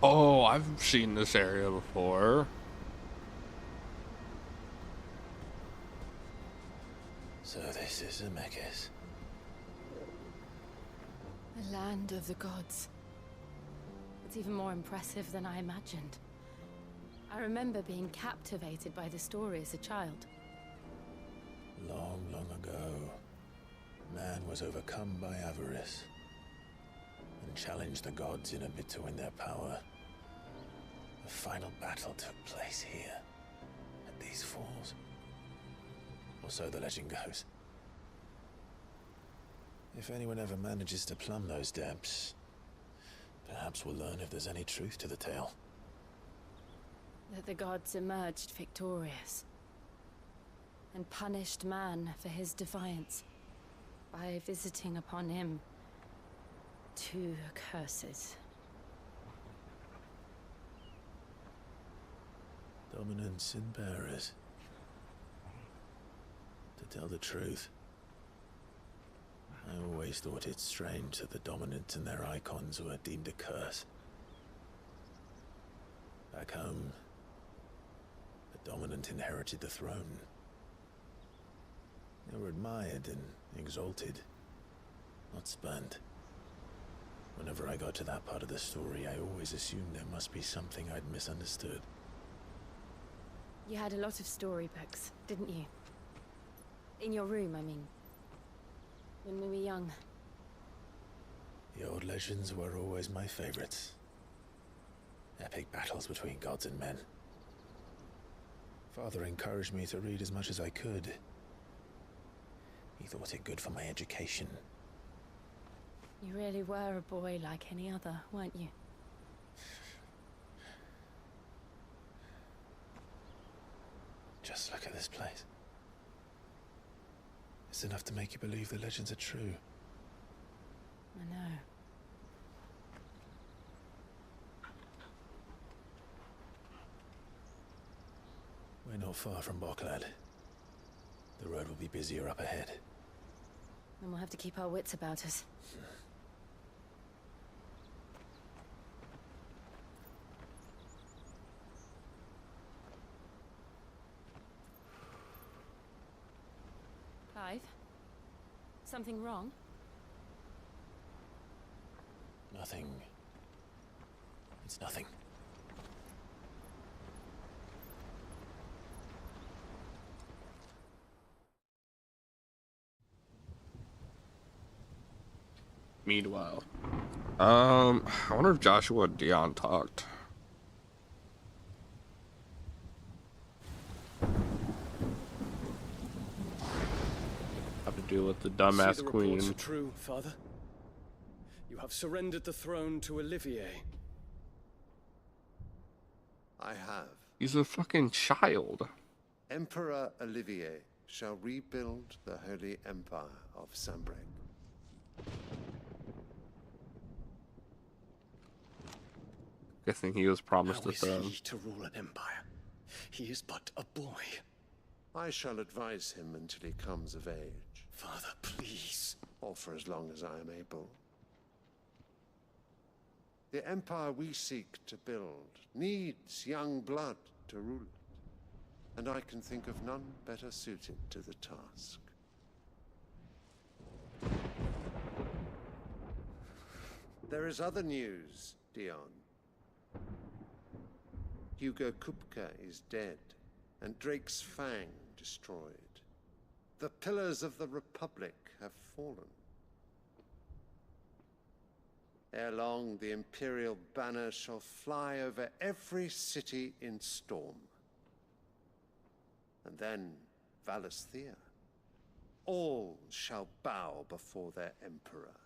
Oh, I've seen this area before. So this is Zemeckis. The land of the gods. It's even more impressive than I imagined. I remember being captivated by the story as a child. Long, long ago, man was overcome by avarice and challenged the gods in a bid to win their power. The final battle took place here, at these falls. Or so the legend goes. If anyone ever manages to plumb those depths, perhaps we'll learn if there's any truth to the tale. That the gods emerged victorious and punished man for his defiance by visiting upon him two curses. Dominance and bearers. To tell the truth, I always thought it strange that the dominant and their icons were deemed a curse. Back home, the dominant inherited the throne. They were admired and exalted, not spurned. Whenever I got to that part of the story, I always assumed there must be something I'd misunderstood. You had a lot of storybooks, didn't you? In your room, I mean. When we were young. The old legends were always my favorites. Epic battles between gods and men. Father encouraged me to read as much as I could. He thought it good for my education. You really were a boy like any other, weren't you? Just look at this place. It's enough to make you believe the legends are true. I know. We're not far from Boklad. The road will be busier up ahead. Then we'll have to keep our wits about us. Clive? Something wrong? Nothing. It's nothing. Meanwhile, I wonder if Joshua and Dion talked. Have to deal with the dumbass the queen. Reports are true, Father. You have surrendered the throne to Olivier. I have. He's a fucking child. Emperor Olivier shall rebuild the Holy Empire of Sambrec. Guessing he was promised How the is throne. he to rule an empire? He is but a boy. I shall advise him until he comes of age. Father, please. Or for as long as I am able. The empire we seek to build needs young blood to rule it, and I can think of none better suited to the task. There is other news, Dion. Hugo Kupka is dead, and Drake's Fang destroyed. The pillars of the Republic have fallen. Ere long, the Imperial banner shall fly over every city in Storm. And then, Valisthea. All shall bow before their Emperor.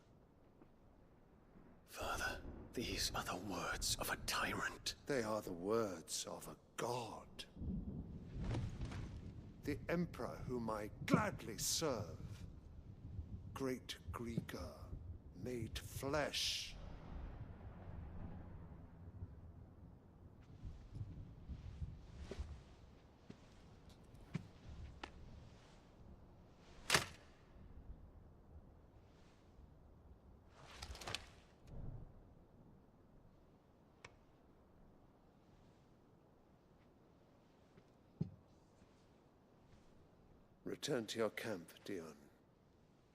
Father, these are the words of a tyrant. They are the words of a god. The Emperor whom I gladly serve. Great Grieger, made flesh. Return to your camp, Dion,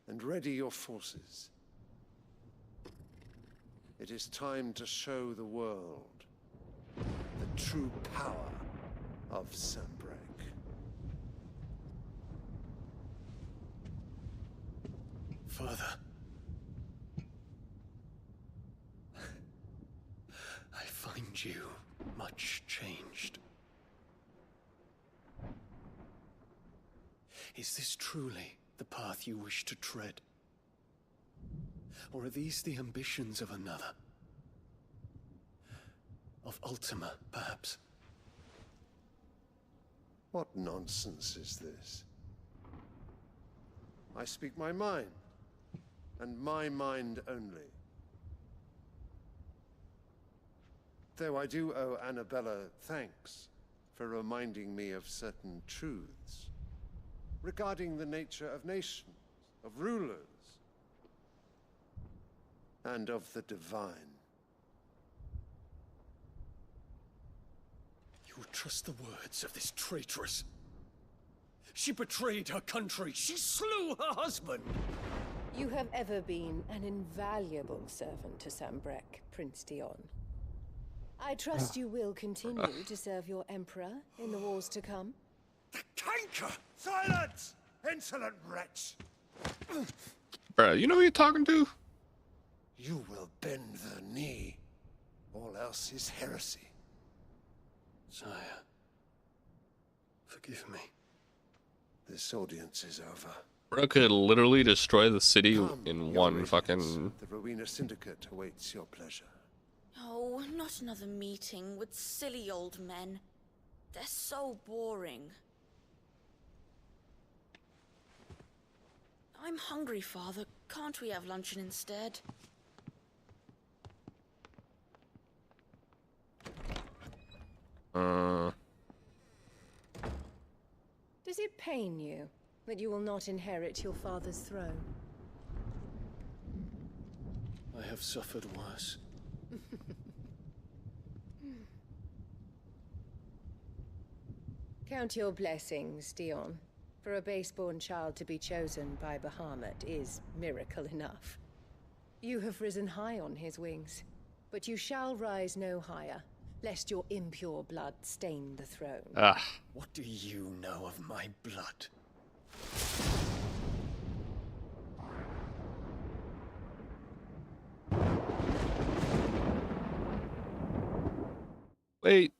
and ready your forces. It is time to show the world the true power of Sambrec. Father. I find you much changed. Is this truly the path you wish to tread? Or are these the ambitions of another? Of Ultima, perhaps? What nonsense is this? I speak my mind, and my mind only. Though I do owe Annabella thanks for reminding me of certain truths regarding the nature of nations, of rulers, and of the divine. You would trust the words of this traitress? She betrayed her country. She slew her husband. You have ever been an invaluable servant to Sambrec, Prince Dion. I trust you will continue to serve your Emperor in the wars to come. Canker! Silence! Insolent wretch! Bruh, you know who you're talking to? You will bend the knee. All else is heresy. Sire, forgive me. This audience is over. Bro could literally destroy the city Come, in Your one Radiance. fucking... The Rowena Syndicate awaits your pleasure. Oh, not another meeting with silly old men. They're so boring. I'm hungry, Father. Can't we have luncheon instead? pain you that you will not inherit your father's throne? I have suffered worse. Count your blessings, Dion. For a base-born child to be chosen by Bahamut is miracle enough. You have risen high on his wings, but you shall rise no higher, lest your impure blood stain the throne. What do you know of my blood? Wait,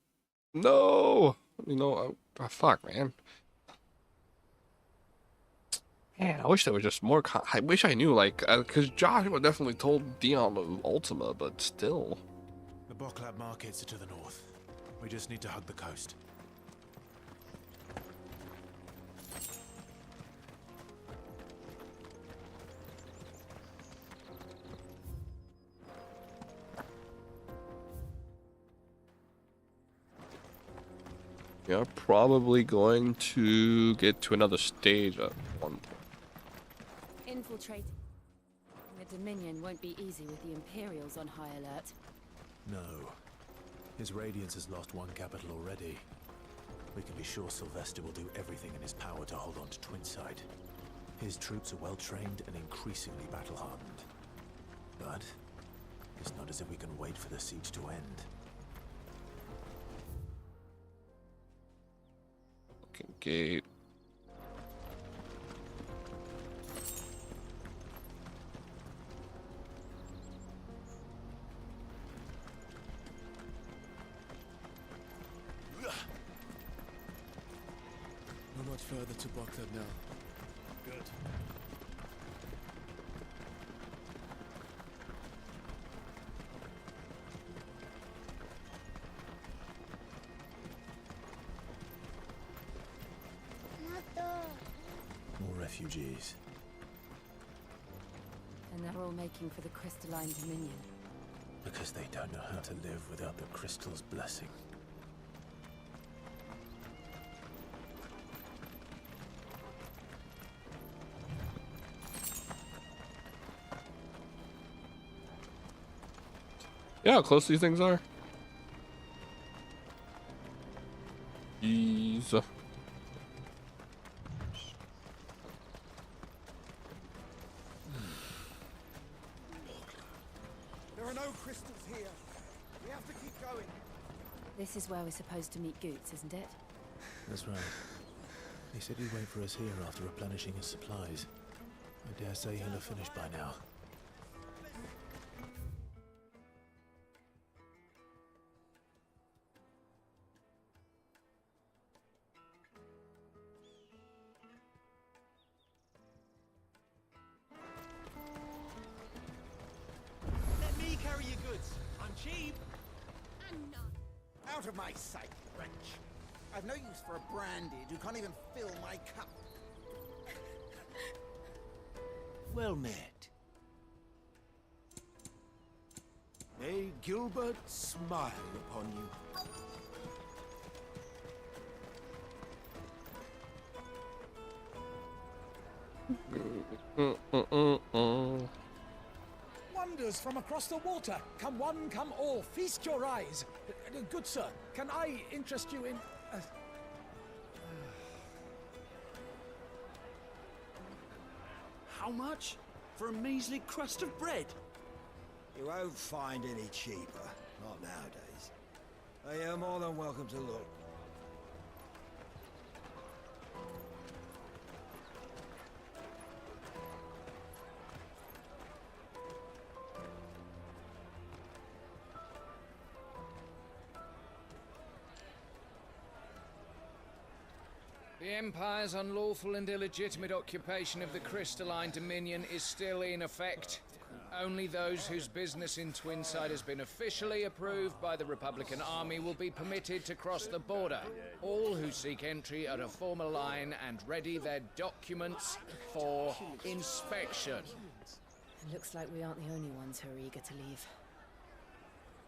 no. You know, fuck, man. Man, I wish there was just more. I wish I knew, like, because Joshua definitely told Dion of Ultima, but still. The Boklab markets are to the north. We just need to hug the coast. Yeah, probably going to get to another stage at one point. Infiltrating the Dominion won't be easy with the Imperials on high alert. No. His Radiance has lost one capital already. We can be sure Sylvester will do everything in his power to hold on to Twinside. His troops are well-trained and increasingly battle-hardened. But it's not as if we can wait for the siege to end. Fucking gate. Not much further to Baghdad now. Good. More refugees. And they're all making for the Crystalline Dominion. Because they don't know how to live without the crystal's blessing. Yeah, how close these things are. Jeez. There are no crystals here. We have to keep going. This is where we're supposed to meet Goots, isn't it? That's right. He said he'd wait for us here after replenishing his supplies. I dare say he'll have finished by now. Let me carry your goods. I'm cheap. And not. Out of my sight, wretch. I've no use for a branded who can't even fill my cup. Well met. May Gilbert smile upon you. Wonders from across the water. Come one, come all. Feast your eyes. Good sir, can I interest you in... How much? For a measly crust of bread? You won't find any cheaper. Not nowadays. But you're more than welcome to look. The Empire's unlawful and illegitimate occupation of the Crystalline Dominion is still in effect. Only those whose business in Twinside has been officially approved by the Republican Army will be permitted to cross the border. All who seek entry are to form a line and ready their documents for inspection. It looks like we aren't the only ones who are eager to leave.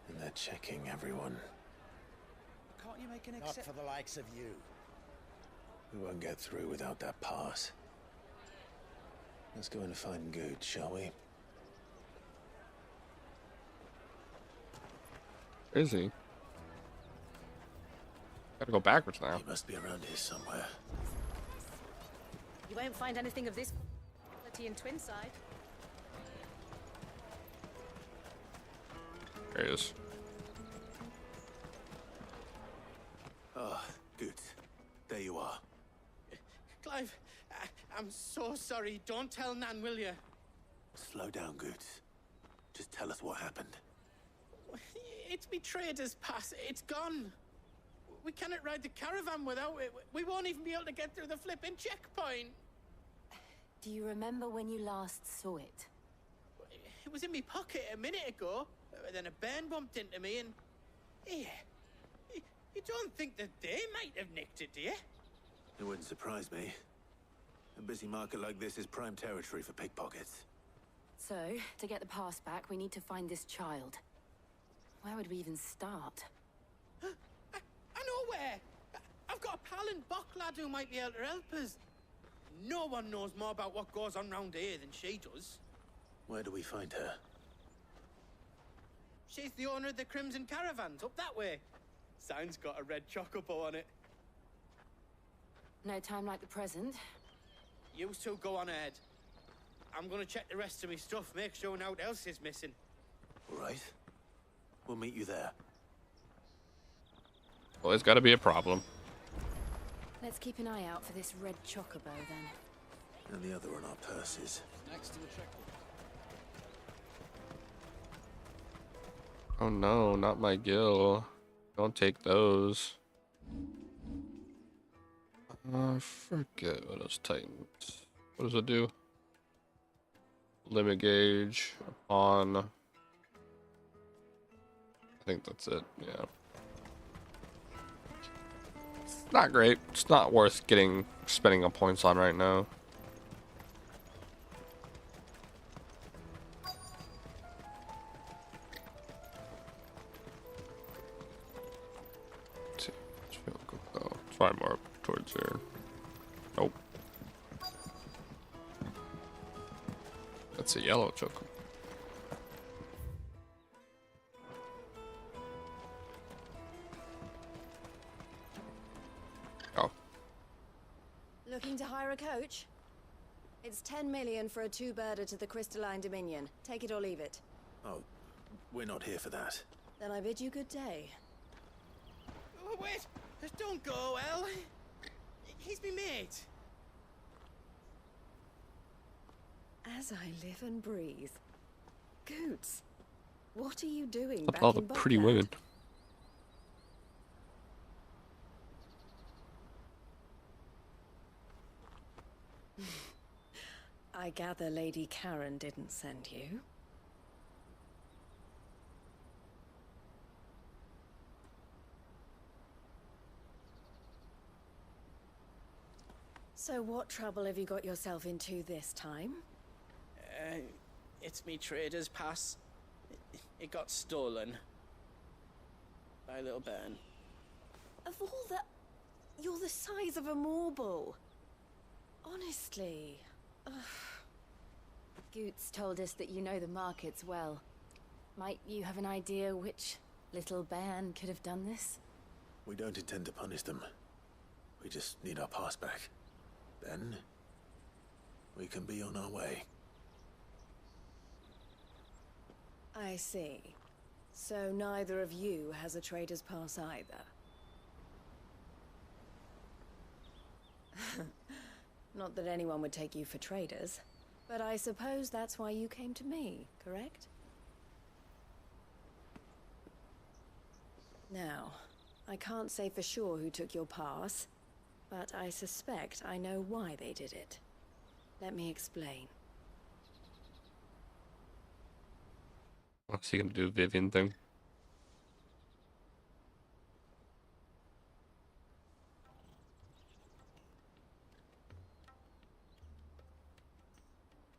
And they're checking everyone. Can't you make an exception? Not for the likes of you. We won't get through without that pass. Let's go and find Good, shall we? Where is he? Gotta go backwards now. He must be around here somewhere. You won't find anything of this quality in Twinside. There he is. Ah, Good. There you are. Clive, I'm so sorry. Don't tell Nan, will you? Slow down, Good. Just tell us what happened. It's me trader's pass. It's gone. We cannot ride the caravan without it. We won't even be able to get through the flipping checkpoint. Do you remember when you last saw it? It was in my pocket a minute ago. Then a bairn bumped into me and... Yeah. You don't think that they might have nicked it, do you? It wouldn't surprise me. A busy market like this is prime territory for pickpockets. So, to get the pass back, we need to find this child. Where would we even start? I know where! I've got a pal and Bok lad who might be able to help us. No one knows more about what goes on round here than she does. Where do we find her? She's the owner of the Crimson Caravans, up that way. Sign's got a red chocobo on it. No time like the present. You two go on ahead. I'm gonna check the rest of my stuff, make sure no one else is missing. All right. We'll meet you there. Always gotta be a problem. Let's keep an eye out for this red chocobo, then. And the other on our purses. Next to the checkpoint. Oh no, not my gill. Don't take those. I forget what else tightens. What does it do? Limit gauge on. I think that's it, yeah. It's not great. It's not worth spending on points on right now. Let's find more up towards here. Nope. That's a yellow choco. Oh. Looking to hire a coach? It's 10 million for a two-birder to the Crystalline Dominion. Take it or leave it. Oh, we're not here for that. Then I bid you good day. Oh, wait! Don't go, El. He's me mate. As I live and breathe. Goots, what are you doing Look back at all in the pretty Buckland? women. I gather Lady Karen didn't send you. So what trouble have you got yourself into this time? It's me trader's pass. It got stolen. By a little bairn. Of all the... You're the size of a marble. Honestly. Ugh. Goots told us that you know the markets well. Might you have an idea which little bairn could have done this? We don't intend to punish them. We just need our pass back. Then, we can be on our way. I see. So neither of you has a trader's pass either. Not that anyone would take you for traders, but I suppose that's why you came to me, correct? Now, I can't say for sure who took your pass, but I suspect I know why they did it. Let me explain. What's he gonna do, Vivian thing?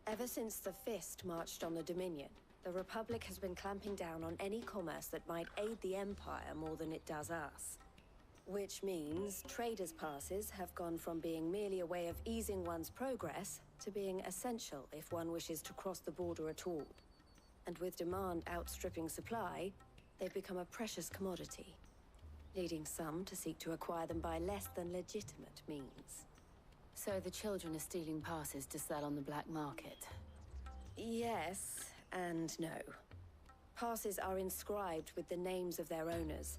Ever since the Fist marched on the Dominion, the Republic has been clamping down on any commerce that might aid the Empire more than it does us. Which means traders' passes have gone from being merely a way of easing one's progress to being essential if one wishes to cross the border at all. And with demand outstripping supply, they've become a precious commodity, leading some to seek to acquire them by less than legitimate means. So the children are stealing passes to sell on the black market? Yes and no. Passes are inscribed with the names of their owners,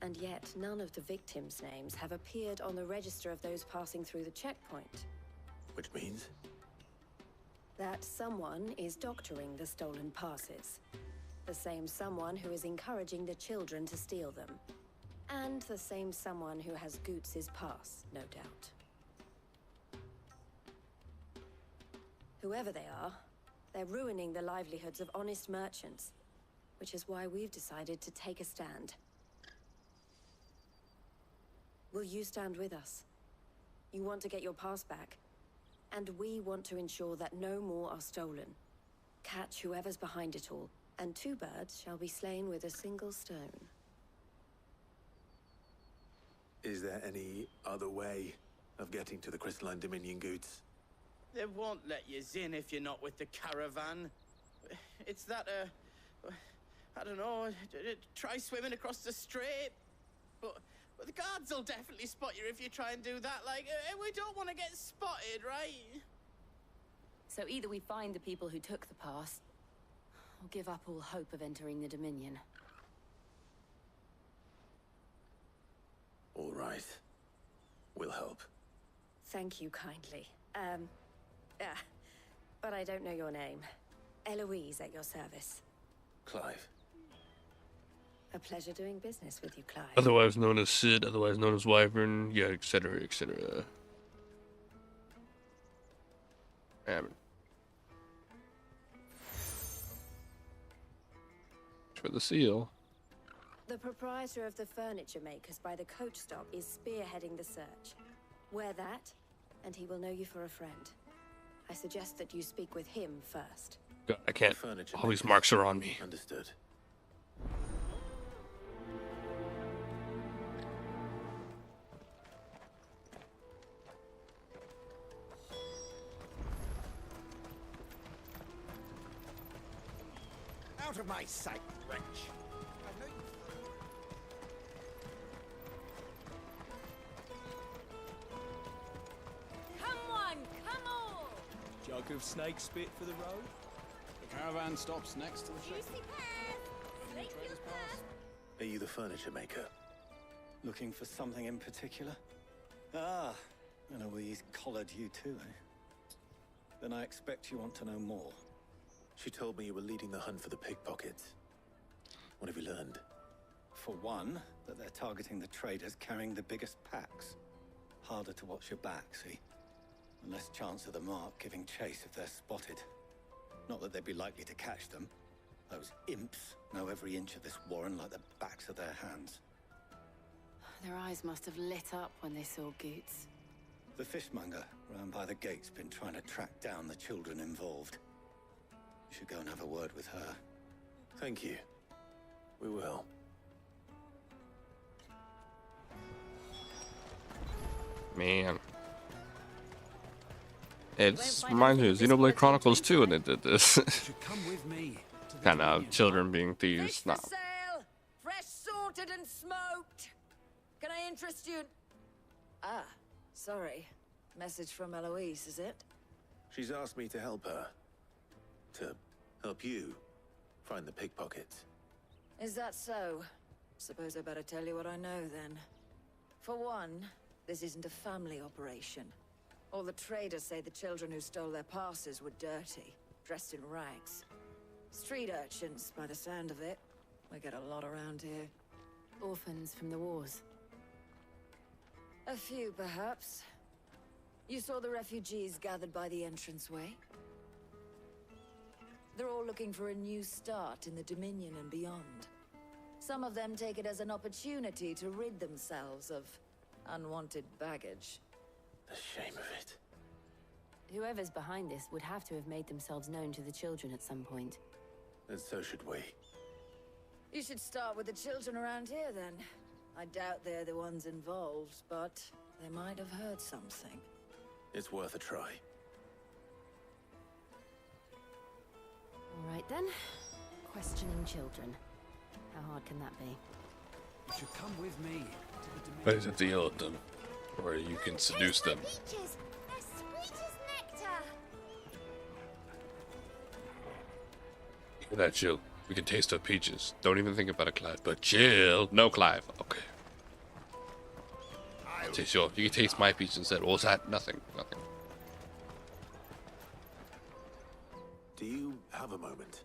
and yet none of the victims' names have appeared on the register of those passing through the checkpoint. Which means? That someone is doctoring the stolen passes. The same someone who is encouraging the children to steal them. And the same someone who has Goots's pass, no doubt. Whoever they are, they're ruining the livelihoods of honest merchants, which is why we've decided to take a stand. Will you stand with us? You want to get your pass back, and we want to ensure that no more are stolen. Catch whoever's behind it all, and 2 birds shall be slain with a single stone. Is there any other way of getting to the Crystalline Dominion Goots? They won't let you in if you're not with the caravan. It's that, I don't know, try swimming across the strait. But the guards will definitely spot you if you try and do that. Like, we don't want to get spotted, right? So either we find the people who took the pass, or give up all hope of entering the Dominion. All right. We'll help. Thank you kindly. But I don't know your name. Eloise at your service. Clive. A pleasure doing business with you, Clive. Otherwise known as Sid, otherwise known as Wyvern, yeah, etc., etc. Ammon. For the seal. The proprietor of the furniture makers by the coach stop is spearheading the search. Wear that, and he will know you for a friend. I suggest that you speak with him first. God, I can't. All these marks are on me. Understood. Out of my sight, wretch! Come on, come on! Jug of snake spit for the road. The caravan stops next to the train. Are you the furniture maker? Looking for something in particular? Ah, Eloise collared you too, eh? Then I expect you want to know more. She told me you were leading the hunt for the pickpockets. What have you learned? For one, that they're targeting the traders carrying the biggest packs. Harder to watch your back, see? And less chance of the mark giving chase if they're spotted. Not that they'd be likely to catch them. Those imps know every inch of this warren like the backs of their hands. Their eyes must have lit up when they saw Goots. The fishmonger round by the gate's been trying to track down the children involved. You should go and have a word with her. Thank you. We will. Man. It reminds me of Xenoblade Chronicles 2 when they did this. Kind of children being thieves. No. Sale! Fresh sorted and smoked! Can I interest you? Ah, sorry. Message from Eloise, is it? She's asked me to help her. To help you find the pickpockets. Is that so? Suppose I better tell you what I know then. For one, this isn't a family operation. All the traders say the children who stole their passes were dirty, dressed in rags. Street urchins, by the sound of it. We get a lot around here. Orphans from the wars. A few, perhaps. You saw the refugees gathered by the entranceway? They're all looking for a new start in the Dominion and beyond. Some of them take it as an opportunity to rid themselves of unwanted baggage. The shame of it. Whoever's behind this would have to have made themselves known to the children at some point. And so should we. You should start with the children around here, then. I doubt they're the ones involved, but they might have heard something. It's worth a try. All right then. Questioning children. How hard can that be? You should come with me to the But you have to yell at them, or you can seduce them. Peaches! They're sweet as nectar! Hear that, Jill? We can taste our peaches. Don't even think about it, Clive. But Jill, no, Clive. Okay. I'll taste yours. You can taste my peach instead. What was that? Nothing. Nothing. Do you have a moment?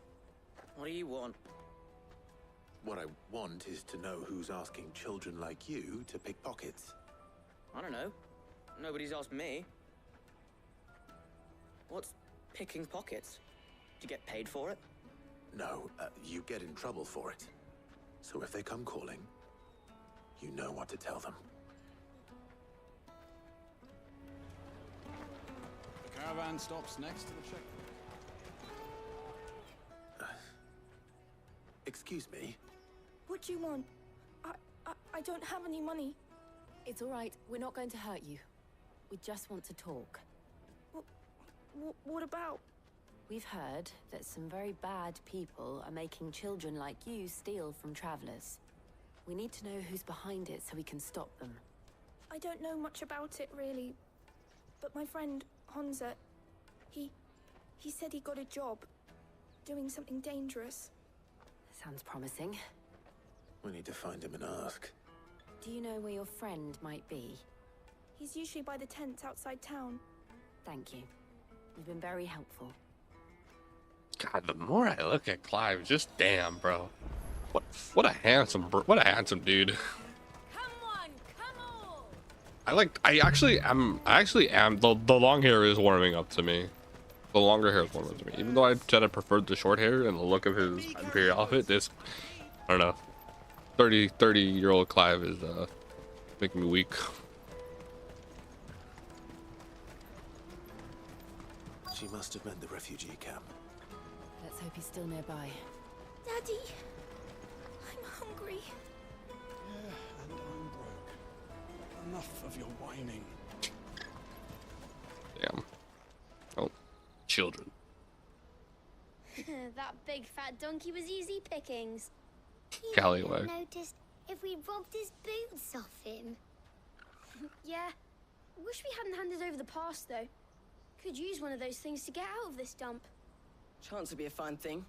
What do you want? What I want is to know who's asking children like you to pick pockets. I don't know. Nobody's asked me. What's picking pockets? Do you get paid for it? No, you get in trouble for it. So if they come calling, you know what to tell them. The caravan stops next to the checkpoint. Excuse me? What do you want? I don't have any money. It's all right. We're not going to hurt you. We just want to talk. What about? We've heard that some very bad people are making children like you steal from travelers. We need to know who's behind it so we can stop them. I don't know much about it, really. But my friend, Hansa, he said he got a job doing something dangerous. Sounds promising. We need to find him and ask. Do you know where your friend might be? He's usually by the tents outside town. Thank you. You've been very helpful. God, the more I look at Clive, just damn, bro. What a handsome dude. I actually am the long hair is warming up to me. The longer hair is warming up to me. Even though I said I preferred the short hair and the look of his Imperial outfit, this, I don't know, 30-year-old Clive is making me weak. She must have meant the refugee camp. Let's hope he's still nearby. Daddy, I'm hungry. Yeah, and I'm broke. Enough of your whining. Damn. Oh, children. That big fat donkey was easy pickings. Callywag. Noticed if we robbed his boots off him. Yeah. Wish we hadn't handed over the pass, though. Could use one of those things to get out of this dump. Chance would be a fine thing.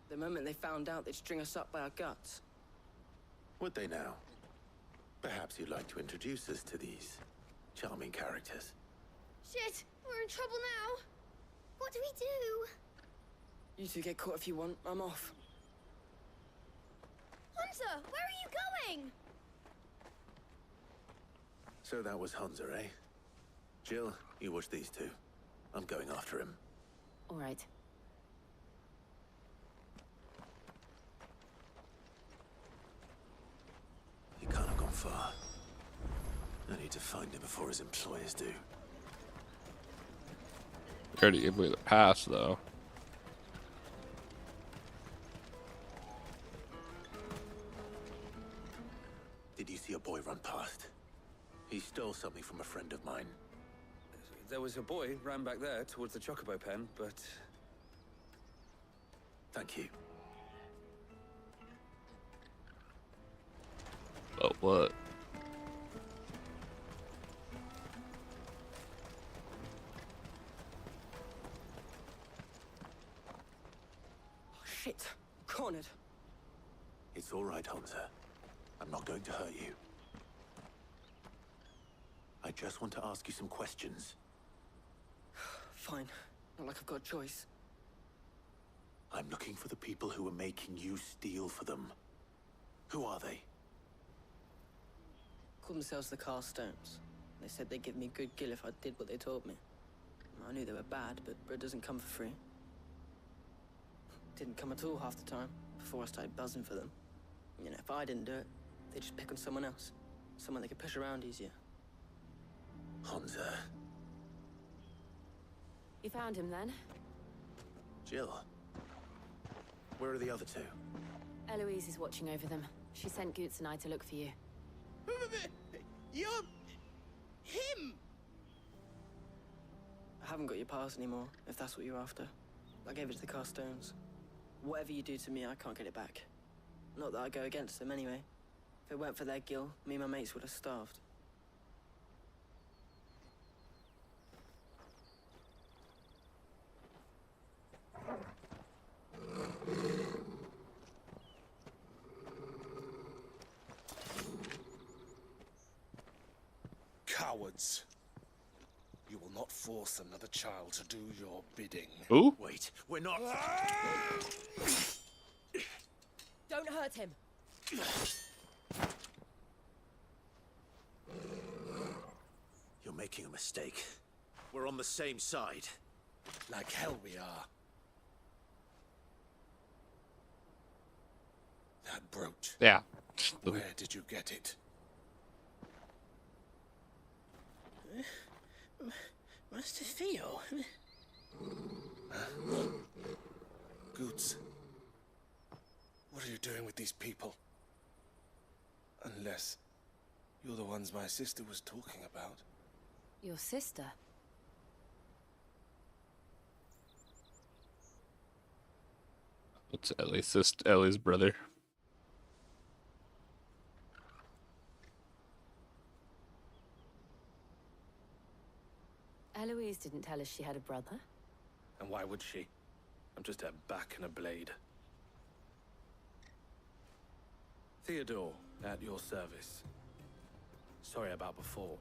The moment they found out, they'd string us up by our guts. Would they now? Perhaps you'd like to introduce us to these charming characters. Shit, we're in trouble now. What do we do? You two get caught if you want. I'm off. Hunter, where are you going? So that was Hansa, eh? Jill, you watch these two. I'm going after him. All right. He can't have gone far. I need to find him before his employers do. You already gave me the pass, though. Did you see a boy run past? He stole something from a friend of mine. There was a boy ran back there towards the Chocobo pen, but... Thank you. But what? Oh, shit. Cornered. It's all right, Hansa. I'm not going to hurt you. I just want to ask you some questions. Fine. Not like I've got a choice. I'm looking for the people who are making you steal for them. Who are they? Called themselves the Carstones. They said they'd give me good gill if I did what they told me. I knew they were bad, but bread doesn't come for free. Didn't come at all half the time, before I started buzzing for them. You know, if I didn't do it, they'd just pick on someone else. Someone they could push around easier. Hansa. You found him then? Jill. Where are the other two? Eloise is watching over them. She sent Goots and I to look for you. You're... him! I haven't got your pass anymore, if that's what you're after. I gave it to the Carstones. Whatever you do to me, I can't get it back. Not that I go against them anyway. If it weren't for their guild, me and my mates would have starved. Cowards. You will not force another child to do your bidding. Who? Wait, we're not... Don't hurt him. You're making a mistake. We're on the same side. Like hell we are. That brooch. Yeah. Where did you get it? Master Theo? Goods. What are you doing with these people? Unless you're the ones my sister was talking about. Your sister? It's Ellie's brother. Eloise didn't tell us she had a brother. And why would she? I'm just her back and a blade. Theodore, at your service. Sorry about before.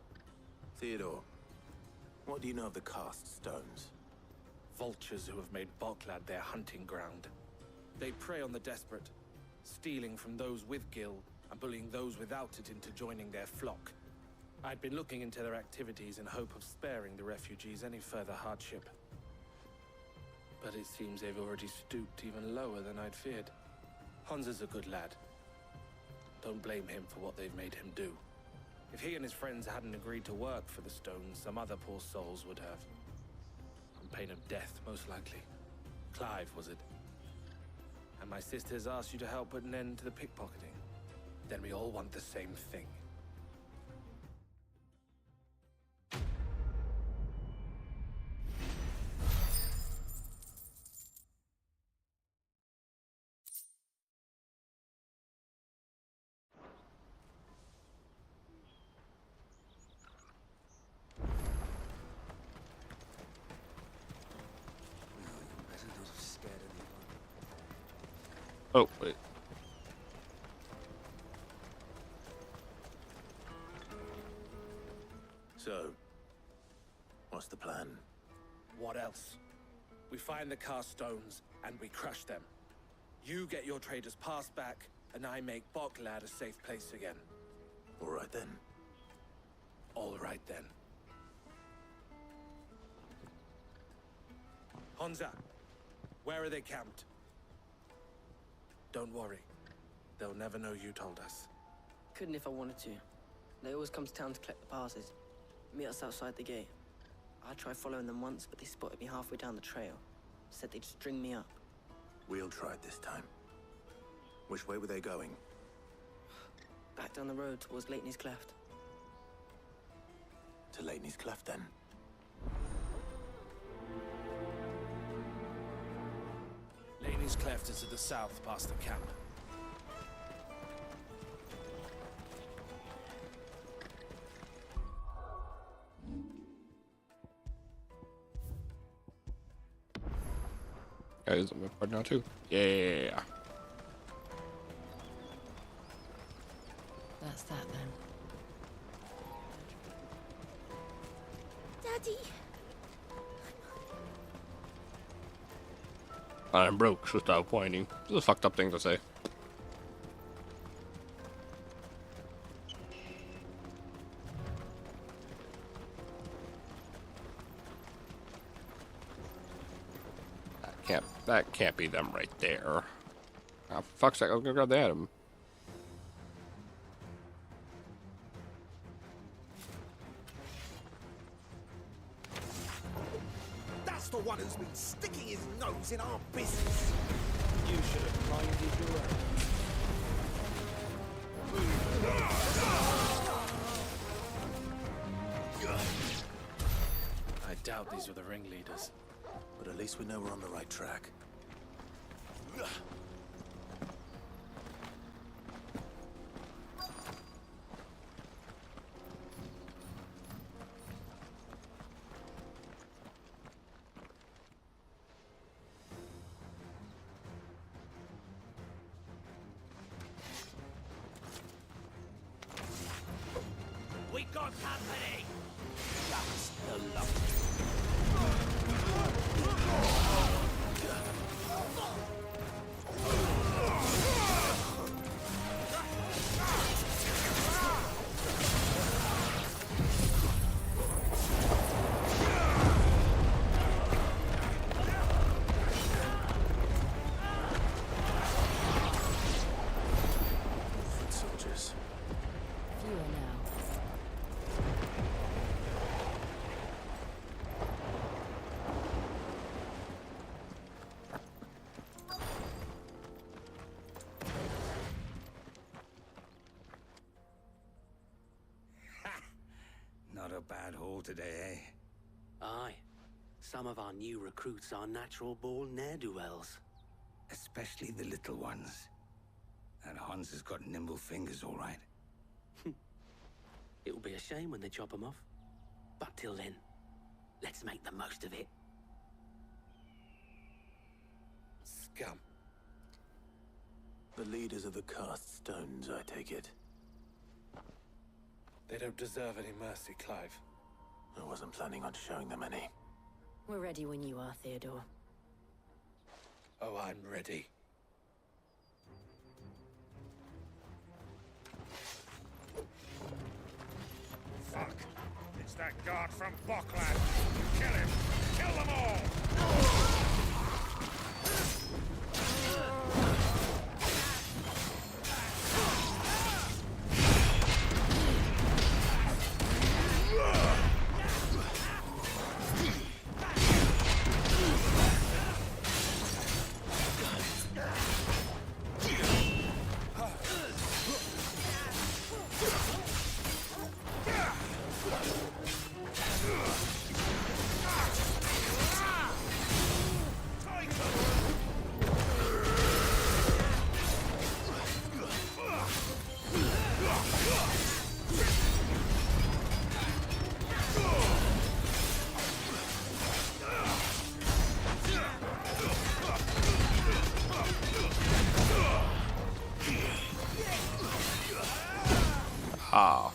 Theodore, what do you know of the cast stones? Vultures who have made Boklad their hunting ground. They prey on the desperate, stealing from those with gil and bullying those without it into joining their flock. I'd been looking into their activities in hope of sparing the refugees any further hardship. But it seems they've already stooped even lower than I'd feared. Hans is a good lad. Don't blame him for what they've made him do. If he and his friends hadn't agreed to work for the stones, some other poor souls would have. On pain of death, most likely. Clive, was it? And my sisters asked you to help put an end to the pickpocketing. Then we all want the same thing. Oh, wait. So, what's the plan? What else? We find the cast stones and we crush them. You get your trader's pass back, and I make Boklad a safe place again. All right then. All right then. Honza, where are they camped? Don't worry. They'll never know you told us. Couldn't if I wanted to. They always come to town to collect the passes. Meet us outside the gate. I tried following them once, but they spotted me halfway down the trail. Said they'd string me up. We'll try it this time. Which way were they going? Back down the road towards Leitney's Cleft. To Leitney's Cleft, then. Laney's Cleft is to the south, past the camp. Guys, I'm part now too. Yeah. That's that then. Daddy! I'm broke, so stop whining. This is a fucked up thing to say. That can't be them right there. Oh, fuck's sake, I was gonna grab the item. That's the one who's been sticking his nose in our business. You should have minded your own. doubt these were the ringleaders. But at least we know we're on the right track. We got company! That's the luck. Foot soldiers. Fewer now. Not a bad haul today, eh? Aye. Some of our new recruits are natural-born ne'er-do-wells. Especially the little ones. And Hans has got nimble fingers, all right. It'll be a shame when they chop them off. But till then, let's make the most of it. Scum. The leaders of the cast stones, I take it. They don't deserve any mercy, Clive. I wasn't planning on showing them any. We're ready when you are, Theodore. Oh, I'm ready. Fuck! It's that guard from Bockland! Kill him! Kill them all! Ah.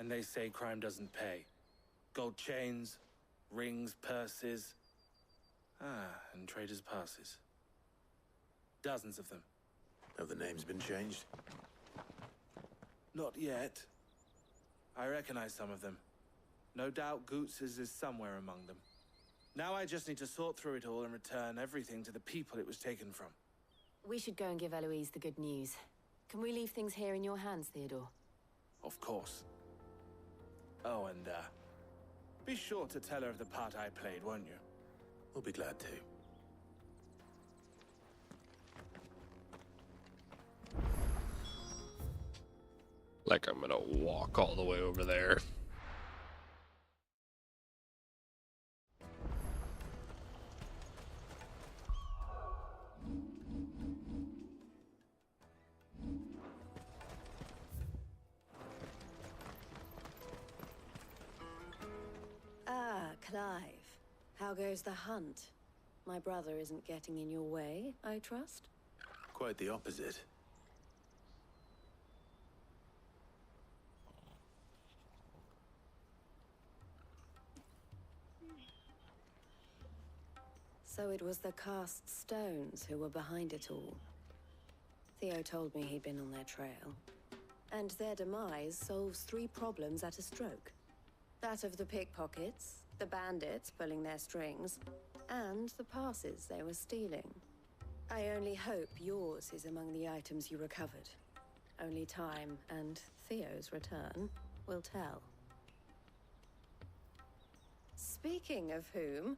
And they say crime doesn't pay. Gold chains, rings, purses. And traders' passes. Dozens of them. Have the names been changed? Not yet. I recognize some of them. No doubt Goots's is somewhere among them. Now I just need to sort through it all and return everything to the people it was taken from. We should go and give Eloise the good news. Can we leave things here in your hands, Theodore? Of course. Oh, and, be sure to tell her of the part I played, won't you? We'll be glad to. Like I'm gonna walk all the way over there. Ah, Clive. How goes the hunt? My brother isn't getting in your way, I trust? Quite the opposite. So it was the cast stones who were behind it all. Theo told me he'd been on their trail. And their demise solves 3 problems at a stroke. That of the pickpockets, the bandits pulling their strings, and the passes they were stealing. I only hope yours is among the items you recovered. Only time and Theo's return will tell. Speaking of whom,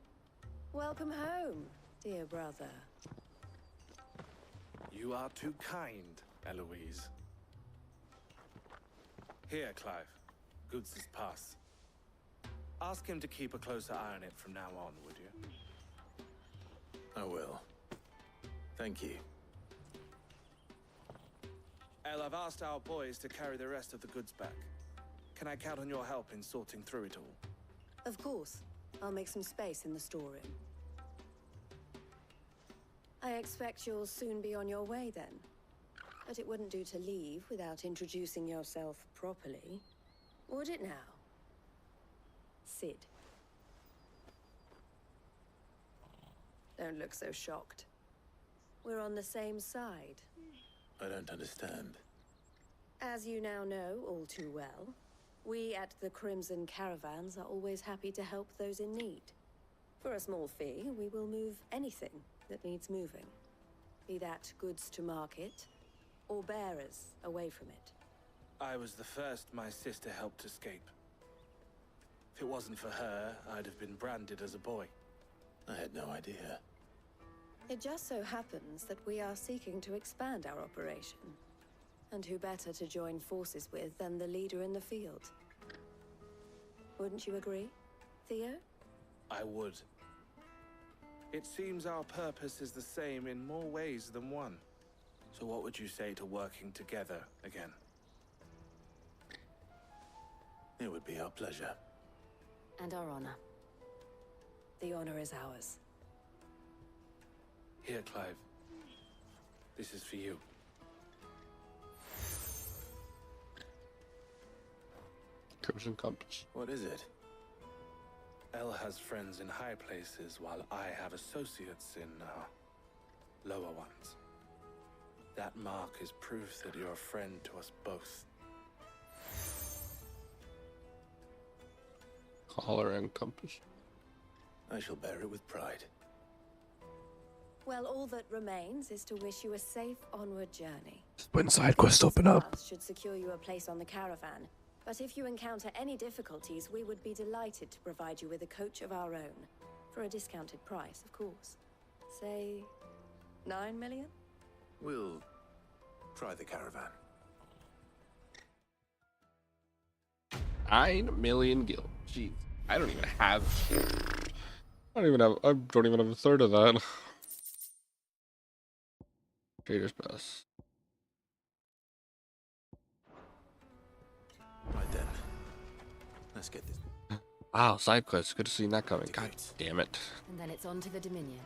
welcome home, dear brother. You are too kind, Eloise. Here, Clive. Goods' pass. Ask him to keep a closer eye on it from now on, would you? I will. Thank you. El, I've asked our boys to carry the rest of the goods back. Can I count on your help in sorting through it all? Of course. I'll make some space in the storeroom. I expect you'll soon be on your way then. But it wouldn't do to leave without introducing yourself properly. Would it now? Sid. Don't look so shocked. We're on the same side. I don't understand. As you now know all too well, we at the Crimson Caravans are always happy to help those in need. For a small fee, we will move anything that needs moving. Be that goods to market, or bearers away from it. I was the first my sister helped escape. If it wasn't for her, I'd have been branded as a boy. I had no idea. It just so happens that we are seeking to expand our operation. And who better to join forces with than the leader in the field? Wouldn't you agree, Theo? I would. It seems our purpose is the same in more ways than one. So what would you say to working together again? It would be our pleasure. And our honor. The honor is ours. Here, Clive. This is for you. Crimson Compass. What is it? El has friends in high places, while I have associates in, lower ones. That mark is proof that you're a friend to us both. Collar and compass. I shall bear it with pride. Well, all that remains is to wish you a safe onward journey. When side quests open up. Should secure you a place on the caravan. But if you encounter any difficulties, we would be delighted to provide you with a coach of our own. For a discounted price, of course. Say, 9 million? We'll try the caravan. 9 million gil. Jeez. I don't even have I don't even have a third of that. Trader's Pass. Right then. Let's get this. Wow, side quest. Good to see that coming. God damn it. And then it's on to the Dominion.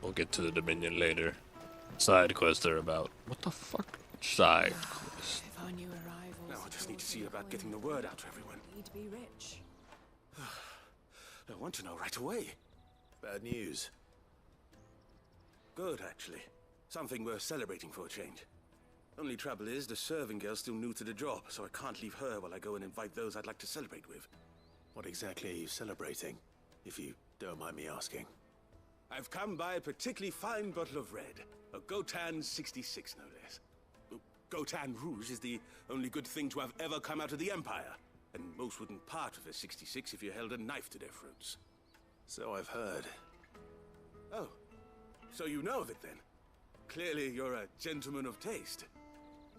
We'll get to the Dominion later. Side quests are about. What the fuck? Side quest. If I knew arrivals. Now I just need to see about getting the word out to everyone. He'd be rich. I want to know right away. Bad news. Good, actually. Something worth celebrating for a change. Only trouble is, the serving girl's still new to the job, so I can't leave her while I go and invite those I'd like to celebrate with. What exactly are you celebrating, if you don't mind me asking? I've come by a particularly fine bottle of red. A Gotan 66, no less. Gotan Rouge is the only good thing to have ever come out of the Empire. And most wouldn't part with a 66 if you held a knife to their throats. So I've heard. Oh, so you know of it then? Clearly you're a gentleman of taste.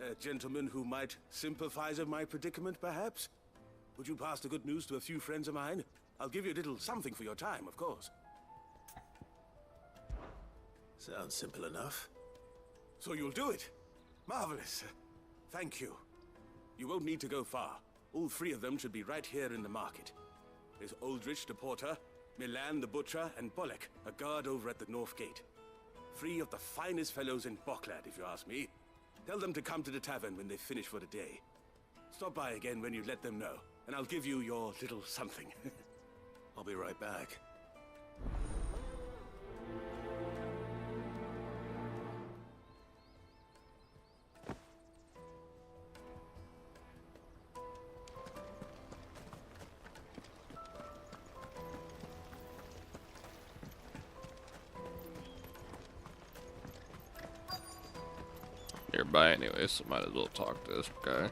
A gentleman who might sympathize with my predicament, perhaps? Would you pass the good news to a few friends of mine? I'll give you a little something for your time, of course. Sounds simple enough. So you'll do it? Marvelous. Thank you. You won't need to go far. All 3 of them should be right here in the market. There's Aldrich the porter, Milan the butcher, and Bolek, a guard over at the north gate. 3 of the finest fellows in Boklad, if you ask me. Tell them to come to the tavern when they finish for the day. Stop by again when you let them know, and I'll give you your little something. I'll be right back. nearby anyway, so might as well talk to this guy.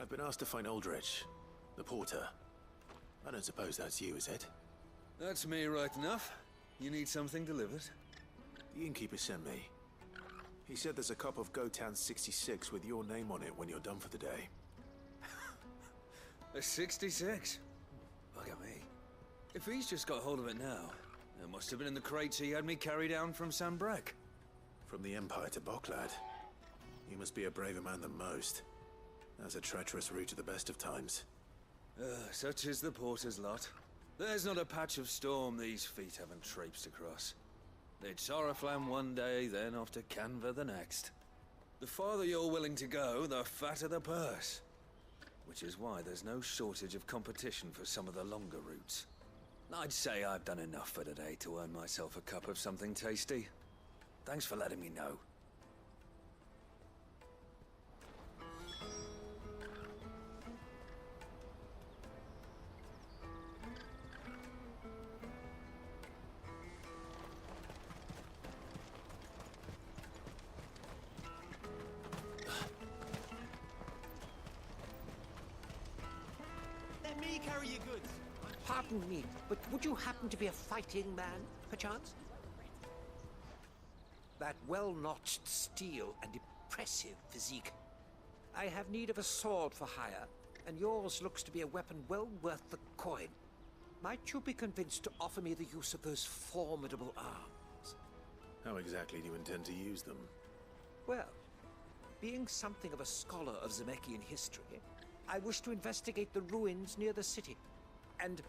I've been asked to find Aldrich, the porter. I don't suppose that's you, is it? That's me right enough. You need something delivered? The innkeeper sent me. He said there's a cup of Gotown 66 with your name on it when you're done for the day. A 66? Look at me. If he's just got hold of it now, it must have been in the crates he had me carry down from Sanbrek. From the Empire to Boklad. You must be a braver man than most. That's a treacherous route at the best of times. Such is the porter's lot. There's not a patch of storm these feet haven't traipsed across. It's Oriflamme one day, then off to Canva the next. The farther you're willing to go, the fatter the purse. Which is why there's no shortage of competition for some of the longer routes. I'd say I've done enough for today to earn myself a cup of something tasty. Thanks for letting me know. Let me carry your goods. Pardon me, but would you happen to be a fighting man, perchance? That well-notched steel and impressive physique. I have need of a sword for hire, and yours looks to be a weapon well worth the coin. Might you be convinced to offer me the use of those formidable arms? How exactly do you intend to use them? Well, being something of a scholar of Zemeckis history, I wish to investigate the ruins near the city, and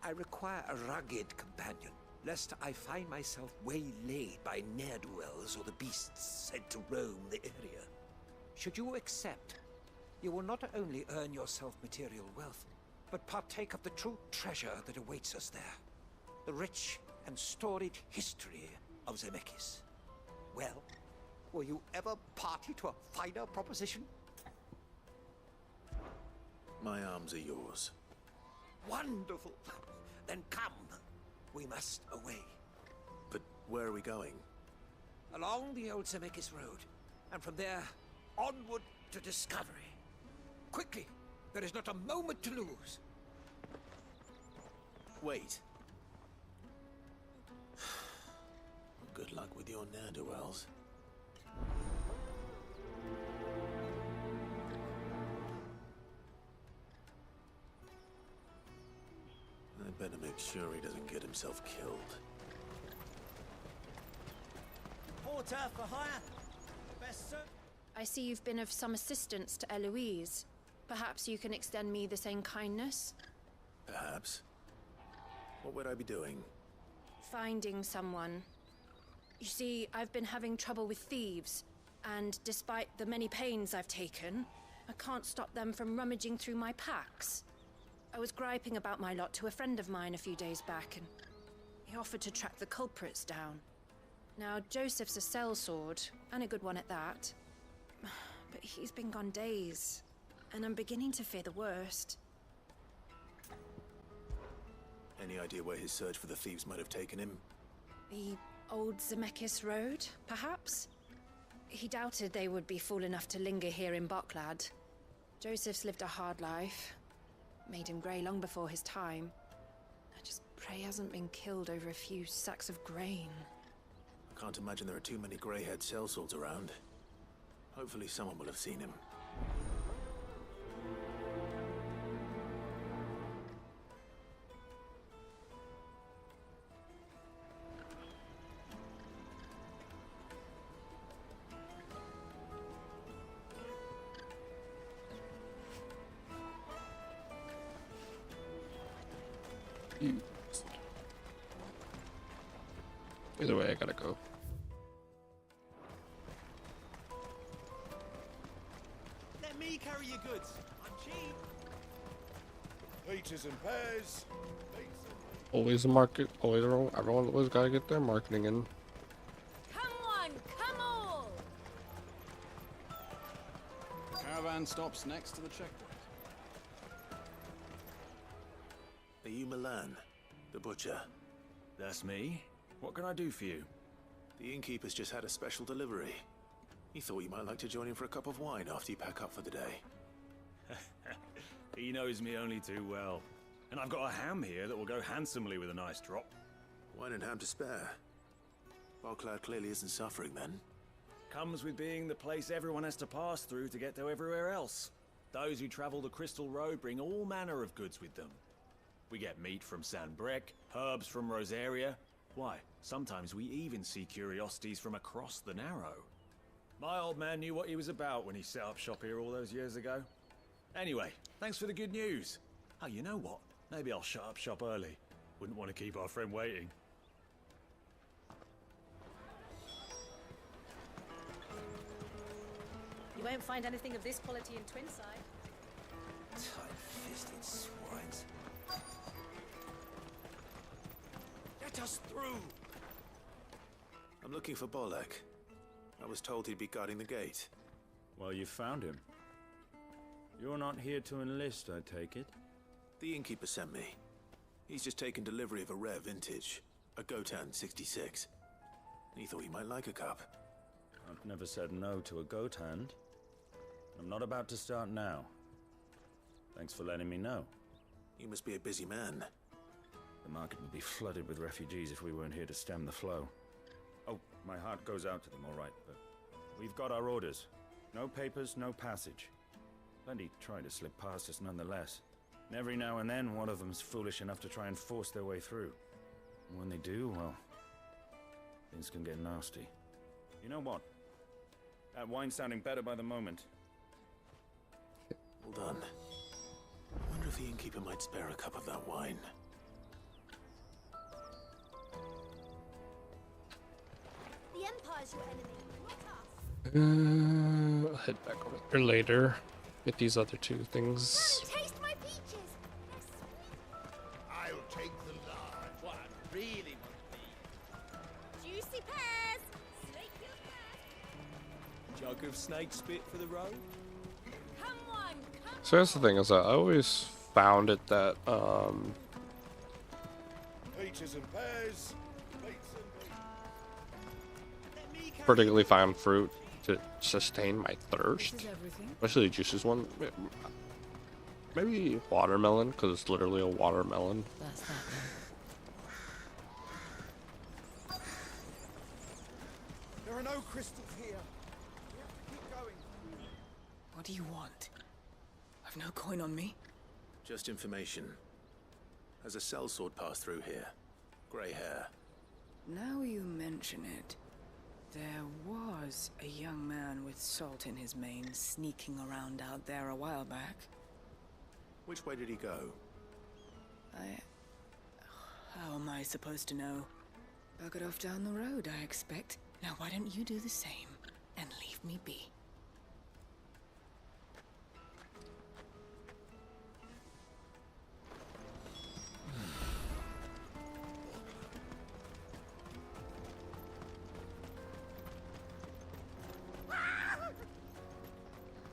I require a rugged companion, lest I find myself waylaid by ne'er-do-wells or the beasts sent to roam the area. Should you accept, you will not only earn yourself material wealth, but partake of the true treasure that awaits us there. The rich and storied history of Zemeckis. Well, were you ever party to a finer proposition? My arms are yours. Wonderful! Then come. We must away. But where are we going? Along the old Zemeckis Road, and from there, onward to discovery. Quickly! There is not a moment to lose. Wait. Good luck with your ne'er-do-wells. I'd better make sure he doesn't get himself killed. Porter for hire. Best sir. I see you've been of some assistance to Eloise. Perhaps you can extend me the same kindness? Perhaps. What would I be doing? Finding someone. You see, I've been having trouble with thieves, and despite the many pains I've taken, I can't stop them from rummaging through my packs. I was griping about my lot to a friend of mine a few days back, and he offered to track the culprits down. Now, Joseph's a sellsword, and a good one at that. But he's been gone days, and I'm beginning to fear the worst. Any idea where his search for the thieves might have taken him? The old Zemeckis Road, perhaps? He doubted they would be fool enough to linger here in Boklad. Joseph's lived a hard life. Made him grey long before his time. I just pray he hasn't been killed over a few sacks of grain. I can't imagine there are too many grey-haired sellswords around. Hopefully someone will have seen him. Either way, I gotta go. Let me carry your goods. I'm cheap. Peaches and pears. Always a market. Always everyone always gotta get their marketing in. Come on, come all! Caravan stops next to the checkpoint. Are you Milan, the butcher? That's me. What can I do for you? The innkeeper's just had a special delivery. He thought you might like to join him for a cup of wine after you pack up for the day. He knows me only too well. And I've got a ham here that will go handsomely with a nice drop. Wine and ham to spare. Barclad clearly isn't suffering then. Comes with being the place everyone has to pass through to get to everywhere else. Those who travel the Crystal Road bring all manner of goods with them. We get meat from Sanbrec, herbs from Rosaria. Why, sometimes we even see curiosities from across the Narrow. My old man knew what he was about when he set up shop here all those years ago. Anyway, thanks for the good news. Oh, you know what? Maybe I'll shut up shop early. Wouldn't want to keep our friend waiting. You won't find anything of this quality in Twinside. Tight-fisted swines. Let us through! I'm looking for Bolek. I was told he'd be guarding the gate. Well, you found him. You're not here to enlist, I take it? The innkeeper sent me. He's just taken delivery of a rare vintage, a Gotan 66. He thought you might like a cup. I've never said no to a goat hand. I'm not about to start now. Thanks for letting me know. You must be a busy man. The market would be flooded with refugees if we weren't here to stem the flow. Oh, my heart goes out to them, all right, but we've got our orders. No papers, no passage. Plenty try to slip past us nonetheless. And every now and then, one of them's foolish enough to try and force their way through. And when they do, well, things can get nasty. You know what? That wine's sounding better by the moment. Well done. I wonder if the innkeeper might spare a cup of that wine. The Empire's your enemy, not us. I'll head back over there later. Get these other two things. Taste my peaches. I'll take the large. What I really want Juicy pears. Snake your Jug of snake spit for the road. Come on, come So that's the thing, is that I always found it that Peaches and pears. particularly found fruit to sustain my thirst, especially the juices one. Maybe watermelon, because it's literally a watermelon. That's that then. There are no crystals here. We have to keep going. What do you want? I've no coin on me. Just information. Has a sellsword passed through here? Grey hair. Now you mention it, there was a young man with salt in his mane sneaking around out there a while back. Which way did he go? How am I supposed to know? Buggered off down the road, I expect. Now why don't you do the same and leave me be?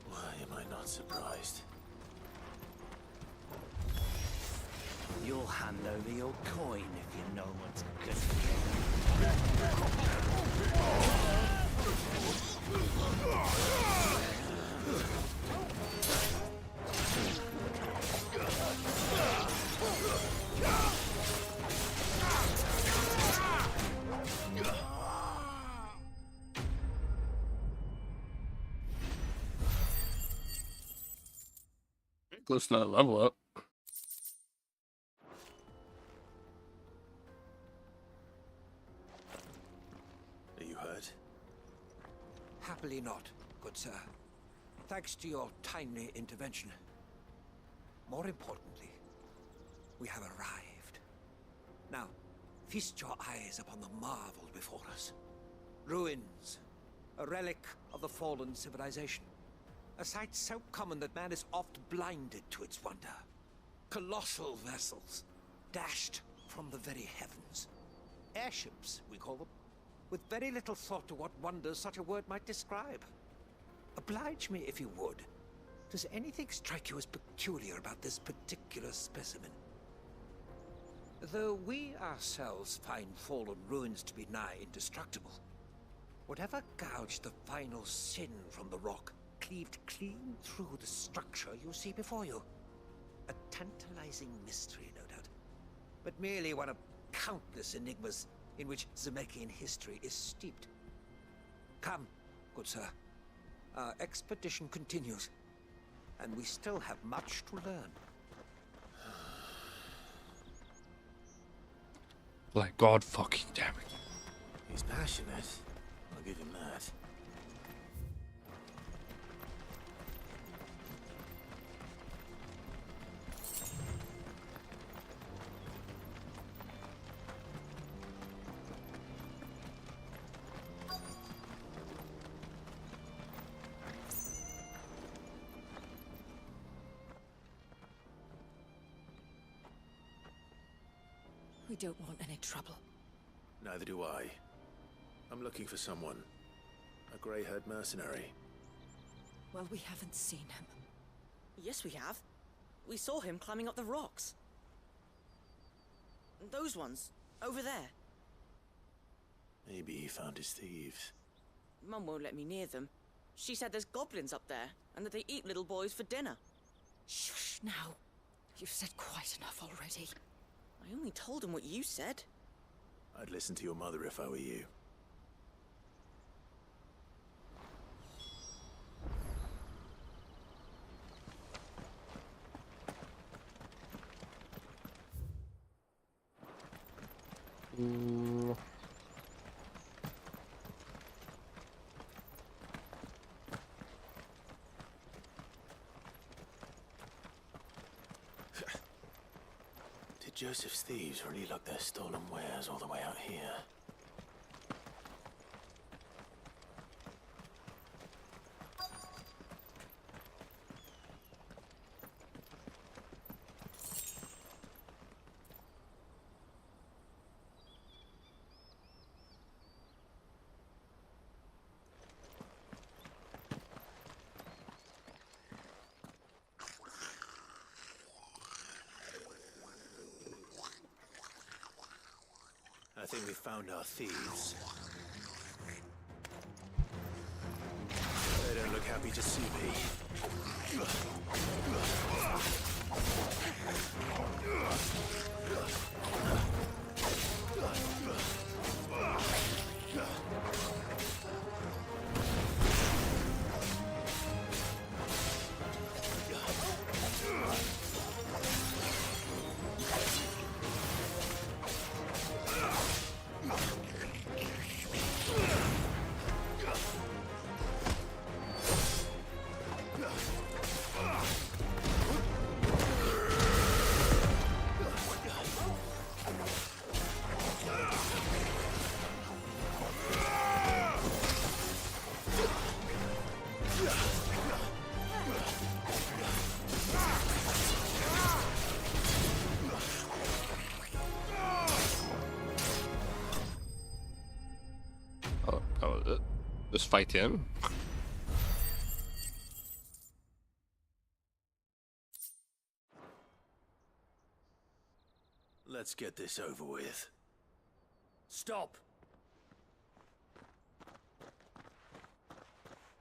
Why am I not surprised? You'll hand over your coin if you know what's good. Close to another level up. Are you hurt? Happily not, good sir. Thanks to your timely intervention. More importantly, we have arrived. Now, feast your eyes upon the marvel before us. Ruins, a relic of the fallen civilization. A sight so common that man is oft blinded to its wonder. Colossal vessels, dashed from the very heavens. Airships, we call them, with very little thought to what wonders such a word might describe. Oblige me if you would. Does anything strike you as peculiar about this particular specimen? Though we ourselves find fallen ruins to be nigh indestructible, Whatever gouged the final sin from the rock cleaved clean through the structure you see before you. A tantalizing mystery, no doubt, but merely one of countless enigmas in which Zemeckis history is steeped. Come, good sir. Our expedition continues, and we still have much to learn. Like, God fucking damn it. He's passionate. I'll give him that. We don't want any trouble. Neither do I. I'm looking for someone. A grey-haired mercenary. Well, we haven't seen him. Yes, we have. We saw him climbing up the rocks. Those ones, over there. Maybe he found his thieves. Mum won't let me near them. She said there's goblins up there, and that they eat little boys for dinner. Shush now. You've said quite enough already. I only told him what you said. I'd listen to your mother if I were you. Did Joseph's thieves really lug their stolen wares all the way out here? I think we found our thieves. They don't look happy to see me. Just fight him? Let's get this over with. Stop!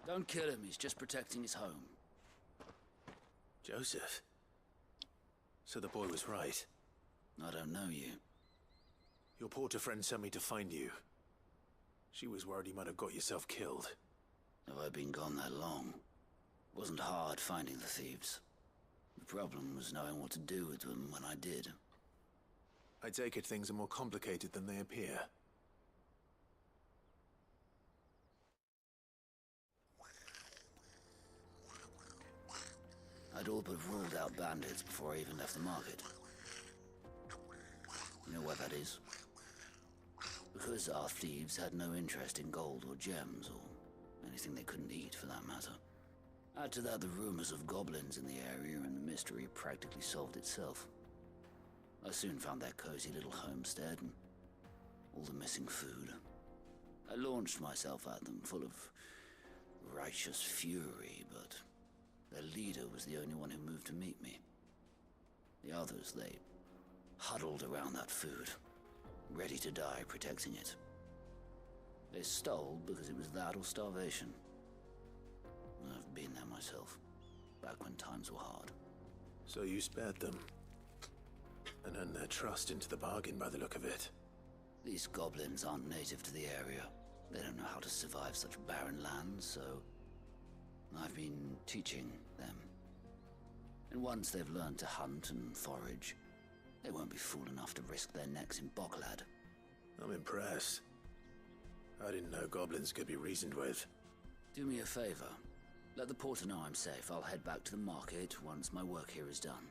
Don't kill him, he's just protecting his home. Joseph? So the boy was right. I don't know you. Your porter friend sent me to find you. She was worried you might have got yourself killed. Have I been gone that long? It wasn't hard finding the thieves. The problem was knowing what to do with them when I did. I take it things are more complicated than they appear. I'd all but ruled out bandits before I even left the market. You know why that is? Because our thieves had no interest in gold or gems, or anything they couldn't eat for that matter. Add to that the rumors of goblins in the area, and the mystery practically solved itself. I soon found their cozy little homestead, and all the missing food. I launched myself at them, full of righteous fury, but their leader was the only one who moved to meet me. The others, they huddled around that food, ready to die protecting it. They stole because it was that or starvation. I've been there myself, back when times were hard. So you spared them, and earned their trust into the bargain by the look of it. These goblins aren't native to the area. They don't know how to survive such barren lands, so I've been teaching them. And once they've learned to hunt and forage, they won't be fool enough to risk their necks in Boklad. I'm impressed. I didn't know goblins could be reasoned with. Do me a favor. Let the porter know I'm safe. I'll head back to the market once my work here is done.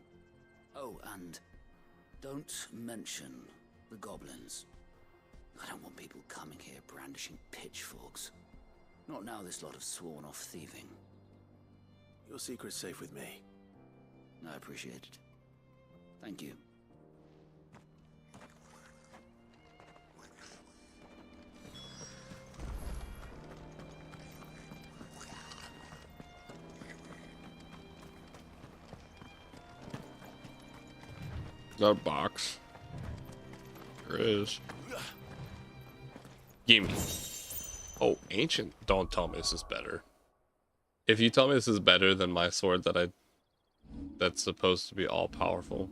Oh, and don't mention the goblins. I don't want people coming here brandishing pitchforks. Not now this lot have sworn off thieving. Your secret's safe with me. I appreciate it. Thank you. Is that a box? There is. Gimme. Oh, ancient. Don't tell me this is better. If you tell me this is better than my sword that's supposed to be all powerful.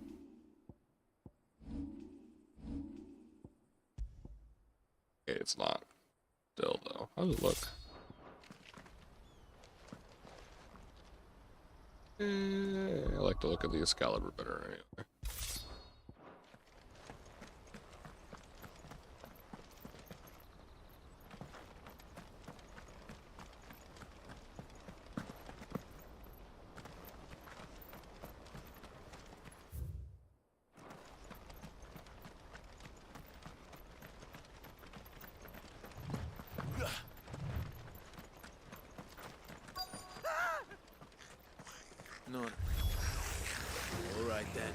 Okay, it's not. Still though. How does it look? I like to look at the Excalibur better anyway. Not. All right then.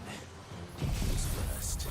Who's first?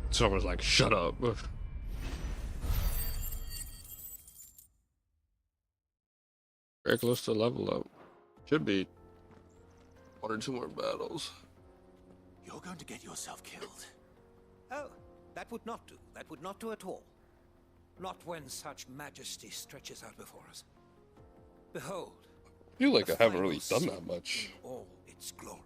Someone's like, shut up. Very close to level up. Should be 1 or 2 more battles. You're going to get yourself killed. Oh, that would not do. That would not do at all. Not when such majesty stretches out before us. Behold. I feel like I haven't really done that much. All its glory.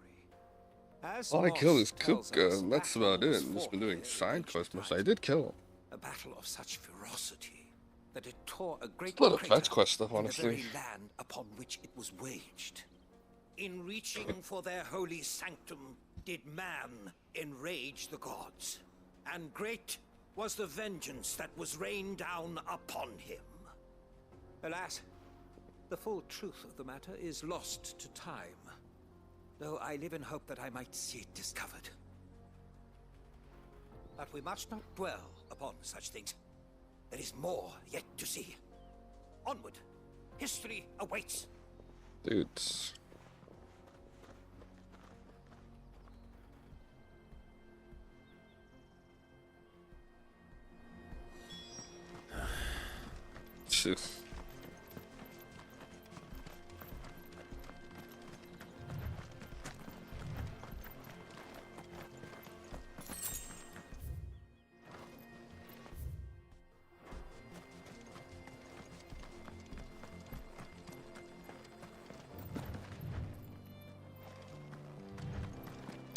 All I killed is Kupka, and that's about it. I've just been doing side quests most. I did kill him. A battle of such ferocity that it tore a great A lot of crater fetch quest stuff, in the honestly. very land upon which it was waged. In reaching for their holy sanctum, did man enrage the gods, and great was the vengeance that was rained down upon him. Alas, the full truth of the matter is lost to time, though I live in hope that I might see it discovered. But we must not dwell upon such things. There is more yet to see. Onward. History awaits. Dudes. Shit.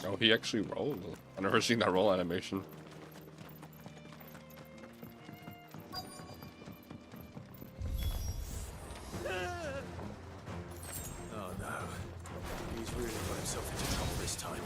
Oh, he actually rolled. I've never seen that roll animation. Oh no. He's really got himself into trouble this time.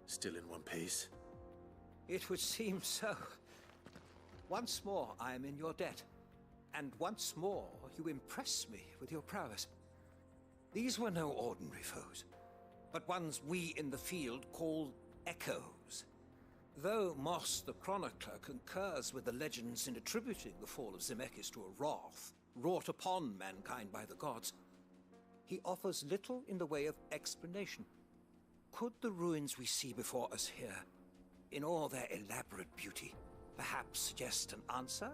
Still in one piece? It would seem so. Once more I am in your debt. And once more you impress me with your prowess. These were no ordinary foes, but ones we in the field call echoes. Though Moss the Chronicler concurs with the legends in attributing the fall of Zemeckis to a wrath wrought upon mankind by the gods, he offers little in the way of explanation. Could the ruins we see before us here, in all their elaborate beauty, perhaps suggest an answer?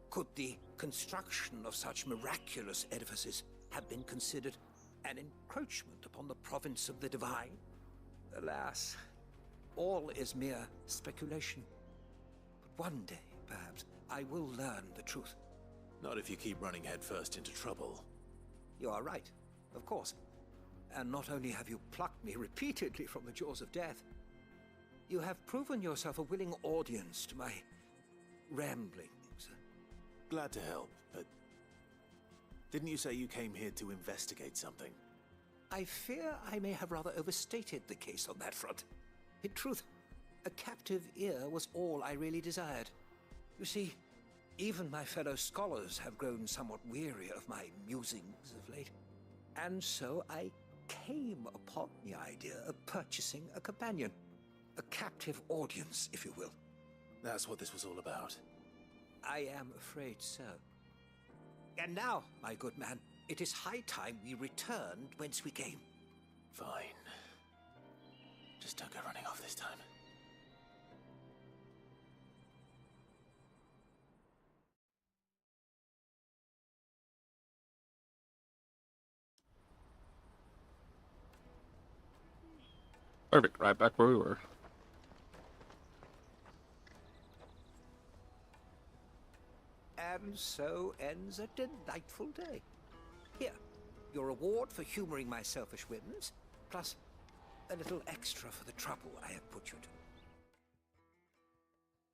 Could the construction of such miraculous edifices have been considered an encroachment upon the province of the divine? Alas, all is mere speculation. But one day, perhaps, I will learn the truth. Not if you keep running headfirst into trouble. You are right, of course. And not only have you plucked me repeatedly from the jaws of death, you have proven yourself a willing audience to my ramblings. Glad to help, but didn't you say you came here to investigate something? I fear I may have rather overstated the case on that front. In truth, a captive ear was all I really desired. You see, even my fellow scholars have grown somewhat weary of my musings of late. And so I came upon the idea of purchasing a companion. A captive audience, if you will. That's what this was all about. I am afraid so. And now, my good man, it is high time we returned whence we came. Fine. Just don't go running off this time. Perfect, right back where we were. And so ends a delightful day. Here, your reward for humoring my selfish whims, plus a little extra for the trouble I have put you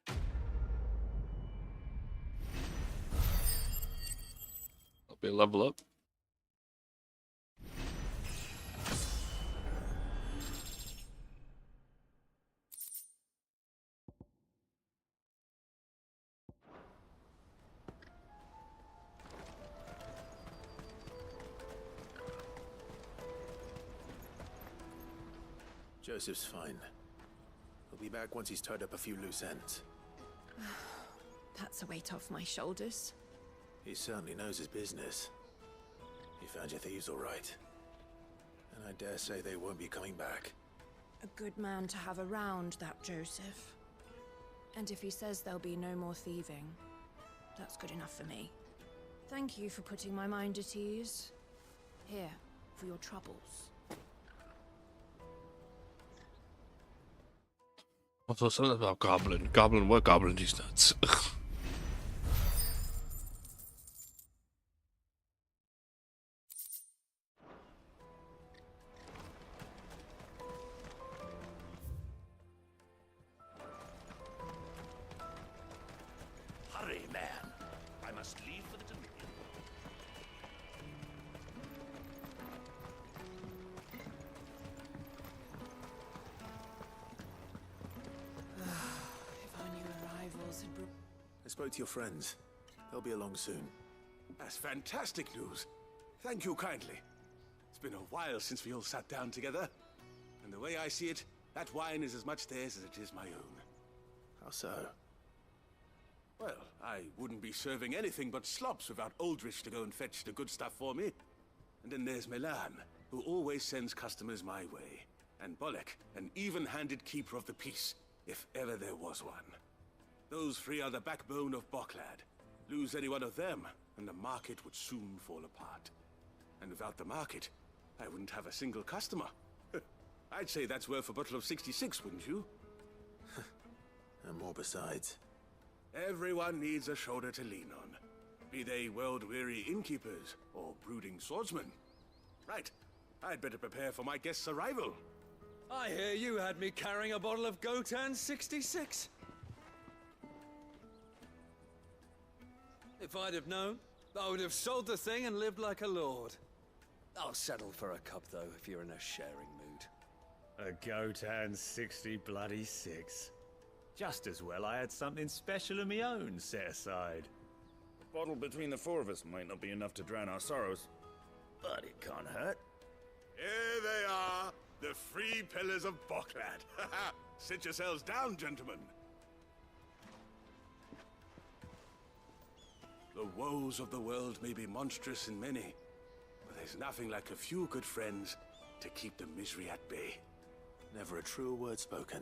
to. I'll be a level up. Joseph's fine. He'll be back once he's tied up a few loose ends. That's a weight off my shoulders. He certainly knows his business. He found your thieves all right. And I dare say they won't be coming back. A good man to have around, that Joseph. And if he says there'll be no more thieving, that's good enough for me. Thank you for putting my mind at ease. Here, for your troubles. Also, something about Goblin. Goblin, what Goblin? These nuts. Hurry, man. I must leave for the Dominion. If our new arrivals had brought... I spoke to your friends. They'll be along soon. That's fantastic news. Thank you kindly. It's been a while since we all sat down together. And the way I see it, that wine is as much theirs as it is my own. How so? Well, I wouldn't be serving anything but slops without Aldrich to go and fetch the good stuff for me. And then there's Milan, who always sends customers my way. And Bolek, an even-handed keeper of the peace, if ever there was one. Those three are the backbone of Boklad. Lose any one of them, and the market would soon fall apart. And without the market, I wouldn't have a single customer. I'd say that's worth a bottle of 66, wouldn't you? And more besides. Everyone needs a shoulder to lean on. Be they world-weary innkeepers or brooding swordsmen. Right, I'd better prepare for my guest's arrival. I hear you had me carrying a bottle of Gotan 66. If I'd have known, I would have sold the thing and lived like a lord. I'll settle for a cup, though, if you're in a sharing mood. A goat and 60 bloody 6. Just as well I had something special of my own set aside. A bottle between the four of us might not be enough to drown our sorrows, but it can't hurt. Here they are, the free pillars of Boklad. Sit yourselves down, gentlemen. The woes of the world may be monstrous in many, but there's nothing like a few good friends to keep the misery at bay. Never a truer word spoken.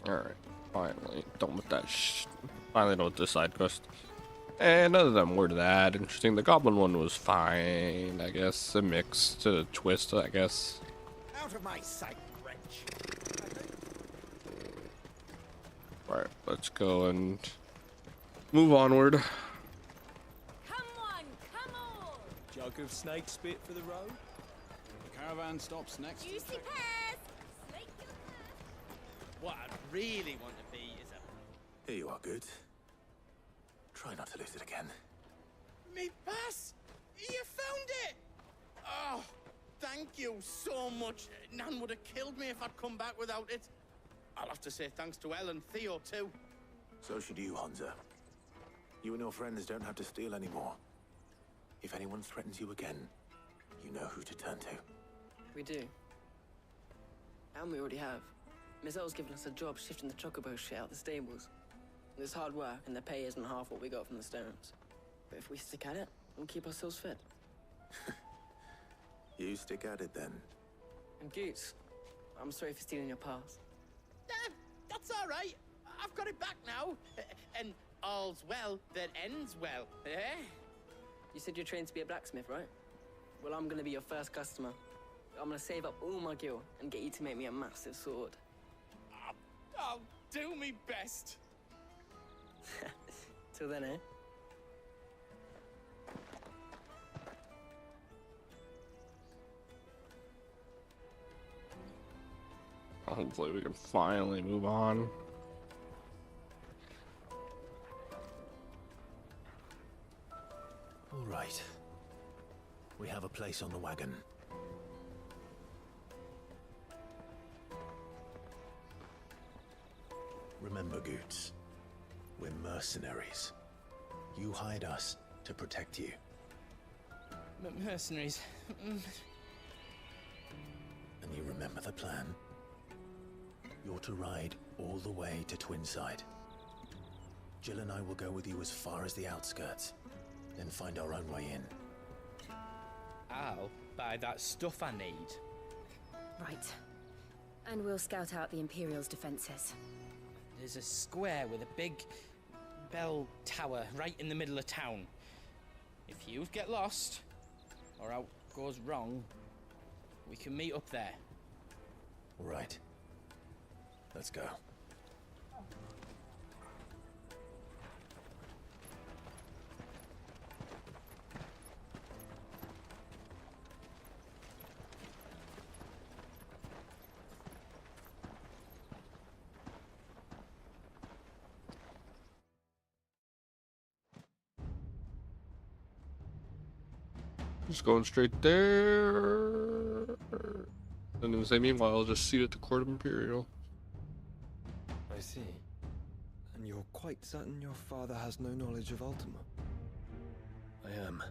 Alright, finally. Done with that finally done with this side quest. And none of them were that interesting. The goblin one was fine, I guess. A mix to twist, I guess. Out of my sight, wretch. Alright, let's go and move onward. Come on, come on! Jug of snake spit for the road? The caravan stops next. Juicy pears! Slake your What I really want to be is a... Here you are, Good. Try not to lose it again. Me pass! You found it! Oh, thank you so much. Nan would have killed me if I'd come back without it. I'll have to say thanks to Elle and Theo, too. So should you, Hansa. You and your friends don't have to steal anymore. If anyone threatens you again, you know who to turn to. We do. And we already have. Miss Elle's given us a job shifting the chocobo shit out the stables. It's hard work, and the pay isn't half what we got from the stones. But if we stick at it, we'll keep ourselves fed. You stick at it, then. And Goots, I'm sorry for stealing your pass. That's all right. I've got it back now. And all's well that ends well, eh? You said you're trained to be a blacksmith, right? Well, I'm gonna be your first customer. I'm gonna save up all my gil and get you to make me a massive sword. I'll do me best. Till then, eh? Hopefully we can finally move on. All right. We have a place on the wagon. Remember, Goots, we're mercenaries. You hired us to protect you. Mercenaries. And you remember the plan? You're to ride all the way to Twinside. Jill and I will go with you as far as the outskirts, then find our own way in. I'll buy that stuff I need. Right. And we'll scout out the Imperial's defenses. There's a square with a big bell tower right in the middle of town. If you get lost, or out goes wrong, we can meet up there. All right. Let's go. Just going straight there. And then say, meanwhile, just seat at the Court of Imperial. I see. And you're quite certain your father has no knowledge of Ultima? I am.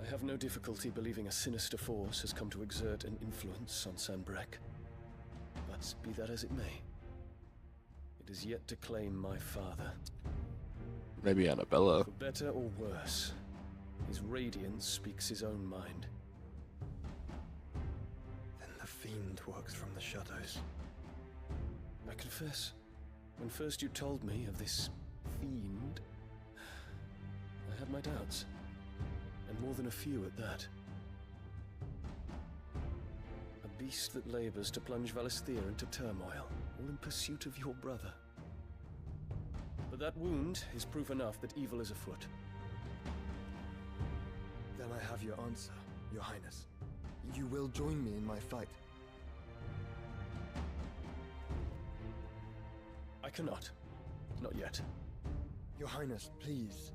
I have no difficulty believing a sinister force has come to exert an influence on Sanbreque. But be that as it may, it is yet to claim my father. Maybe Annabella. For better or worse, his radiance speaks his own mind. Then the fiend works from the shadows. I confess, When first you told me of this fiend, I had my doubts. And more than a few at that. A beast that labors to plunge Valisthea into turmoil, all in pursuit of your brother. But that wound is proof enough that evil is afoot. Then I have your answer, Your Highness. You will join me in my fight. I cannot. Not yet. Your Highness, please.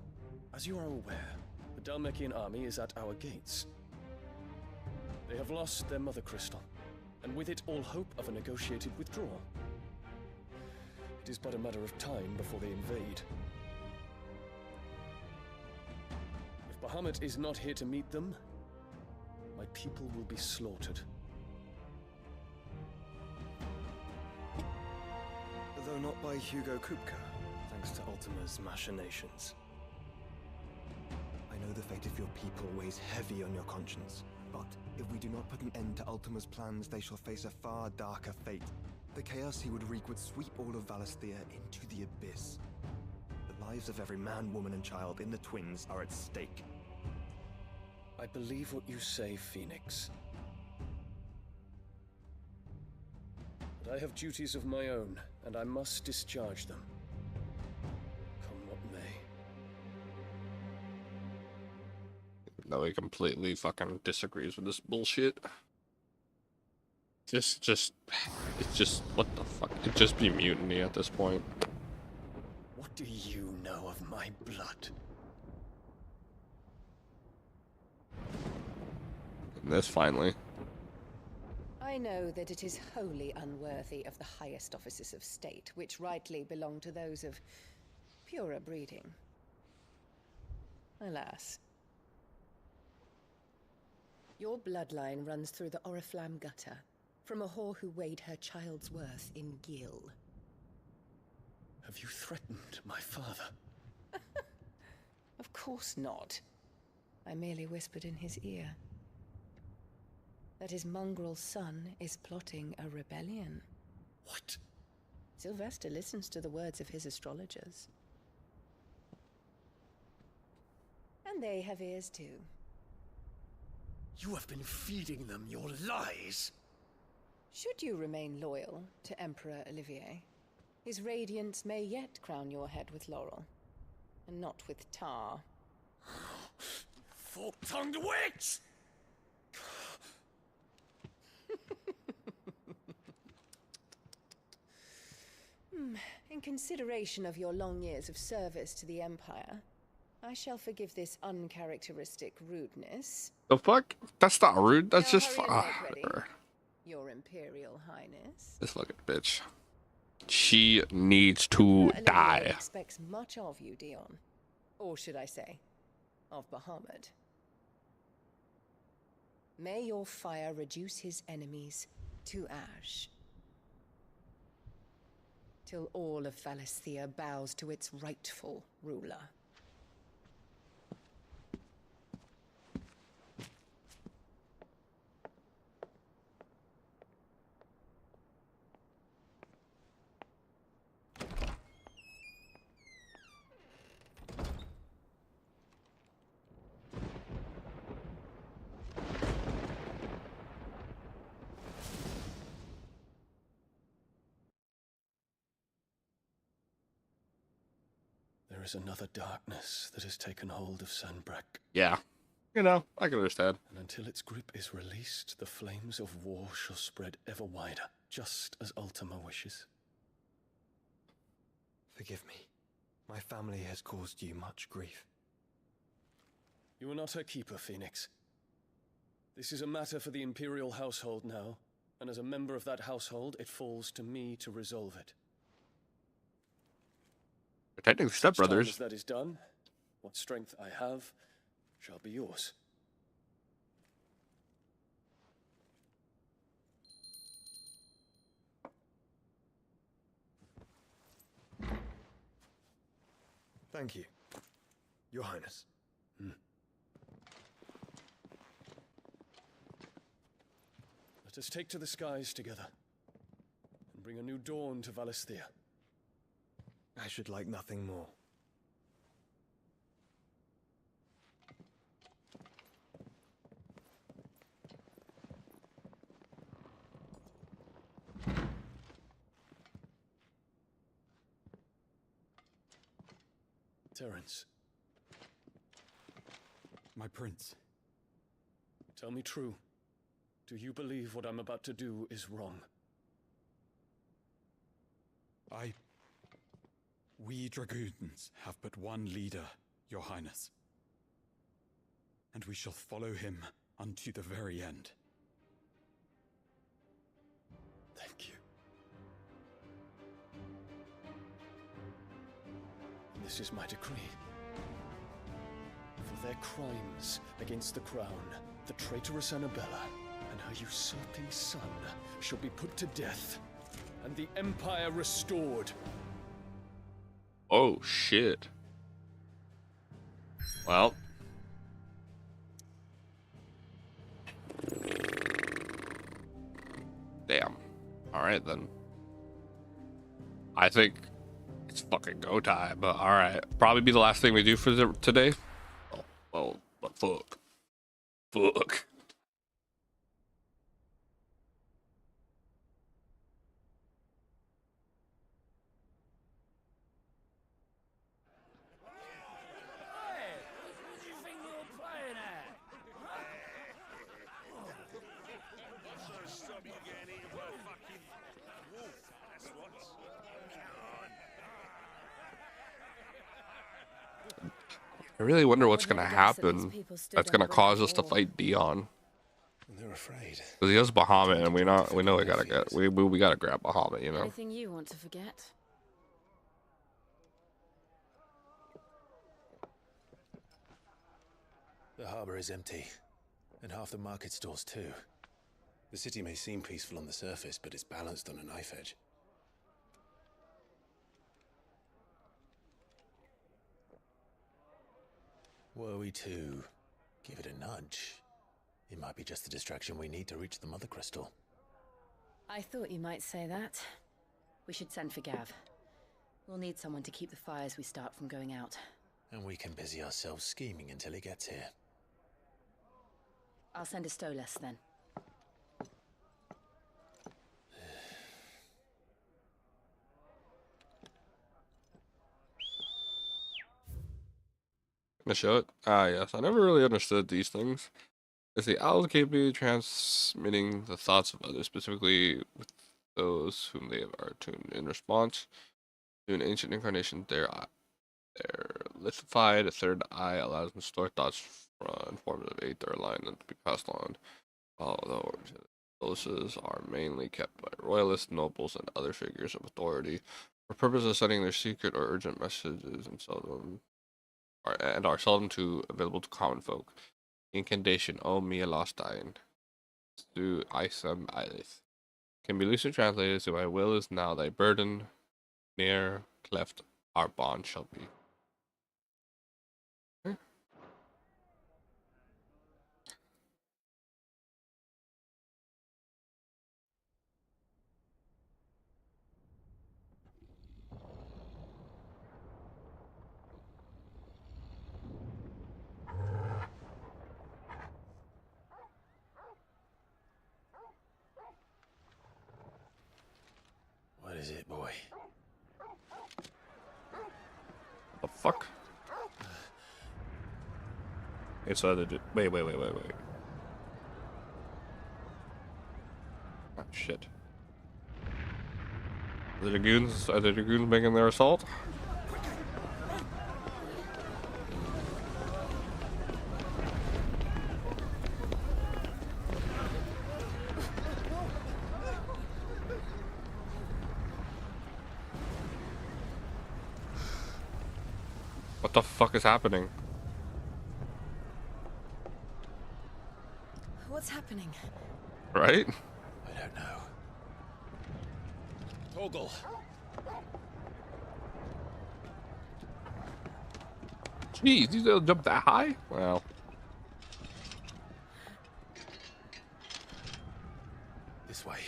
As you are aware, the Dhalmekian army is at our gates. They have lost their mother crystal, and with it all hope of a negotiated withdrawal. It is but a matter of time before they invade. If Bahamut is not here to meet them, my people will be slaughtered. Though not by Hugo Kupka, thanks to Ultima's machinations. I know the fate of your people weighs heavy on your conscience, but if we do not put an end to Ultima's plans, they shall face a far darker fate. The chaos he would wreak would sweep all of Valisthea into the abyss. The lives of every man, woman, and child in the Twins are at stake. I believe what you say, Phoenix. But I have duties of my own, and I must discharge them. Come what may. No, he completely fucking disagrees with this bullshit. It's just, what the fuck? It'd just be mutiny at this point. What do you know of my blood? And this finally. I know that it is wholly unworthy of the highest offices of state, which rightly belong to those of purer breeding. Alas. Your bloodline runs through the Oriflamme gutter, from a whore who weighed her child's worth in gil. Have you threatened my father? Of course not. I merely whispered in his ear that his mongrel son is plotting a rebellion. What? Sylvester listens to the words of his astrologers. And they have ears too. You have been feeding them your lies! Should you remain loyal to Emperor Olivier, his radiance may yet crown your head with laurel, and not with tar. Fork-tongued witch! In consideration of your long years of service to the Empire, I shall forgive this uncharacteristic rudeness. The fuck? That's not rude. That's Now just hurry and make ready, Your Imperial Highness. this fucking bitch. She needs to Emperor die. Olivier expects much of you, Dion. Or should I say, of Bahamut. May your fire reduce his enemies to ash. Till all of Valisthea bows to its rightful ruler. There is another darkness that has taken hold of Sanbreque. Yeah. You know, I can understand. And until its grip is released, the flames of war shall spread ever wider, just as Ultima wishes. Forgive me. My family has caused you much grief. You are not her keeper, Phoenix. This is a matter for the Imperial household now, and as a member of that household, it falls to me to resolve it. We're technically stepbrothers. As that is done, what strength I have shall be yours. Thank you, Your Highness. Let us take to the skies together, and bring a new dawn to Valisthea. I should like nothing more. Terence, My prince. tell me true. Do you believe what I'm about to do is wrong? We dragoons have but one leader, your highness. And we shall follow him unto the very end. Thank you. This is my decree. For their crimes against the crown, the traitoress Annabella and her usurping son shall be put to death, and the Empire restored. Oh, shit. Well. Damn. Alright then. I think it's fucking go time, but alright. Probably be the last thing we do for today. Oh, well, but fuck. Fuck. I really wonder what's gonna happen that's gonna cause us to fight Dion. They're afraid. Because he has Bahamut, and we know we gotta we gotta grab Bahamut, you know. Anything you want to forget? The harbor is empty, and half the market stalls too. The city may seem peaceful on the surface, but it's balanced on a knife edge. Were we to give it a nudge, it might be just the distraction we need to reach the Mother Crystal. I thought you might say that. We should send for Gav. We'll need someone to keep the fires we start from going out. And we can busy ourselves scheming until he gets here. I'll send a Stolas then. Gonna show it? Ah, yes. I never really understood these things. Is the owl capable of transmitting the thoughts of others, specifically with those whom they are tuned in response to an ancient incarnation? They're lithified. A third eye allows them to store thoughts in forms of aether alignment to be passed on. Although those are mainly kept by royalists, nobles, and other figures of authority for purpose of sending their secret or urgent messages and are seldom available to common folk. Incantation O Mia Lost Dying through Isam Eilith can be loosely translated to my will is now thy burden, near cleft our bond shall be. What is it, boy? The fuck? It's either wait. Ah, shit. Are the dragoons making their assault? What the fuck is happening? What's happening? Right? I don't know. Toggle. Jeez, these don't jump that high? Well. This way.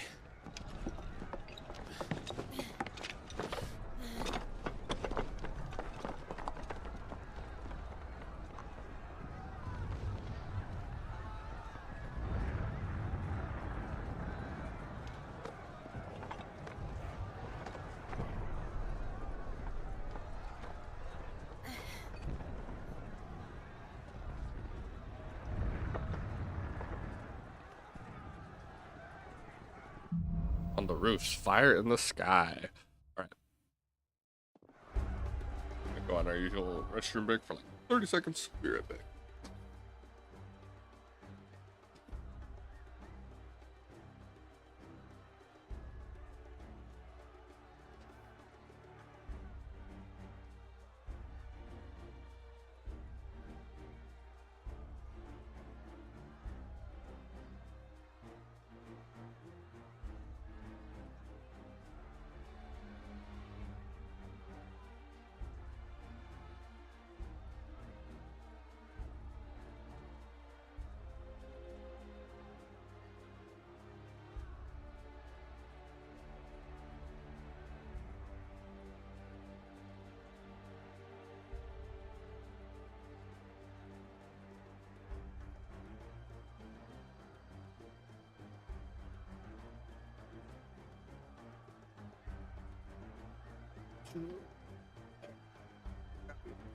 on the roofs. Fire in the sky. Alright. Go on our usual restroom break for like 30 seconds. Be right back.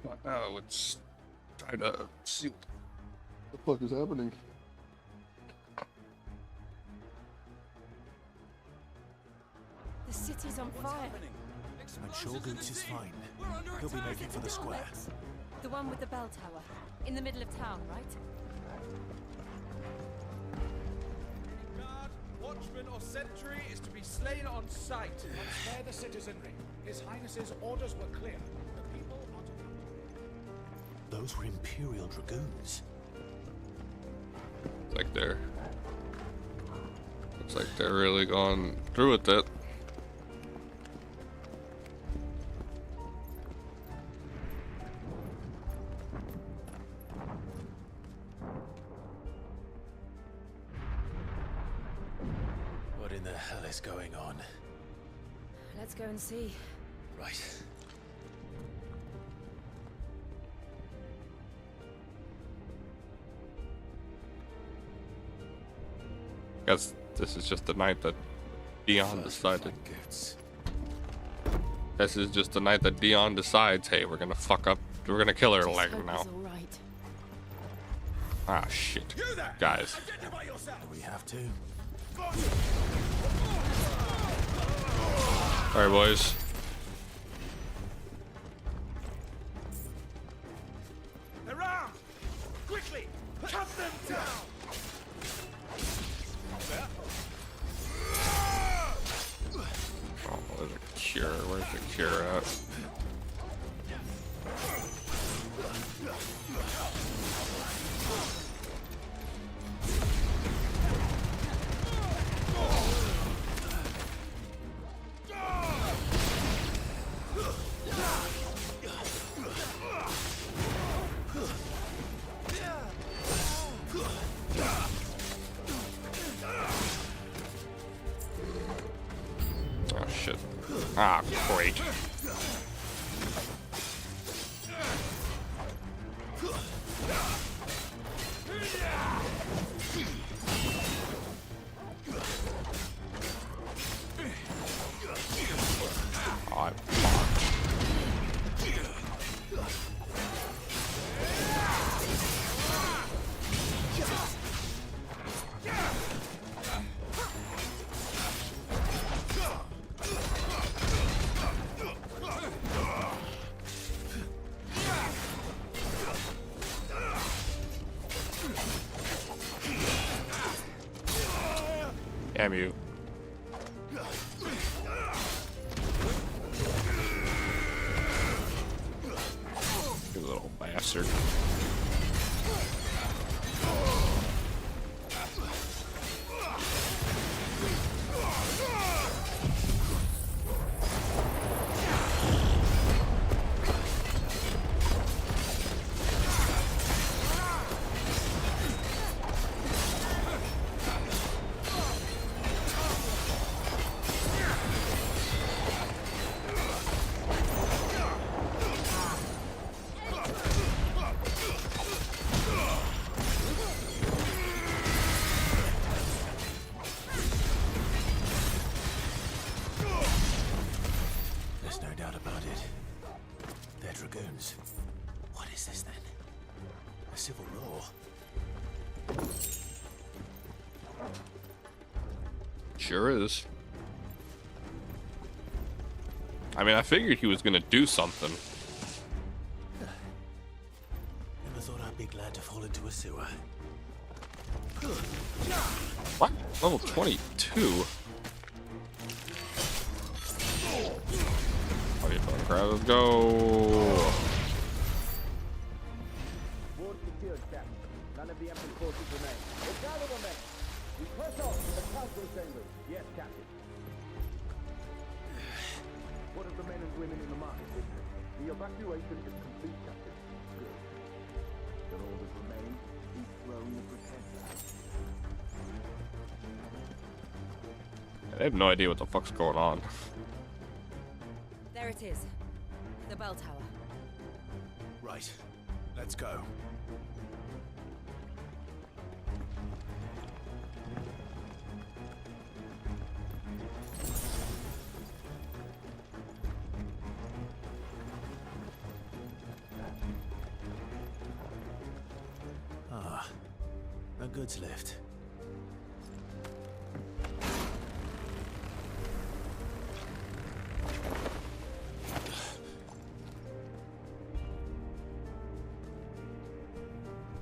But now it's trying to see what the fuck is happening. The city's on fire. I'm sure Goots is fine. He'll be making for the square. The one with the bell tower. In the middle of town, right? Guard, watchman, or sentry is to be slain on sight. Spare the citizenry. His Highness's orders were clear. The people are to... Those were Imperial Dragoons. Looks like they're really going through with it. What in the hell is going on? Let's go and see. Right. Guess this is just the night that Dion decided. This is just the night that Dion decides, hey, we're gonna fuck up, we're gonna kill her leg now. Ah, shit. Guys. We have to. Alright, boys. Around! Quickly! Cut them down! Oh, there's a cure. Where's the cure at? Oh shit. Ah, great. Oh, I'm fucked. Damn you. You little bastard. There's no doubt about it. They're Dragoons. What is this then? A civil war? Sure is. I mean, I figured he was gonna do something. Never thought I'd be glad to fall into a sewer. What? Level 22? What are you talking about? Let's go. Ward secured, Captain. None of the Emperor's forces remain. The cavalry men! We press on to the council chambers. Yes, Captain. What of the men and women in the market district? The evacuation is complete, Captain. Good. Then all that remains is throne the Pretender. I have no idea what the fuck's going on. There it is. The bell tower. Right. Let's go. Ah, a goods lift.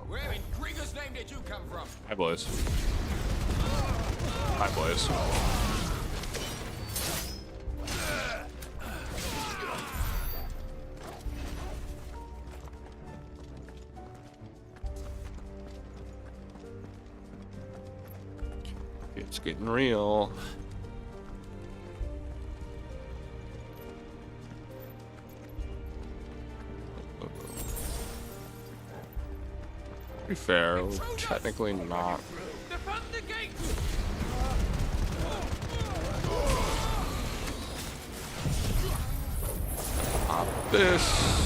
Where in Gringer's name did you come from? Hi, boys. Hi, boys. It's getting real. To be fair, we're technically not. Defend the gate! Pop this.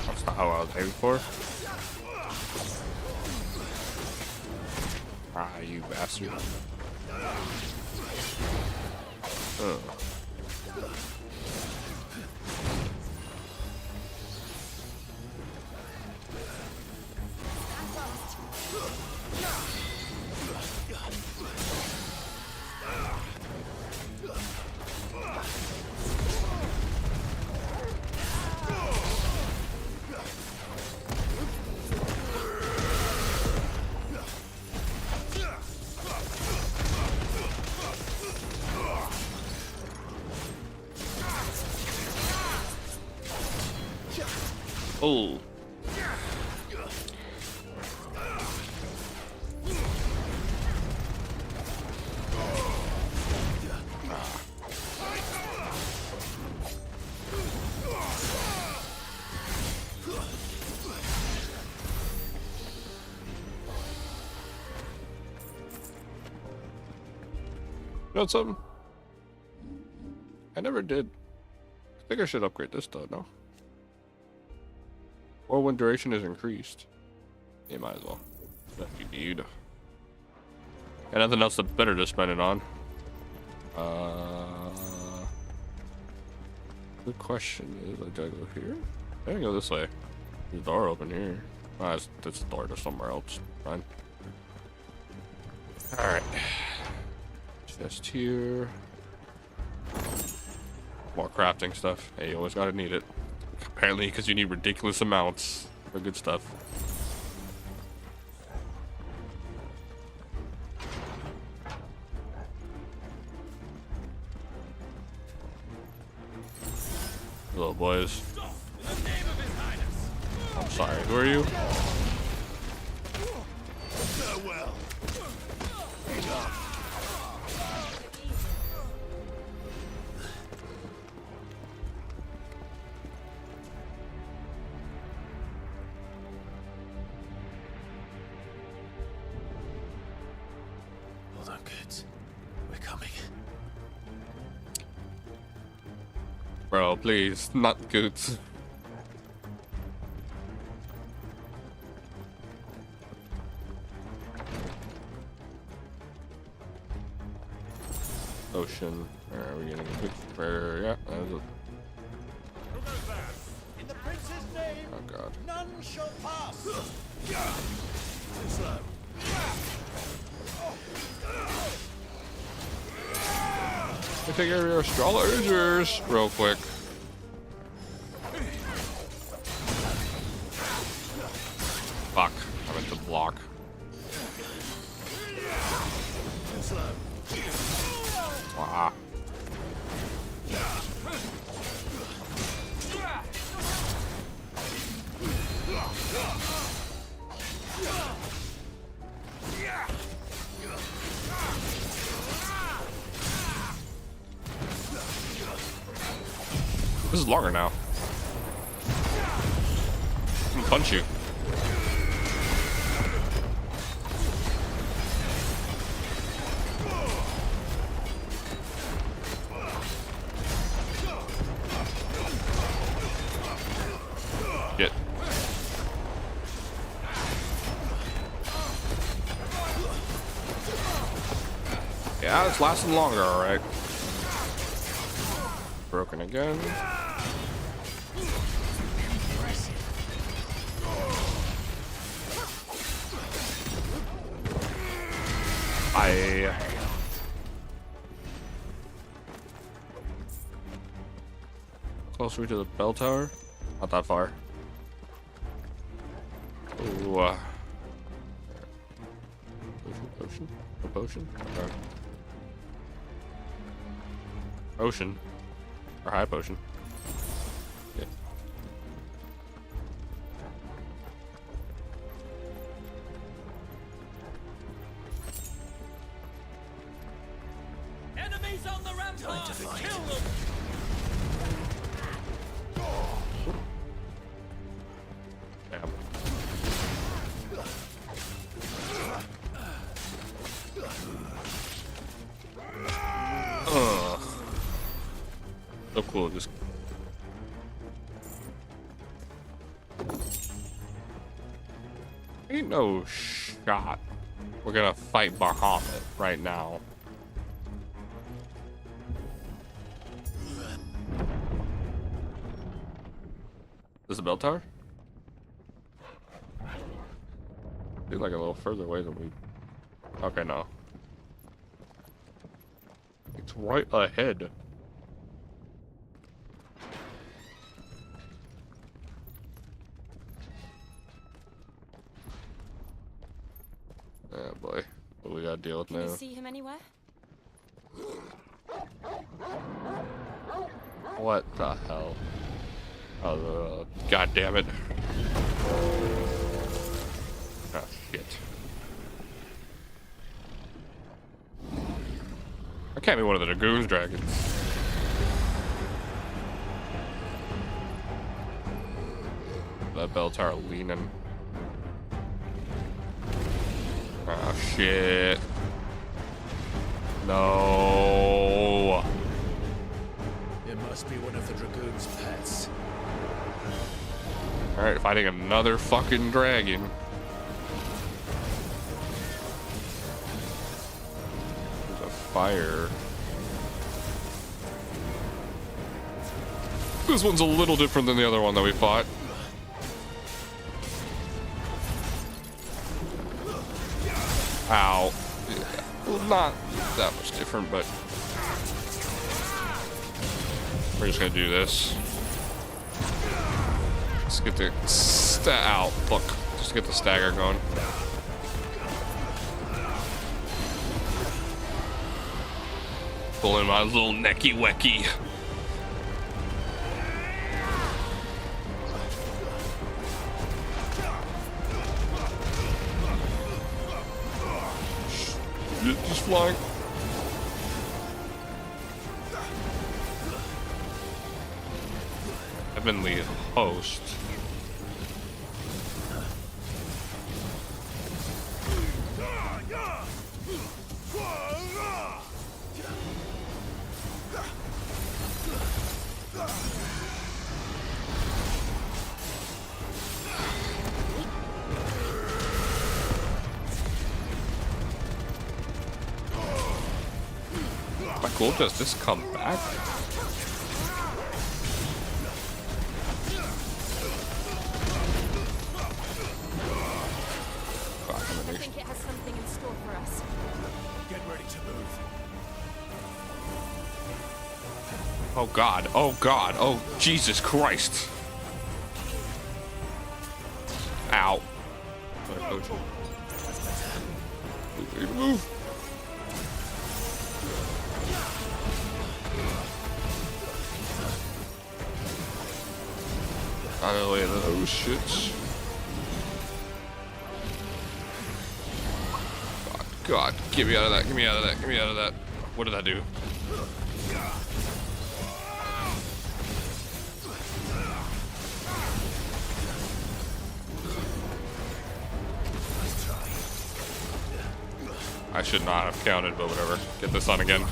That's not how I was aiming for. Ah, you bastard. Ugh. Oh. You know something? I never did. I think I should upgrade this though, no? Or when duration is increased. You might as well. If you need. And nothing else better to spend it on. Good question is, like, do I go here? I can go this way. There's a door open here. Ah, it's a door to somewhere else. Fine. Alright. Chest here. More crafting stuff. Hey, you always gotta need it. Apparently, because you need ridiculous amounts for good stuff. boys. I'm sorry, who are you? Farewell. Hold on, kids. We're coming. Bro, please, not goods. Ocean. Are we getting a picture? Yeah, that was it. In the prince's name, Oh god. none shall pass. Let's take care of your astrologers real quick. Fuck, I meant to block. Ah. This is longer now. I'm gonna punch you. Get. Yeah, it's lasting longer, alright. Broken again. Closer to the bell tower? Not that far. Ooh, Potion? A potion? Ocean. Or high potion. Yeah. Enemies on the rampart. Kill them. Damn. Ugh. So cool, just ain't no shot we're gonna fight Bahamut right now. Is the bell tower? Seems like a little further away than we. Okay, no. It's right ahead. Oh boy, what do we gotta deal with Can now? you see him anywhere? What the hell? Oh, god damn it. Oh shit. I can't be one of the Dragoon's dragons. That bell tower leaning. Oh shit. No. It must be one of the Dragoon's pets. Alright, fighting another fucking dragon. There's a fire. This one's a little different than the other one that we fought. Ow. Well, not that much different, but we're just gonna do this. Let's get the ow, fuck. Just get the stagger going. Pull in my little necky wecky. shit, just flying. Heavenly host. My goal does this come back? I think it has something in store for us. Get ready to move. Oh god, oh god, oh Jesus Christ. Ow. Move. Out of the way of those shits. God, get me out of that, get me out of that, get me out of that. What did that do? I should not have counted, but whatever. Get this on again.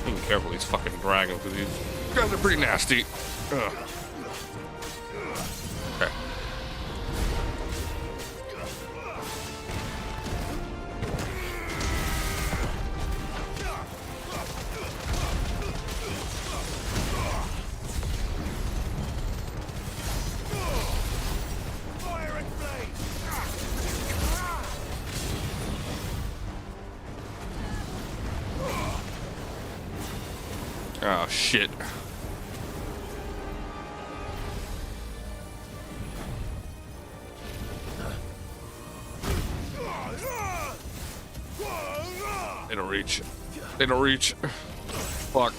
Being careful, these fucking dragons, because these guys are pretty nasty. Ugh. Okay. Oh shit. They don't reach. They don't reach. Fuck.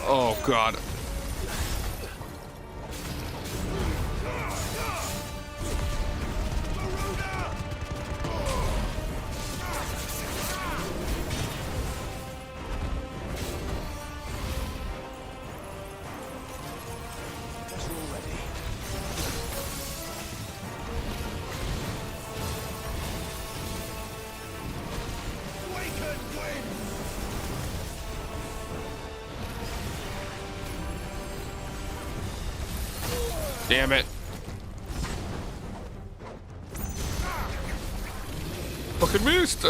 Oh god. Damn it. Fucking missed.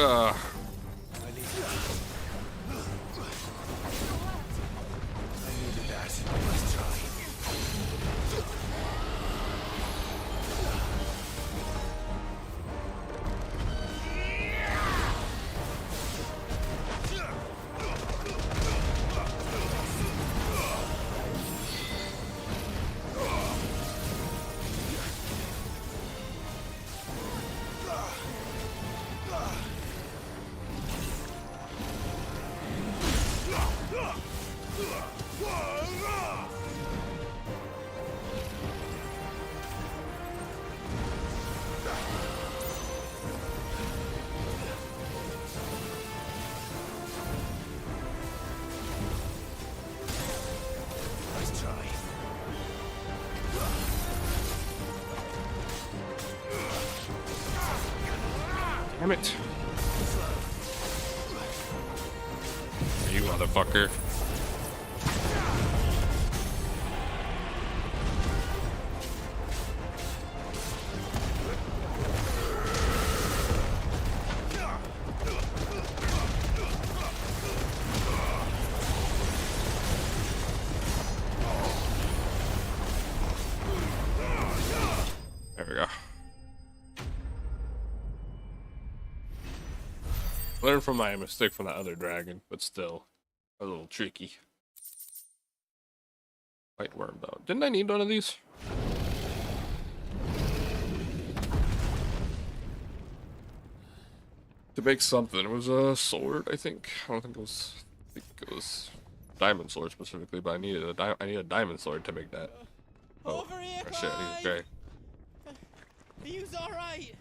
Damn it. You motherfucker. Learn from my mistake from that other dragon, but still a little tricky. White worm though. Didn't I need one of these? To make something. It was a sword, I think. I don't think it was. I think it was diamond sword specifically, but I needed a diamond sword to make that. Oh, Over here, oh shit! I need gray. Are you alright?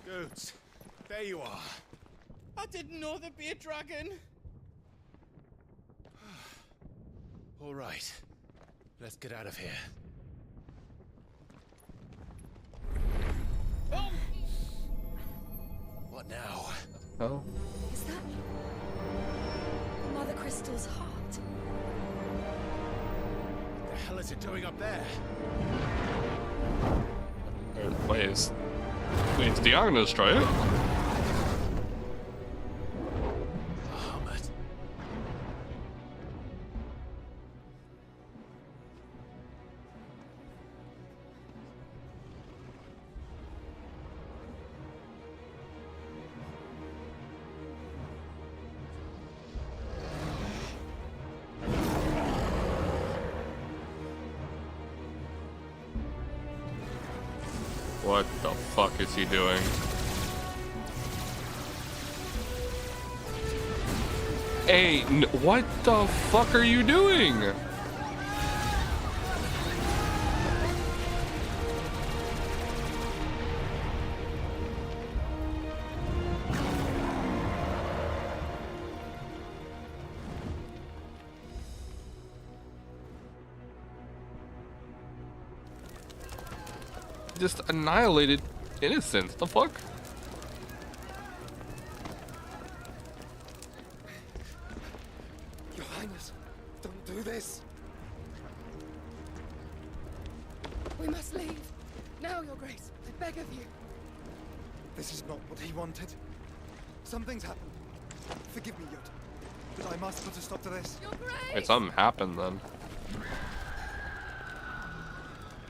Goods, there you are. I didn't know there'd be a dragon. All right, let's get out of here. Oh! What now? Oh. Is that Mother Crystal's heart? What the hell is it doing up there? Wait, it's Diana destroy it? What the fuck is he doing? Hey, what the fuck are you doing? Just annihilated innocence. The fuck? Your Highness, don't do this. We must leave. Now, Your Grace. I beg of you. This is not what he wanted. Something's happened. Forgive me, Yod. But I must put a stop to this. Your Grace! Wait, something happened then.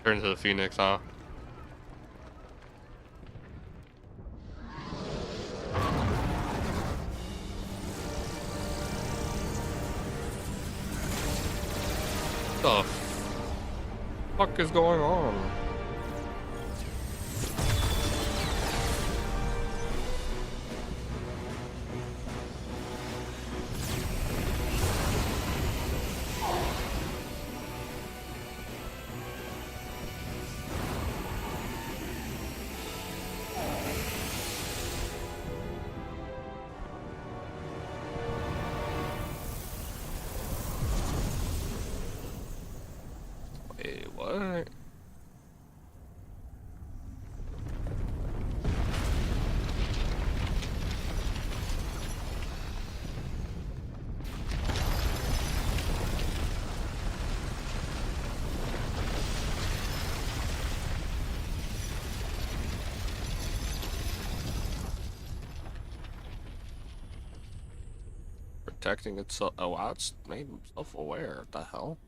Turn to the Phoenix, huh? What the fuck is going on? Wait, what? Protecting itself. Oh wow, it's made himself aware. What the hell?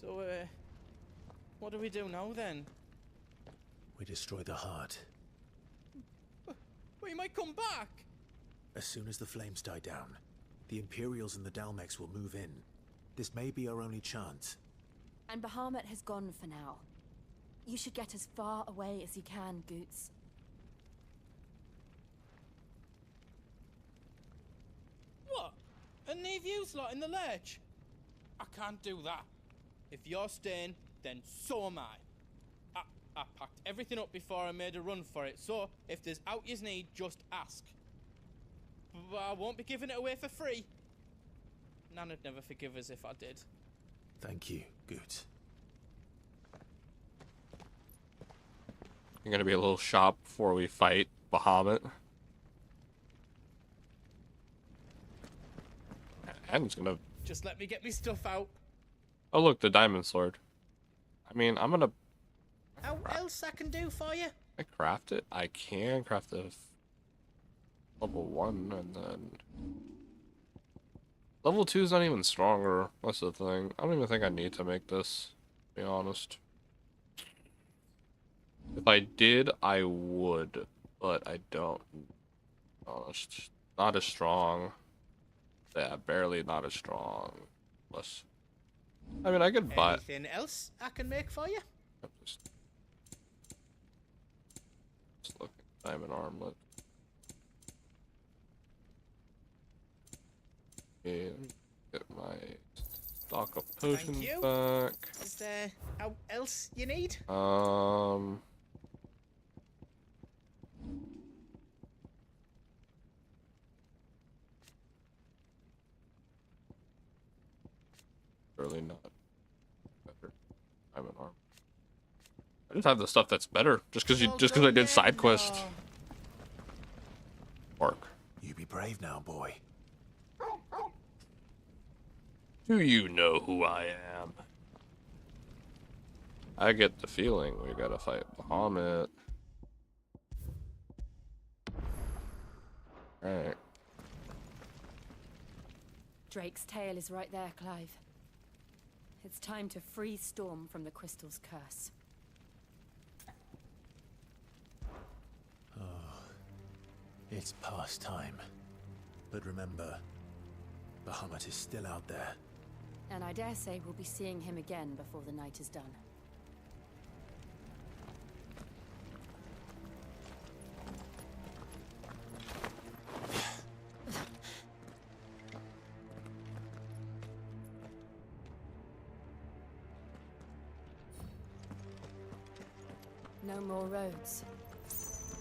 So, what do we do now then? We destroy the heart. We might come back! As soon as the flames die down, the Imperials and the Dalmex will move in. This may be our only chance. And Bahamut has gone for now. You should get as far away as you can, Goots. What? And leave you lot in the lurch? I can't do that. If you're staying, then so am I. I packed everything up before I made a run for it, so if there's out you need, just ask. But I won't be giving it away for free. Nana'd never forgive us if I did. Thank you, Goots. You're gonna be a little shop before we fight Bahamut. And it's gonna Just let me get me stuff out. Oh look, the diamond sword. I mean, I'm gonna. How else I can do for you? I craft it. I can craft the level 1 and then level 2 is not even stronger. That's the thing. I don't even think I need to make this, to be honest. If I did, I would, but I don't. Honest, not as strong. Yeah, barely not as strong. Less. I mean, I could buy. Anything else I can make for you? Just look at diamond armlet. Okay, let me get my stock of potions Thank you. back. Is there how else you need? Really not better. Diamond armor. I just have the stuff that's better, just because I did side quest. Mark. You be brave now, boy. Do you know who I am? I get the feeling we gotta fight Bahamut. Alright. Drake's tail is right there, Clive. It's time to free Storm from the crystal's curse. Oh, it's past time. But remember, Bahamut is still out there. And I dare say we'll be seeing him again before the night is done. No more roads.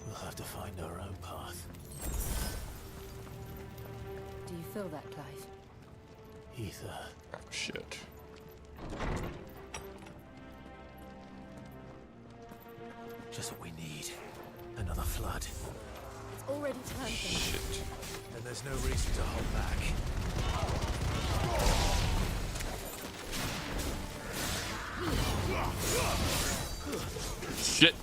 We'll have to find our own path. Do you feel that, Clive? Ether. Oh, shit. Just what we need. Another flood. It's already turned. Shit. And there's no reason to hold back. Shit.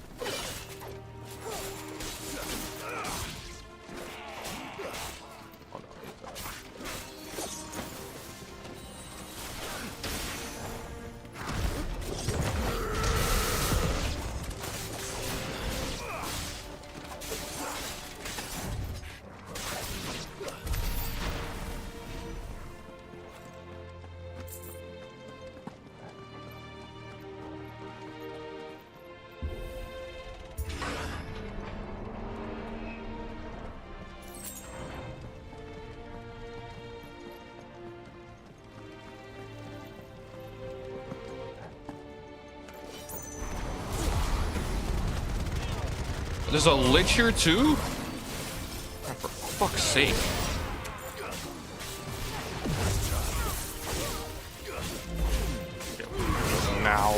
There's a lich here too? Oh, for fuck's sake. Now.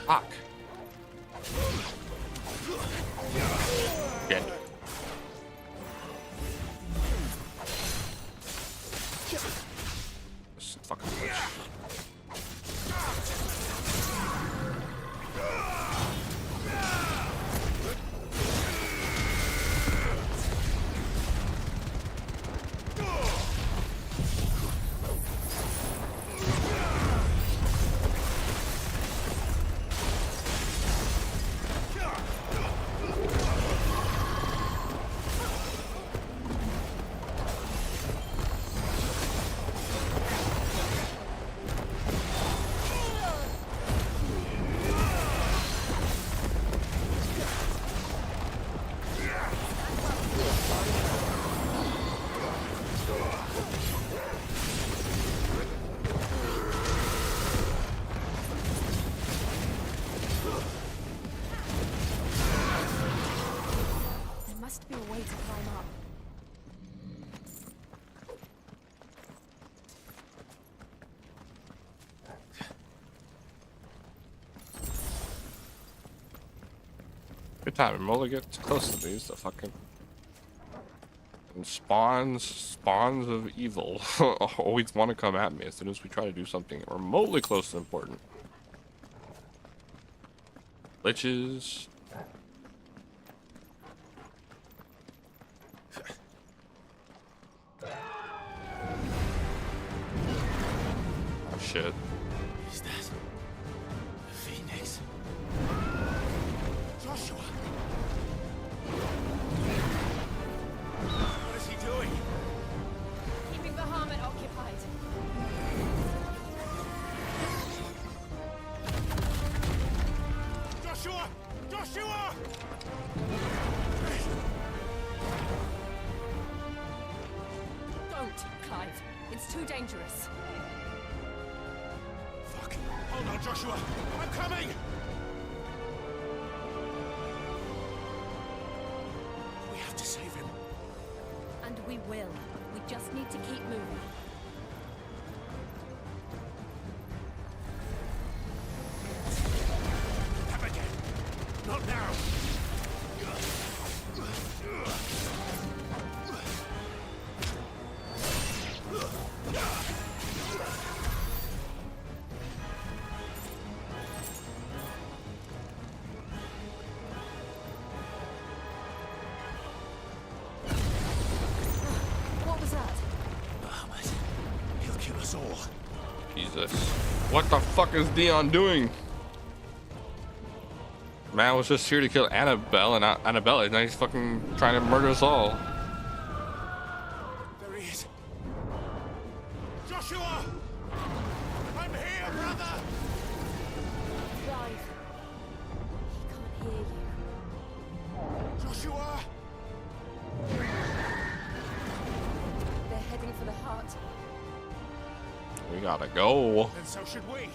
Fuck. Again. This fucking lich. Good time. I'm only get close to these. The fucking. And spawns of evil always want to come at me as soon as we try to do something remotely close to important. Liches. Oh shit. Is that the Phoenix? Joshua! What is he doing? Keeping the Harmon occupied. Joshua! Joshua! Don't, Clive. It's too dangerous. Fuck. Hold on, Joshua. I'm coming! We have to save him. And we will. We just need to keep moving. Never again. Not now. What was that? Bahamut. He'll kill us all. Jesus. What the fuck is Dion doing? Man was just here to kill Annabelle and Annabella. Now he's fucking trying to murder us all. There he is. Joshua! I'm here, brother! Clive. He can't hear you. Joshua! They're heading for the heart. We gotta go. Then so should we.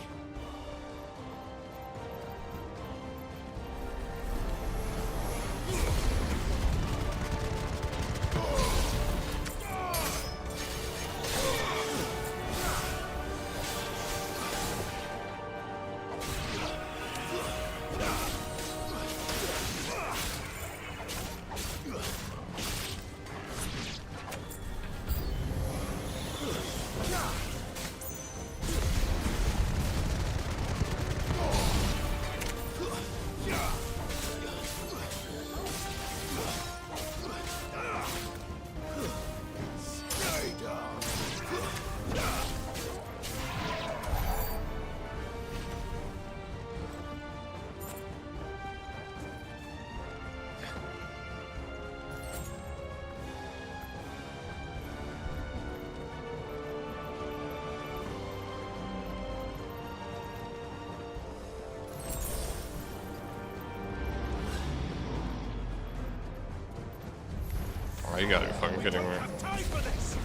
Oh, you gotta be fucking kidding me. Time for this!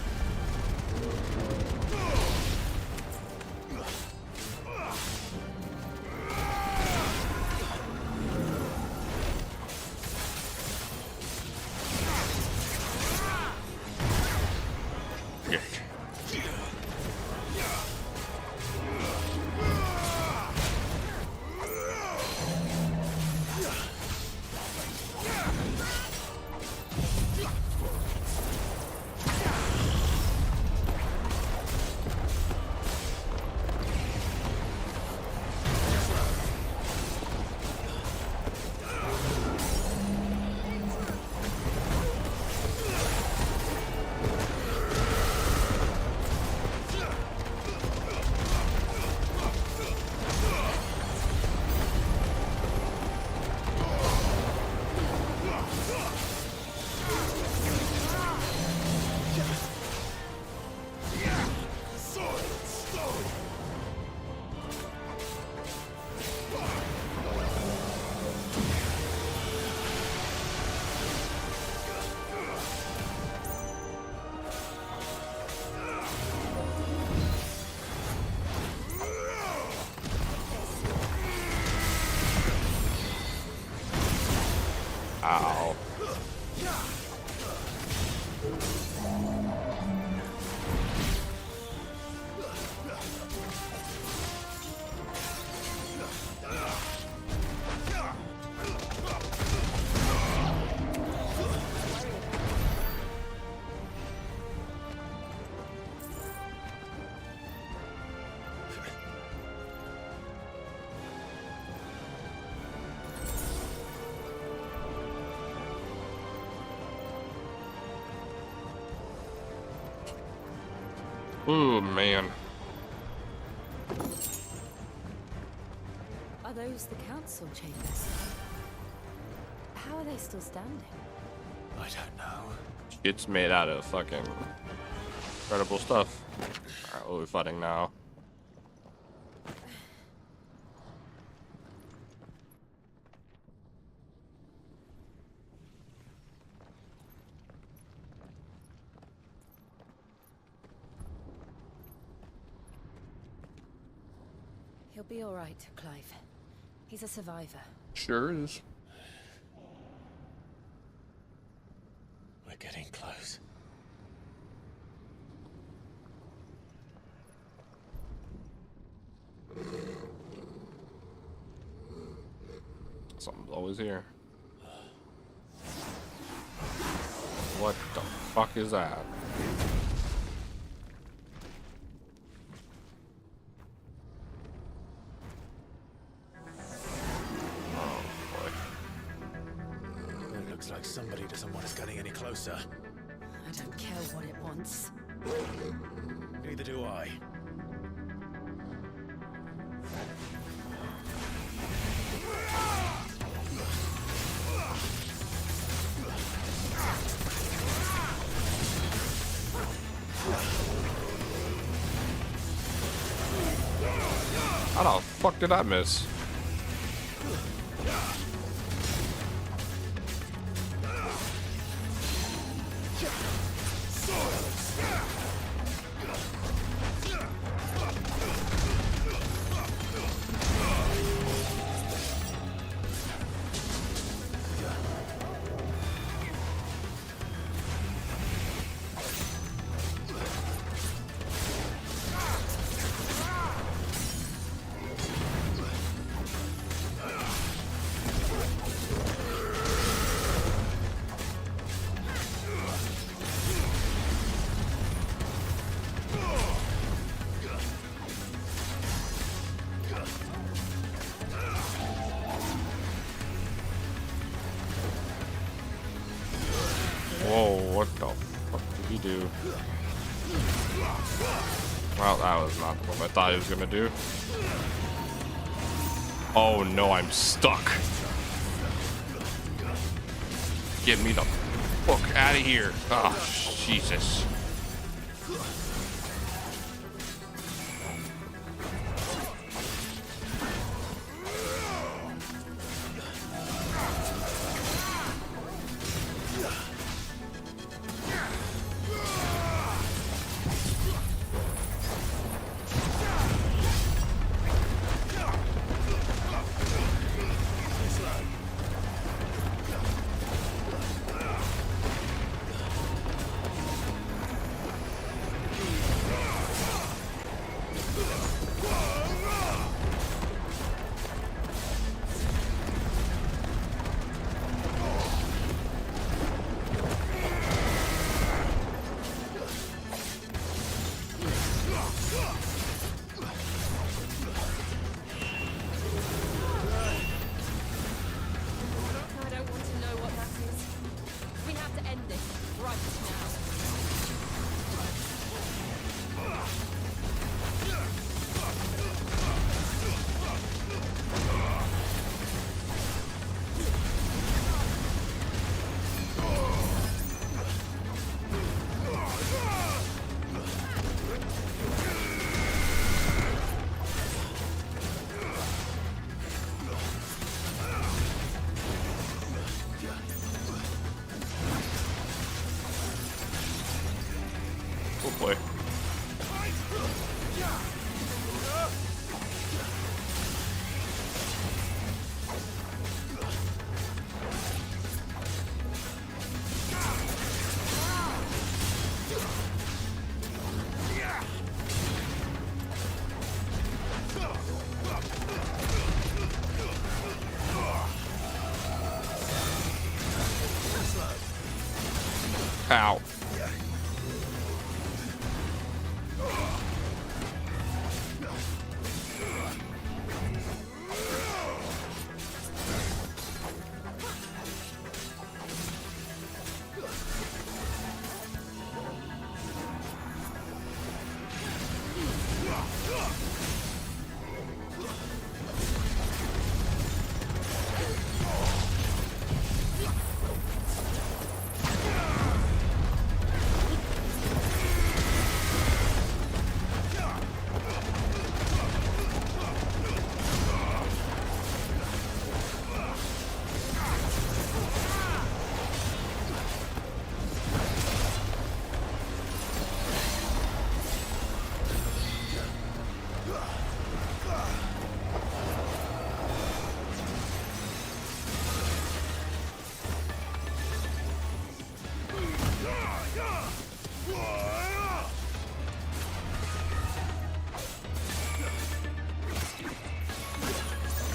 Ow. Ooh, man. Are those the council chambers? How are they still standing? I don't know. It's made out of fucking incredible stuff. Alright, what are we fighting now? He'll be all right, Clive. He's a survivor. Sure is. We're getting close. Something's always here. What the fuck is that? It looks like somebody doesn't want us getting any closer. I don't care what it wants. Neither do I. How the fuck did I miss? Whoa, what the fuck did he do? Well, that was not what I thought he was gonna do. Oh no, I'm stuck. Get me the fuck out of here. Oh, Jesus. Oh boy. Ow.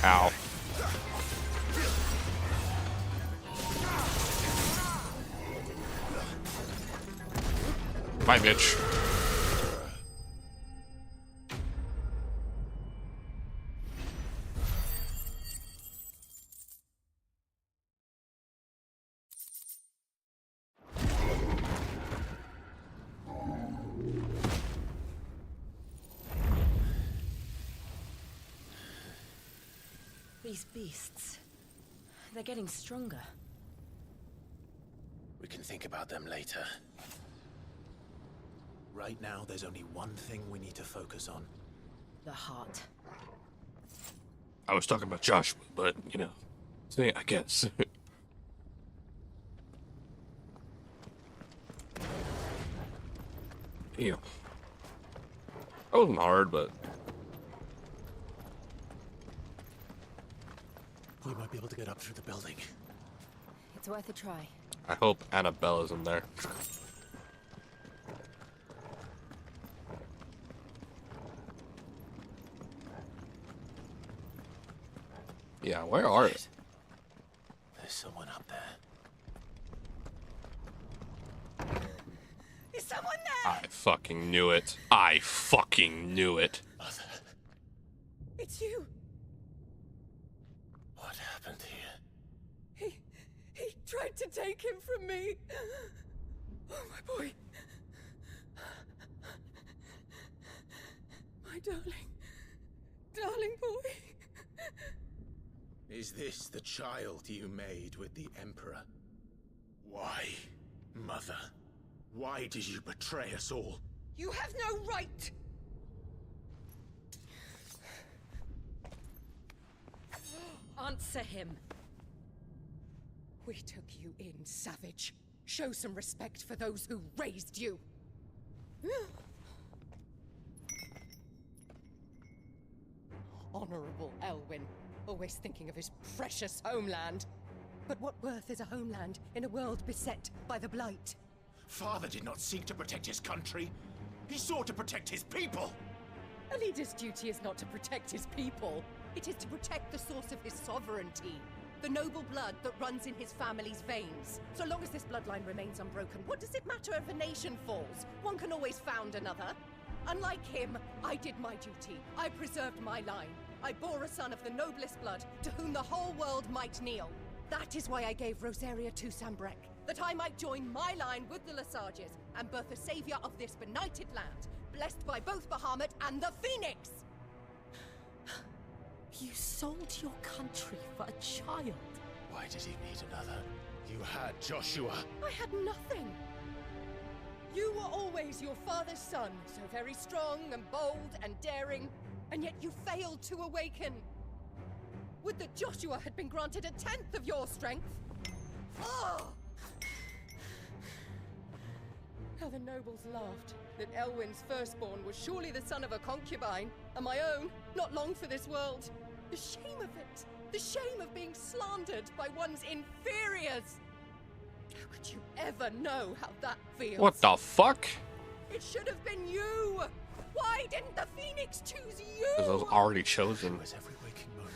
Ow. Bye, bitch. These beasts, they're getting stronger. We can think about them later. Right now, there's only one thing we need to focus on. The heart. I was talking about Joshua, but, you know, see, I guess. Yeah. That wasn't hard, but... We might be able to get up through the building. It's worth a try. I hope Annabella's in there. Yeah, where are they? There's someone up there. Is someone there? I fucking knew it. I fucking knew it. Mother, It's you. what happened here? He tried to take him from me. Oh, my boy. My darling. Darling boy. Is this the child you made with the Emperor? Why, Mother? Why did you betray us all? You have no right! Answer him. We took you in, savage. Show some respect for those who raised you. Honorable Elwyn, always thinking of his precious homeland. But what worth is a homeland in a world beset by the Blight? Father did not seek to protect his country. He sought to protect his people. A leader's duty is not to protect his people. It is to protect the source of his sovereignty. The noble blood that runs in his family's veins. So long as this bloodline remains unbroken, what does it matter if a nation falls? One can always found another. Unlike him, I did my duty. I preserved my line. I bore a son of the noblest blood, to whom the whole world might kneel. That is why I gave Rosaria to Sambrek, that I might join my line with the Lesages and birth a savior of this benighted land, blessed by both Bahamut and the Phoenix! You sold your country for a child. Why did he need another? You had Joshua. I had nothing. You were always your father's son, so very strong and bold and daring, and yet you failed to awaken. Would that Joshua had been granted 1/10 of your strength? Oh! How the nobles laughed that Elwyn's firstborn was surely the son of a concubine, and my own, not long for this world. The shame of it! The shame of being slandered by one's inferiors! How could you ever know how that feels? What the fuck? It should have been you! Why didn't the Phoenix choose you? Because I was already chosen. As every waking moment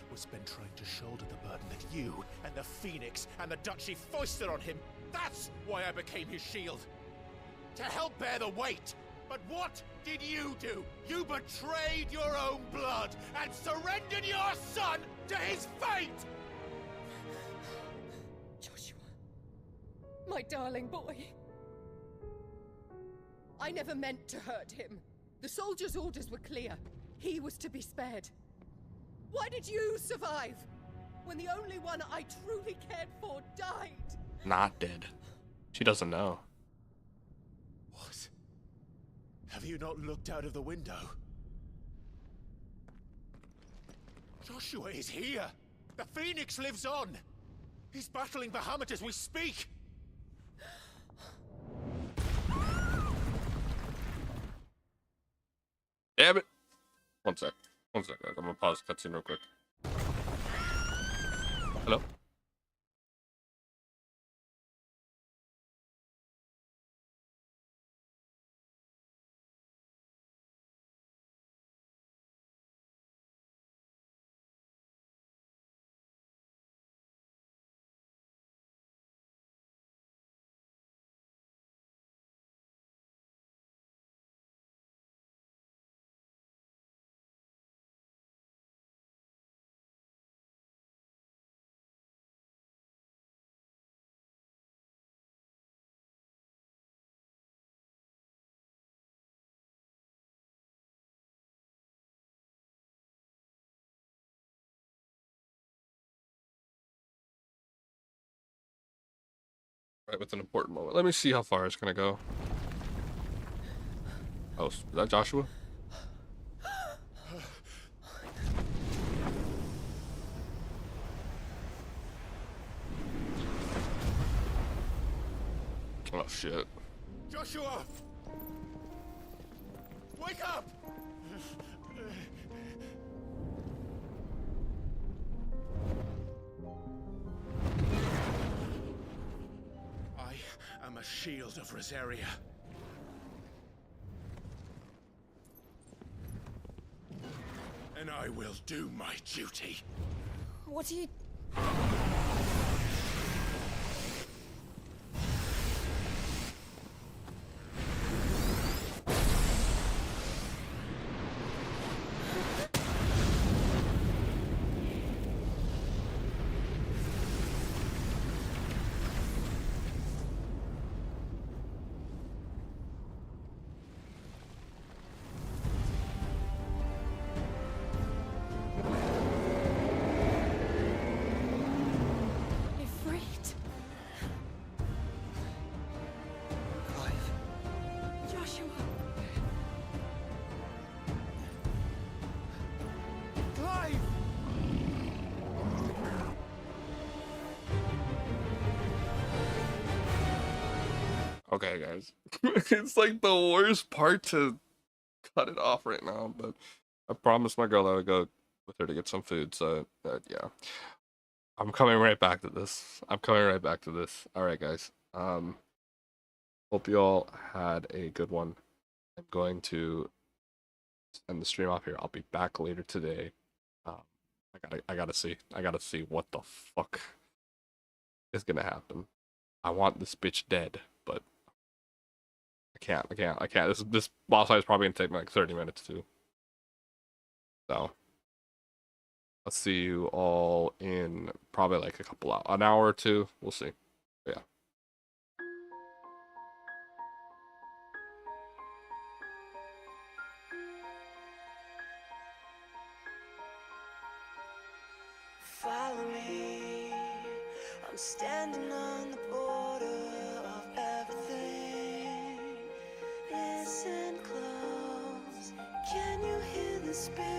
was spent trying to shoulder the burden that you and the Phoenix and the Duchy foisted on him. That's why I became his shield. To help bear the weight. But what did you do? You betrayed your own blood and surrendered your son to his fate! Joshua, my darling boy. I never meant to hurt him. The soldiers' orders were clear. He was to be spared. Why did you survive? When the only one I truly cared for died? Not dead. She doesn't know. What? Have you not looked out of the window? Joshua is here! The Phoenix lives on! He's battling Bahamut as we speak! Damn it! One sec, guys. I'm gonna pause the cutscene real quick. Hello? Right with an important moment. Let me see how far it's gonna go. Oh, is that Joshua? Oh shit. Joshua! Wake up! I am a shield of Rosaria. And I will do my duty. What are you... Okay, guys. It's like the worst part to cut it off right now, but I promised my girl I would go with her to get some food, so yeah. I'm coming right back to this. Alright, guys. Hope you all had a good one. I'm going to end the stream off here. I'll be back later today. I gotta see what the fuck is gonna happen. I want this bitch dead, but I can't. This boss fight is probably gonna take me like 30 minutes too. So I'll see you all in probably like an hour or two. We'll see. But yeah. Follow me, I'm standing on the border.